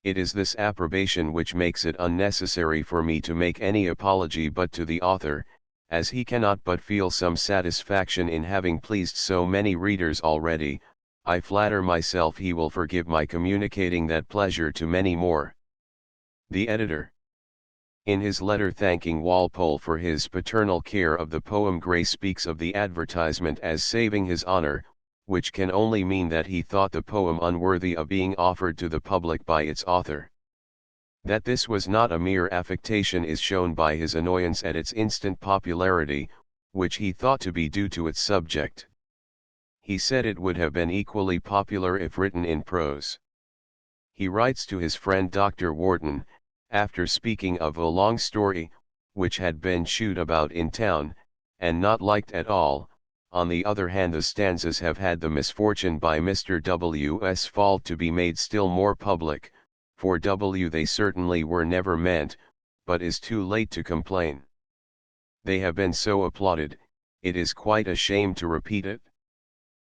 It is this approbation which makes it unnecessary for me to make any apology but to the author, as he cannot but feel some satisfaction in having pleased so many readers already. I flatter myself he will forgive my communicating that pleasure to many more." The Editor. In his letter thanking Walpole for his paternal care of the poem, Gray speaks of the advertisement as saving his honor, which can only mean that he thought the poem unworthy of being offered to the public by its author. That this was not a mere affectation is shown by his annoyance at its instant popularity, which he thought to be due to its subject. He said it would have been equally popular if written in prose. He writes to his friend Dr. Wharton, after speaking of a long story, which had been chewed about in town, and not liked at all: "On the other hand, the stanzas have had the misfortune by Mr. W.'s fault to be made still more public, for W. they certainly were never meant, but is too late to complain." they have been so applauded, it is quite a shame to repeat it.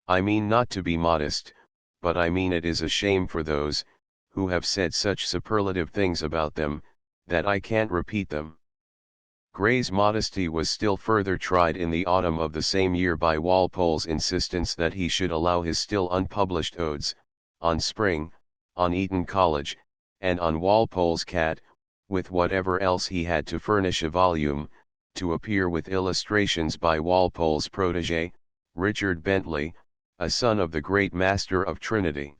I mean not to be modest, but I mean it is a shame for those, who have said such superlative things about them, that I can't repeat them. Gray's modesty was still further tried in the autumn of the same year by Walpole's insistence that he should allow his still unpublished odes, on Spring, on Eton College, and on Walpole's Cat, with whatever else he had to furnish a volume, to appear with illustrations by Walpole's protégé, Richard Bentley, a son of the great master of Trinity.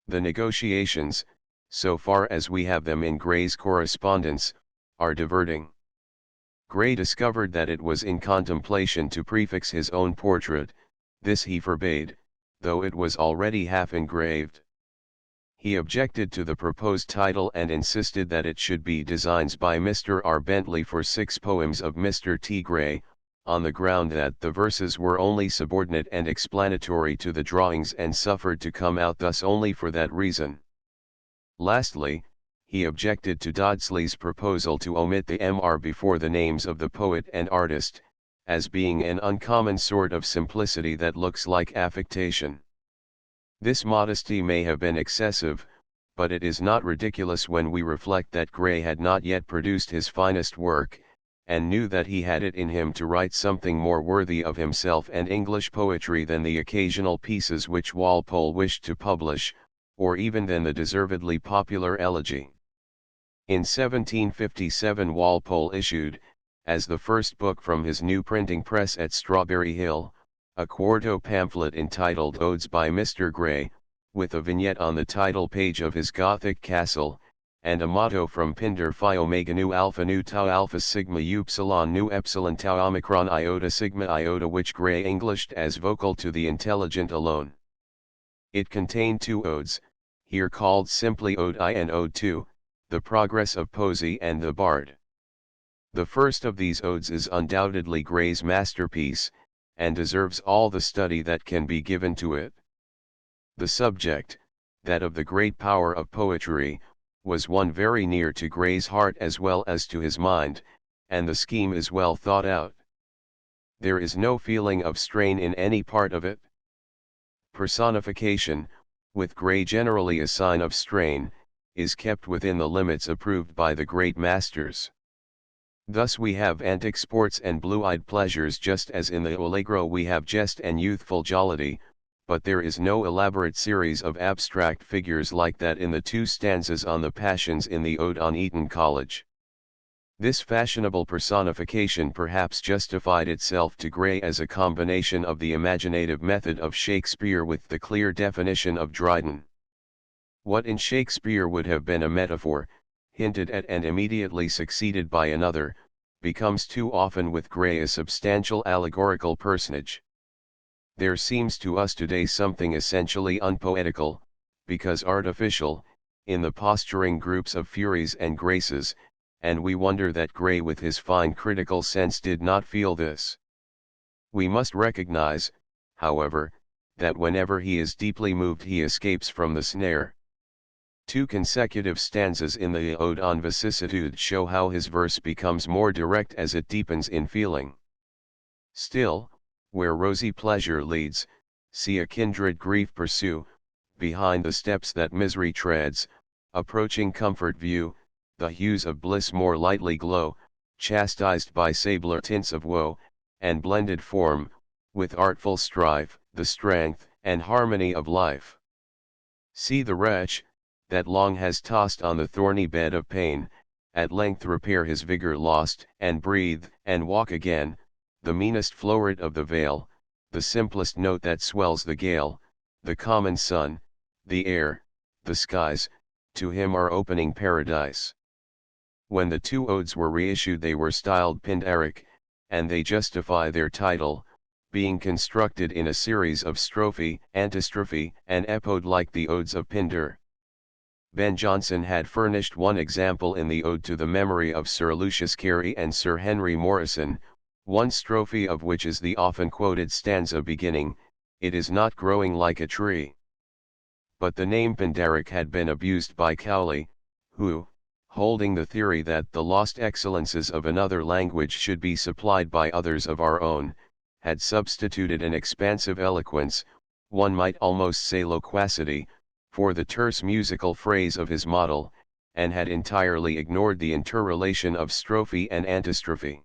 The negotiations, so far as we have them in Gray's correspondence, are diverting. Gray discovered that it was in contemplation to prefix his own portrait. This he forbade, though it was already half engraved. He objected to the proposed title and insisted that it should be designs by Mr. R. Bentley for 6 poems of Mr. T. Gray, on the ground that the verses were only subordinate and explanatory to the drawings and suffered to come out thus only for that reason. Lastly, he objected to Dodsley's proposal to omit the Mr. before the names of the poet and artist, as being an uncommon sort of simplicity that looks like affectation. This modesty may have been excessive, but it is not ridiculous when we reflect that Gray had not yet produced his finest work, and knew that he had it in him to write something more worthy of himself and English poetry than the occasional pieces which Walpole wished to publish, or even than the deservedly popular elegy. In 1757 Walpole issued, as the first book from his new printing press at Strawberry Hill, a quarto pamphlet entitled Odes by Mr. Gray, with a vignette on the title page of his Gothic castle, and a motto from Pindar Phi Omega Nu Alpha Nu Tau Alpha Sigma Upsilon Nu Epsilon Tau Omicron Iota Sigma Iota, which Gray Englished as vocal to the intelligent alone. It contained 2 odes, here called simply Ode I and Ode II, The Progress of Poesy and the Bard. The first of these odes is undoubtedly Gray's masterpiece, and deserves all the study that can be given to it. The subject, that of the great power of poetry, was one very near to Gray's heart as well as to his mind, and the scheme is well thought out. There is no feeling of strain in any part of it. Personification, with Gray generally a sign of strain, is kept within the limits approved by the great masters. Thus we have antic sports and blue-eyed pleasures just as in the Allegro we have jest and youthful jollity, but there is no elaborate series of abstract figures like that in the 2 stanzas on the passions in the Ode on Eton College. This fashionable personification perhaps justified itself to Gray as a combination of the imaginative method of Shakespeare with the clear definition of Dryden. What in Shakespeare would have been a metaphor, hinted at and immediately succeeded by another, becomes too often with Gray a substantial allegorical personage. There seems to us today something essentially unpoetical, because artificial, in the posturing groups of Furies and Graces, and we wonder that Gray with his fine critical sense did not feel this. We must recognize, however, that whenever he is deeply moved he escapes from the snare. 2 consecutive stanzas in the Ode on Vicissitude show how his verse becomes more direct as it deepens in feeling. Still, where rosy pleasure leads, see a kindred grief pursue, behind the steps that misery treads, approaching comfort view, the hues of bliss more lightly glow, chastised by sabler tints of woe, and blended form, with artful strife, the strength and harmony of life. See the wretch, that long has tossed on the thorny bed of pain, at length repair his vigor lost, and breathe, and walk again, the meanest floweret of the vale, the simplest note that swells the gale, the common sun, the air, the skies, to him are opening paradise. When the 2 odes were reissued they were styled Pindaric, and they justify their title, being constructed in a series of strophe, antistrophe, and epode like the odes of Pindar. Ben Jonson had furnished one example in the Ode to the Memory of Sir Lucius Carey and Sir Henry Morrison, one strophe of which is the often quoted stanza beginning, "It is not growing like a tree." But the name Pindaric had been abused by Cowley, who, holding the theory that the lost excellences of another language should be supplied by others of our own, had substituted an expansive eloquence, one might almost say loquacity, for the terse musical phrase of his model, and had entirely ignored the interrelation of strophe and antistrophe.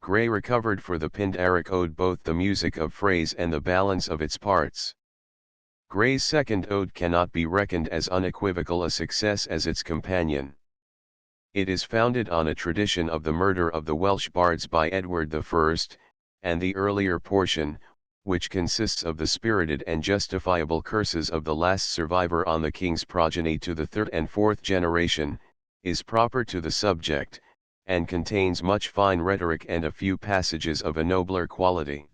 Gray recovered for the Pindaric ode both the music of phrase and the balance of its parts. Gray's second ode cannot be reckoned as unequivocal a success as its companion. It is founded on a tradition of the murder of the Welsh bards by Edward I, and the earlier portion, which consists of the spirited and justifiable curses of the last survivor on the king's progeny to the third and fourth generation, is proper to the subject, and contains much fine rhetoric and a few passages of a nobler quality.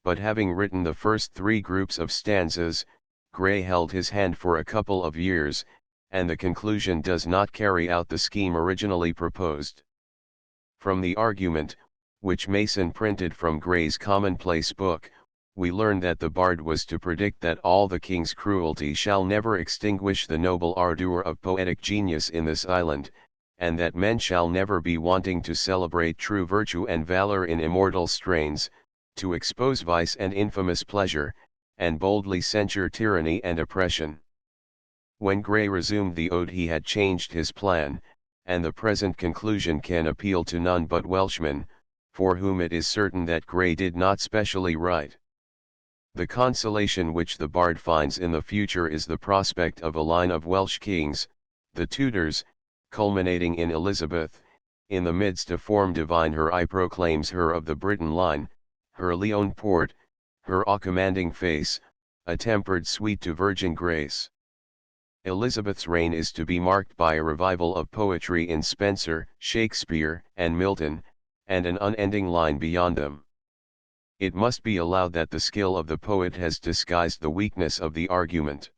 But having written the first three groups of stanzas, Gray held his hand for a couple of years, and the conclusion does not carry out the scheme originally proposed. From the argument, which Mason printed from Gray's commonplace book, we learn that the bard was to predict that all the king's cruelty shall never extinguish the noble ardour of poetic genius in this island, and that men shall never be wanting to celebrate true virtue and valor in immortal strains, to expose vice and infamous pleasure, and boldly censure tyranny and oppression. When Gray resumed the ode he had changed his plan, and the present conclusion can appeal to none but Welshmen, for whom it is certain that Gray did not specially write. The consolation which the bard finds in the future is the prospect of a line of Welsh kings, the Tudors, culminating in Elizabeth. In the midst of form divine her eye proclaims her of the Briton line, her leon port, her commanding face, a tempered sweet to virgin grace. Elizabeth's reign is to be marked by a revival of poetry in Spenser, Shakespeare, and Milton, and an unending line beyond them. It must be allowed that the skill of the poet has disguised the weakness of the argument.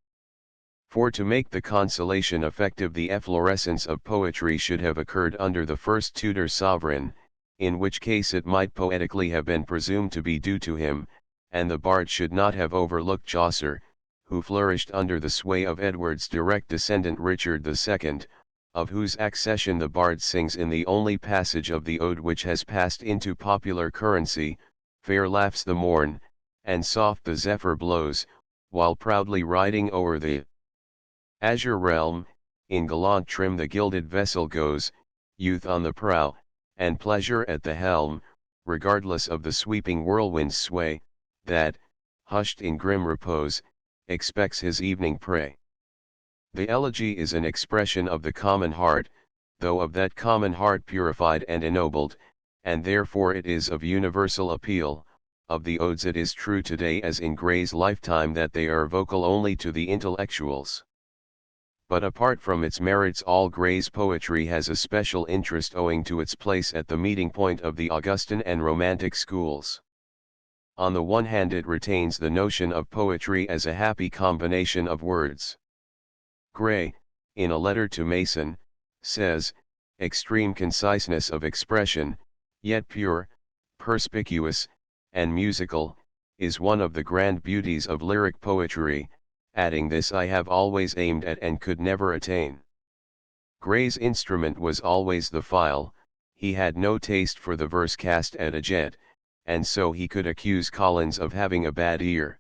For to make the consolation effective the efflorescence of poetry should have occurred under the first Tudor sovereign, in which case it might poetically have been presumed to be due to him, and the bard should not have overlooked Chaucer, who flourished under the sway of Edward's direct descendant Richard II, of whose accession the bard sings in the only passage of the ode which has passed into popular currency, fair laughs the morn, and soft the zephyr blows, while proudly riding o'er the azure realm, in gallant trim the gilded vessel goes, youth on the prow, and pleasure at the helm, regardless of the sweeping whirlwind's sway, that, hushed in grim repose, expects his evening prey. The elegy is an expression of the common heart, though of that common heart purified and ennobled, and therefore it is of universal appeal. Of the odes it is true today as in Gray's lifetime that they are vocal only to the intellectuals. But apart from its merits all Gray's poetry has a special interest owing to its place at the meeting point of the Augustan and Romantic schools. On the one hand it retains the notion of poetry as a happy combination of words. Gray, in a letter to Mason, says, extreme conciseness of expression, yet pure, perspicuous, and musical, is one of the grand beauties of lyric poetry, adding this I have always aimed at and could never attain. Gray's instrument was always the file, he had no taste for the verse cast at a jet, and so he could accuse Collins of having a bad ear.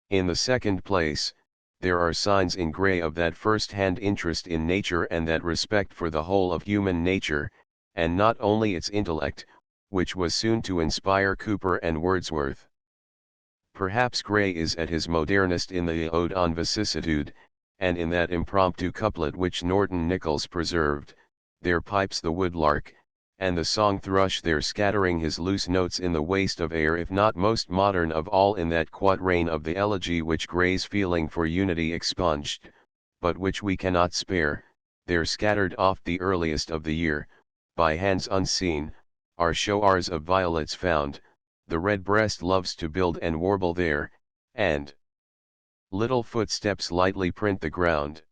In the second place, there are signs in Gray of that first-hand interest in nature and that respect for the whole of human nature, and not only its intellect, which was soon to inspire Cooper and Wordsworth. Perhaps Gray is at his modernest in the Ode on Vicissitude, and in that impromptu couplet which Norton Nichols preserved, there pipes the woodlark, and the song thrush there scattering his loose notes in the waste of air if not most modern of all in that quatrain of the elegy which Gray's feeling for unity expunged, but which we cannot spare, there scattered oft the earliest of the year, by hands unseen, are showers of violets found, the redbreast loves to build and warble there, and little footsteps lightly print the ground.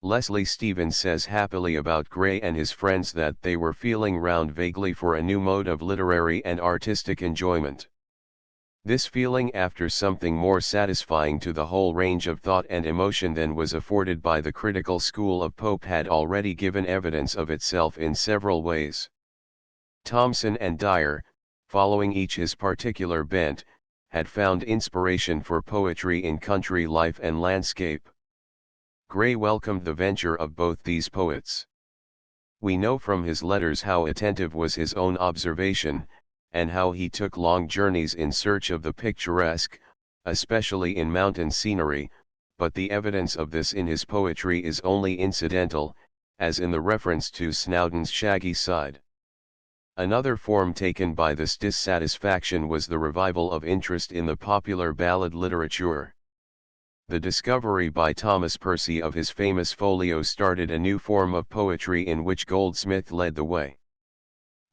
Leslie Stephen says happily about Gray and his friends that they were feeling round vaguely for a new mode of literary and artistic enjoyment. This feeling after something more satisfying to the whole range of thought and emotion than was afforded by the critical school of Pope had already given evidence of itself in several ways. Thomson and Dyer, following each his particular bent, had found inspiration for poetry in country life and landscape. Gray welcomed the venture of both these poets. We know from his letters how attentive was his own observation, and how he took long journeys in search of the picturesque, especially in mountain scenery, but the evidence of this in his poetry is only incidental, as in the reference to Snowdon's shaggy side. Another form taken by this dissatisfaction was the revival of interest in the popular ballad literature. The discovery by Thomas Percy of his famous folio started a new form of poetry in which Goldsmith led the way.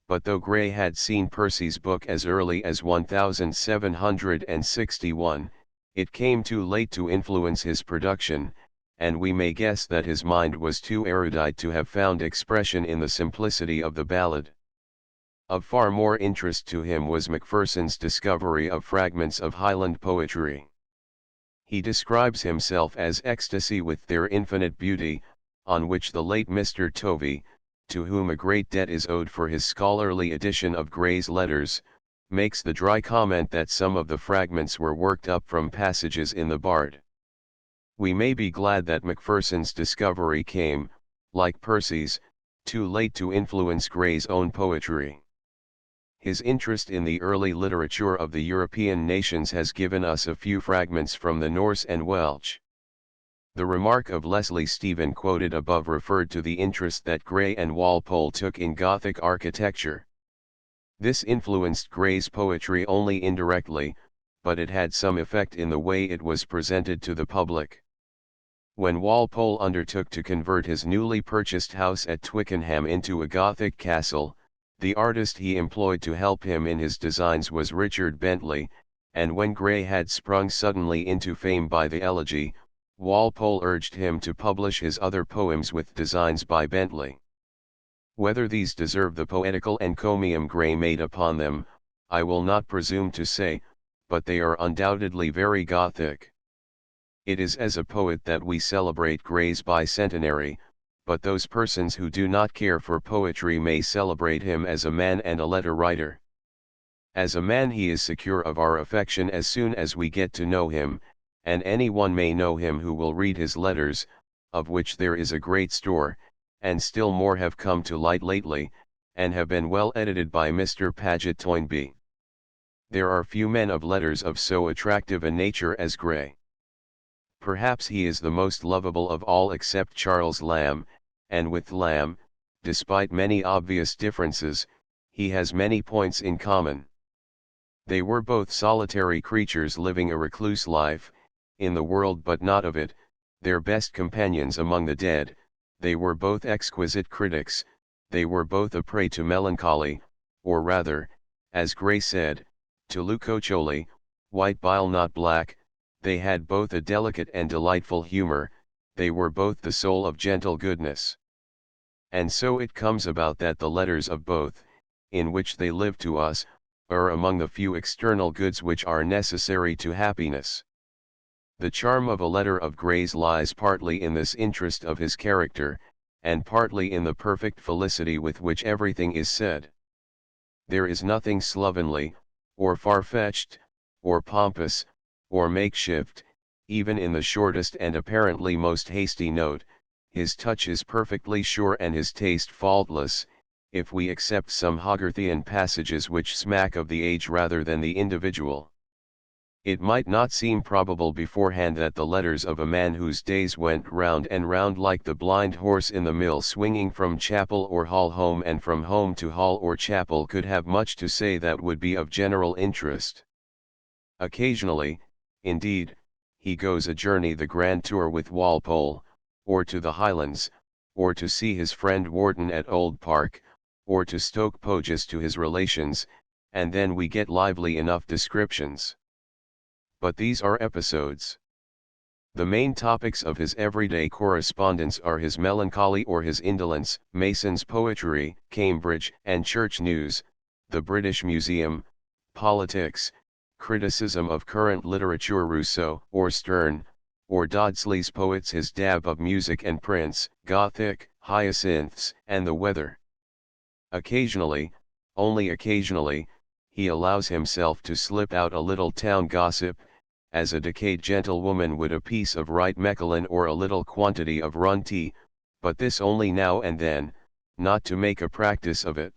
But though Gray had seen Percy's book as early as 1761, it came too late to influence his production, and we may guess that his mind was too erudite to have found expression in the simplicity of the ballad. Of far more interest to him was Macpherson's discovery of fragments of Highland poetry. He describes himself as ecstasy with their infinite beauty, on which the late Mr. Tovey, to whom a great debt is owed for his scholarly edition of Gray's letters, makes the dry comment that some of the fragments were worked up from passages in the Bard. We may be glad that Macpherson's discovery came, like Percy's, too late to influence Gray's own poetry. His interest in the early literature of the European nations has given us a few fragments from the Norse and Welsh. The remark of Leslie Stephen quoted above referred to the interest that Gray and Walpole took in Gothic architecture. This influenced Gray's poetry only indirectly, but it had some effect in the way it was presented to the public. When Walpole undertook to convert his newly purchased house at Twickenham into a Gothic castle, the artist he employed to help him in his designs was Richard Bentley, and when Gray had sprung suddenly into fame by the elegy, Walpole urged him to publish his other poems with designs by Bentley. Whether these deserve the poetical encomium Gray made upon them, I will not presume to say, but they are undoubtedly very Gothic. It is as a poet that we celebrate Gray's bicentenary, but those persons who do not care for poetry may celebrate him as a man and a letter writer. As a man he is secure of our affection as soon as we get to know him, and anyone may know him who will read his letters, of which there is a great store, and still more have come to light lately, and have been well edited by Mr. Paget Toynbee. There are few men of letters of so attractive a nature as Gray. Perhaps he is the most lovable of all except Charles Lamb, and with Lamb, despite many obvious differences, he has many points in common. They were both solitary creatures living a recluse life, in the world but not of it, their best companions among the dead. They were both exquisite critics, they were both a prey to melancholy, or rather, as Gray said, to leucocholy, white bile not black. They had both a delicate and delightful humor, they were both the soul of gentle goodness. And so it comes about that the letters of both, in which they live to us, are among the few external goods which are necessary to happiness. The charm of a letter of Gray's lies partly in this interest of his character, and partly in the perfect felicity with which everything is said. There is nothing slovenly, or far-fetched, or pompous, or makeshift, even in the shortest and apparently most hasty note. His touch is perfectly sure and his taste faultless, if we accept some Hogarthian passages which smack of the age rather than the individual. It might not seem probable beforehand that the letters of a man whose days went round and round like the blind horse in the mill swinging from chapel or hall home and from home to hall or chapel could have much to say that would be of general interest. Occasionally, indeed, he goes a journey the grand tour with Walpole, or to the Highlands, or to see his friend Wharton at Old Park, or to Stoke Poges to his relations, and then we get lively enough descriptions. But these are episodes. The main topics of his everyday correspondence are his melancholy or his indolence, Mason's poetry, Cambridge and church news, the British Museum, politics, criticism of current literature Rousseau or Sterne, or Dodsley's poets his dab of music and Prince, Gothic, hyacinths, and the weather. Occasionally, only occasionally, he allows himself to slip out a little town gossip, as a decayed gentlewoman would a piece of right Mechlin or a little quantity of run tea, but this only now and then, not to make a practice of it.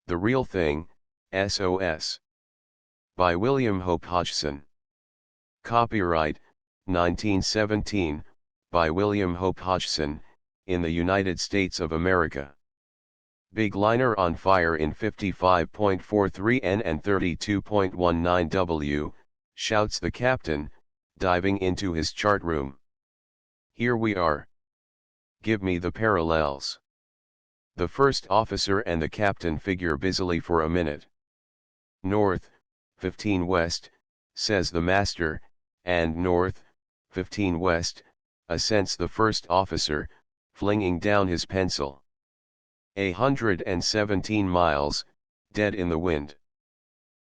The Real Thing, S.O.S. By William Hope Hodgson. Copyright, 1917, by William Hope Hodgson, in the United States of America. Big liner on fire in 55.43 N and 32.19 W, shouts the captain, diving into his chart room. Here we are. Give me the parallels. The first officer and the captain figure busily for a minute. North, 15 west, says the master, and north, 15 west, assents the first officer, flinging down his pencil. 117 miles, dead in the wind.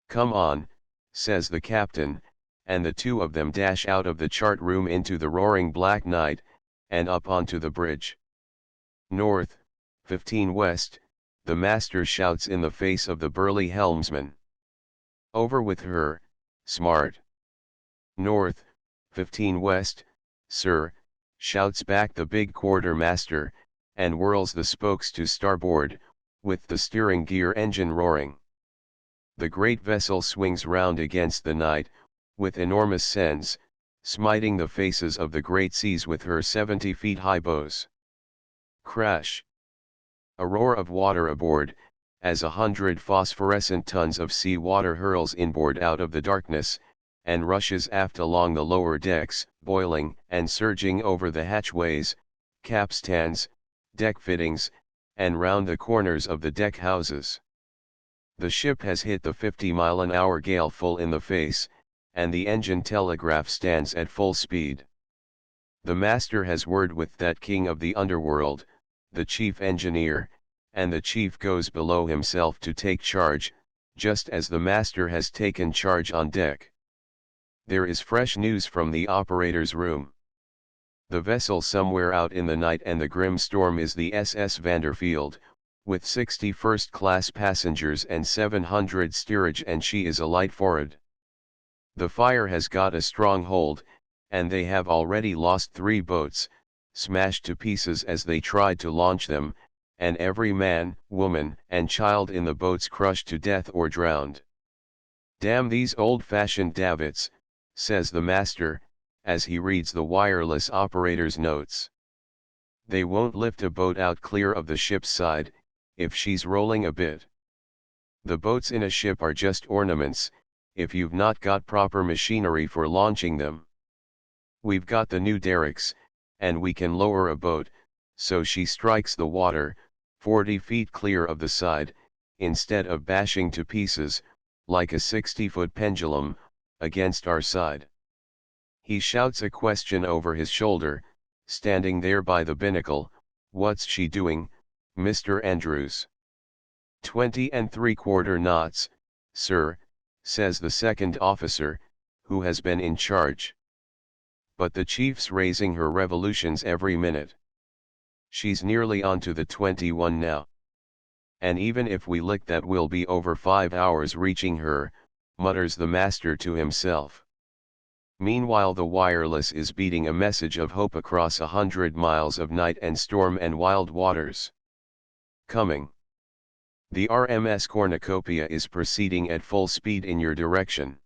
Come on, says the captain, and the two of them dash out of the chart room into the roaring black night, and up onto the bridge. North, 15 west, the master shouts in the face of the burly helmsman. Over with her, smart. North, 15 west, sir, shouts back the big quartermaster, and whirls the spokes to starboard, with the steering gear engine roaring. The great vessel swings round against the night, with enormous sends, smiting the faces of the great seas with her 70 feet high bows. Crash! A roar of water aboard, as 100 phosphorescent tons of sea water hurls inboard out of the darkness, and rushes aft along the lower decks, boiling and surging over the hatchways, capstans, deck fittings, and round the corners of the deck houses. The ship has hit the 50-mile-an-hour gale full in the face, and the engine telegraph stands at full speed. The master has word with that king of the underworld, the chief engineer, and the chief goes below himself to take charge, just as the master has taken charge on deck. There is fresh news from the operator's room. The vessel somewhere out in the night and the grim storm is the SS Vanderfield, with 60 first-class passengers and 700 steerage, and she is alight for'ard. The fire has got a strong hold, and they have already lost 3 boats, smashed to pieces as they tried to launch them, and every man, woman, and child in the boats crushed to death or drowned. Damn these old-fashioned davits, says the master, as he reads the wireless operator's notes. They won't lift a boat out clear of the ship's side, if she's rolling a bit. The boats in a ship are just ornaments, if you've not got proper machinery for launching them. We've got the new derricks, and we can lower a boat, so she strikes the water, 40 feet clear of the side, instead of bashing to pieces, like a 60-foot pendulum, against our side. He shouts a question over his shoulder, standing there by the binnacle. What's she doing, Mr. Andrews? 20 3/4 knots, sir, says the second officer, who has been in charge. But the chief's raising her revolutions every minute. She's nearly on to the 21 now. And even if we lick that will be over 5 hours reaching her, mutters the master to himself. Meanwhile the wireless is beating a message of hope across 100 miles of night and storm and wild waters. Coming. The RMS Cornucopia is proceeding at full speed in your direction.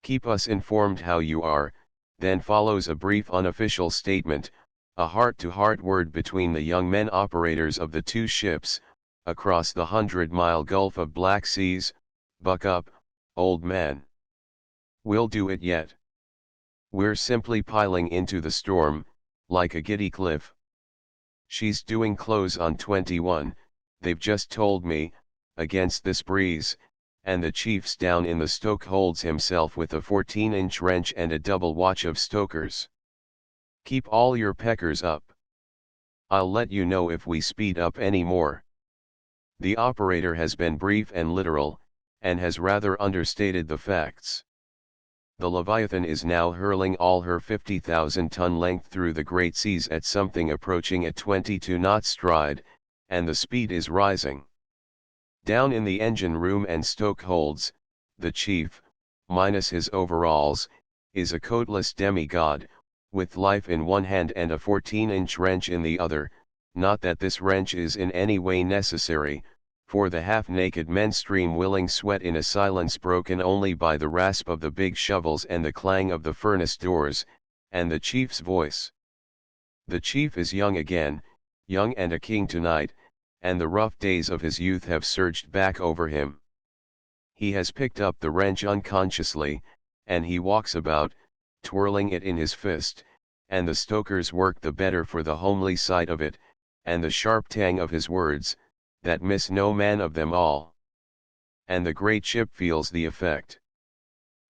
Keep us informed how you are. Then follows a brief unofficial statement, a heart-to-heart word between the young men operators of the 2 ships, across the 100-mile Gulf of Black Seas. Buck up, old man. We'll do it yet. We're simply piling into the storm, like a giddy cliff. She's doing close on 21, they've just told me, against this breeze, and the chief's down in the stoke holds himself with a 14-inch wrench and a double watch of stokers. Keep all your peckers up. I'll let you know if we speed up any more. The operator has been brief and literal, and has rather understated the facts. The Leviathan is now hurling all her 50,000-ton length through the great seas at something approaching a 22 knot stride, and the speed is rising. Down in the engine room and stoke holds, the chief, minus his overalls, is a coatless demigod, with life in one hand and a 14-inch wrench in the other. Not that this wrench is in any way necessary, for the half-naked men stream willing sweat in a silence broken only by the rasp of the big shovels and the clang of the furnace doors, and the chief's voice. The chief is young again, young and a king tonight, and the rough days of his youth have surged back over him. He has picked up the wrench unconsciously, and he walks about, twirling it in his fist, and the stokers work the better for the homely sight of it, and the sharp tang of his words, that miss no man of them all. And the great ship feels the effect.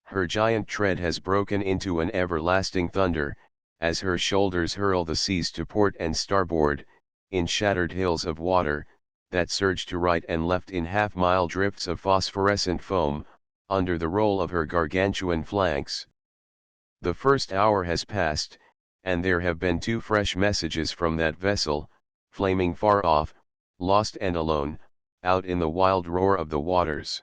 Her giant tread has broken into an everlasting thunder, as her shoulders hurl the seas to port and starboard, in shattered hills of water, that surge to right and left in half-mile drifts of phosphorescent foam, under the roll of her gargantuan flanks. The first hour has passed, and there have been 2 fresh messages from that vessel, flaming far off, lost and alone, out in the wild roar of the waters.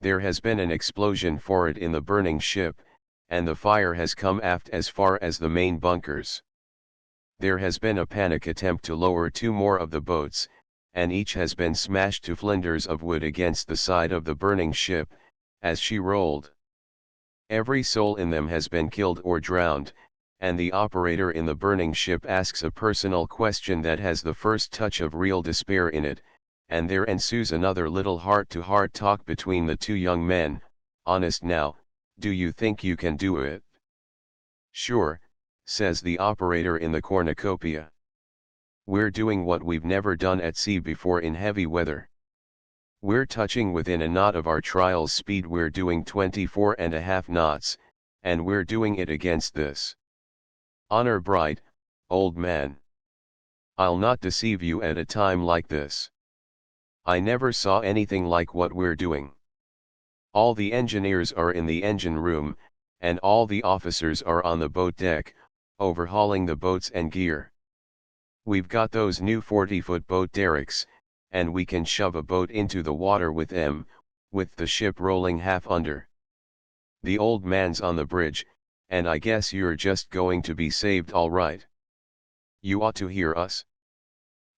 There has been an explosion forward in the burning ship, and the fire has come aft as far as the main bunkers. There has been a panic attempt to lower 2 more of the boats, and each has been smashed to flinders of wood against the side of the burning ship, as she rolled. Every soul in them has been killed or drowned, and the operator in the burning ship asks a personal question that has the first touch of real despair in it, and there ensues another little heart-to-heart talk between the 2 young men. Honest now, do you think you can do it? Sure, says the operator in the cornucopia. We're doing what we've never done at sea before in heavy weather. We're touching within a knot of our trial's speed. We're doing 24.5 knots, and we're doing it against this. Honor bright, old man. I'll not deceive you at a time like this. I never saw anything like what we're doing. All the engineers are in the engine room, and all the officers are on the boat deck, overhauling the boats and gear. We've got those new 40-foot boat derricks, and we can shove a boat into the water with them, with the ship rolling half under. The old man's on the bridge, and I guess you're just going to be saved all right. You ought to hear us.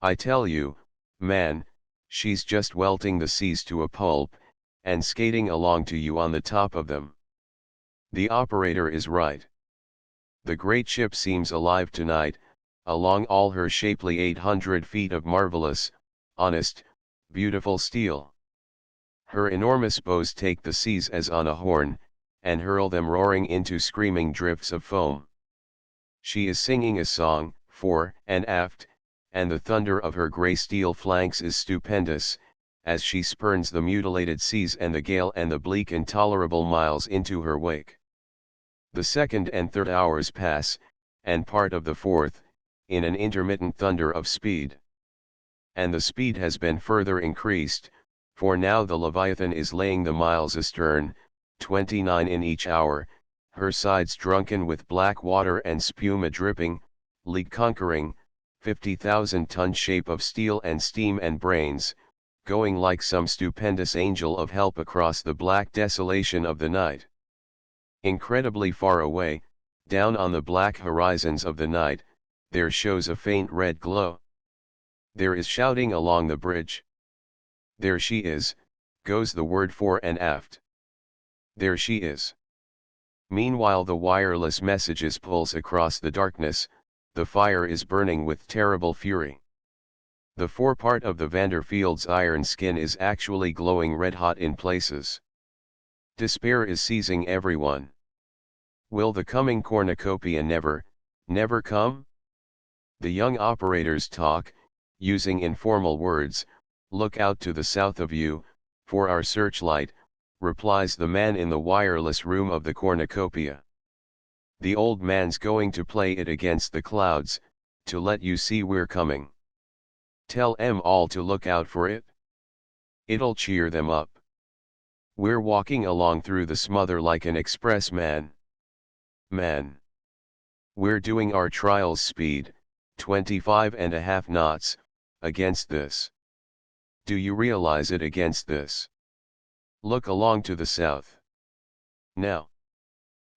I tell you, man, she's just welting the seas to a pulp, and skating along to you on the top of them. The operator is right. The great ship seems alive tonight, along all her shapely 800 feet of marvelous, honest, beautiful steel. Her enormous bows take the seas as on a horn, and hurl them roaring into screaming drifts of foam. She is singing a song, fore and aft, and the thunder of her grey steel flanks is stupendous, as she spurns the mutilated seas and the gale and the bleak intolerable miles into her wake. The 2nd and 3rd hours pass, and part of the 4th, in an intermittent thunder of speed. And the speed has been further increased, for now the Leviathan is laying the miles astern, 29 in each hour, her sides drunken with black water and spuma dripping, league-conquering, 50,000-ton shape of steel and steam and brains, going like some stupendous angel of help across the black desolation of the night. Incredibly far away, down on the black horizons of the night, there shows a faint red glow. There is shouting along the bridge. There she is, goes the word fore and aft. There she is. Meanwhile the wireless messages pulse across the darkness, the fire is burning with terrible fury. The forepart of the Vanderfield's iron skin is actually glowing red-hot in places. Despair is seizing everyone. Will the coming cornucopia never come? The young operators talk, using informal words. Look out to the south of you, for our searchlight, replies the man in the wireless room of the cornucopia. The old man's going to play it against the clouds, to let you see we're coming. Tell 'em all to look out for it. It'll cheer them up. We're walking along through the smother like an express man. We're doing our trials speed, 25.5 knots, against this. Do you realize it against this? Look along to the south. Now.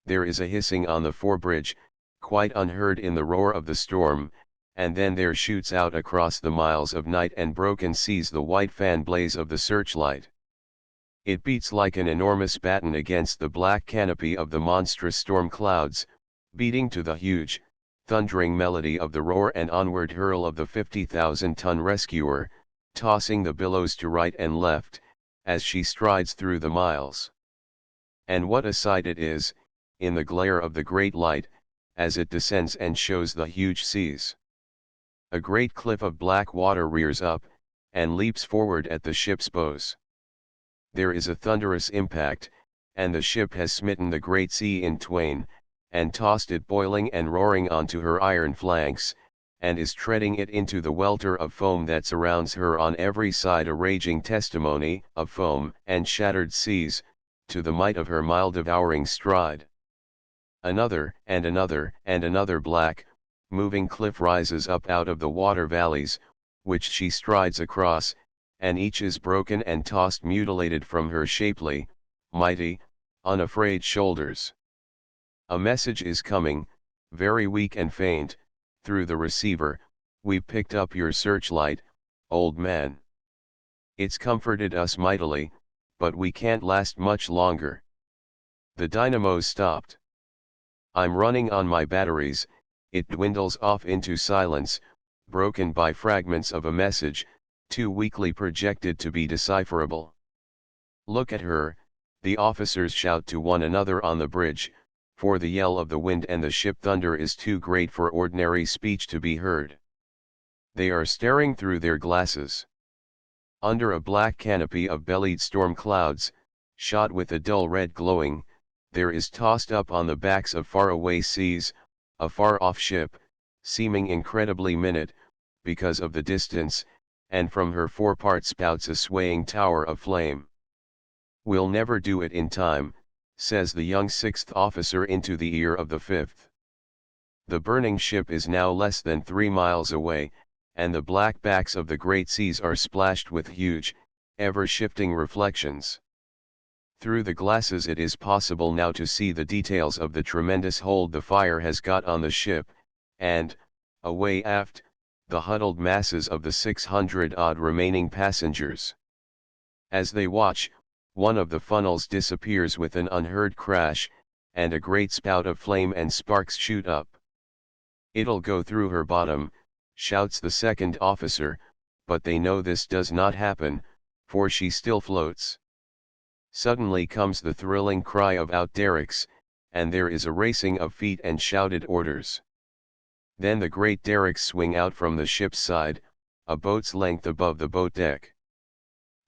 There is a hissing on the forebridge, quite unheard in the roar of the storm, and then there shoots out across the miles of night and broken seas the white fan blaze of the searchlight. It beats like an enormous baton against the black canopy of the monstrous storm clouds, beating to the huge, thundering melody of the roar and onward hurl of the 50,000-ton rescuer, tossing the billows to right and left, as she strides through the miles. And what a sight it is, in the glare of the great light, as it descends and shows the huge seas. A great cliff of black water rears up, and leaps forward at the ship's bows. There is a thunderous impact, and the ship has smitten the great sea in twain, and tossed it boiling and roaring onto her iron flanks, and is treading it into the welter of foam that surrounds her on every side, a raging testimony of foam and shattered seas, to the might of her mile-devouring stride. Another and another and another black, moving cliff rises up out of the water valleys, which she strides across, and each is broken and tossed mutilated from her shapely, mighty, unafraid shoulders. A message is coming, very weak and faint, through the receiver. "We've picked up your searchlight, old man. It's comforted us mightily, but we can't last much longer. The dynamo's stopped. I'm running on my batteries." It dwindles off into silence, broken by fragments of a message, too weakly projected to be decipherable. "Look at her," the officers shout to one another on the bridge, for the yell of the wind and the ship thunder is too great for ordinary speech to be heard. They are staring through their glasses. Under a black canopy of bellied storm clouds, shot with a dull red glowing, there is tossed up on the backs of far-away seas, a far-off ship, seeming incredibly minute, because of the distance, and from her forepart spouts a swaying tower of flame. "We'll never do it in time," says the young sixth officer into the ear of the fifth. The burning ship is now less than 3 miles away, and the black backs of the great seas are splashed with huge, ever-shifting reflections. Through the glasses it is possible now to see the details of the tremendous hold the fire has got on the ship, and, away aft, the huddled masses of the 600-odd remaining passengers. As they watch, one of the funnels disappears with an unheard crash, and a great spout of flame and sparks shoot up. "It'll go through her bottom," shouts the second officer, but they know this does not happen, for she still floats. Suddenly comes the thrilling cry of "Out derricks," and there is a racing of feet and shouted orders. Then the great derricks swing out from the ship's side, a boat's length above the boat deck.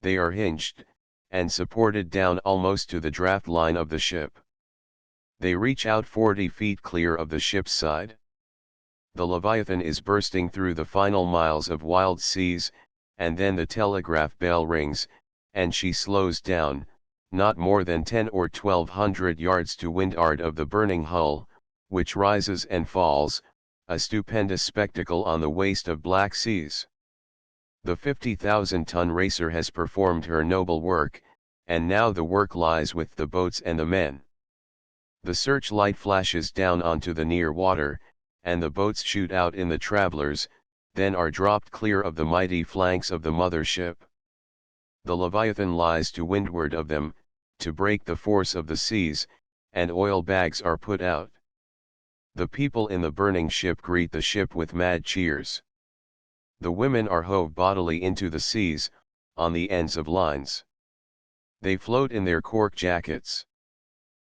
They are hinged, and supported down almost to the draft line of the ship. They reach out 40 feet clear of the ship's side. The Leviathan is bursting through the final miles of wild seas, and then the telegraph bell rings, and she slows down, not more than 10 or 1200 yards to windward of the burning hull, which rises and falls, a stupendous spectacle on the waste of black seas. The 50,000-ton racer has performed her noble work, and now the work lies with the boats and the men. The searchlight flashes down onto the near water, and the boats shoot out in the travelers, then are dropped clear of the mighty flanks of the mother ship. The Leviathan lies to windward of them, to break the force of the seas, and oil bags are put out. The people in the burning ship greet the ship with mad cheers. The women are hove bodily into the seas, on the ends of lines. They float in their cork jackets.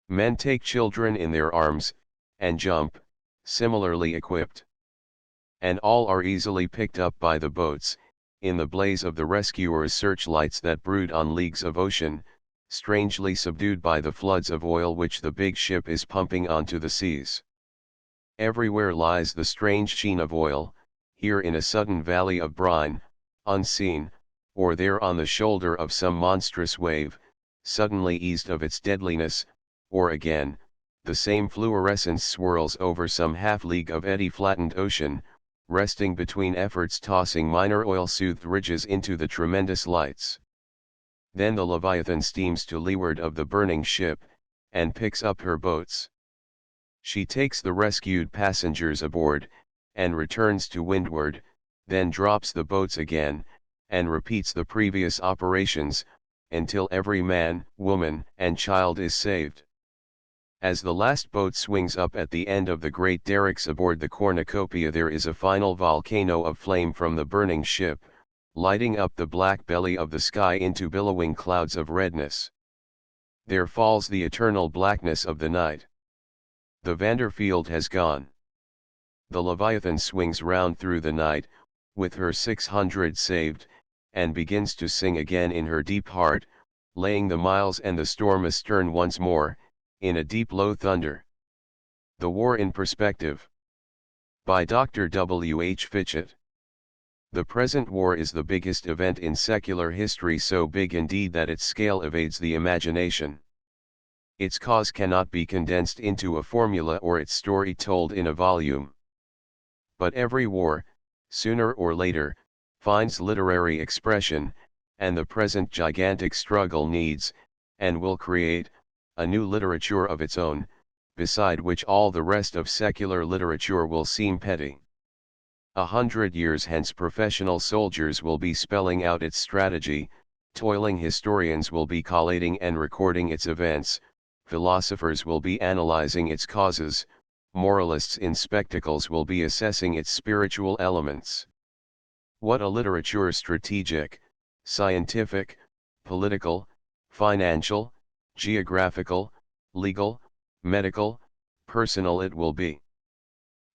Men take children in their arms, and jump, similarly equipped. And all are easily picked up by the boats, in the blaze of the rescuers' searchlights that brood on leagues of ocean, strangely subdued by the floods of oil which the big ship is pumping onto the seas. Everywhere lies the strange sheen of oil, here in a sudden valley of brine, unseen, or there on the shoulder of some monstrous wave, suddenly eased of its deadliness, or again, the same fluorescence swirls over some half-league of eddy-flattened ocean, resting between efforts tossing minor oil-soothed ridges into the tremendous lights. Then the Leviathan steams to leeward of the burning ship, and picks up her boats. She takes the rescued passengers aboard, and returns to windward, then drops the boats again, and repeats the previous operations, until every man, woman, and child is saved. As the last boat swings up at the end of the great derricks aboard the cornucopia, there is a final volcano of flame from the burning ship, lighting up the black belly of the sky into billowing clouds of redness. There falls the eternal blackness of the night. The Vanderfield has gone. The Leviathan swings round through the night, with her 600 saved, and begins to sing again in her deep heart, laying the miles and the storm astern once more, in a deep low thunder. The War in Perspective. By Dr. W. H. Fitchett. The present war is the biggest event in secular history, so big indeed that its scale evades the imagination. Its cause cannot be condensed into a formula or its story told in a volume. But every war, sooner or later, finds literary expression, and the present gigantic struggle needs, and will create, a new literature of its own, beside which all the rest of secular literature will seem petty. 100 years hence professional soldiers will be spelling out its strategy, toiling historians will be collating and recording its events, philosophers will be analyzing its causes, moralists in spectacles will be assessing its spiritual elements. What a literature strategic, scientific, political, financial, geographical, legal, medical, personal it will be.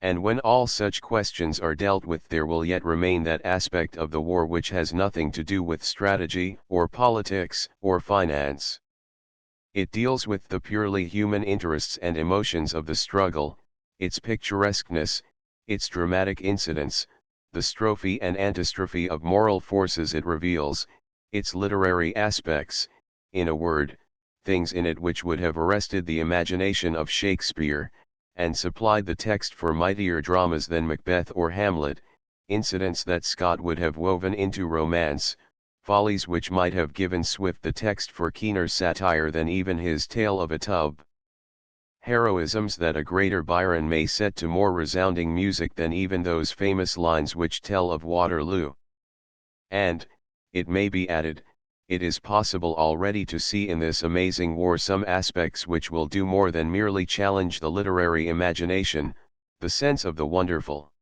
And when all such questions are dealt with, there will yet remain that aspect of the war which has nothing to do with strategy, or politics, or finance. It deals with the purely human interests and emotions of the struggle, its picturesqueness, its dramatic incidents, the strophe and antistrophe of moral forces it reveals, its literary aspects, in a word, things in it which would have arrested the imagination of Shakespeare, and supplied the text for mightier dramas than Macbeth or Hamlet, incidents that Scott would have woven into romance, follies which might have given Swift the text for keener satire than even his Tale of a Tub. Heroisms that a greater Byron may set to more resounding music than even those famous lines which tell of Waterloo. And, it may be added, it is possible already to see in this amazing war some aspects which will do more than merely challenge the literary imagination, the sense of the wonderful.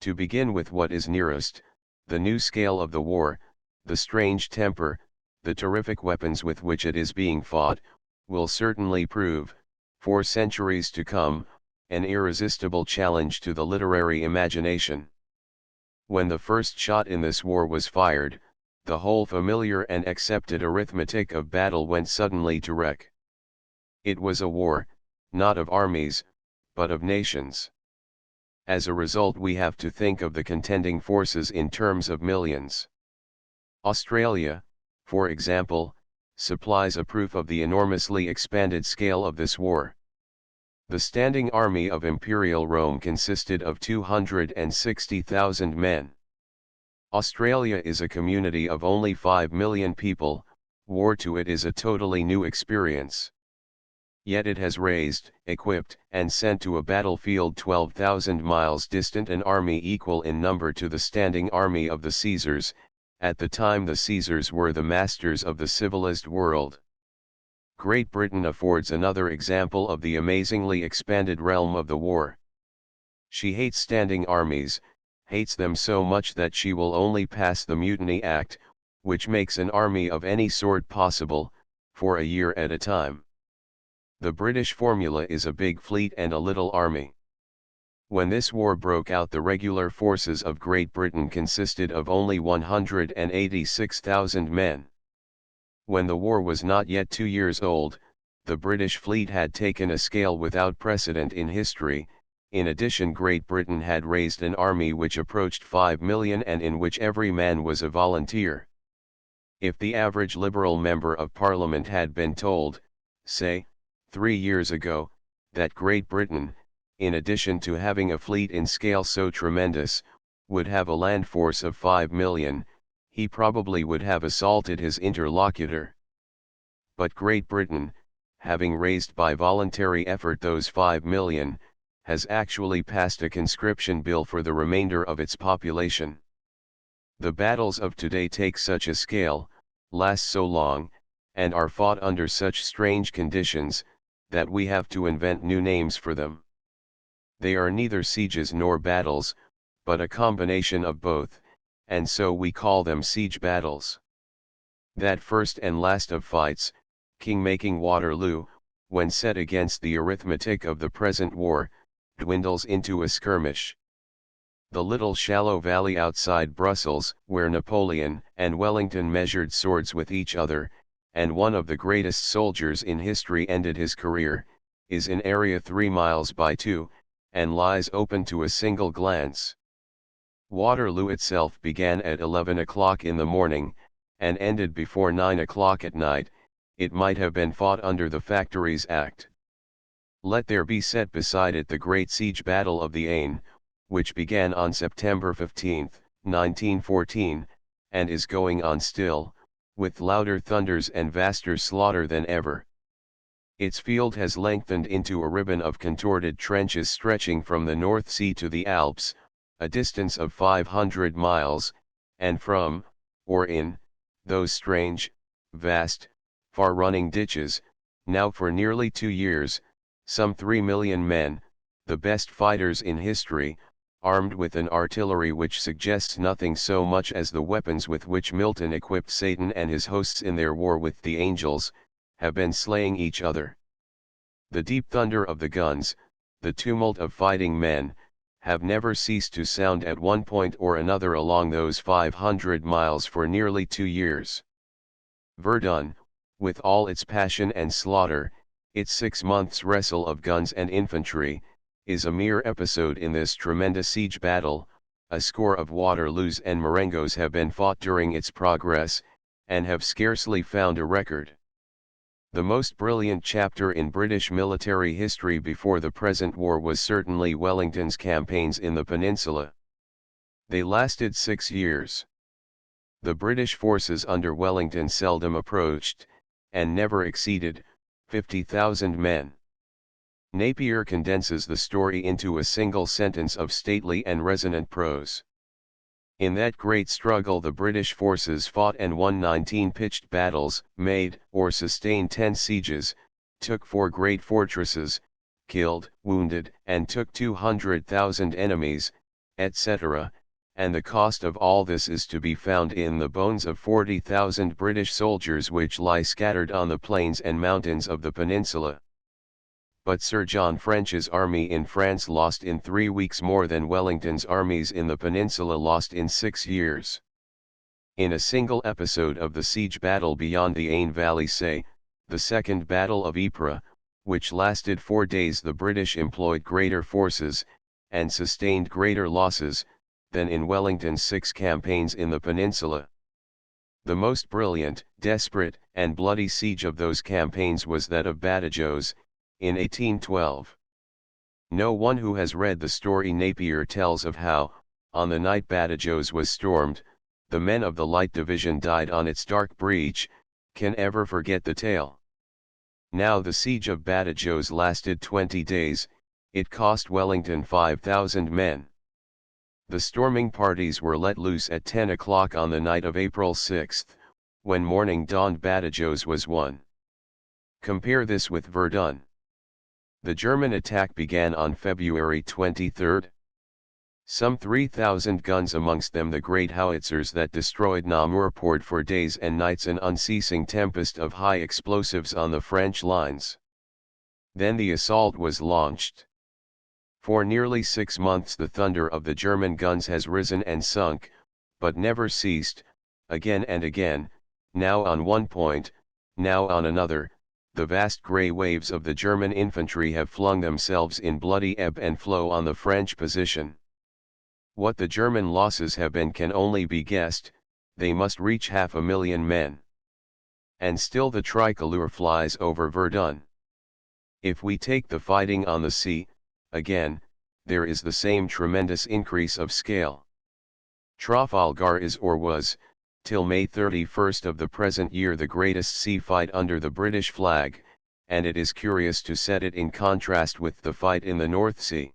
To begin with what is nearest, the new scale of the war, the strange temper, the terrific weapons with which it is being fought, will certainly prove, for centuries to come, an irresistible challenge to the literary imagination. When the first shot in this war was fired, the whole familiar and accepted arithmetic of battle went suddenly to wreck. It was a war, not of armies, but of nations. As a result, we have to think of the contending forces in terms of millions. Australia, for example, supplies a proof of the enormously expanded scale of this war. The standing army of Imperial Rome consisted of 260,000 men. Australia is a community of only 5 million people, war to it is a totally new experience. Yet it has raised, equipped, and sent to a battlefield 12,000 miles distant an army equal in number to the standing army of the Caesars, at the time the Caesars were the masters of the civilized world. Great Britain affords another example of the amazingly expanded realm of the war. She hates standing armies, hates them so much that she will only pass the Mutiny Act, which makes an army of any sort possible, for a year at a time. The British formula is a big fleet and a little army. When this war broke out, the regular forces of Great Britain consisted of only 186,000 men. When the war was not yet 2 years old, the British fleet had taken a scale without precedent in history. In addition, Great Britain had raised an army which approached 5 million and in which every man was a volunteer. If the average Liberal member of Parliament had been told, say, 3 years ago, that Great Britain, in addition to having a fleet in scale so tremendous, would have a land force of 5 million, he probably would have assaulted his interlocutor. But Great Britain, having raised by voluntary effort those 5 million, has actually passed a conscription bill for the remainder of its population. The battles of today take such a scale, last so long, and are fought under such strange conditions, that we have to invent new names for them. They are neither sieges nor battles, but a combination of both, and so we call them siege battles. That first and last of fights, king-making Waterloo, when set against the arithmetic of the present war, dwindles into a skirmish. The little shallow valley outside Brussels, where Napoleon and Wellington measured swords with each other, and one of the greatest soldiers in history ended his career, is in area 3 miles by 2, and lies open to a single glance. Waterloo itself began at 11 o'clock in the morning, and ended before 9 o'clock at night. It might have been fought under the Factories Act. Let there be set beside it the great siege battle of the Aisne, which began on September 15, 1914, and is going on still, with louder thunders and vaster slaughter than ever. Its field has lengthened into a ribbon of contorted trenches stretching from the North Sea to the Alps, a distance of 500 miles, and from, or in, those strange, vast, far-running ditches, now for nearly 2 years, some 3 million men, the best fighters in history, armed with an artillery which suggests nothing so much as the weapons with which Milton equipped Satan and his hosts in their war with the angels, have been slaying each other. The deep thunder of the guns, the tumult of fighting men, have never ceased to sound at one point or another along those 500 miles for nearly 2 years. Verdun, with all its passion and slaughter, its 6 months' wrestle of guns and infantry, is a mere episode in this tremendous siege battle. A score of Waterloos and Marengos have been fought during its progress, and have scarcely found a record. The most brilliant chapter in British military history before the present war was certainly Wellington's campaigns in the Peninsula. They lasted 6 years. The British forces under Wellington seldom approached, and never exceeded, 50,000 men. Napier condenses the story into a single sentence of stately and resonant prose. In that great struggle the British forces fought and won 19 pitched battles, made or sustained 10 sieges, took 4 great fortresses, killed, wounded and took 200,000 enemies, etc., and the cost of all this is to be found in the bones of 40,000 British soldiers which lie scattered on the plains and mountains of the peninsula. But Sir John French's army in France lost in 3 weeks more than Wellington's armies in the peninsula lost in 6 years. In a single episode of the siege battle beyond the Aisne Valley, say, the Second Battle of Ypres, which lasted 4 days, the British employed greater forces, and sustained greater losses, than in Wellington's 6 campaigns in the peninsula. The most brilliant, desperate, and bloody siege of those campaigns was that of Badajoz, in 1812. No one who has read the story Napier tells of how, on the night Badajoz was stormed, the men of the Light Division died on its dark breach, can ever forget the tale. Now the siege of Badajoz lasted 20 days, it cost Wellington 5,000 men. The storming parties were let loose at 10 o'clock on the night of April 6, when morning dawned. Badajoz was won. Compare this with Verdun. The German attack began on February 23. Some 3,000 guns, amongst them the great howitzers that destroyed Namur, poured for days and nights an unceasing tempest of high explosives on the French lines. Then the assault was launched. For nearly 6 months the thunder of the German guns has risen and sunk, but never ceased. Again and again, now on one point, now on another, the vast grey waves of the German infantry have flung themselves in bloody ebb and flow on the French position. What the German losses have been can only be guessed. they must reach 500,000 men. And still the tricolor flies over Verdun. If we take the fighting on the sea, again, there is the same tremendous increase of scale. Trafalgar is or was, till May 31st of the present year, the greatest sea fight under the British flag, and it is curious to set it in contrast with the fight in the North Sea.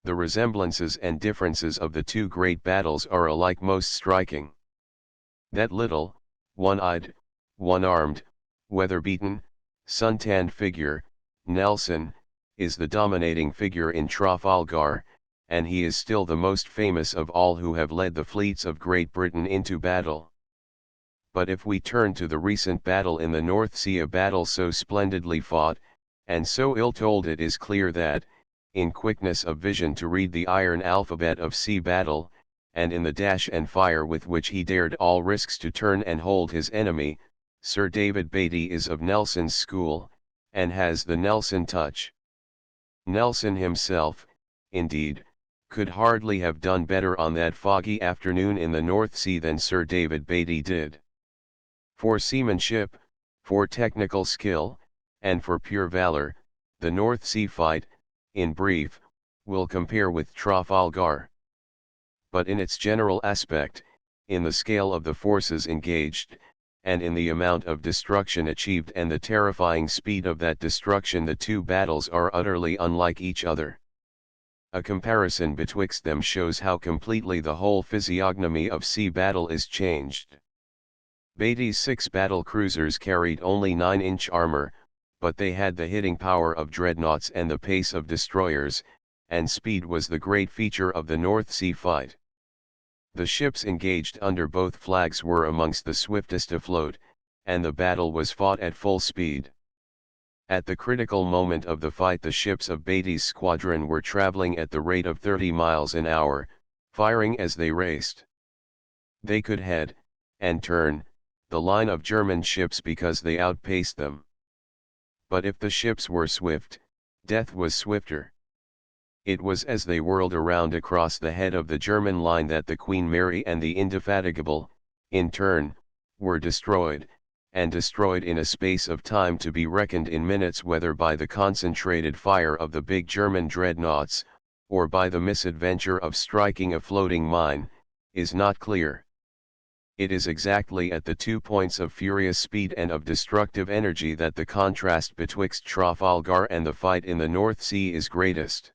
The resemblances and differences of the two great battles are alike most striking. That little, one-eyed, one-armed, weather-beaten, sun-tanned figure, Nelson, is the dominating figure in Trafalgar, and he is still the most famous of all who have led the fleets of Great Britain into battle. But if we turn to the recent battle in the North Sea, a battle so splendidly fought, and so ill-told, it is clear that, in quickness of vision to read the iron alphabet of sea battle, and in the dash and fire with which he dared all risks to turn and hold his enemy, Sir David Beatty is of Nelson's school, and has the Nelson touch. Nelson himself, indeed, could hardly have done better on that foggy afternoon in the North Sea than Sir David Beatty did. For seamanship, for technical skill, and for pure valor, the North Sea fight, in brief, will compare with Trafalgar. But in its general aspect, in the scale of the forces engaged, and in the amount of destruction achieved and the terrifying speed of that destruction, the two battles are utterly unlike each other. A comparison betwixt them shows how completely the whole physiognomy of sea battle is changed. Beatty's 6 battle cruisers carried only 9-inch armor, but they had the hitting power of dreadnoughts and the pace of destroyers, and speed was the great feature of the North Sea fight. The ships engaged under both flags were amongst the swiftest afloat, and the battle was fought at full speed. At the critical moment of the fight, the ships of Beatty's squadron were traveling at the rate of 30 miles an hour, firing as they raced. They could head, and turn, the line of German ships because they outpaced them. But if the ships were swift, death was swifter. It was as they whirled around across the head of the German line that the Queen Mary and the Indefatigable, in turn, were destroyed, and destroyed in a space of time to be reckoned in minutes, whether by the concentrated fire of the big German dreadnoughts, or by the misadventure of striking a floating mine, is not clear. It is exactly at the 2 points of furious speed and of destructive energy that the contrast betwixt Trafalgar and the fight in the North Sea is greatest.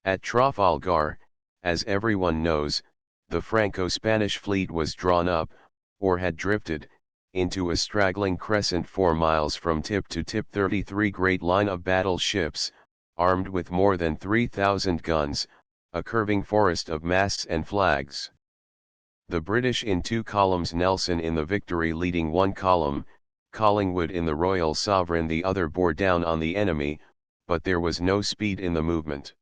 At Trafalgar, as everyone knows, the Franco-Spanish fleet was drawn up, or had drifted, into a straggling crescent 4 miles from tip to tip, 33 great line of battle ships, armed with more than 3,000 guns, a curving forest of masts and flags. The British in 2 columns, Nelson in the Victory leading one column, Collingwood in the Royal Sovereign the other, bore down on the enemy, but there was no speed in the movement.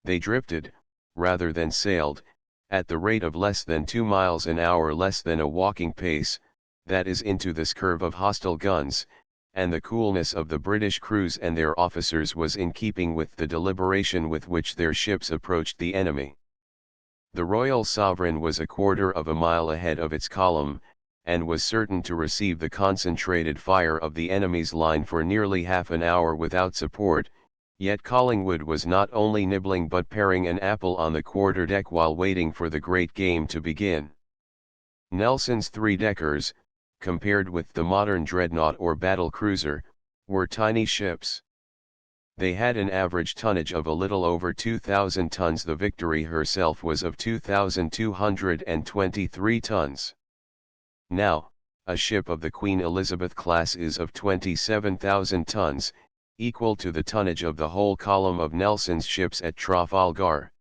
They drifted, rather than sailed, at the rate of less than 2 miles an hour, less than a walking pace, that is, into this curve of hostile guns, and the coolness of the British crews and their officers was in keeping with the deliberation with which their ships approached the enemy. The Royal Sovereign was 1/4 of a mile ahead of its column, and was certain to receive the concentrated fire of the enemy's line for nearly half an hour without support, yet Collingwood was not only nibbling but paring an apple on the quarter-deck while waiting for the great game to begin. Nelson's 3-deckers, compared with the modern dreadnought or battle cruiser, were tiny ships. They had an average tonnage of a little over 2,000 tons. The Victory herself was of 2,223 tons. Now, a ship of the Queen Elizabeth class is of 27,000 tons, equal to the tonnage of the whole column of Nelson's ships at Trafalgar.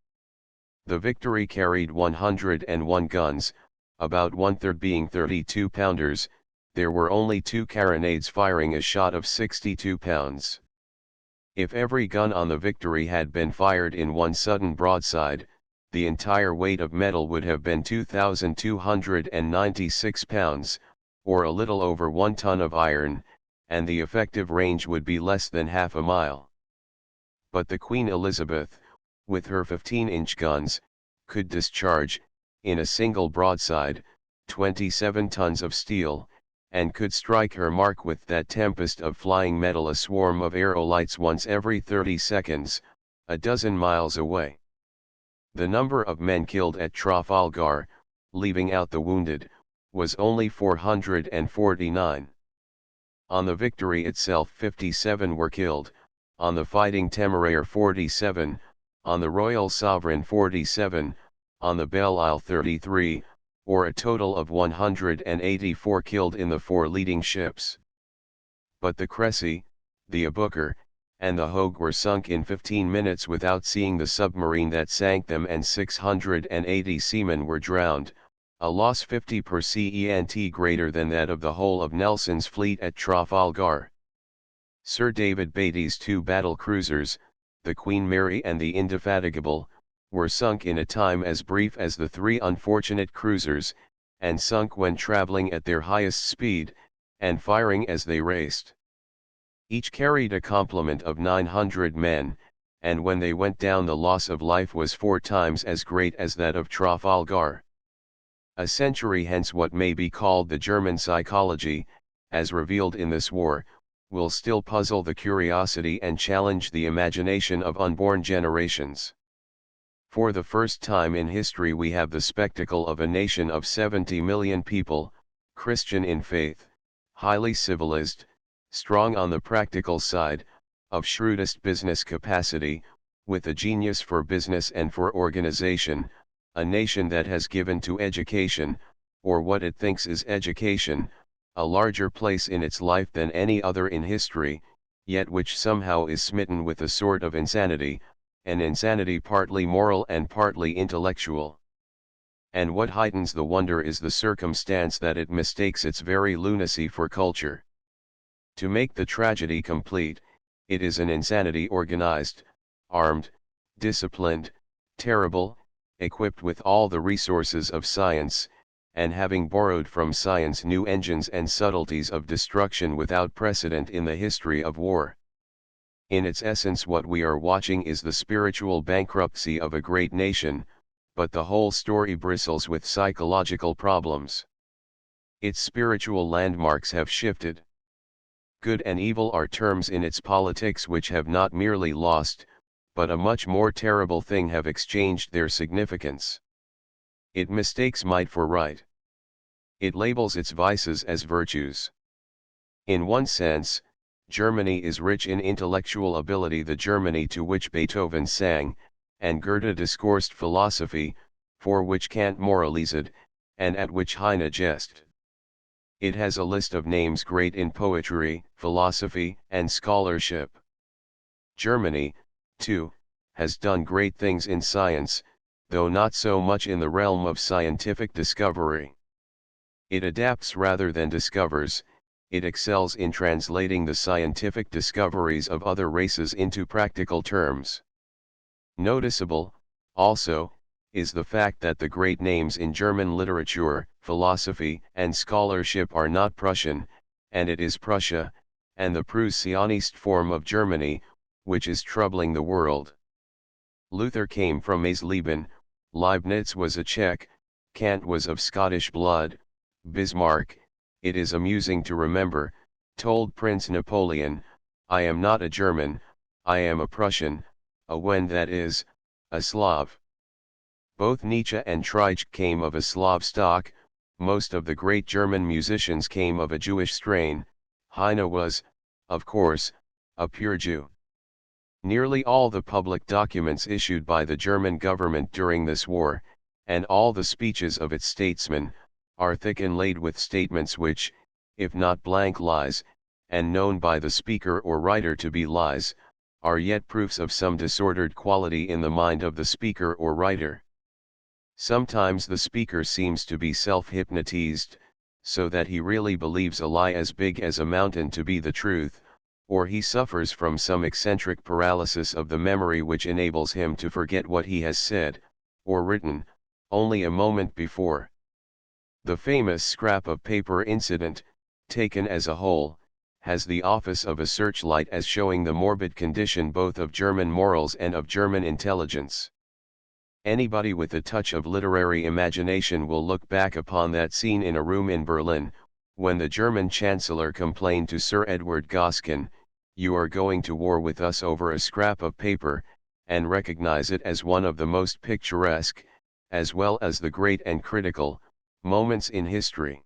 The Victory carried 101 guns, about 1/3 being 32-pounders, there were only 2 carronades firing a shot of 62 pounds. If every gun on the Victory had been fired in one sudden broadside, the entire weight of metal would have been 2,296 pounds, or a little over 1 ton of iron, and the effective range would be less than half a mile. But the Queen Elizabeth, with her 15-inch guns, could discharge, in a single broadside, 27 tons of steel, and could strike her mark with that tempest of flying metal, a swarm of aerolites once every 30 seconds, a dozen miles away. The number of men killed at Trafalgar, leaving out the wounded, was only 449. On the Victory itself 57 were killed, on the Fighting Temeraire 47, on the Royal Sovereign 47, on the Belle Isle 33, or a total of 184 killed in the four leading ships. But the Cressy, the Aboukir, and the Hogue were sunk in 15 minutes without seeing the submarine that sank them, and 680 seamen were drowned, a loss 50% greater than that of the whole of Nelson's fleet at Trafalgar. Sir David Beatty's two battle cruisers, the Queen Mary and the Indefatigable, were sunk in a time as brief as the three unfortunate cruisers, and sunk when traveling at their highest speed, and firing as they raced. Each carried a complement of 900 men, and when they went down the loss of life was 4 times as great as that of Trafalgar. A century hence what may be called the German psychology, as revealed in this war, will still puzzle the curiosity and challenge the imagination of unborn generations. For the first time in history we have the spectacle of a nation of 70 million people, Christian in faith, highly civilized, strong on the practical side, of shrewdest business capacity, with a genius for business and for organization, a nation that has given to education, or what it thinks is education, a larger place in its life than any other in history, yet which somehow is smitten with a sort of insanity, an insanity partly moral and partly intellectual. And what heightens the wonder is the circumstance that it mistakes its very lunacy for culture. To make the tragedy complete, it is an insanity organized, armed, disciplined, terrible, equipped with all the resources of science, and having borrowed from science new engines and subtleties of destruction without precedent in the history of war. In its essence what we are watching is the spiritual bankruptcy of a great nation, but the whole story bristles with psychological problems. Its spiritual landmarks have shifted. Good and evil are terms in its politics which have not merely lost, but a much more terrible thing, have exchanged their significance. It mistakes might for right. It labels its vices as virtues. In one sense, Germany is rich in intellectual ability, the Germany to which Beethoven sang, and Goethe discoursed philosophy, for which Kant moralized, and at which Heine jested. It has a list of names great in poetry, philosophy, and scholarship. Germany, too, has done great things in science, though not so much in the realm of scientific discovery. It adapts rather than discovers, it excels in translating the scientific discoveries of other races into practical terms. Noticeable, also, is the fact that the great names in German literature, philosophy, and scholarship are not Prussian, and it is Prussia, and the Prussianist form of Germany, which is troubling the world. Luther came from Eisleben, Leibniz was a Czech, Kant was of Scottish blood, Bismarck, it is amusing to remember, told Prince Napoleon, "I am not a German, I am a Prussian, a when that is, a Slav." Both Nietzsche and Treitschke came of a Slav stock, most of the great German musicians came of a Jewish strain, Heine was, of course, a pure Jew. Nearly all the public documents issued by the German government during this war, and all the speeches of its statesmen, are thick and laid with statements which, if not blank lies, and known by the speaker or writer to be lies, are yet proofs of some disordered quality in the mind of the speaker or writer. Sometimes the speaker seems to be self-hypnotized, so that he really believes a lie as big as a mountain to be the truth, or he suffers from some eccentric paralysis of the memory which enables him to forget what he has said, or written, only a moment before. The famous scrap of paper incident, taken as a whole, has the office of a searchlight as showing the morbid condition both of German morals and of German intelligence. Anybody with a touch of literary imagination will look back upon that scene in a room in Berlin, when the German Chancellor complained to Sir Edward Goskin, "You are going to war with us over a scrap of paper," and recognize it as one of the most picturesque, as well as the great and critical, moments in history.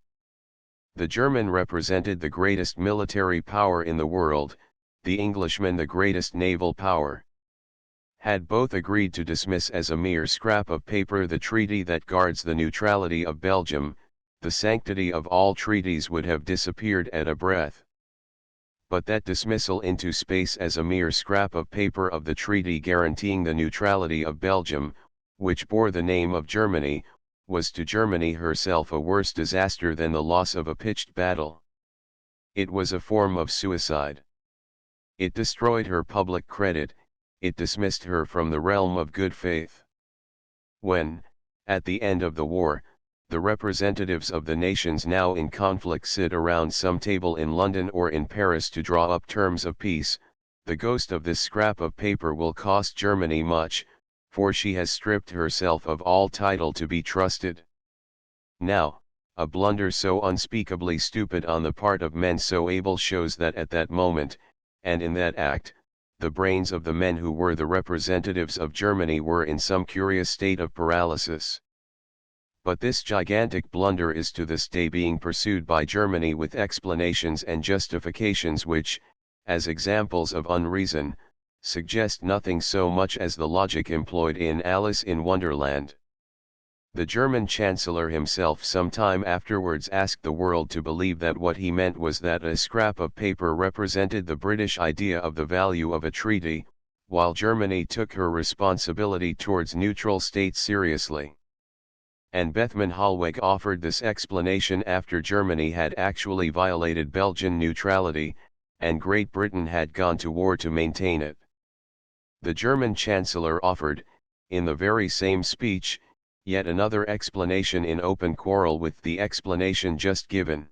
The German represented the greatest military power in the world, the Englishman the greatest naval power. Had both agreed to dismiss as a mere scrap of paper the treaty that guards the neutrality of Belgium, the sanctity of all treaties would have disappeared at a breath. But that dismissal into space as a mere scrap of paper of the treaty guaranteeing the neutrality of Belgium, which bore the name of Germany, was to Germany herself a worse disaster than the loss of a pitched battle. It was a form of suicide. It destroyed her public credit, it dismissed her from the realm of good faith. When, at the end of the war, the representatives of the nations now in conflict sit around some table in London or in Paris to draw up terms of peace, the ghost of this scrap of paper will cost Germany much, for she has stripped herself of all title to be trusted. Now, a blunder so unspeakably stupid on the part of men so able shows that at that moment, and in that act, the brains of the men who were the representatives of Germany were in some curious state of paralysis. But this gigantic blunder is to this day being pursued by Germany with explanations and justifications which, as examples of unreason, suggest nothing so much as the logic employed in Alice in Wonderland. The German Chancellor himself some time afterwards asked the world to believe that what he meant was that a scrap of paper represented the British idea of the value of a treaty, while Germany took her responsibility towards neutral states seriously. And Bethmann Hollweg offered this explanation after Germany had actually violated Belgian neutrality, and Great Britain had gone to war to maintain it. The German Chancellor offered, in the very same speech, yet another explanation in open quarrel with the explanation just given.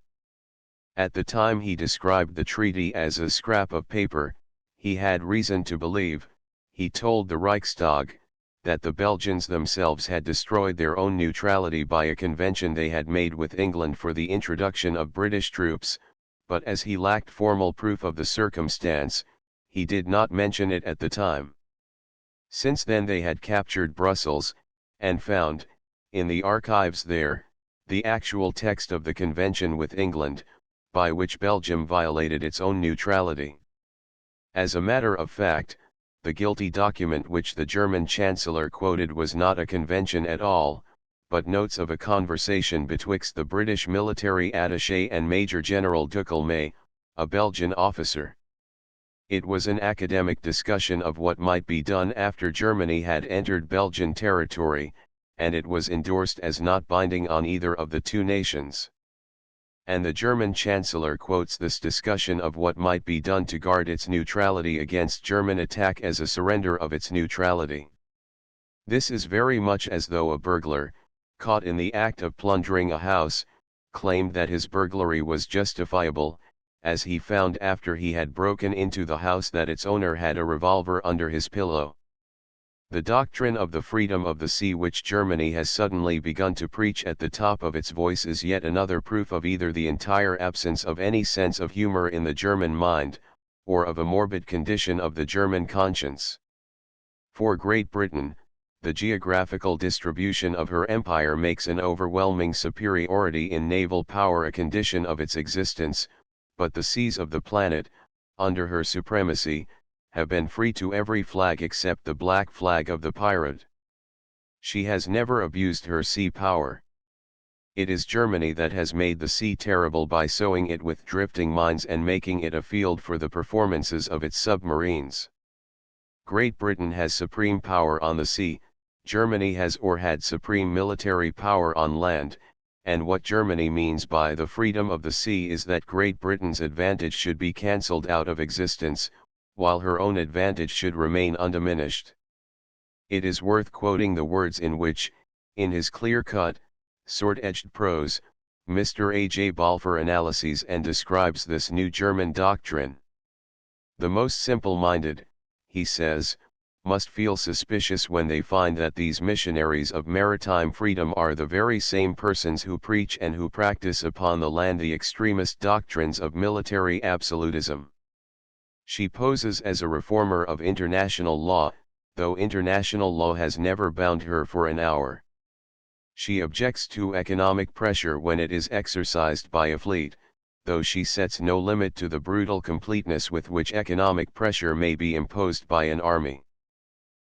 At the time he described the treaty as a scrap of paper, he had reason to believe, he told the Reichstag, that the Belgians themselves had destroyed their own neutrality by a convention they had made with England for the introduction of British troops, but as he lacked formal proof of the circumstance, he did not mention it at the time. Since then they had captured Brussels, and found, in the archives there, the actual text of the convention with England, by which Belgium violated its own neutrality. As a matter of fact, the guilty document which the German Chancellor quoted was not a convention at all, but notes of a conversation betwixt the British military attaché and Major General Duckelmay, a Belgian officer. It was an academic discussion of what might be done after Germany had entered Belgian territory, and it was endorsed as not binding on either of the two nations. And the German Chancellor quotes this discussion of what might be done to guard its neutrality against German attack as a surrender of its neutrality. This is very much as though a burglar, caught in the act of plundering a house, claimed that his burglary was justifiable, as he found after he had broken into the house that its owner had a revolver under his pillow. The doctrine of the freedom of the sea which Germany has suddenly begun to preach at the top of its voice is yet another proof of either the entire absence of any sense of humor in the German mind, or of a morbid condition of the German conscience. For Great Britain, the geographical distribution of her empire makes an overwhelming superiority in naval power a condition of its existence, but the seas of the planet, under her supremacy, have been free to every flag except the black flag of the pirate. She has never abused her sea power. It is Germany that has made the sea terrible by sowing it with drifting mines and making it a field for the performances of its submarines. Great Britain has supreme power on the sea, Germany has or had supreme military power on land, and what Germany means by the freedom of the sea is that Great Britain's advantage should be cancelled out of existence, while her own advantage should remain undiminished. It is worth quoting the words in which, in his clear-cut, sword-edged prose, Mr. A. J. Balfour analyses and describes this new German doctrine. The most simple-minded, he says, must feel suspicious when they find that these missionaries of maritime freedom are the very same persons who preach and who practice upon the land the extremist doctrines of military absolutism. She poses as a reformer of international law, though international law has never bound her for an hour. She objects to economic pressure when it is exercised by a fleet, though she sets no limit to the brutal completeness with which economic pressure may be imposed by an army.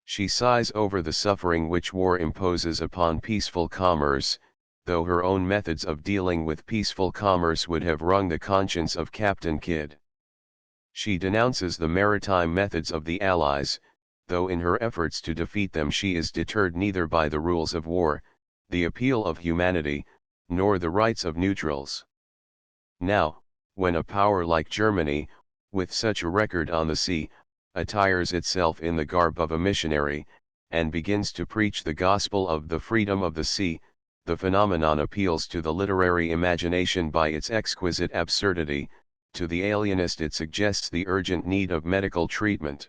She sighs over the suffering which war imposes upon peaceful commerce, though her own methods of dealing with peaceful commerce would have wrung the conscience of Captain Kidd. She denounces the maritime methods of the Allies, though in her efforts to defeat them she is deterred neither by the rules of war, the appeal of humanity, nor the rights of neutrals. Now, when a power like Germany, with such a record on the sea, attires itself in the garb of a missionary, and begins to preach the gospel of the freedom of the sea, the phenomenon appeals to the literary imagination by its exquisite absurdity, to the alienist it suggests the urgent need of medical treatment.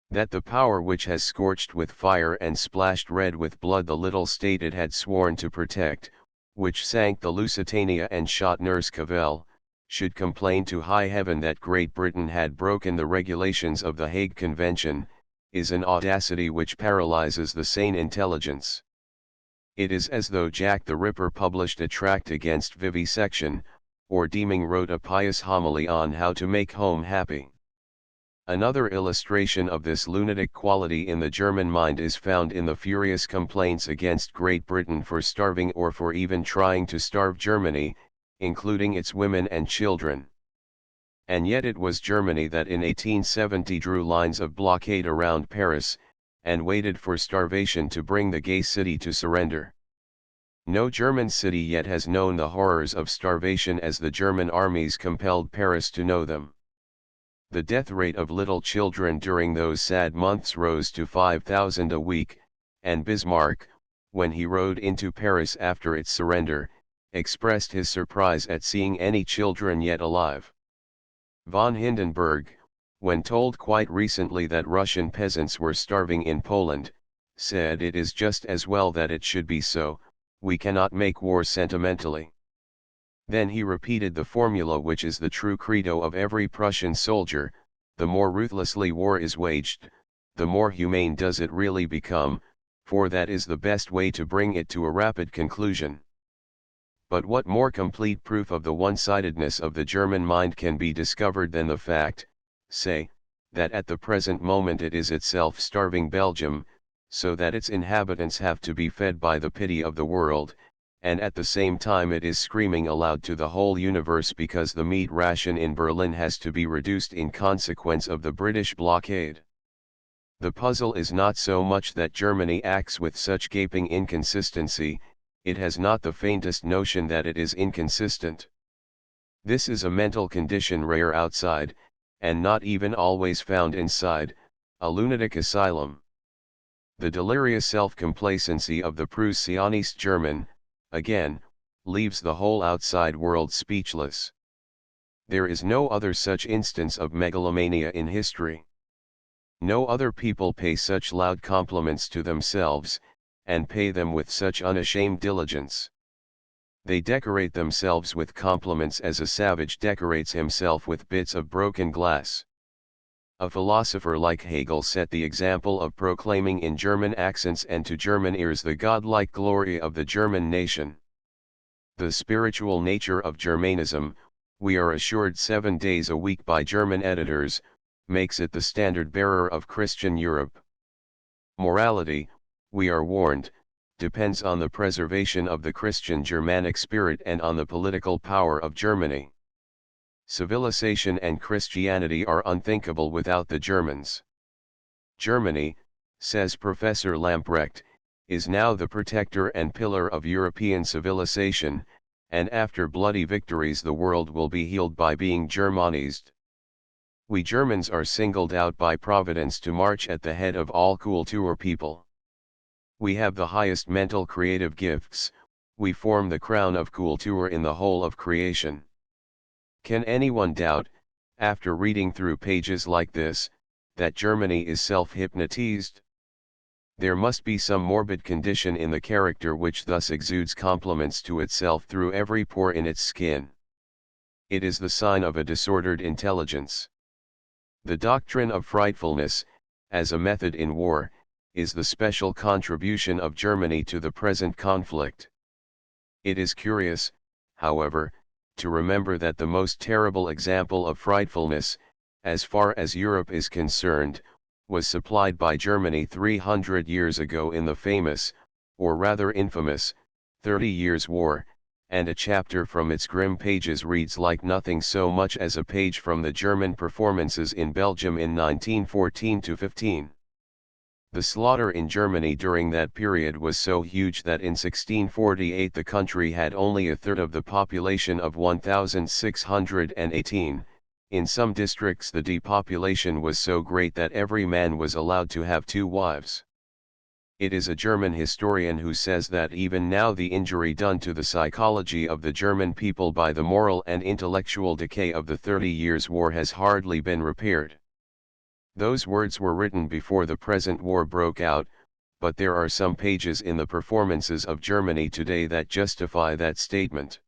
That the power which has scorched with fire and splashed red with blood the little state it had sworn to protect, which sank the Lusitania and shot Nurse Cavell, should complain to high heaven that Great Britain had broken the regulations of the Hague Convention, is an audacity which paralyzes the sane intelligence. It is as though Jack the Ripper published a tract against vivisection, or Deeming wrote a pious homily on how to make home happy. Another illustration of this lunatic quality in the German mind is found in the furious complaints against Great Britain for starving or for even trying to starve Germany, including its women and children. And yet it was Germany that in 1870 drew lines of blockade around Paris, and waited for starvation to bring the gay city to surrender. No German city yet has known the horrors of starvation as the German armies compelled Paris to know them. The death rate of little children during those sad months rose to 5,000 a week, and Bismarck, when he rode into Paris after its surrender, expressed his surprise at seeing any children yet alive. Von Hindenburg, when told quite recently that Russian peasants were starving in Poland, said it is just as well that it should be so, we cannot make war sentimentally. Then he repeated the formula which is the true credo of every Prussian soldier: the more ruthlessly war is waged, the more humane does it really become, for that is the best way to bring it to a rapid conclusion. But what more complete proof of the one-sidedness of the German mind can be discovered than the fact, say, that at the present moment it is itself starving Belgium, so that its inhabitants have to be fed by the pity of the world, and at the same time it is screaming aloud to the whole universe because the meat ration in Berlin has to be reduced in consequence of the British blockade. The puzzle is not so much that Germany acts with such gaping inconsistency, it has not the faintest notion that it is inconsistent. This is a mental condition rare outside, and not even always found inside, a lunatic asylum. The delirious self-complacency of the Prussianist German, again, leaves the whole outside world speechless. There is no other such instance of megalomania in history. No other people pay such loud compliments to themselves, and pay them with such unashamed diligence. They decorate themselves with compliments as a savage decorates himself with bits of broken glass. A philosopher like Hegel set the example of proclaiming in German accents and to German ears the godlike glory of the German nation. The spiritual nature of Germanism, we are assured 7 days a week by German editors, makes it the standard bearer of Christian Europe. Morality, we are warned, depends on the preservation of the Christian Germanic spirit and on the political power of Germany. Civilization and Christianity are unthinkable without the Germans. Germany, says Professor Lamprecht, is now the protector and pillar of European civilization, and after bloody victories the world will be healed by being Germanized. We Germans are singled out by Providence to march at the head of all Kultur people. We have the highest mental creative gifts, we form the crown of Kultur in the whole of creation. Can anyone doubt, after reading through pages like this, that Germany is self-hypnotized? There must be some morbid condition in the character which thus exudes compliments to itself through every pore in its skin. It is the sign of a disordered intelligence. The doctrine of frightfulness, as a method in war, is the special contribution of Germany to the present conflict. It is curious, however, to remember that the most terrible example of frightfulness, as far as Europe is concerned, was supplied by Germany 300 years ago in the famous, or rather infamous, 30 Years' War, and a chapter from its grim pages reads like nothing so much as a page from the German performances in Belgium in 1914-15. The slaughter in Germany during that period was so huge that in 1648 the country had only a third of the population of 1618. In some districts the depopulation was so great that every man was allowed to have 2 wives. It is a German historian who says that even now the injury done to the psychology of the German people by the moral and intellectual decay of the 30 Years' War has hardly been repaired. Those words were written before the present war broke out, but there are some pages in the performances of Germany today that justify that statement.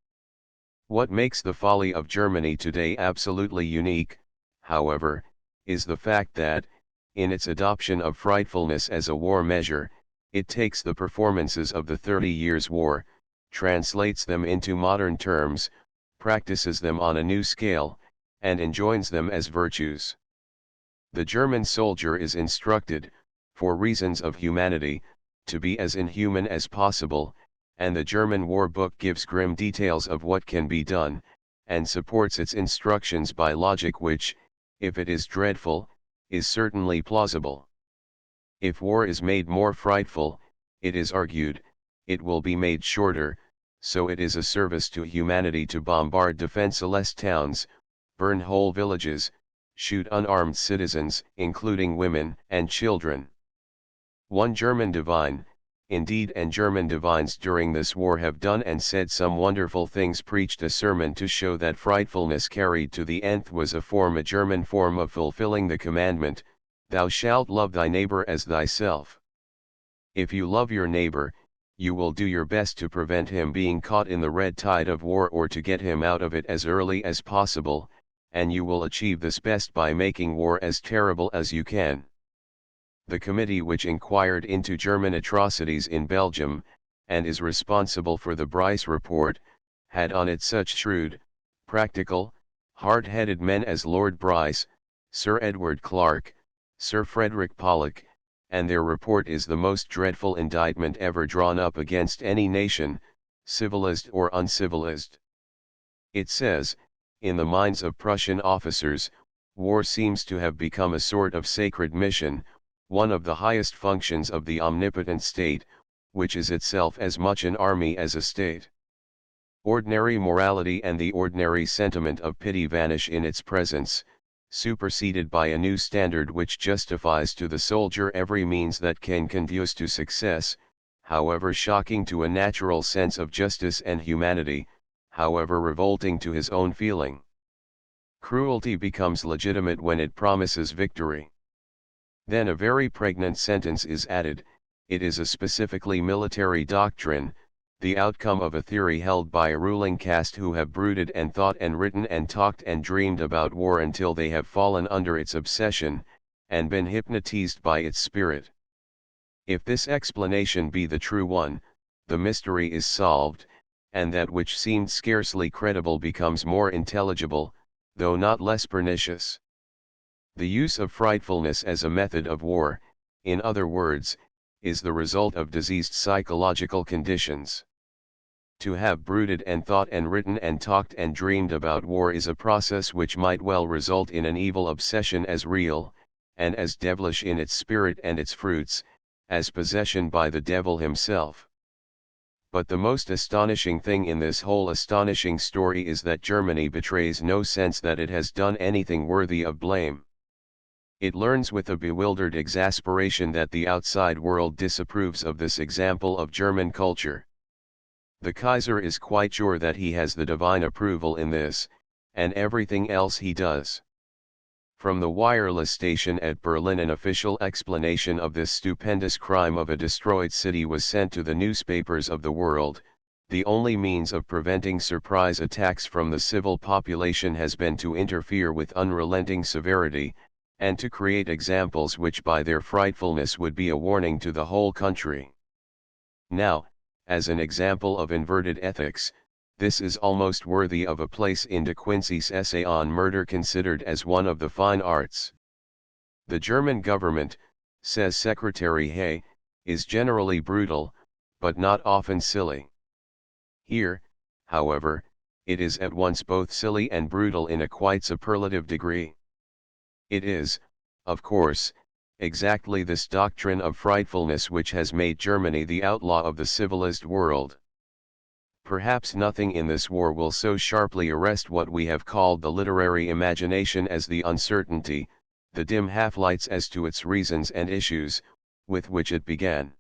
What makes the folly of Germany today absolutely unique, however, is the fact that, in its adoption of frightfulness as a war measure, it takes the performances of the 30 Years' War, translates them into modern terms, practices them on a new scale, and enjoins them as virtues. The German soldier is instructed, for reasons of humanity, to be as inhuman as possible, and the German war book gives grim details of what can be done, and supports its instructions by logic which, if it is dreadful, is certainly plausible. If war is made more frightful, it is argued, it will be made shorter, so it is a service to humanity to bombard defenseless towns, burn whole villages, shoot unarmed citizens, including women and children. One German divine, indeed, and German divines during this war have done and said some wonderful things, preached a sermon to show that frightfulness carried to the nth was a German form of fulfilling the commandment, "Thou shalt love thy neighbor as thyself." If you love your neighbor, you will do your best to prevent him being caught in the red tide of war or to get him out of it as early as possible, and you will achieve this best by making war as terrible as you can. The committee which inquired into German atrocities in Belgium, and is responsible for the Bryce report, had on it such shrewd, practical, hard-headed men as Lord Bryce, Sir Edward Clarke, Sir Frederick Pollock, and their report is the most dreadful indictment ever drawn up against any nation, civilized or uncivilized. It says, in the minds of Prussian officers, war seems to have become a sort of sacred mission, one of the highest functions of the omnipotent state, which is itself as much an army as a state. Ordinary morality and the ordinary sentiment of pity vanish in its presence, superseded by a new standard which justifies to the soldier every means that can conduce to success, however shocking to a natural sense of justice and humanity, however revolting to his own feeling. Cruelty becomes legitimate when it promises victory. Then a very pregnant sentence is added: it is a specifically military doctrine, the outcome of a theory held by a ruling caste who have brooded and thought and written and talked and dreamed about war until they have fallen under its obsession, and been hypnotized by its spirit. If this explanation be the true one, the mystery is solved, and that which seemed scarcely credible becomes more intelligible, though not less pernicious. The use of frightfulness as a method of war, in other words, is the result of diseased psychological conditions. To have brooded and thought and written and talked and dreamed about war is a process which might well result in an evil obsession as real, and as devilish in its spirit and its fruits, as possession by the devil himself. But the most astonishing thing in this whole astonishing story is that Germany betrays no sense that it has done anything worthy of blame. It learns with a bewildered exasperation that the outside world disapproves of this example of German culture. The Kaiser is quite sure that he has the divine approval in this, and everything else he does. From the wireless station at Berlin, an official explanation of this stupendous crime of a destroyed city was sent to the newspapers of the world. The only means of preventing surprise attacks from the civil population has been to interfere with unrelenting severity, and to create examples which by their frightfulness would be a warning to the whole country. Now, as an example of inverted ethics, this is almost worthy of a place in De Quincey's essay on murder, considered as one of the fine arts. The German government, says Secretary Hay, is generally brutal, but not often silly. Here, however, it is at once both silly and brutal in a quite superlative degree. It is, of course, exactly this doctrine of frightfulness which has made Germany the outlaw of the civilized world. Perhaps nothing in this war will so sharply arrest what we have called the literary imagination as the uncertainty, the dim half-lights as to its reasons and issues, with which it began.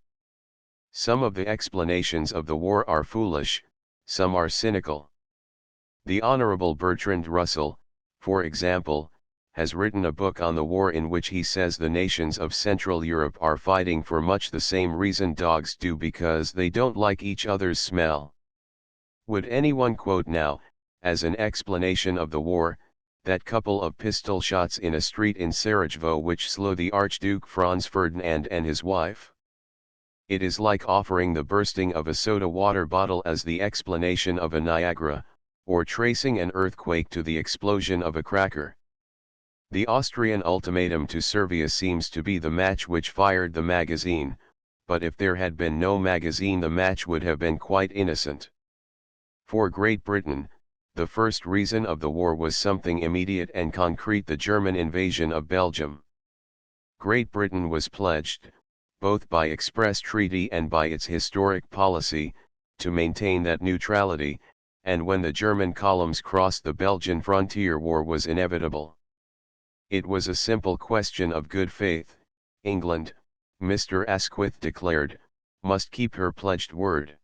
Some of the explanations of the war are foolish, some are cynical. The Honorable Bertrand Russell, for example, has written a book on the war in which he says the nations of Central Europe are fighting for much the same reason dogs do, because they don't like each other's smell. Would anyone quote now, as an explanation of the war, that couple of pistol shots in a street in Sarajevo which slew the Archduke Franz Ferdinand and his wife? It is like offering the bursting of a soda water bottle as the explanation of a Niagara, or tracing an earthquake to the explosion of a cracker. The Austrian ultimatum to Serbia seems to be the match which fired the magazine, but if there had been no magazine the match would have been quite innocent. For Great Britain, the first reason of the war was something immediate and concrete: the German invasion of Belgium. Great Britain was pledged, both by express treaty and by its historic policy, to maintain that neutrality, and when the German columns crossed the Belgian frontier, war was inevitable. It was a simple question of good faith. England, Mr. Asquith declared, must keep her pledged word.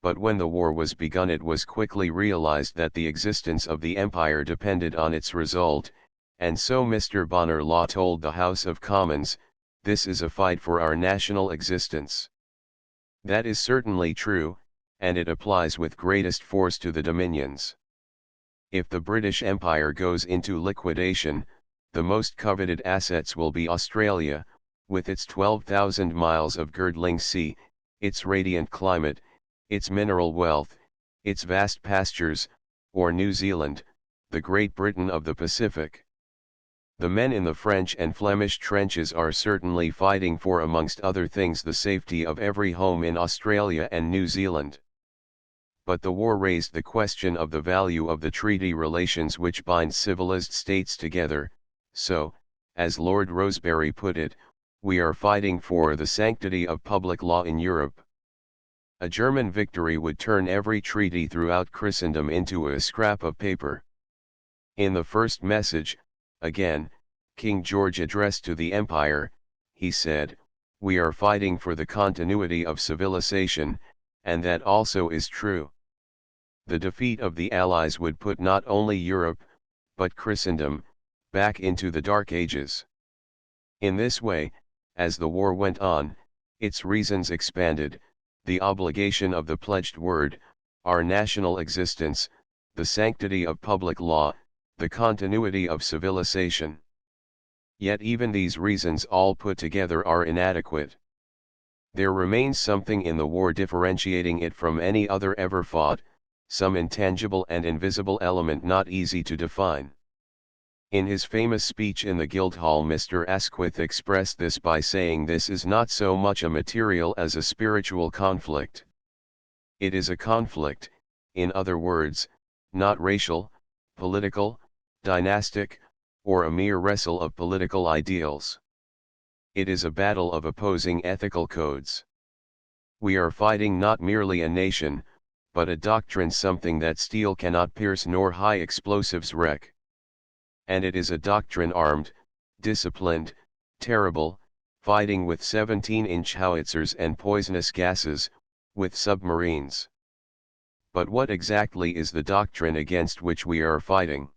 But when the war was begun, it was quickly realized that the existence of the Empire depended on its result, and so Mr. Bonner Law told the House of Commons, "This is a fight for our national existence." That is certainly true, and it applies with greatest force to the Dominions. If the British Empire goes into liquidation, the most coveted assets will be Australia, with its 12,000 miles of girdling sea, its radiant climate, its mineral wealth, its vast pastures, or New Zealand, the Great Britain of the Pacific. The men in the French and Flemish trenches are certainly fighting for, amongst other things, the safety of every home in Australia and New Zealand. But the war raised the question of the value of the treaty relations which bind civilized states together, so, as Lord Rosebery put it, we are fighting for the sanctity of public law in Europe. A German victory would turn every treaty throughout Christendom into a scrap of paper. In the first message, again, King George addressed to the Empire, he said, "We are fighting for the continuity of civilization, and that also is true." The defeat of the Allies would put not only Europe, but Christendom, back into the Dark Ages. In this way, as the war went on, its reasons expanded: the obligation of the pledged word, our national existence, the sanctity of public law, the continuity of civilization. Yet even these reasons all put together are inadequate. There remains something in the war differentiating it from any other ever fought, some intangible and invisible element not easy to define. In his famous speech in the Guildhall, Mr. Asquith expressed this by saying this is not so much a material as a spiritual conflict. It is a conflict, in other words, not racial, political, dynastic, or a mere wrestle of political ideals. It is a battle of opposing ethical codes. We are fighting not merely a nation, but a doctrine, something that steel cannot pierce nor high explosives wreck. And it is a doctrine armed, disciplined, terrible, fighting with 17-inch howitzers and poisonous gases, with submarines. But what exactly is the doctrine against which we are fighting?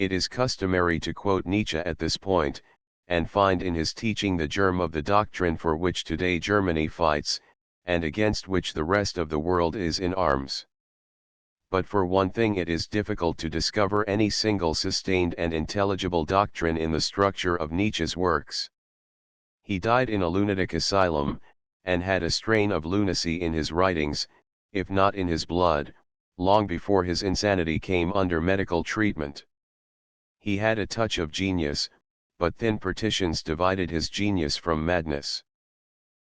It is customary to quote Nietzsche at this point, and find in his teaching the germ of the doctrine for which today Germany fights, and against which the rest of the world is in arms. But for one thing, it is difficult to discover any single sustained and intelligible doctrine in the structure of Nietzsche's works. He died in a lunatic asylum, and had a strain of lunacy in his writings, if not in his blood, long before his insanity came under medical treatment. He had a touch of genius, but thin partitions divided his genius from madness.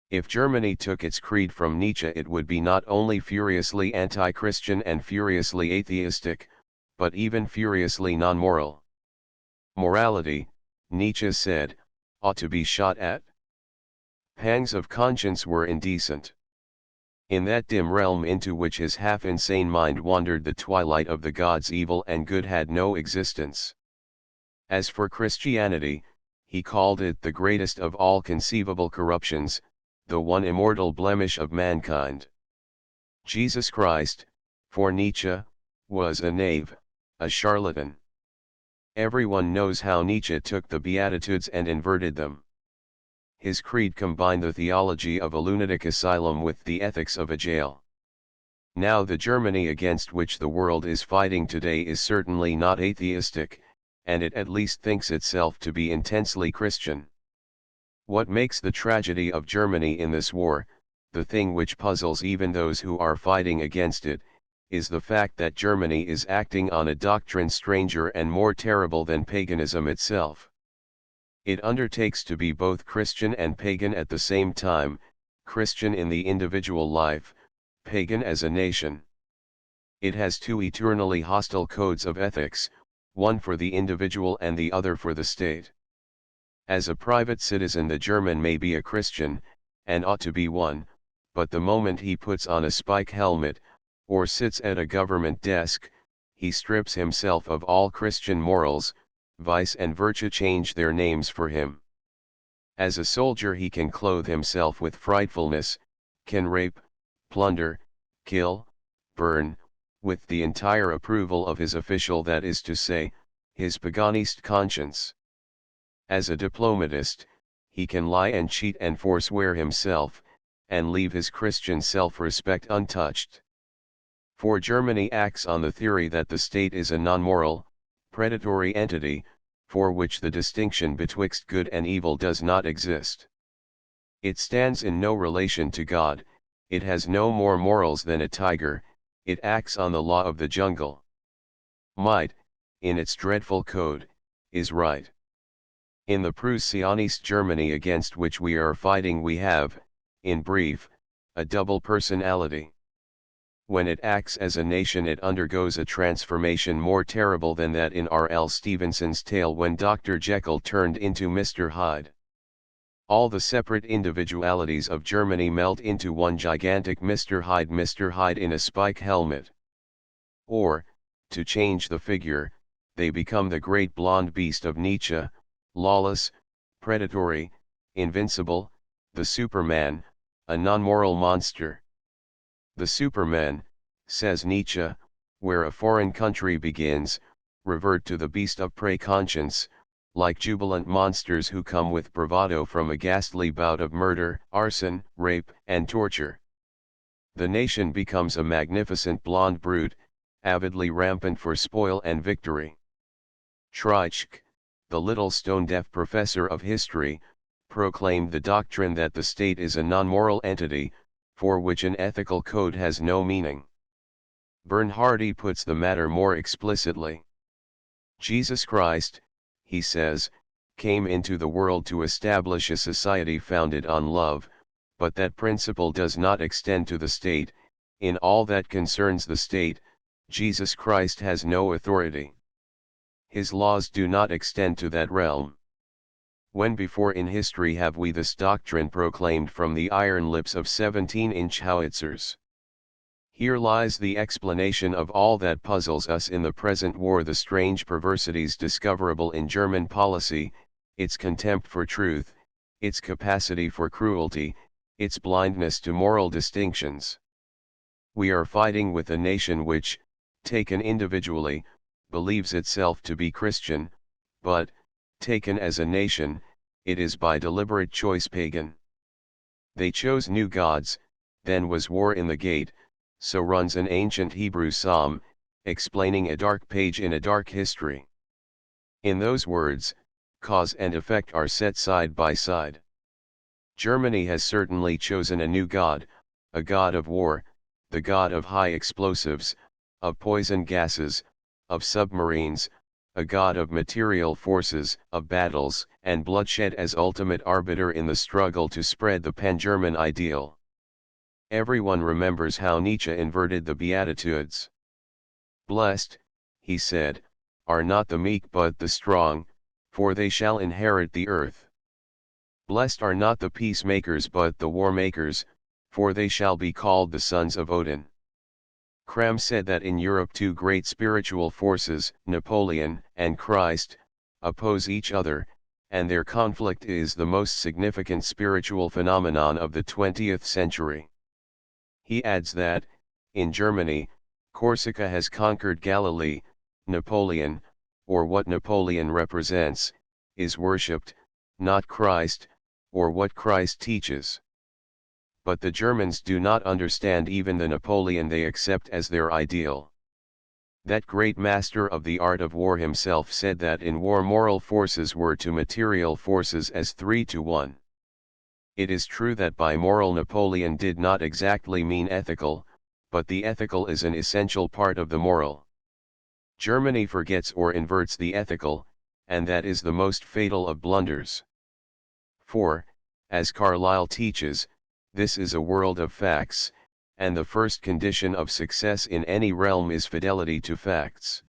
If Germany took its creed from Nietzsche, it would be not only furiously anti-Christian and furiously atheistic, but even furiously non-moral. Morality, Nietzsche said, ought to be shot at. Pangs of conscience were indecent. In that dim realm into which his half-insane mind wandered, the twilight of the gods evil and good had no existence. As for Christianity, he called it the greatest of all conceivable corruptions, the one immortal blemish of mankind. Jesus Christ, for Nietzsche, was a knave, a charlatan. Everyone knows how Nietzsche took the Beatitudes and inverted them. His creed combined the theology of a lunatic asylum with the ethics of a jail. Now the Germany against which the world is fighting today is certainly not atheistic, and it at least thinks itself to be intensely Christian. What makes the tragedy of Germany in this war, the thing which puzzles even those who are fighting against it, is the fact that Germany is acting on a doctrine stranger and more terrible than paganism itself. It undertakes to be both Christian and pagan at the same time, Christian in the individual life, pagan as a nation. It has two eternally hostile codes of ethics, one for the individual and the other for the state. As a private citizen, the German may be a Christian, and ought to be one, but the moment he puts on a spike helmet, or sits at a government desk, he strips himself of all Christian morals. Vice and virtue change their names for him. As a soldier, he can clothe himself with frightfulness, can rape, plunder, kill, burn, with the entire approval of his official, that is to say, his paganist conscience. As a diplomatist, he can lie and cheat and forswear himself, and leave his Christian self-respect untouched. For Germany acts on the theory that the state is a non-moral, predatory entity, for which the distinction betwixt good and evil does not exist. It stands in no relation to God, it has no more morals than a tiger, it acts on the law of the jungle. Might, in its dreadful code, is right. In the Prussianist Germany against which we are fighting, we have, in brief, a double personality. When it acts as a nation, it undergoes a transformation more terrible than that in R.L. Stevenson's tale when Dr. Jekyll turned into Mr. Hyde. All the separate individualities of Germany melt into one gigantic Mr. Hyde in a spike helmet. Or, to change the figure, they become the great blonde beast of Nietzsche, lawless, predatory, invincible, the Superman, a non-moral monster. The Superman, says Nietzsche, where a foreign country begins, revert to the beast of prey conscience, like jubilant monsters who come with bravado from a ghastly bout of murder, arson, rape, and torture. The nation becomes a magnificent blonde brute, avidly rampant for spoil and victory. Treitschke, the little stone-deaf professor of history, proclaimed the doctrine that the state is a non-moral entity, for which an ethical code has no meaning. Bernhardi puts the matter more explicitly. Jesus Christ, he says, came into the world to establish a society founded on love, but that principle does not extend to the state. In all that concerns the state, Jesus Christ has no authority. His laws do not extend to that realm. When before in history have we this doctrine proclaimed from the iron lips of 17-inch howitzers? Here lies the explanation of all that puzzles us in the present war: the strange perversities discoverable in German policy, its contempt for truth, its capacity for cruelty, its blindness to moral distinctions. We are fighting with a nation which, taken individually, believes itself to be Christian, but, taken as a nation, it is by deliberate choice pagan. They chose new gods, then was war in the gate, so runs an ancient Hebrew psalm, explaining a dark page in a dark history. In those words, cause and effect are set side by side. Germany has certainly chosen a new god, a god of war, the god of high explosives, of poison gases, of submarines, a god of material forces, of battles and bloodshed as ultimate arbiter in the struggle to spread the pan-German ideal. Everyone remembers how Nietzsche inverted the Beatitudes. Blessed, he said, are not the meek but the strong, for they shall inherit the earth. Blessed are not the peacemakers but the war makers, for they shall be called the sons of Odin. Cram said that in Europe two great spiritual forces, Napoleon and Christ, oppose each other, and their conflict is the most significant spiritual phenomenon of the 20th century. He adds that, in Germany, Corsica has conquered Galilee, Napoleon, or what Napoleon represents, is worshipped, not Christ, or what Christ teaches. But the Germans do not understand even the Napoleon they accept as their ideal. That great master of the art of war himself said that in war moral forces were to material forces as 3-1. It is true that by moral Napoleon did not exactly mean ethical, but the ethical is an essential part of the moral. Germany forgets or inverts the ethical, and that is the most fatal of blunders. For, as Carlyle teaches, this is a world of facts, and the first condition of success in any realm is fidelity to facts.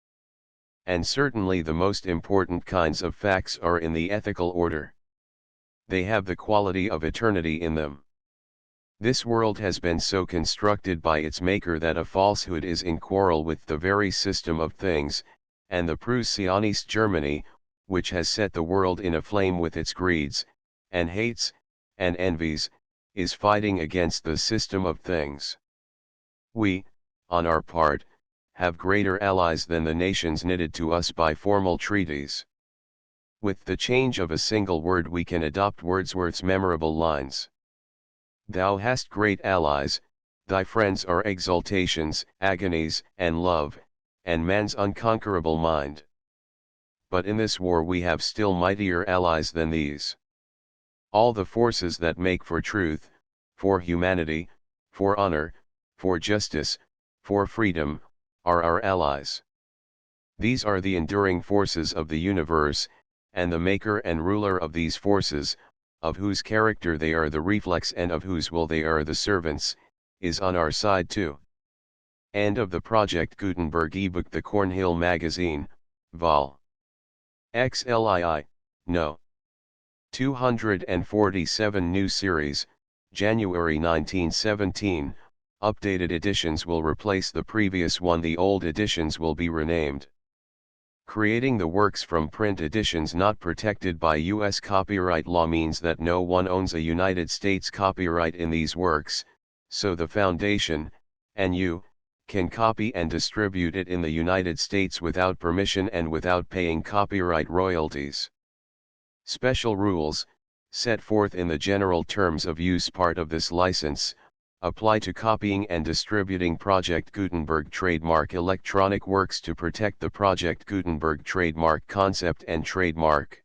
And certainly the most important kinds of facts are in the ethical order. They have the quality of eternity in them. This world has been so constructed by its maker that a falsehood is in quarrel with the very system of things, and the Prussianist Germany, which has set the world in a flame with its greeds, and hates, and envies, is fighting against the system of things. We, on our part, have greater allies than the nations knitted to us by formal treaties. With the change of a single word we can adopt Wordsworth's memorable lines. Thou hast great allies, thy friends are exaltations, agonies, and love, and man's unconquerable mind. But in this war we have still mightier allies than these. All the forces that make for truth, for humanity, for honor, for justice, for freedom, are our allies. These are the enduring forces of the universe, and the maker and ruler of these forces, of whose character they are the reflex and of whose will they are the servants, is on our side too. End of the Project Gutenberg ebook. The Cornhill Magazine, Vol. XLII, No. 247 New Series, January 1917, updated editions will replace the previous one. The old editions will be renamed. Creating the works from print editions not protected by U.S. copyright law means that no one owns a United States copyright in these works, so the Foundation, and you, can copy and distribute it in the United States without permission and without paying copyright royalties. Special rules, set forth in the general terms of use part of this license, apply to copying and distributing Project Gutenberg trademark electronic works to protect the Project Gutenberg trademark concept and trademark.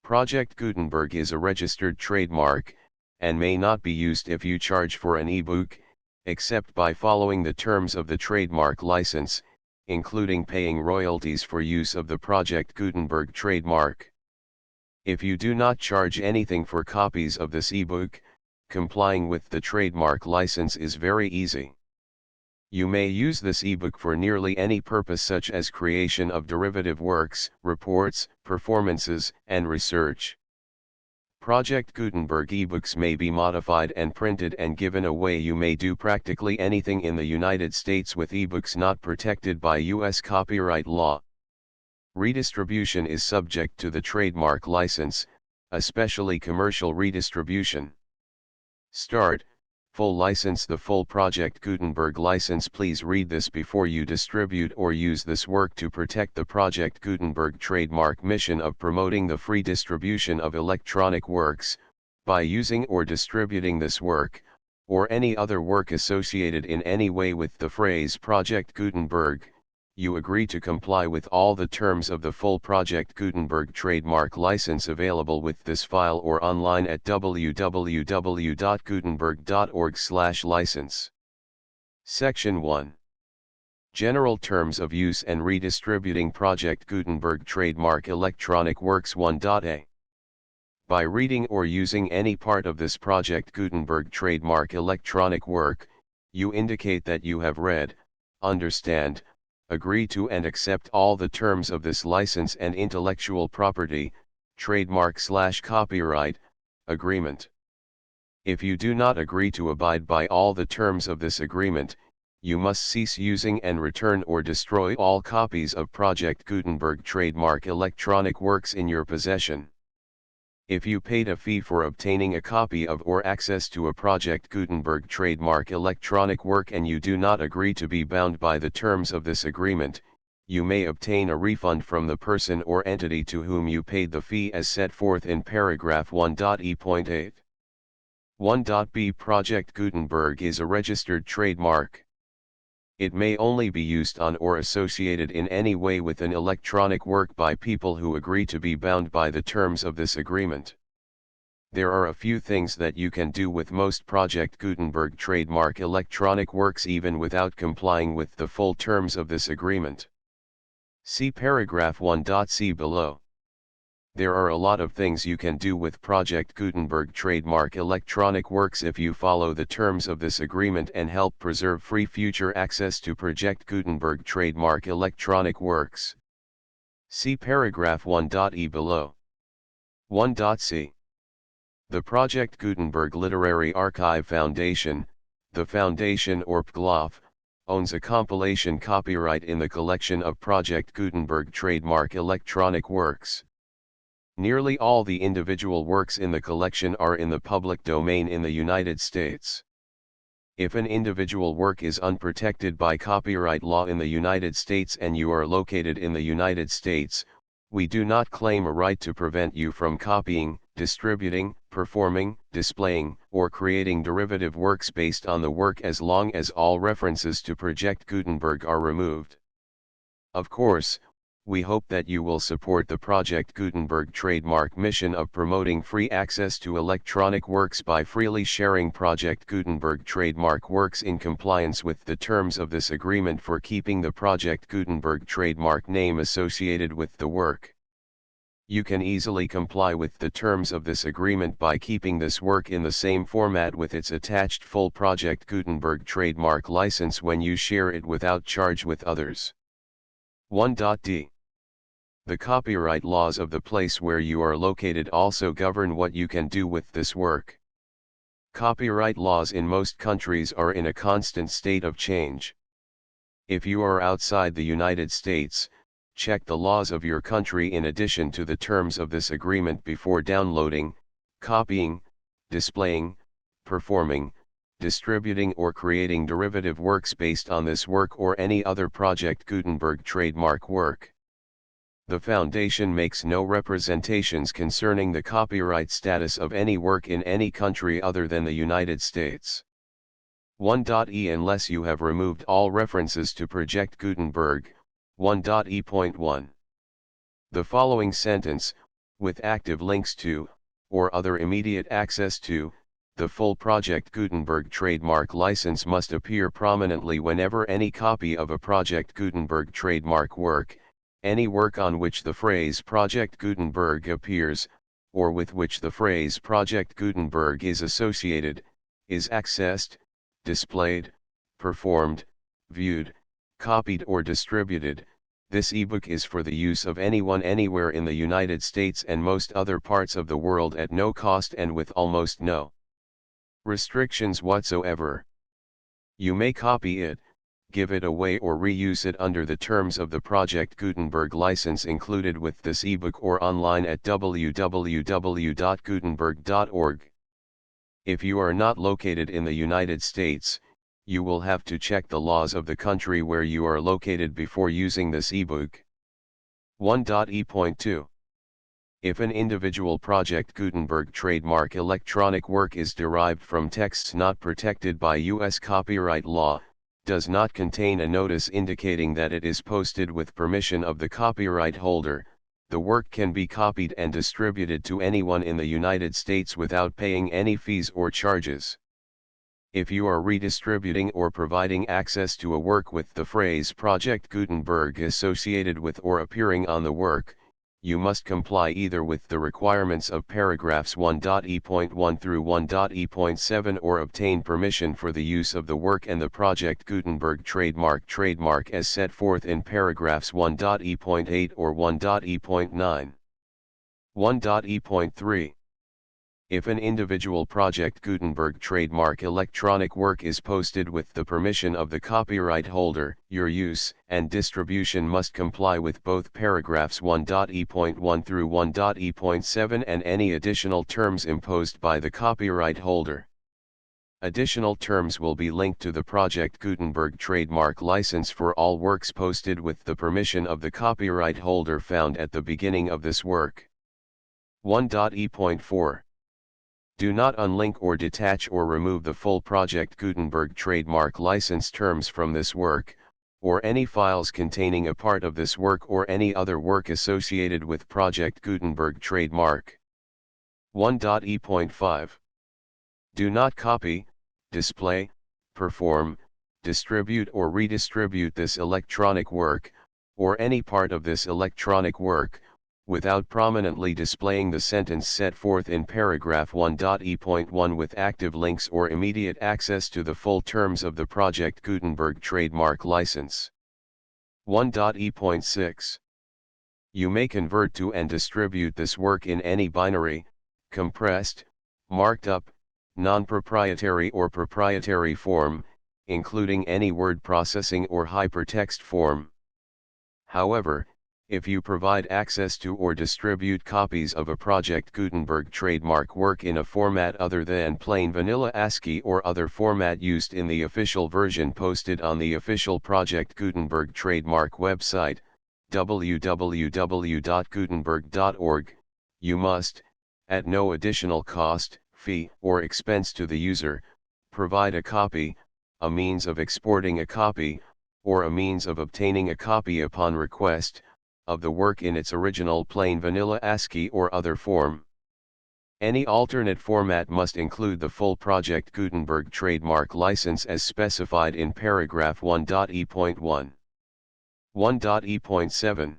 Project Gutenberg is a registered trademark, and may not be used if you charge for an ebook, except by following the terms of the trademark license, including paying royalties for use of the Project Gutenberg trademark. If you do not charge anything for copies of this ebook, complying with the trademark license is very easy. You may use this ebook for nearly any purpose such as creation of derivative works, reports, performances, and research. Project Gutenberg ebooks may be modified and printed and given away. You may do practically anything in the United States with ebooks not protected by U.S. copyright law. Redistribution is subject to the trademark license, especially commercial redistribution. Start, Full license. The full Project Gutenberg license. Please read this before you distribute or use this work to protect the Project Gutenberg trademark mission of promoting the free distribution of electronic works. By using or distributing this work, or any other work associated in any way with the phrase Project Gutenberg, you agree to comply with all the terms of the full Project Gutenberg trademark license available with this file or online at www.gutenberg.org/license. Section 1. General Terms of Use and Redistributing Project Gutenberg Trademark Electronic Works 1.a. By reading or using any part of this Project Gutenberg trademark electronic work, you indicate that you have read, understand, agree to and accept all the terms of this license and intellectual property, trademark/copyright, agreement. If you do not agree to abide by all the terms of this agreement, you must cease using and return or destroy all copies of Project Gutenberg trademark electronic works in your possession. If you paid a fee for obtaining a copy of or access to a Project Gutenberg trademark electronic work and you do not agree to be bound by the terms of this agreement, you may obtain a refund from the person or entity to whom you paid the fee as set forth in paragraph 1.e.8. 1.b. Project Gutenberg is a registered trademark. It may only be used on or associated in any way with an electronic work by people who agree to be bound by the terms of this agreement. There are a few things that you can do with most Project Gutenberg trademark electronic works even without complying with the full terms of this agreement. See paragraph 1.c below. There are a lot of things you can do with Project Gutenberg trademark electronic works if you follow the terms of this agreement and help preserve free future access to Project Gutenberg trademark electronic works. See paragraph 1.e below. 1.c. The Project Gutenberg Literary Archive Foundation, the foundation or PGLOF, owns a compilation copyright in the collection of Project Gutenberg trademark electronic works. Nearly all the individual works in the collection are in the public domain in the United States. If an individual work is unprotected by copyright law in the United States and you are located in the United States, we do not claim a right to prevent you from copying, distributing, performing, displaying, or creating derivative works based on the work as long as all references to Project Gutenberg are removed. Of course, we hope that you will support the Project Gutenberg trademark mission of promoting free access to electronic works by freely sharing Project Gutenberg trademark works in compliance with the terms of this agreement for keeping the Project Gutenberg trademark name associated with the work. You can easily comply with the terms of this agreement by keeping this work in the same format with its attached full Project Gutenberg trademark license when you share it without charge with others. 1.d. The copyright laws of the place where you are located also govern what you can do with this work. Copyright laws in most countries are in a constant state of change. If you are outside the United States, check the laws of your country in addition to the terms of this agreement before downloading, copying, displaying, performing, distributing or creating derivative works based on this work or any other Project Gutenberg trademark work. The Foundation makes no representations concerning the copyright status of any work in any country other than the United States. 1.e. Unless you have removed all references to Project Gutenberg, 1.e.1. The following sentence, with active links to, or other immediate access to, the full Project Gutenberg trademark license must appear prominently whenever any copy of a Project Gutenberg trademark work, any work on which the phrase Project Gutenberg appears, or with which the phrase Project Gutenberg is associated, is accessed, displayed, performed, viewed, copied or distributed. This ebook is for the use of anyone anywhere in the United States and most other parts of the world at no cost and with almost no restrictions whatsoever. You may copy it, give it away or reuse it under the terms of the Project Gutenberg license included with this ebook or online at www.gutenberg.org. If you are not located in the United States, you will have to check the laws of the country where you are located before using this ebook. 1.E.2. If an individual Project Gutenberg trademark electronic work is derived from texts not protected by U.S. copyright law, does not contain a notice indicating that it is posted with permission of the copyright holder, the work can be copied and distributed to anyone in the United States without paying any fees or charges. If you are redistributing or providing access to a work with the phrase Project Gutenberg associated with or appearing on the work, you must comply either with the requirements of paragraphs 1.E.1 through 1.E.7 or obtain permission for the use of the work and the Project Gutenberg trademark as set forth in paragraphs 1.E.8 or 1.E.9. 1.E.3. If an individual Project Gutenberg trademark electronic work is posted with the permission of the copyright holder, your use and distribution must comply with both paragraphs 1.E.1 through 1.E.7 and any additional terms imposed by the copyright holder. Additional terms will be linked to the Project Gutenberg trademark license for all works posted with the permission of the copyright holder found at the beginning of this work. 1.E.4. Do not unlink or detach or remove the full Project Gutenberg trademark license terms from this work, or any files containing a part of this work or any other work associated with Project Gutenberg trademark. 1.E.5. Do not copy, display, perform, distribute or redistribute this electronic work, or any part of this electronic work, without prominently displaying the sentence set forth in paragraph 1.E.1 with active links or immediate access to the full terms of the Project Gutenberg trademark license. 1.E.6. You may convert to and distribute this work in any binary, compressed, marked up, non-proprietary or proprietary form, including any word processing or hypertext form. However, if you provide access to or distribute copies of a Project Gutenberg trademark work in a format other than plain vanilla ASCII or other format used in the official version posted on the official Project Gutenberg trademark website, www.gutenberg.org, you must, at no additional cost, fee, or expense to the user, provide a copy, a means of exporting a copy, or a means of obtaining a copy upon request, of the work in its original plain vanilla ASCII or other form. Any alternate format must include the full Project Gutenberg trademark license as specified in paragraph 1.E.1. 1.E.7.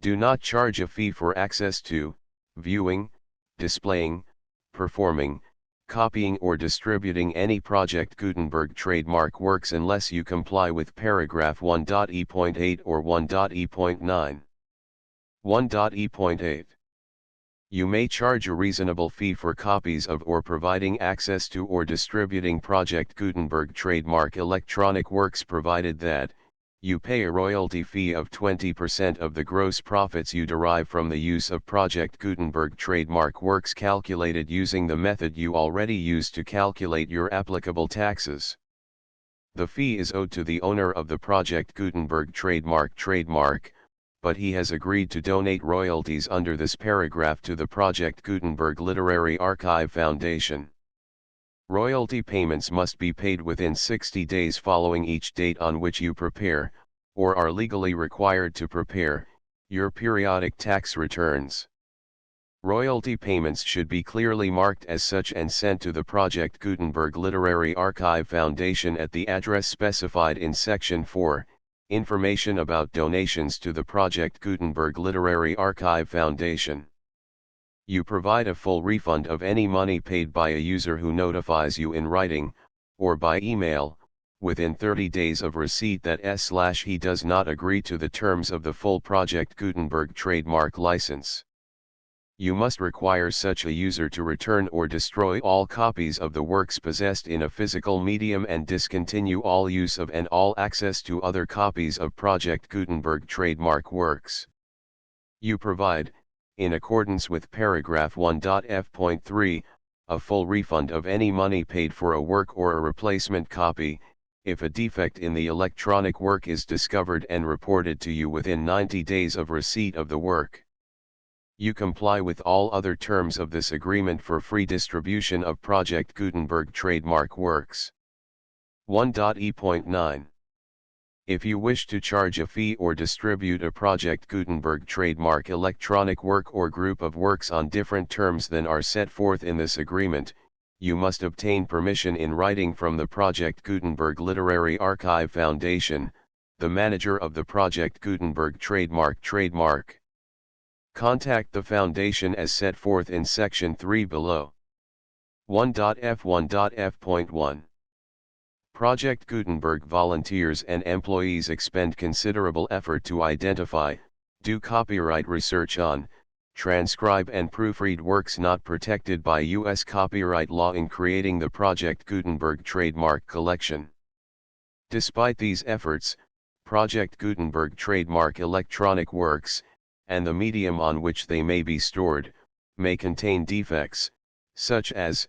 Do not charge a fee for access to, viewing, displaying, performing, copying or distributing any Project Gutenberg trademark works unless you comply with paragraph 1.E.8 or 1.E.9. 1.E.8. You may charge a reasonable fee for copies of or providing access to or distributing Project Gutenberg trademark electronic works provided that, you pay a royalty fee of 20% of the gross profits you derive from the use of Project Gutenberg trademark works calculated using the method you already use to calculate your applicable taxes. The fee is owed to the owner of the Project Gutenberg trademark, but he has agreed to donate royalties under this paragraph to the Project Gutenberg Literary Archive Foundation. Royalty payments must be paid within 60 days following each date on which you prepare, or are legally required to prepare, your periodic tax returns. Royalty payments should be clearly marked as such and sent to the Project Gutenberg Literary Archive Foundation at the address specified in Section 4, Information about donations to the Project Gutenberg Literary Archive Foundation. You provide a full refund of any money paid by a user who notifies you in writing, or by email, within 30 days of receipt that he does not agree to the terms of the full Project Gutenberg trademark license. You must require such a user to return or destroy all copies of the works possessed in a physical medium and discontinue all use of and all access to other copies of Project Gutenberg trademark works. You provide, in accordance with paragraph 1.F.3, a full refund of any money paid for a work or a replacement copy, if a defect in the electronic work is discovered and reported to you within 90 days of receipt of the work. You comply with all other terms of this agreement for free distribution of Project Gutenberg trademark works. 1.e.9. If you wish to charge a fee or distribute a Project Gutenberg trademark electronic work or group of works on different terms than are set forth in this agreement, you must obtain permission in writing from the Project Gutenberg Literary Archive Foundation, the manager of the Project Gutenberg trademark. Contact the Foundation as set forth in Section 3 below. 1.f1.f.1. Project Gutenberg volunteers and employees expend considerable effort to identify, do copyright research on, transcribe and proofread works not protected by U.S. copyright law in creating the Project Gutenberg trademark collection. Despite these efforts, Project Gutenberg trademark electronic works, and the medium on which they may be stored, may contain defects, such as,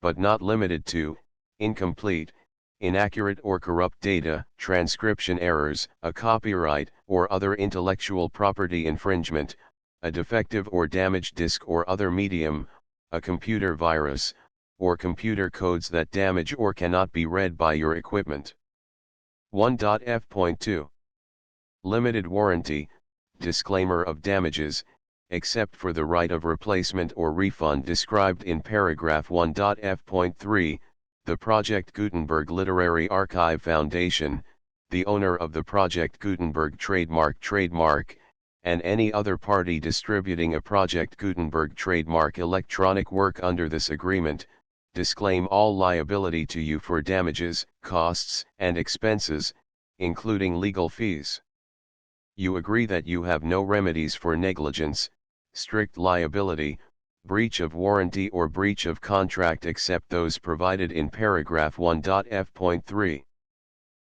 but not limited to, incomplete, inaccurate or corrupt data, transcription errors, a copyright or other intellectual property infringement, a defective or damaged disk or other medium, a computer virus, or computer codes that damage or cannot be read by your equipment. 1.f.2. Limited warranty, disclaimer of damages, except for the right of replacement or refund described in paragraph 1.f.3, the Project Gutenberg Literary Archive Foundation, the owner of the Project Gutenberg trademark, and any other party distributing a Project Gutenberg trademark electronic work under this agreement, disclaim all liability to you for damages, costs, and expenses, including legal fees. You agree that you have no remedies for negligence, strict liability, breach of warranty or breach of contract except those provided in paragraph 1.f.3.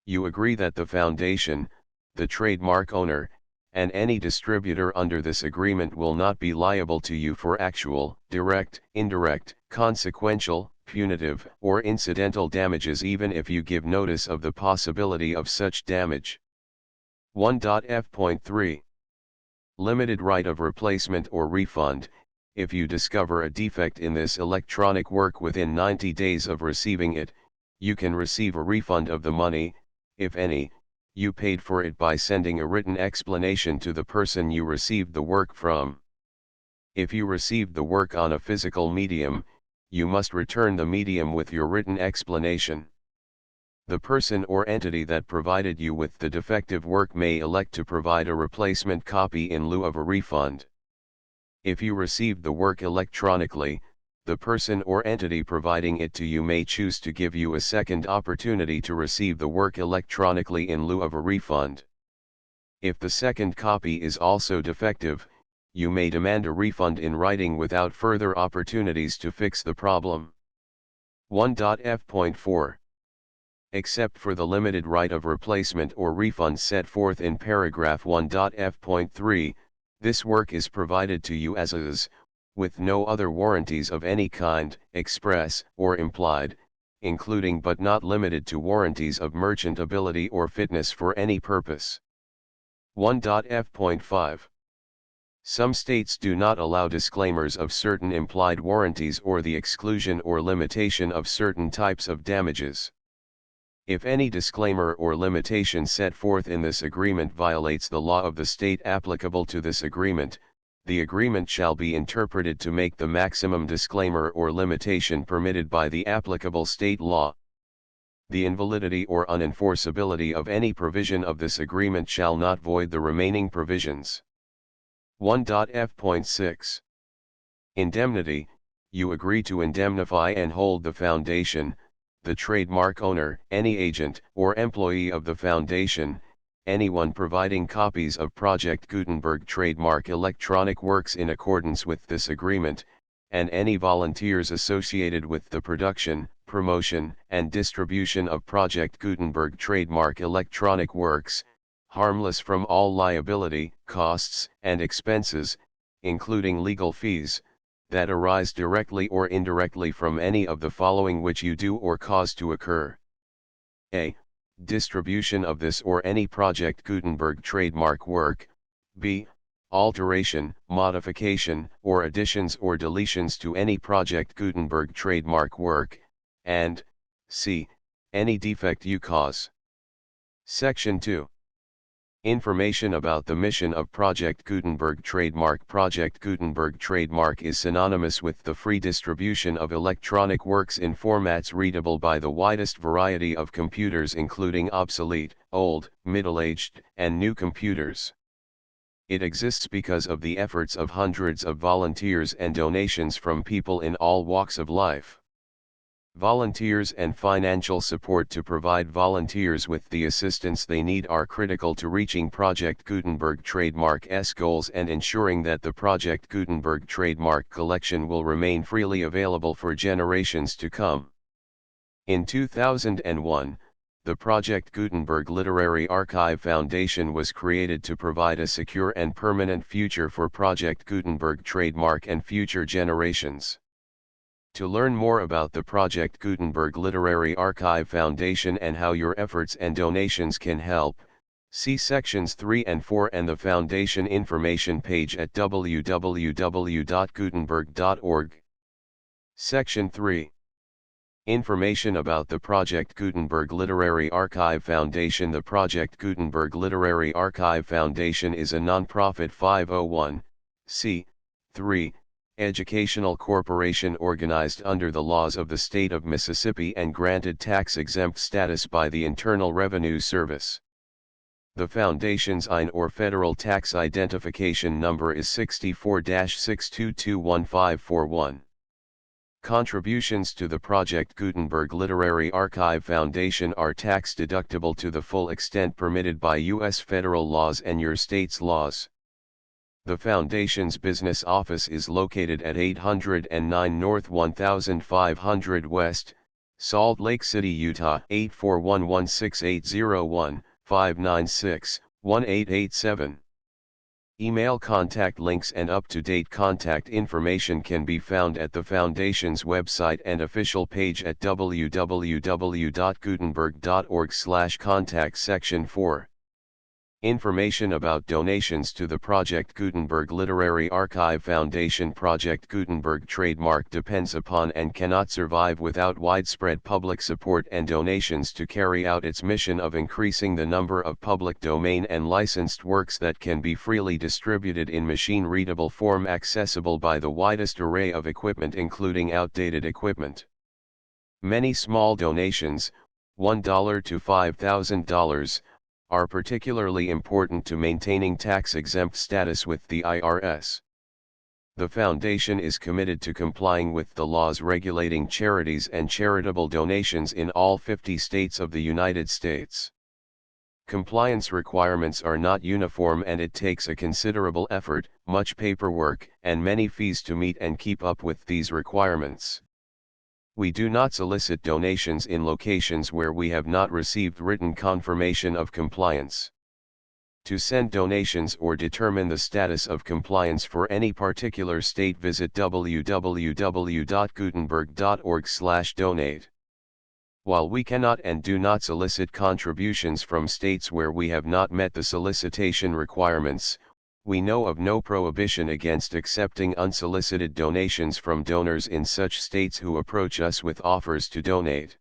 You agree that the Foundation, the trademark owner, and any distributor under this agreement will not be liable to you for actual, direct, indirect, consequential, punitive, or incidental damages even if you give notice of the possibility of such damage. 1.f.3. Limited right of replacement or refund. If you discover a defect in this electronic work within 90 days of receiving it, you can receive a refund of the money, if any, you paid for it by sending a written explanation to the person you received the work from. If you received the work on a physical medium, you must return the medium with your written explanation. The person or entity that provided you with the defective work may elect to provide a replacement copy in lieu of a refund. If you received the work electronically, the person or entity providing it to you may choose to give you a second opportunity to receive the work electronically in lieu of a refund. If the second copy is also defective, you may demand a refund in writing without further opportunities to fix the problem. 1.f.4. Except for the limited right of replacement or refund set forth in paragraph 1.f.3, this work is provided to you as is, with no other warranties of any kind, express or implied, including but not limited to warranties of merchantability or fitness for any purpose. 1.f.5. Some states do not allow disclaimers of certain implied warranties or the exclusion or limitation of certain types of damages. If any disclaimer or limitation set forth in this agreement violates the law of the state applicable to this agreement, the agreement shall be interpreted to make the maximum disclaimer or limitation permitted by the applicable state law. The invalidity or unenforceability of any provision of this agreement shall not void the remaining provisions. 1.f.6. Indemnity. You agree to indemnify and hold the Foundation, the trademark owner, any agent or employee of the Foundation, anyone providing copies of Project Gutenberg trademark electronic works in accordance with this agreement, and any volunteers associated with the production, promotion, and distribution of Project Gutenberg trademark electronic works, harmless from all liability, costs, and expenses, including legal fees. that arise directly or indirectly from any of the following which you do or cause to occur. A. Distribution of this or any Project Gutenberg trademark work. B. Alteration, modification, or additions or deletions to any Project Gutenberg trademark work, and C. Any defect you cause. Section 2. Information about the mission of Project Gutenberg trademark. Project Gutenberg trademark is synonymous with the free distribution of electronic works in formats readable by the widest variety of computers, including obsolete, old, middle-aged, and new computers. It exists because of the efforts of hundreds of volunteers and donations from people in all walks of life. Volunteers and financial support to provide volunteers with the assistance they need are critical to reaching Project Gutenberg trademark's goals and ensuring that the Project Gutenberg trademark collection will remain freely available for generations to come. In 2001, the Project Gutenberg Literary Archive Foundation was created to provide a secure and permanent future for Project Gutenberg trademark and future generations. To learn more about the Project Gutenberg Literary Archive Foundation and how your efforts and donations can help, see sections 3 and 4 and the Foundation information page at www.gutenberg.org. Section 3. Information about the Project Gutenberg Literary Archive Foundation. The Project Gutenberg Literary Archive Foundation is a non-profit 501(c)(3) educational corporation organized under the laws of the state of Mississippi and granted tax-exempt status by the Internal Revenue Service. The Foundation's IN or Federal Tax Identification Number is 64-6221541. Contributions to the Project Gutenberg Literary Archive Foundation are tax-deductible to the full extent permitted by U.S. federal laws and your state's laws. The Foundation's business office is located at 809 North 1500 West, Salt Lake City, Utah 841-16801-596-1887. Email contact links and up-to-date contact information can be found at the Foundation's website and official page at www.gutenberg.org/contact. Section 4. Information about donations to the Project Gutenberg Literary Archive Foundation. Project Gutenberg trademark depends upon and cannot survive without widespread public support and donations to carry out its mission of increasing the number of public domain and licensed works that can be freely distributed in machine-readable form accessible by the widest array of equipment, including outdated equipment. Many small donations, $1 to $5,000, are particularly important to maintaining tax-exempt status with the IRS. The Foundation is committed to complying with the laws regulating charities and charitable donations in all 50 states of the United States. Compliance requirements are not uniform and it takes a considerable effort, much paperwork, and many fees to meet and keep up with these requirements. We do not solicit donations in locations where we have not received written confirmation of compliance. To send donations or determine the status of compliance for any particular state, visit www.gutenberg.org/donate. While we cannot and do not solicit contributions from states where we have not met the solicitation requirements, we know of no prohibition against accepting unsolicited donations from donors in such states who approach us with offers to donate.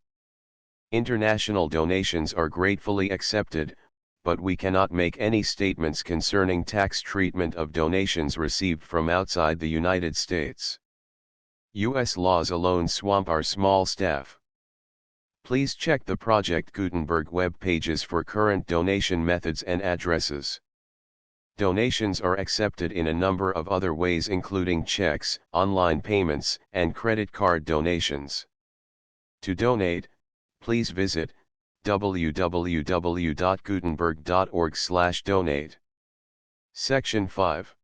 International donations are gratefully accepted, but we cannot make any statements concerning tax treatment of donations received from outside the United States. U.S. laws alone swamp our small staff. Please check the Project Gutenberg web pages for current donation methods and addresses. Donations are accepted in a number of other ways, including checks, online payments, and credit card donations. To donate, please visit www.gutenberg.org/donate. Section 5.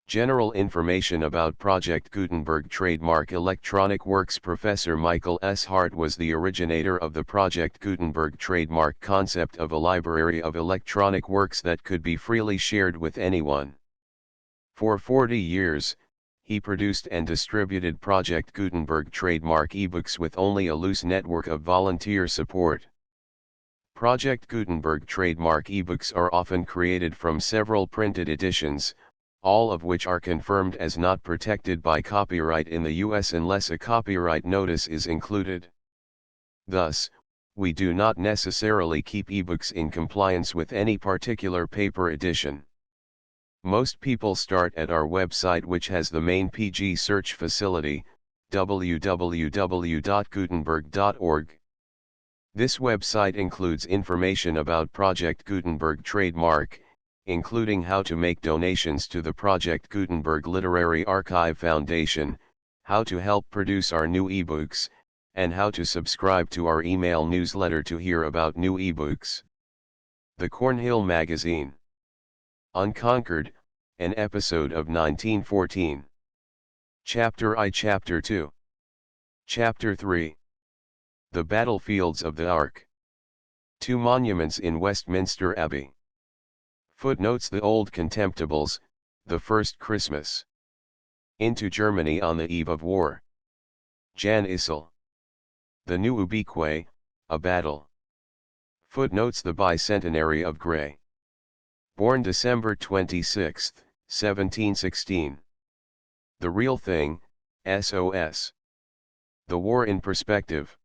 General information about Project Gutenberg trademark electronic works. Professor Michael S. Hart was the originator of the Project Gutenberg trademark concept of a library of electronic works that could be freely shared with anyone. For 40 years, he produced and distributed Project Gutenberg trademark ebooks with only a loose network of volunteer support. Project Gutenberg trademark ebooks are often created from several printed editions, all of which are confirmed as not protected by copyright in the US unless a copyright notice is included. Thus, we do not necessarily keep ebooks in compliance with any particular paper edition. Most people start at our website, which has the main PG search facility, www.gutenberg.org. This website includes information about Project Gutenberg trademark, including how to make donations to the Project Gutenberg Literary Archive Foundation, how to help produce our new ebooks, and how to subscribe to our email newsletter to hear about new ebooks. The Cornhill Magazine. Unconquered, an episode of 1914. Chapter I. Chapter 2. Chapter 3. The Battlefields of the Ark. 2 monuments in Westminster Abbey. Footnotes: the Old Contemptibles, The First Christmas. Into Germany on the Eve of War. Jan Issel. The New Ubique, A Battle. Footnotes: the Bicentenary of Gray. Born December 26, 1716. The Real Thing, SOS. The War in Perspective.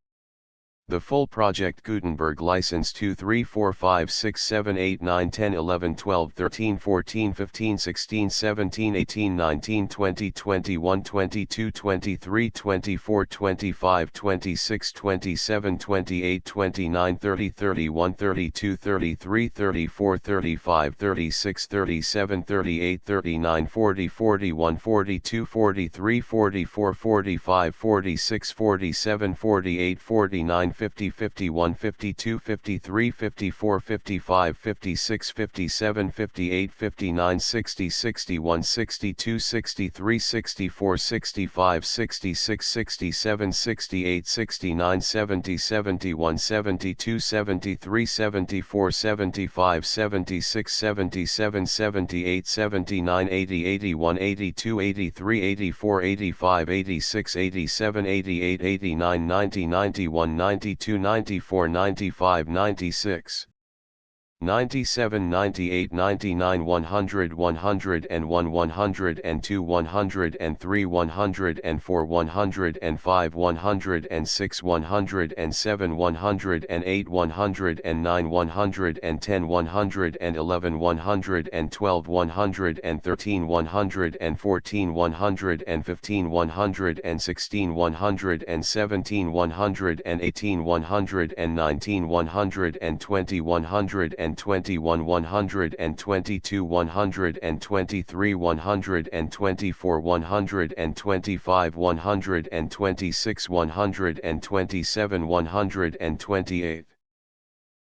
The full Project Gutenberg license 2 3 4 5 6 7 8 9 10 11 12 13 14 15 16 17 18 19 20 21 22 23 24 25 26 27 28 29 30 31 32 33 34 35 36 37 38 39 40 41 42 43 44 45 46 47 48 49 50 51 52 53 54 55 56 57 58 59 60 61 62 63 64 65 66 67 68 69 70 71 72 73 74 75 76 77 78 79 80 81 82 83 84 85 86 87 88 89 90 91 92 94 95 96 97 98 99 100 101 102 103 104 105 106 107 108 109 110 111 112 113 114 115 116 117 118 119 120 121 122 123 124 125 126 127 128